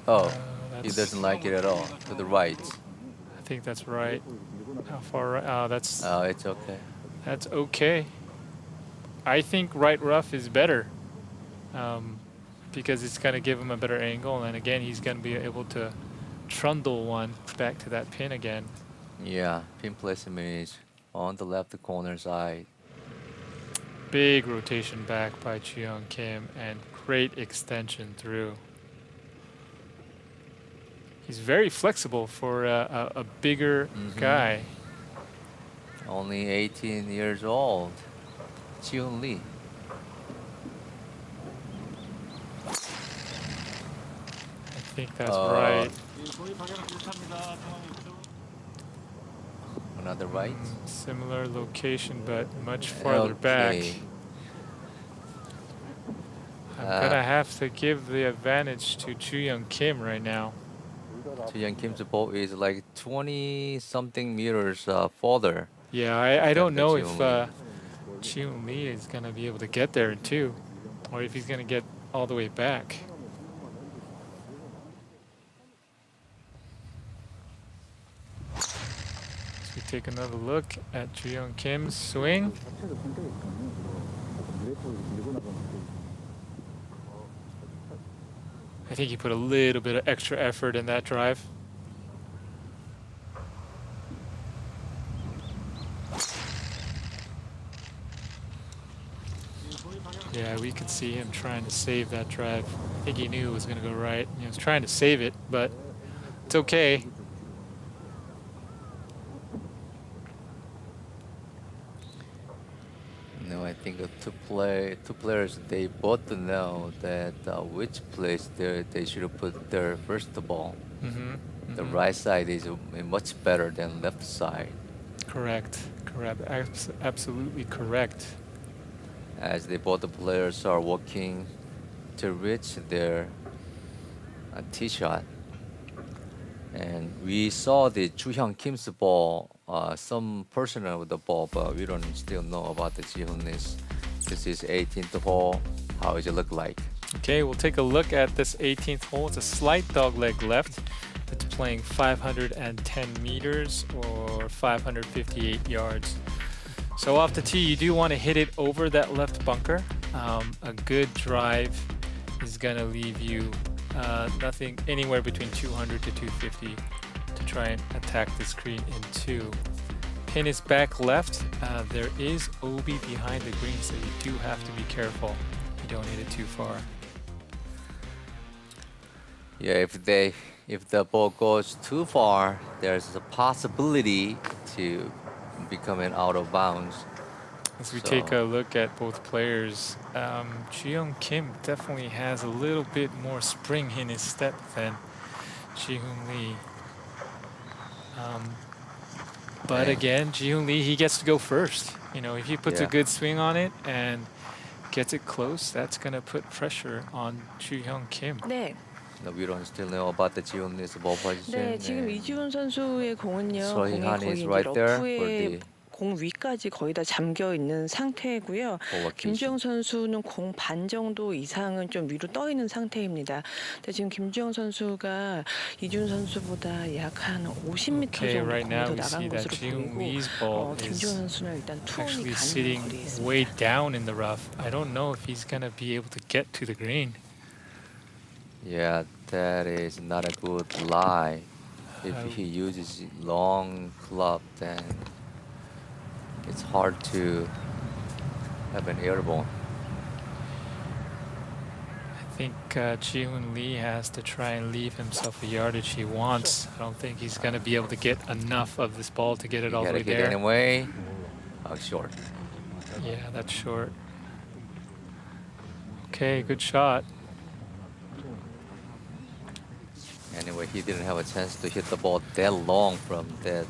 Oh, he That's- doesn't like it at all. To the right. I think that's right. How far right? Oh, It's okay. that's okay. I think right rough is better because it's going to give him a better angle, and again, he's going to be able to trundle one back to that pin again. Yeah, pin placement is on the left corner side. Big rotation back by Ji-young Kim and great extension through. He's very flexible for a bigger guy. Only 18 years old. Jihoon Lee. I think that's right. Another right. Similar location, but much farther back. I'm gonna have to give the advantage to Ju-young Kim right now. Ji-young Kim's ball is like 20 something meters further. Yeah, I don't know if Ji-hoon Ji-hoon Lee is gonna be able to get there in two, or if he's gonna get all the way back. So we take another look at Ju-young Kim's swing. I think he put a little bit of extra effort in that drive. Yeah, we could see him trying to save that drive. I think he knew it was going to go right. He was trying to save it, but it's okay. No, I think two players, they both know that which place they should put their first ball. The right side is much better than left side. Correct. Absolutely correct. As they both the players are working to reach their tee shot. And we saw the Ju-hyung Kim's ball, some personal with the ball, but we don't still know about the Ji-hoon Lee's. This is 18th hole. How does it look like? Okay, we'll take a look at this 18th hole. It's a slight dogleg left. It's playing 510 meters or 558 yards. So off the tee, you do want to hit it over that left bunker. A good drive is going to leave you nothing anywhere between 200 to 250 to try and attack this green in two. Pin is back left. There is OB behind the green, so you do have to be careful. You don't hit it too far. Yeah, if the ball goes too far, there's a possibility to becoming out of bounds. As we take a look at both players, Ji-young Kim definitely has a little bit more spring in his step than Ji-hoon Lee. But again, Ji-hoon Lee, he gets to go first. You know, if he puts a good swing on it and gets it close, that's going to put pressure on Ji-young Kim. 네. No, we don't still know about the Ji-hoon Lee's ball position. 네, 지금 이지훈 선수의 공은요. So 공이 Han 거의 is 이제 right there for 러프에 the 공 위까지 거의 다 잠겨 있는 상태고요. 김주영 선수는 공 반 정도 이상은 좀 위로 떠 있는 상태입니다. 근데 지금 김주영 선수가 이준 선수보다 약 한 50m 정도 right now 공이 we 더 see 나간 that 것으로 Ji-hoon 보이고 Lee's ball 김주영 is 선수는 일단 투혼이 actually 가능한 sitting 거리에 있습니다. way down in the rough. I don't know if he's going to be able to get to the green. Yeah, that is not a good lie. If he uses long club, then it's hard to have an airborne. I think Ji-hoon Lee has to try and leave himself the yardage he wants. I don't think he's going to be able to get enough of this ball to get it all the way Get there. anyway. Short. Yeah, that's short. Okay, good shot. Anyway, he didn't have a chance to hit the ball that long from that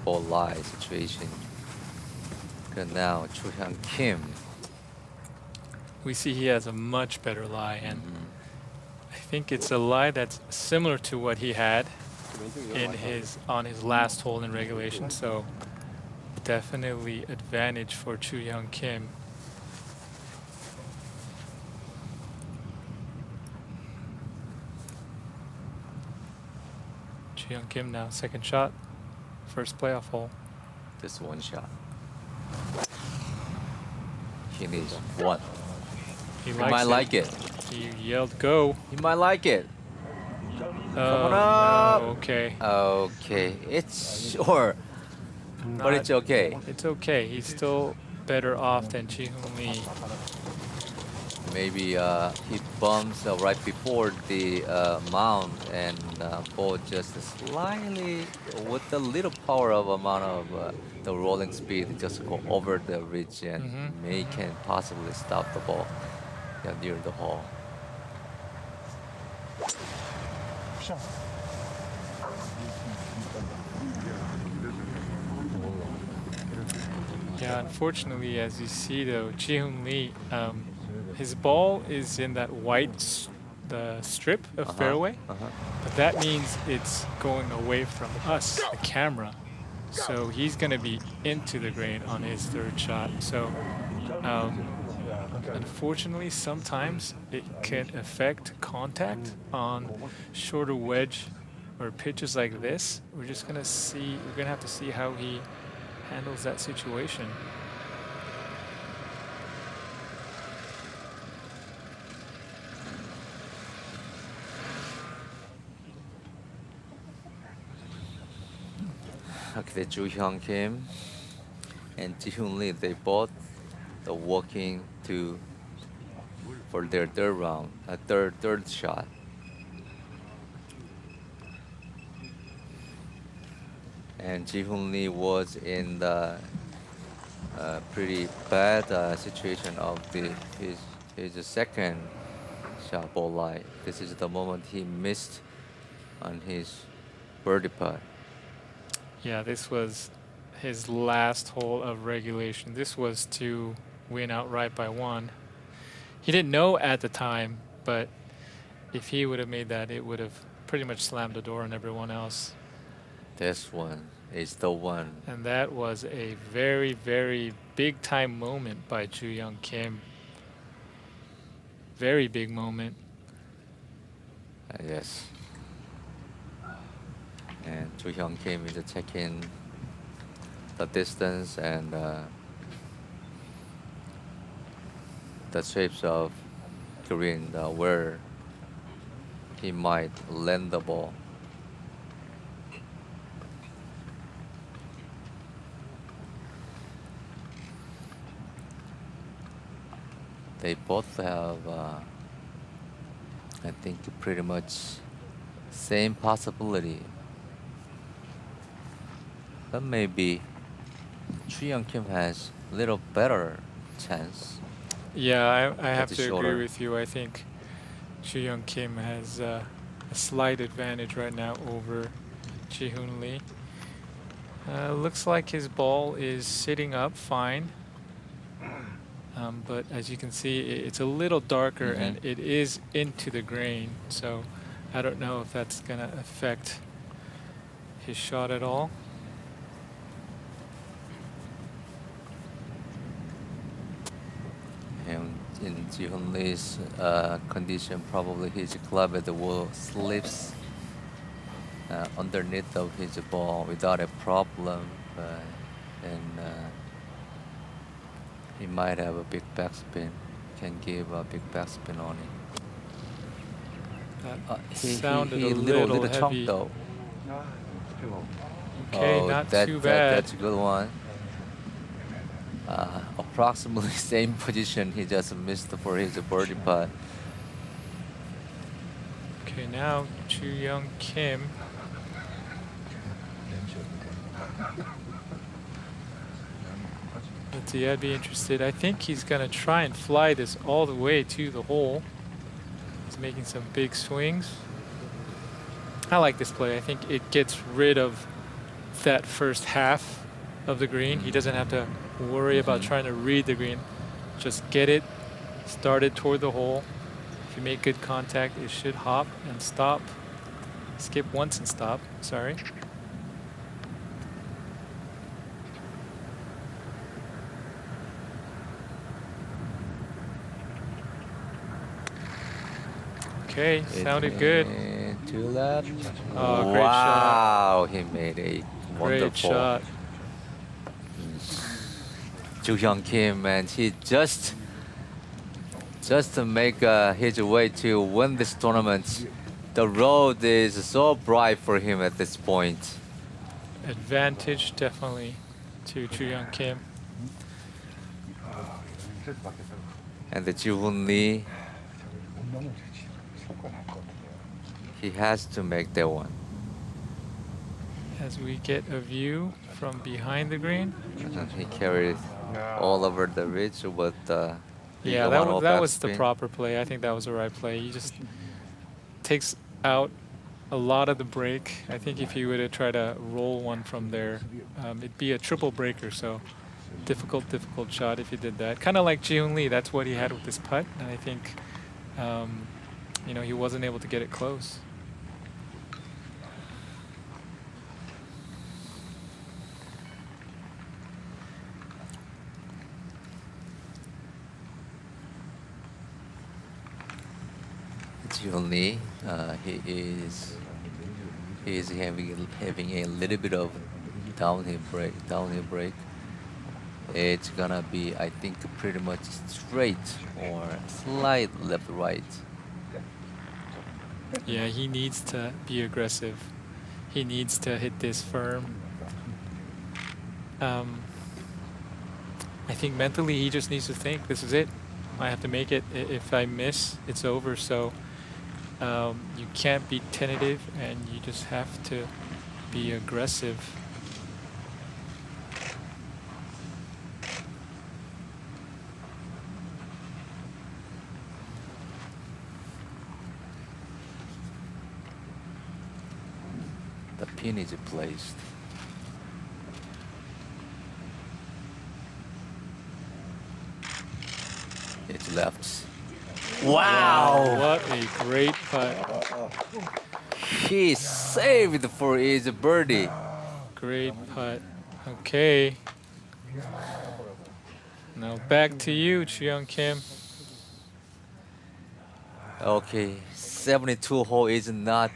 ball lie situation. And now Ju-hyung Kim. We see he has a much better lie, and I think it's a lie that's similar to what he had on his last hole in regulation. So definitely advantage for Ju-young Kim. Ji-young Kim now, second shot, first playoff hole. This one shot. He needs one. He might like it. He yelled go. He might like it. Come on up. No, okay. Okay, it's sure, but it's okay. It's okay. He's still better off than Ji-hoon Lee. Maybe he bumps right before the mound and ball just slightly with a little power of amount of the rolling speed just go over the ridge and may can possibly stop the ball near the hole. Yeah, unfortunately, as you see though, Ji-hoon Lee, his ball is in that the strip of fairway, but that means it's going away from us, the camera. So he's going to be into the green on his third shot. So unfortunately, sometimes it can affect contact on shorter wedge or pitches like this. We're going to have to see how he handles that situation. Okay, Joo-hyung Kim and Ji-hoon Lee, they both are working for their third round, third shot. And Ji-hoon Lee was in the pretty bad situation of his second shot ball line. This is the moment he missed on his birdie putt. Yeah, this was his last hole of regulation. This was to win outright by 1. He didn't know at the time, but if he would have made that, it would have pretty much slammed the door on everyone else. This one is the one. And that was a very, very big time moment by Joo-hyung Kim. Very big moment. Yes. And Joo-hyung Kim is taking the distance and the shapes of green where he might land the ball. They both have, I think, pretty much same possibility. But maybe Joo-hyung Kim has a little better chance. Yeah, I have to shorter. agree with you. I think Joo-hyung Kim has a slight advantage right now over Ji-hoon Lee. Looks like his ball is sitting up fine. But as you can see, it's a little darker and it is into the grain. So I don't know if that's going to affect his shot at all. And in Ji-hoon Lee's condition, probably his club at the wall slips underneath of his ball without a problem. And he might have a big backspin, can give a big backspin on it. That He sounded a little little chunk heavy. though. Okay, not too bad. That's a good one. Approximately same position. He just missed for his birdie putt. Okay, now Joo-hyung Kim. Let's see, I'd be interested. I think he's gonna try and fly this all the way to the hole. He's making some big swings. I like this play. I think it gets rid of that first half of the green. He doesn't have to worry about trying to read the green. Just get it started toward the hole. If you make good contact, it should hop and stop. Skip once and stop, sorry. Okay, sounded good. To left. Oh, great wow, he made a wonderful Great shot. Joo-hyung Kim, and he just to make his way to win this tournament The road is so bright for him at this point. Advantage definitely to Chu-Young Kim. And the Ji-Hoon Lee, he has to make that one. As we get a view from behind the green. And he carried all over the ridge, but Yeah, that was the proper play. I think that was the right play. He just takes out a lot of the break. I think if he were to try to roll one from there, it'd be a triple breaker. So difficult shot if he did that. Kind of like Ji-Hoon Lee. That's what he had with this putt, and I think you know, he wasn't able to get it close. Ji-Hoon Lee, he is having a little bit of downhill break. It's gonna be, I think, pretty much straight or slight left right. Yeah, he needs to be aggressive. He needs to hit this firm. I think mentally he just needs to think, this is it. I have to make it. If I miss, it's over. So you can't be tentative, and you just have to be aggressive. The pin is placed. It's left. Wow! What a great putt. He saved for his birdie. Great putt. Okay. Now back to you, Chu-Young Kim. Okay, 72 hole is not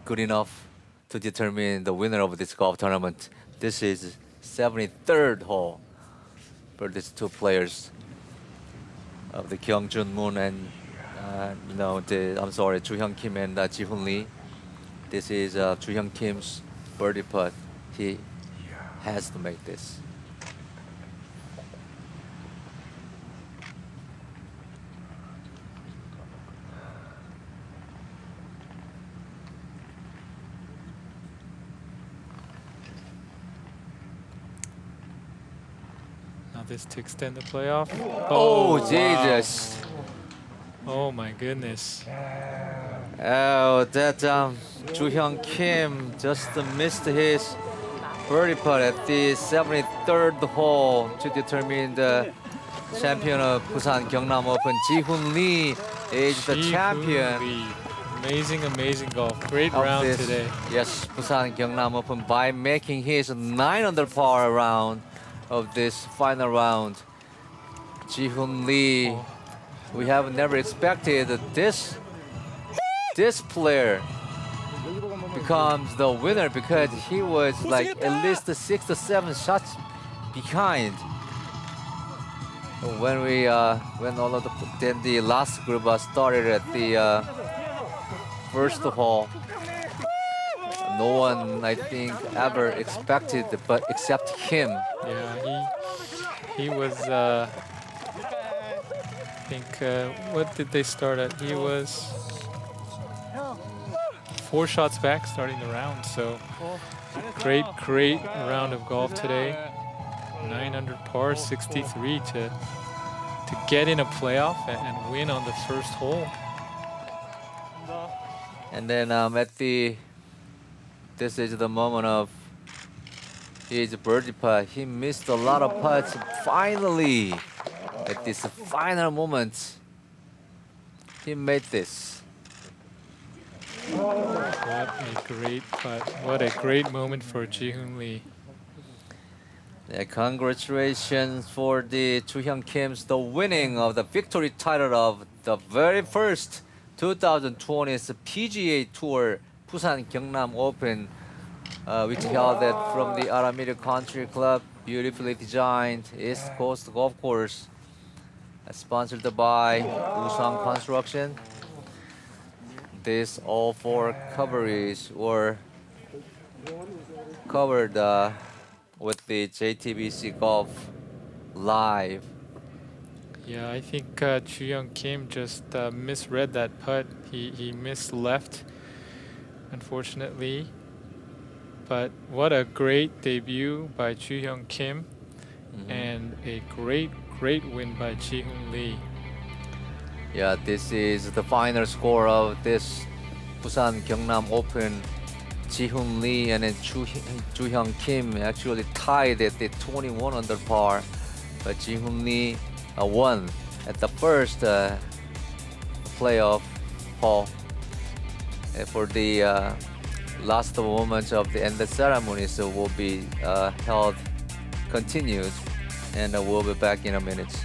good enough to determine the winner of this golf tournament. This is 73rd hole for these two players of the Kyung-Jun Moon and Chu-Hyung Kim and Ji-Hoon Lee. This is Chu-Hyung Kim's birdie putt. He has to make this. Now this to extend the playoff. Oh, wow. Jesus. Oh my goodness. Oh, that Chu-Hyung Kim just missed his birdie putt at the 73rd hole to determine the champion of Busan-Gyeongnam Open. Ji-Hoon Lee is the Ji-Hoon champion. Lee. Amazing golf. Great of round this, today. Yes, Busan-Gyeongnam Open by making his 9 under par round of this final round. Ji-Hoon Lee, we have never expected that this player becomes the winner because he was like at least 6 to 7 shots behind when the last group started at the first hole. No one, I think, ever expected, but except him. Yeah, he was. I think what did they start at? He was 4 shots back starting the round. So great round of golf today. 9 under par, 63 to get in a playoff and win on the first hole. And then this is the moment of his birdie putt. He missed a lot of putts. Finally, at this final moment, he made this. What a great putt. What a great moment for Ji-Hoon Lee. Yeah, congratulations for the Chu-Hyung Kim's the winning of the victory title of the very first 2020's PGA Tour Busan-Gyeongnam Open, which held from the Aramir Country Club, beautifully designed East Coast Golf Course, sponsored by Woosung Construction. these all four coverage were covered with the JTBC Golf Live. Yeah, I think Chu-Young Kim just misread that putt. He missed left, unfortunately. But what a great debut by Chu-Young Kim, and a great win by Ji-Hoon Lee. Yeah, this is the final score of this Busan-Gyeongnam Open. Ji-Hoon Lee and then Chu-Hyung Kim actually tied at the 21 under par, but Ji-Hoon Lee won at the first playoff hole. For the last moments of the end ceremony, so will be held continued, and we'll be back in a minute.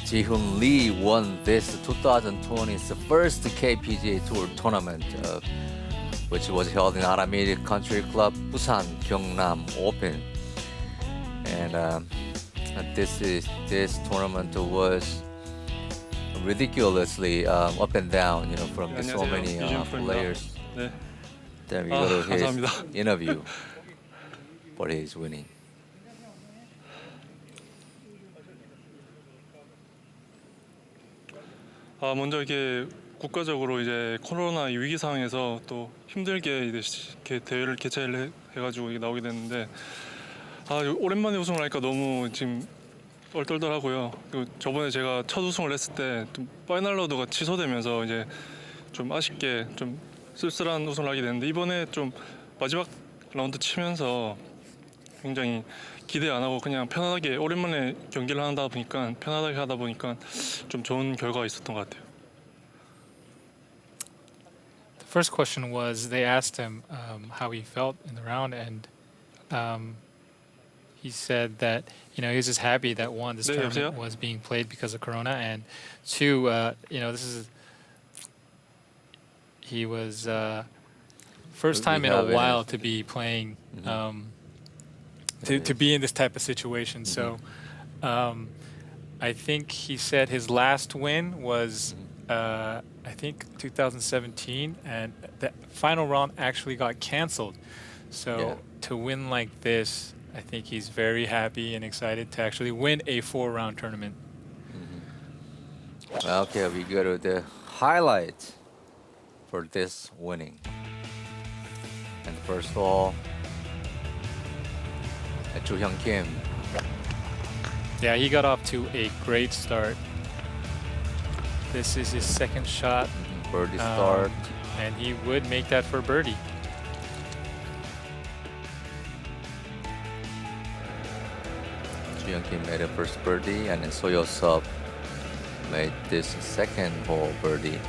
Ji-Hoon Lee won this 2020's first KPGA Tour tournament, which was held in Aramir Country Club, Busan-Gyeongnam Open. And this tournament was ridiculously up and down, from the so many players. 네. Then we go to his 감사합니다. interview for his winning. 먼저 이렇게 국가적으로 이제 코로나 위기 상황에서 또 힘들게 이렇게 대회를 개최를 해가지고 이게 나오게 됐는데 오랜만에 우승을 하니까 너무 지금 얼떨떨하고요. 저번에 제가 첫 우승을 했을 때 파이널 라운드가 취소되면서 이제 좀 아쉽게 좀 쓸쓸한 우승을 하게 됐는데 이번에 좀 마지막 라운드 치면서 굉장히 기대 안 하고 그냥 편안하게 오랜만에 경기를 편안하게 하다 보니까 좀 좋은 결과가 있었던 것 같아요. The first question was they asked him how he felt in the round, and he said that he was just happy that one, this 네, tournament 여보세요? was being played because of Corona, and two, he was first time in a while to be playing. To be in this type of situation. So I think he said his last win was, I think 2017, and the final round actually got canceled. So Yeah. to win like this, I think he's very happy and excited to actually win a 4-round tournament. Okay, we go to the highlight for this winning. And first of all, Joo Hyun Kim. Yeah, he got off to a great start. This is his second shot, Birdie start. and he would make that for birdie. Joo Hyun Kim made a first birdie, and then Soyo Sub made this second hole birdie.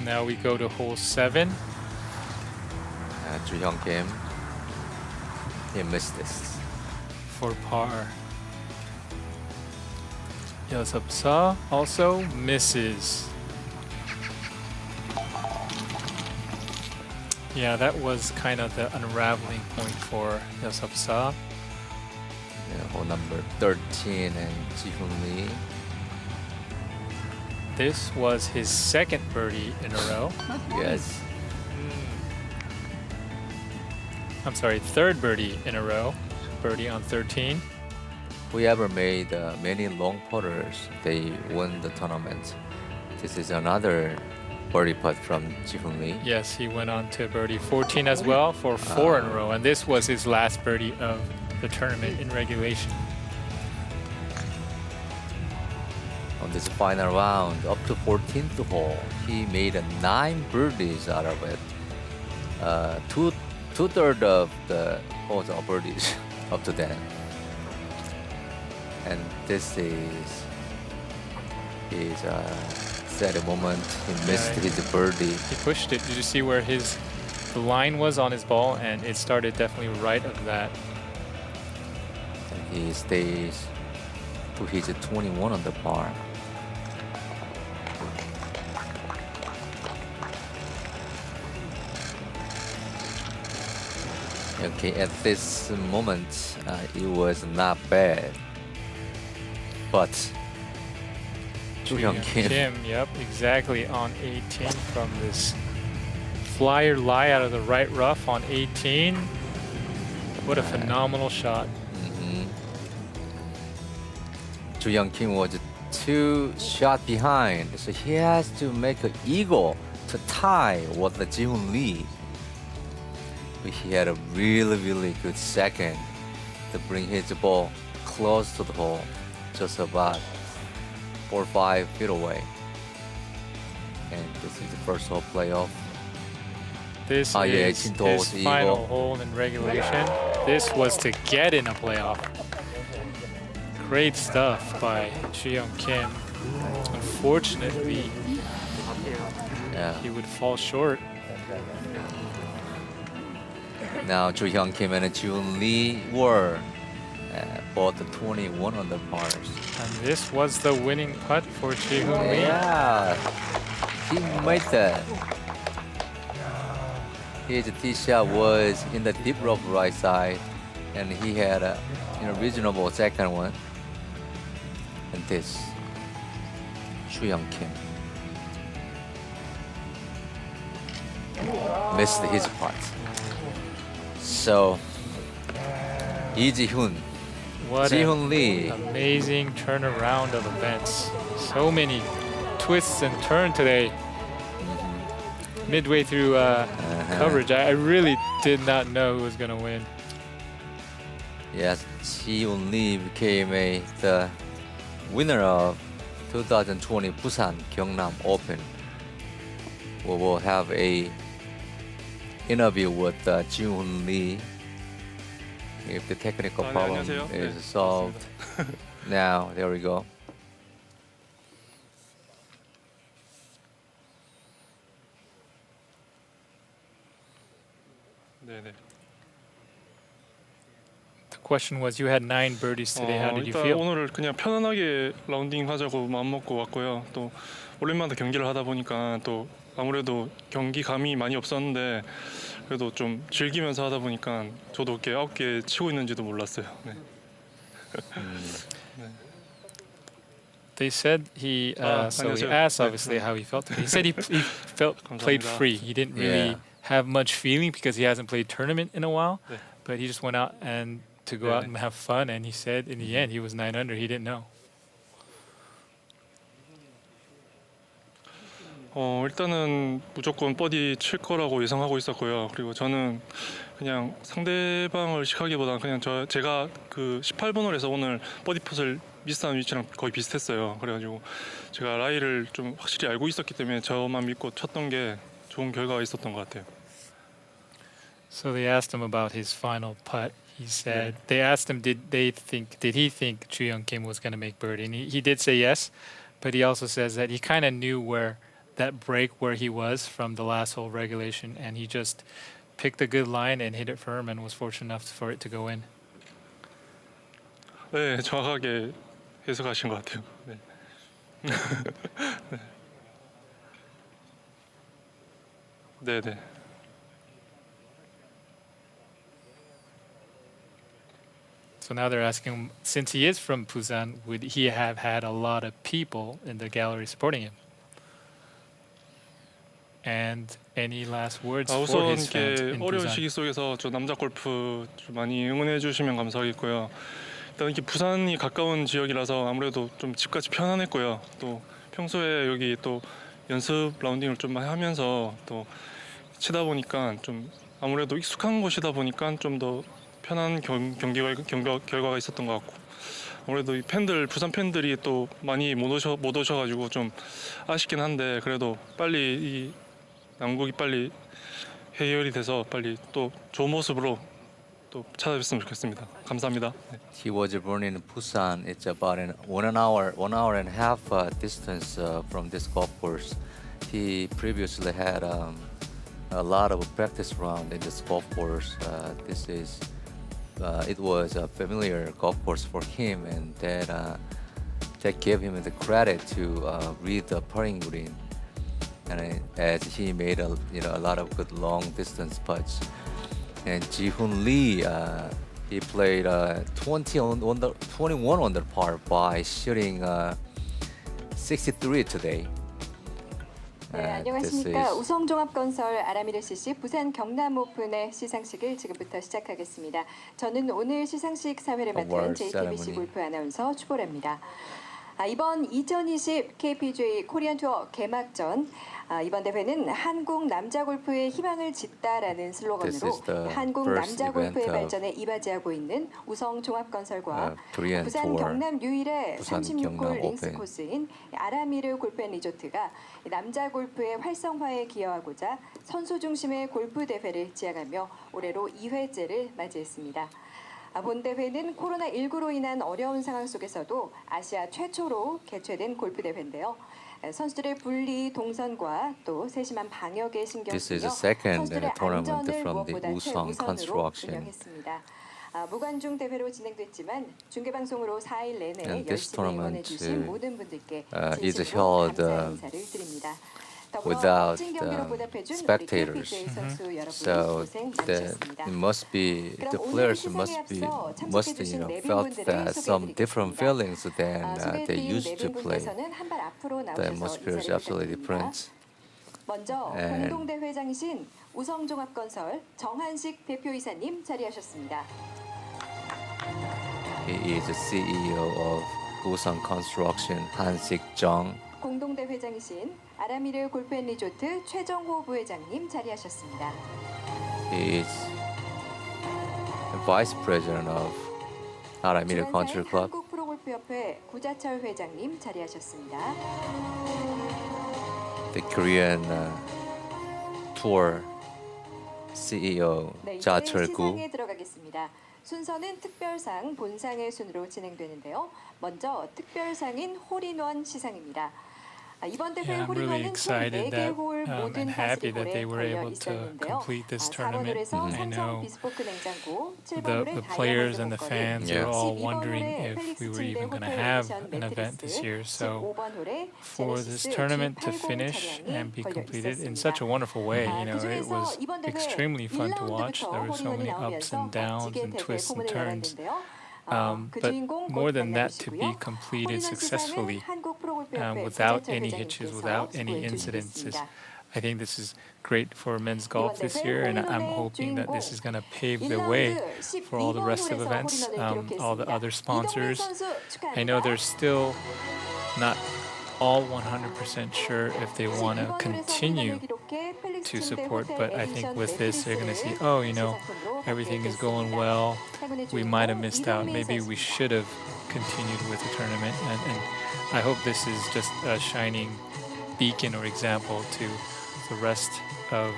Now we go to hole 7. Joo Hyun Kim, he missed this. For par. Yosapsa also misses. Yeah, that was kind of the unraveling point for Yosapsa. Yeah, hole number 13 and Ji-hoon Lee. This was his second birdie in a row. Yes. I'm sorry, third birdie in a row. Birdie on 13. Whoever made many long putters, they won the tournament. This is another birdie putt from Ji-hoon Lee. Yes, he went on to birdie 14 as well for 4 in a row, and this was his last birdie of the tournament in regulation. On this final round, up to 14th hole, he made 9 birdies out of it. Two-thirds of the holes are birdies up to then. And this is his sad moment. He missed his birdie. He pushed it. Did you see where the line was on his ball, and it started definitely right of that. And he stays to his 21 on the par. Okay, at this moment, it was not bad. But Joo Hyun Kim, Yep, exactly on 18 from this flyer lie out of the right rough on 18. What a phenomenal shot. Joo Hyun Kim was 2 shots behind, so he has to make an eagle to tie with the Ji-hoon Lee. But he had a really good second to bring his ball close to the hole, just about 4 or 5 feet away. And this is the first hole playoff. This yeah, is it's into his the final eagle. hole in regulation. This was to get in a playoff. Great stuff by Joo Hyun Kim. Unfortunately, Yeah. he would fall short. Now Joo Hyun Kim and Ji-hoon Lee were both 21 on the pars. And this was the winning putt for Ji-hoon Lee. Yeah, he made that. His tee shot was in the deep rough right side, and he had a reasonable second one. And this, Joo Hyun Kim missed his putt. So, Lee Ji-hoon, What Ji-hoon an Lee. amazing turnaround of events. So many twists and turns today. Midway through coverage, I really did not know who was going to win. Yes, Ji-hoon Lee became the winner of 2020 Busan-Gyeongnam Open. We will have a interview with Ji-hoon Lee if the technical problem 안녕하세요. is 네, solved. Now, there we go. 네네. The question was, you had 9 birdies today. How did you 일단 feel? 오늘을 그냥 편안하게 라운딩 하자고 마음 먹고 왔고요. 또 오랜만에 경기를 하다 보니까 또 아무래도 경기감이 많이 없었는데 그래도 좀 즐기면서 하다 보니까 저도 이렇게 9개 치고 있는지도 몰랐어요. 네. They said he so he 안녕하세요. asked 네, obviously 네. how he felt. He said he felt played 감사합니다. free. He didn't really Yeah. have much feeling because he hasn't played tournament in a while. 네. But he just went out and to go out 네. and have fun. And he said in the end he was 9 under. He didn't know. 일단은 무조건 버디 칠 거라고 예상하고 있었고요. 그리고 저는 그냥 상대방을 의식하기보다는 그냥 제가 그 18번 홀에서 오늘 버디 펫을 비슷한 위치랑 거의 비슷했어요. 그래가지고 제가 라이를 좀 확실히 알고 있었기 때문에 저만 믿고 쳤던 게 좋은 결과가 있었던 것 같아요. So they asked him about his final putt. He said they asked him did he think Ju-Young Kim was going to make birdie, and he did say yes, but he also says that he kind of knew where that break where he was from the last hole regulation, and he just picked a good line and hit it firm and was fortunate enough for it to go in. 네, 정확하게 해석하신 것 같아요. 네. 네, 네. So now they're asking him, since he is from Busan, would he have had a lot of people in the gallery supporting him? And any last words for 우선 his fans 이렇게 in 어려운 Busan? 시기 속에서 저 남자 골프 좀 많이 응원해 주시면 감사하겠고요. 일단 이게 부산이 가까운 지역이라서 아무래도 좀 집까지 편안했고요. 또 평소에 여기 또 연습 라운딩을 좀 많이 하면서 또 치다 보니까 좀 아무래도 익숙한 곳이다 보니까 좀 더 편한 결과가 있었던 것 같고, 아무래도 이 팬들 부산 팬들이 또 많이 못 오셔가지고 좀 아쉽긴 한데 그래도 빨리 이 난국이 빨리 해결이 돼서 빨리 또 좋은 모습으로 또 찾아뵙으면 좋겠습니다. 감사합니다. 네. He was born in Busan. It's about one hour and a half distance from this golf course. He previously had a lot of practice round in this golf course. It was a familiar golf course for him, and that gave him the credit to read the putting green. And as he made a lot of good long distance putts. And Ji-Hoon Lee, he played 21 under par by shooting 63 today. 네, This 안녕하십니까. is- 우성종합건설 아라미르 CC 부산 경남 오픈의 시상식을 지금부터 시작하겠습니다. 저는 오늘 시상식 사회를 맡은 Award JTBC ceremony. 골프 아나운서 추보라입니다. 이번 2020 KPGA 코리안 투어 개막전, 이번 대회는 한국 남자 골프의 희망을 짓다라는 This 슬로건으로 is the 한국 first 남자 골프의 event of, 발전에 이바지하고 있는 우성종합건설과 Korean 부산 Tour, 경남 유일의 부산 36홀 경남 링스 오픈. 코스인 아라미르 골프앤리조트가 남자 골프의 활성화에 기여하고자 선수 중심의 골프 대회를 지향하며 올해로 2회째를 맞이했습니다. 본 대회는 코로나19로 인한 어려운 상황 속에서도 아시아 최초로 개최된 골프 대회인데요. 선수들의 분리 동선과 또 세심한 방역에 신경 This is 쓰며 the second 선수들의 tournament 안전을 from the 무엇보다 Woosung 최우선으로 construction. 운영했습니다. 무관중 대회로 진행됐지만 중계 방송으로 4일 내내 And this 열심히 응원해 tournament, 주신 모든 분들께 is 진심으로 held, 감사 인사를 드립니다. 더불어 without 멋진 경기로 보답해준 우리 spectators. KPGA 선수 여러분 So 고생 that 많으셨습니다. it must be the 그럼 오늘 players 시상에 must 앞서 참석해주신 felt 내빈분들을 that some different 소개해드리겠습니다. feelings than they 소개해드린 used to play. 내빈분께서는 한 발 앞으로 The 나오셔서 atmosphere is 인사를 absolutely 부탁드립니다. different. 먼저 And- 공동대회장이신 우성종합건설 정한식 대표이사님 자리하셨습니다. He is the CEO of Busan Construction, Han-sik Jung. 공동대회장이신 아라미르 골프앤리조트 최정호 부회장님 자리하셨습니다. He is the Vice President of Aramir Country 주간사의 Club. 한국 프로골프협회 구자철 회장님 자리하셨습니다. The Korean Tour CEO 네, Ja 이제 Chul-gu. 시상에 들어가겠습니다. 순서는 특별상, 본상의 순으로 진행되는데요. 먼저 특별상인 홀인원 시상입니다. 이번 대회 Yeah, I'm really 홀인원은 총 excited 4개 that 홀 모든 and happy 파스리 that they 홀에 were 걸려 able to 있었는데요. complete this tournament. 4번 홀에서 I 삼성 know 비스포크 냉장고, the 7번 홀에 players 다이아몬드 and the 목걸이, fans Yeah. are all 12번 wondering 홀에 if 펠릭스 we were 침대 even going to 호텔 have 에디션 an event this 매트리스, year. So 15번 홀에 for this 제네시스 tournament to G80 finish 차량이 and be 걸려 completed in 있었습니다. such a wonderful way, you know, it 그중에서 was 이번 대회 extremely fun to watch. 1라운드부터 There were so 홀인원이 many ups 나오면서 and downs 멋지게 and 대회 twists and 포문을 turns. 열었는데요. 그 But 주인공 more 곧 than that, to be 만나보시고요. completed 홀인원 시상은 successfully 한국 프로골프협회 without 부재철 any hitches, 회장님께서 without any 수고해 incidences. 주시겠습니다. I think this is great for men's golf 이번 this 대회 year, and I'm 홀인원의 hoping that this 주인공 is going to pave the way 1라운드 for all the 12번 rest of 홀에서 events, 홀인원을 all the 기록했습니다. other 이동민 sponsors. 선수 I know 축하합니다. they're still not all 100% sure if they want to 12번 홀에서 continue 홀인원을 기록해 펠릭스 to 침대 support, 호텔 but I 에디션 think with this they're going to see, 매트리스를 oh, you know, 시상품으로 everything 받게 is going 됐습니다. well. 행운의 We might have 주인공 missed out. 이동민 Maybe we 선수입니다. should have continued with the tournament, and I hope this is just a shining beacon or example to the rest of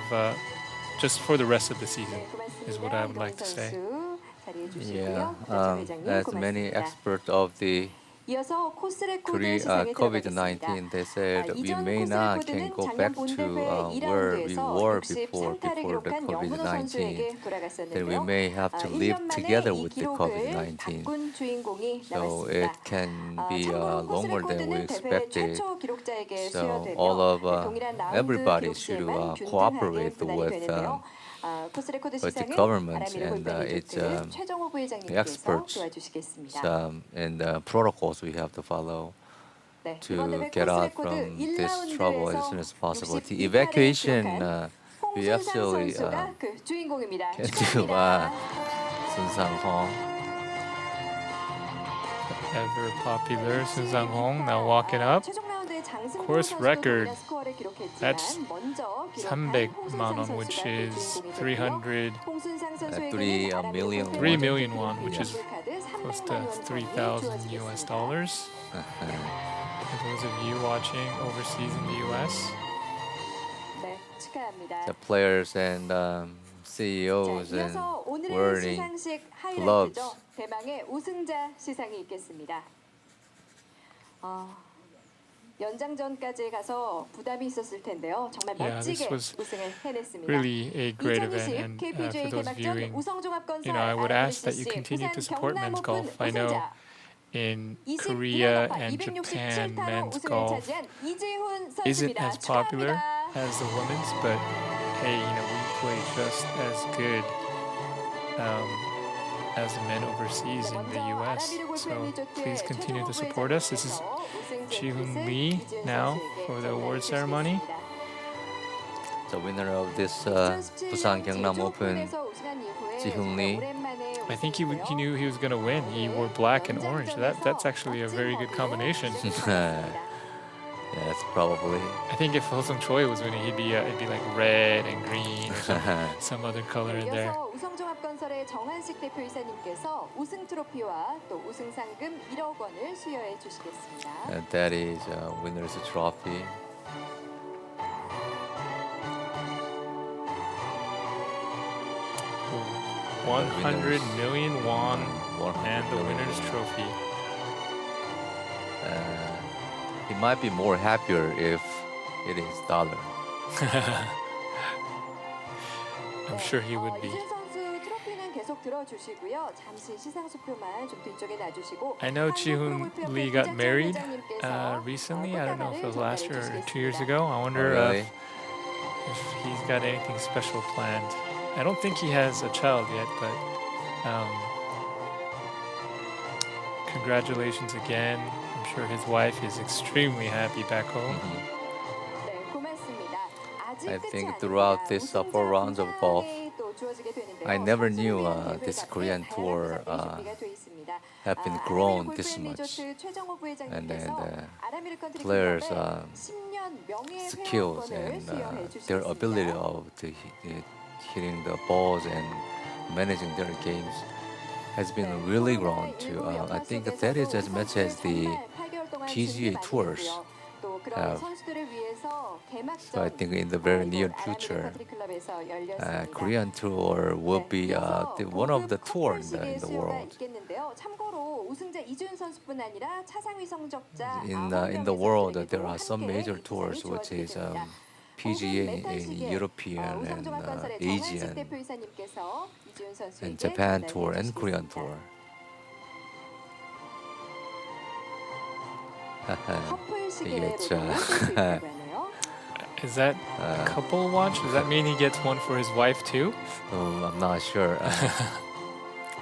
just for the rest of the season 네, is what I would like to say. 선수 자리해 Yeah, 주시고요. 부재철 회장님 as many 고맙습니다. experts of the 이어서 코스 레코드 시상에 들어가겠습니다. COVID-19, they said we 이전 may 코스 not can 레코드는 go 작년 back to 본대회 where we 2라운드에서 were before 63타를 the 기록한 영문호 COVID-19. 선수에게 Then we 돌아갔었는데요. may have to 1년 live 만에 together 이 with the 기록을 COVID-19. 바꾼 주인공이 So 나왔습니다. it can be 참고로 코스 longer than we 레코드는 대회 expected. 최초 기록자에게 So 수여되며 all of 동일한 라운드 everybody should 기록수에만 cooperate 균등하게 with 분할이 되는데요. 코스 레코드 with the 시상은 government 아라미르 and 골프 its 리조트 최정호 부회장님께서 experts. 도와주시겠습니다. And the protocols we have to follow 네, 이번 to 대회 get 코스 out 레코드 from this trouble as soon as possible. The 62타를 evacuation 기록한 we 홍순상 actually 선수가 그 주인공입니다. can do 축하합니다. Sun Sang-hong. Ever popular Sun Sang-hong now walking up. 최종 라운드에 장승범 Course 선수도 record. 동일한 스코어를 기록했지만 That's 먼저 기록한 300만 원, 홍순상 which 선수가 그 is 주인공이 됐고요. 300 홍순상 선수에게는 3 아라미르 million 골프 won. 3 million won, which is 카드 close 300만 to 원 상이 3,000 US 주어지겠습니다. dollars. For those of you watching overseas in the US, 네, 축하합니다. The players and 자, CEOs and 이어서 오늘의 wearing 시상식 gloves. 하이라이트죠. 대망의 우승자 시상이 있겠습니다. 연장전까지 가서 부담이 있었을 텐데요. 정말 Yeah, this 멋지게 was 우승을 해냈습니다. really a great event. 2020 And KPGA for those 개막전 viewing, 우성종합건설 you know, I would ask that you RMCC continue to support 부산 men's 경남 golf. 오픈 I know 우승자 in 20 Korea 드라이버 and Japan, 267타로 men's 우승을 golf 차지한 이재훈 isn't 선수입니다. as popular 축하합니다. as the women's, but hey, you know, we play just as good as the men overseas in the 먼저 US. 아라미르 골프 So 리조트의 please continue to 최정호 support us. This is 부회장님께서 우승 Ji-hoon 잭켓을 Lee 이재훈 now 선수에게 for the 전달해 award ceremony. 주시겠습니다. the winner of this 2017년 Busan-Gyeongnam 제주 Open. 오픈에서 우승한 이후에 Ji-hoon 정말 Lee. 오랜만에 I think he 우승이고요. knew he was going to win. He wore black and orange. That's actually a very good combination. Yeah, that's probably. I think if Woosung Choi was winning, it'd be like red and green or some other color in there. 이어서 우성종합건설의 정한식 대표이사님께서 우승 트로피와 또 우승 상금 1억 원을 수여해 주시겠습니다. And that is winner's trophy. Ooh, 100 million won 100 and the million. winner's trophy. He might be more happier if it is dollar. I'm sure he would be. 이준 선수 트로피는 계속 들어주시고요. 잠시 시상 수표만 좀 뒤쪽에 놔주시고. I know 한국 Ji-hoon 프로골프협회 Lee got 부재철 married 회장님께서 recently. I don't know if it was 꽃다발을 last year or 전달해 2 years 주시겠습니다. ago. I wonder really? if he's got anything special planned. I don't think he has a child yet, but congratulations again. I'm sure his wife is extremely happy back home. 네, 고맙습니다. 아직 I 끝이 think 아닙니다. throughout this 우승자 4 rounds of golf, 분장이 또 주어지게 되는데요. I never knew 선수를 위한 this 대회 Korean 같은 tour 다양한 장면이 준비가 돼 있습니다. have been 아라미르 grown 골프 this much. 리조트 최정호 And then 부회장님께서 아라미르 컨트리 players' 클럽에 10년 명예 skills 회원권을 and 수여해 their ability 주시겠습니다. of hitting the balls and managing their games has been really grown to. I think that is as much as the PGA tours have So I think in the very near future, Korean tour will be one of the tours in the world. In the world, there are some major tours, which is PGA in European and Asian, and Japan tour and Korean tour. 이겠죠. Is that couple watch? Does that mean he gets one for his wife too? I'm not sure.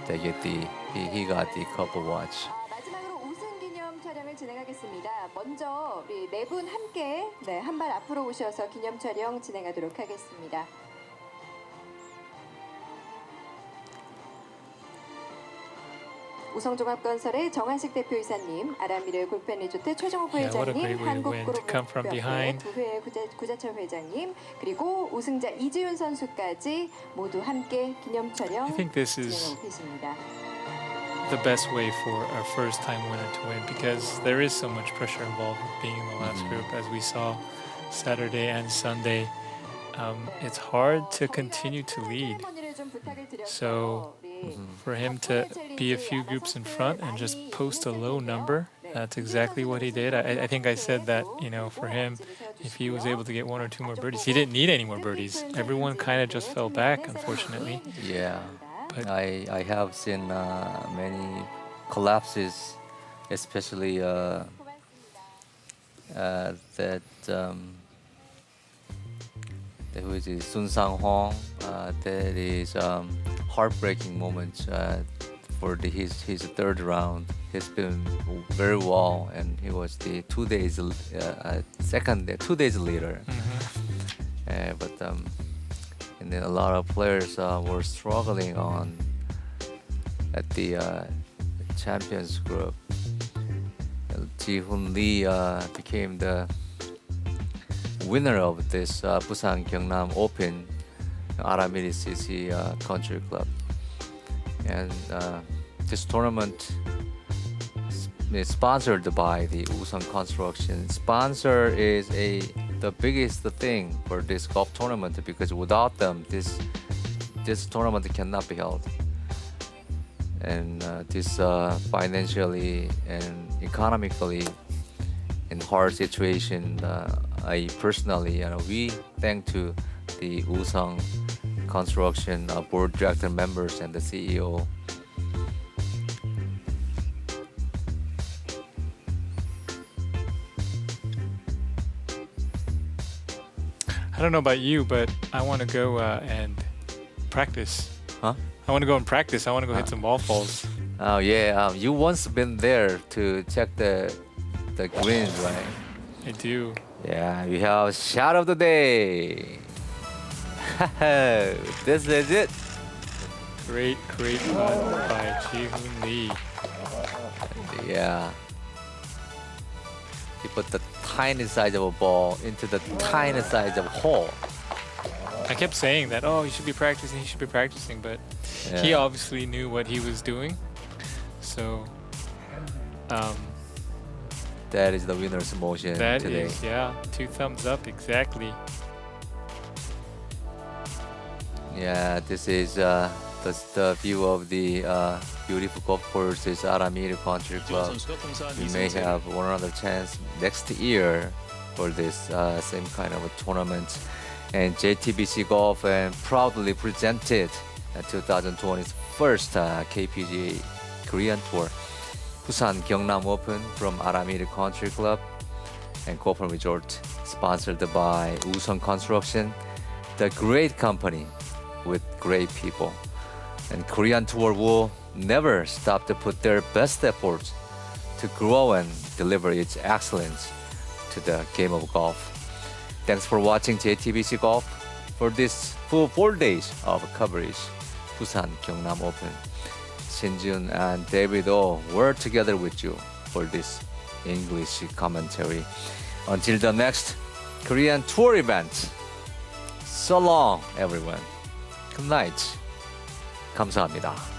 They get he got the couple watch. 마지막으로 우승 기념 촬영을 진행하겠습니다. 먼저 우리 네 분 함께 한 발 앞으로 오셔서 기념 촬영 진행하도록 하겠습니다. 우성종합건설의 정한식 대표이사님, 아라미르 골프앤 리조트 최정호 부회장님, 한국그룹 부회 구자철 회장님, 그리고 우승자 이지훈 선수까지 모두 함께 기념 촬영 진행하고 계십니다. The best way for our first time winner to win, because there is so much pressure involved with being in the last group, as we saw Saturday and Sunday. It's hard to continue to lead. So for him to be a few groups in front and just post a low number, that's exactly what he did. I think I said that, you know, for him, if he was able to get one or two more birdies, he didn't need any more birdies. Everyone kind of just fell back, unfortunately. Yeah, but I have seen many collapses, especially that who is it? Sun Sang-hong. That is heartbreaking moment for his third round. He's been very well, and he was the 2 days second 2 days later. But and then a lot of players were struggling at the champions group. Ji-hoon Lee became the winner of this Busan-Gyeongnam Open Aramir CC Country Club, and this tournament is sponsored by the Woosung Construction. Sponsor is the biggest thing for this golf tournament, because without them, this tournament cannot be held. And this financially and economically in hard situation, I personally, we thank to the Woosung Construction board director members and the CEO. I don't know about you, but I want to go and practice. Huh? I want to go and practice. I want to go hit some golf balls. Oh yeah, you once been there to check the greens, right? I do. Yeah, we have shot of the day. This is it. Great putt by Ji-hoon Lee. Yeah. He put the tiny size of a ball into the tiny size of a hole. I kept saying that, oh, he should be practicing, but he obviously knew what he was doing. So, that is the winner's motion that today. is, yeah, 2 thumbs up, exactly. Yeah, this is the view of the beautiful golf courses, Aramir Country Club. We may have one other chance next year for this same kind of a tournament. And JTBC Golf proudly presented 2020's first KPGA Korean Tour, Busan-Gyeongnam Open from Aramir Country Club and Golf and Resort, sponsored by Woosung Construction, the great company with great people. And Korean Tour will never stop to put their best efforts to grow and deliver its excellence to the game of golf. Thanks for watching JTBC Golf for this full 4 days of coverage, Busan-Gyeongnam Open. Shin-jun and David O were together with you for this English commentary. Until the next Korean Tour event, so long everyone. Good night. 감사합니다.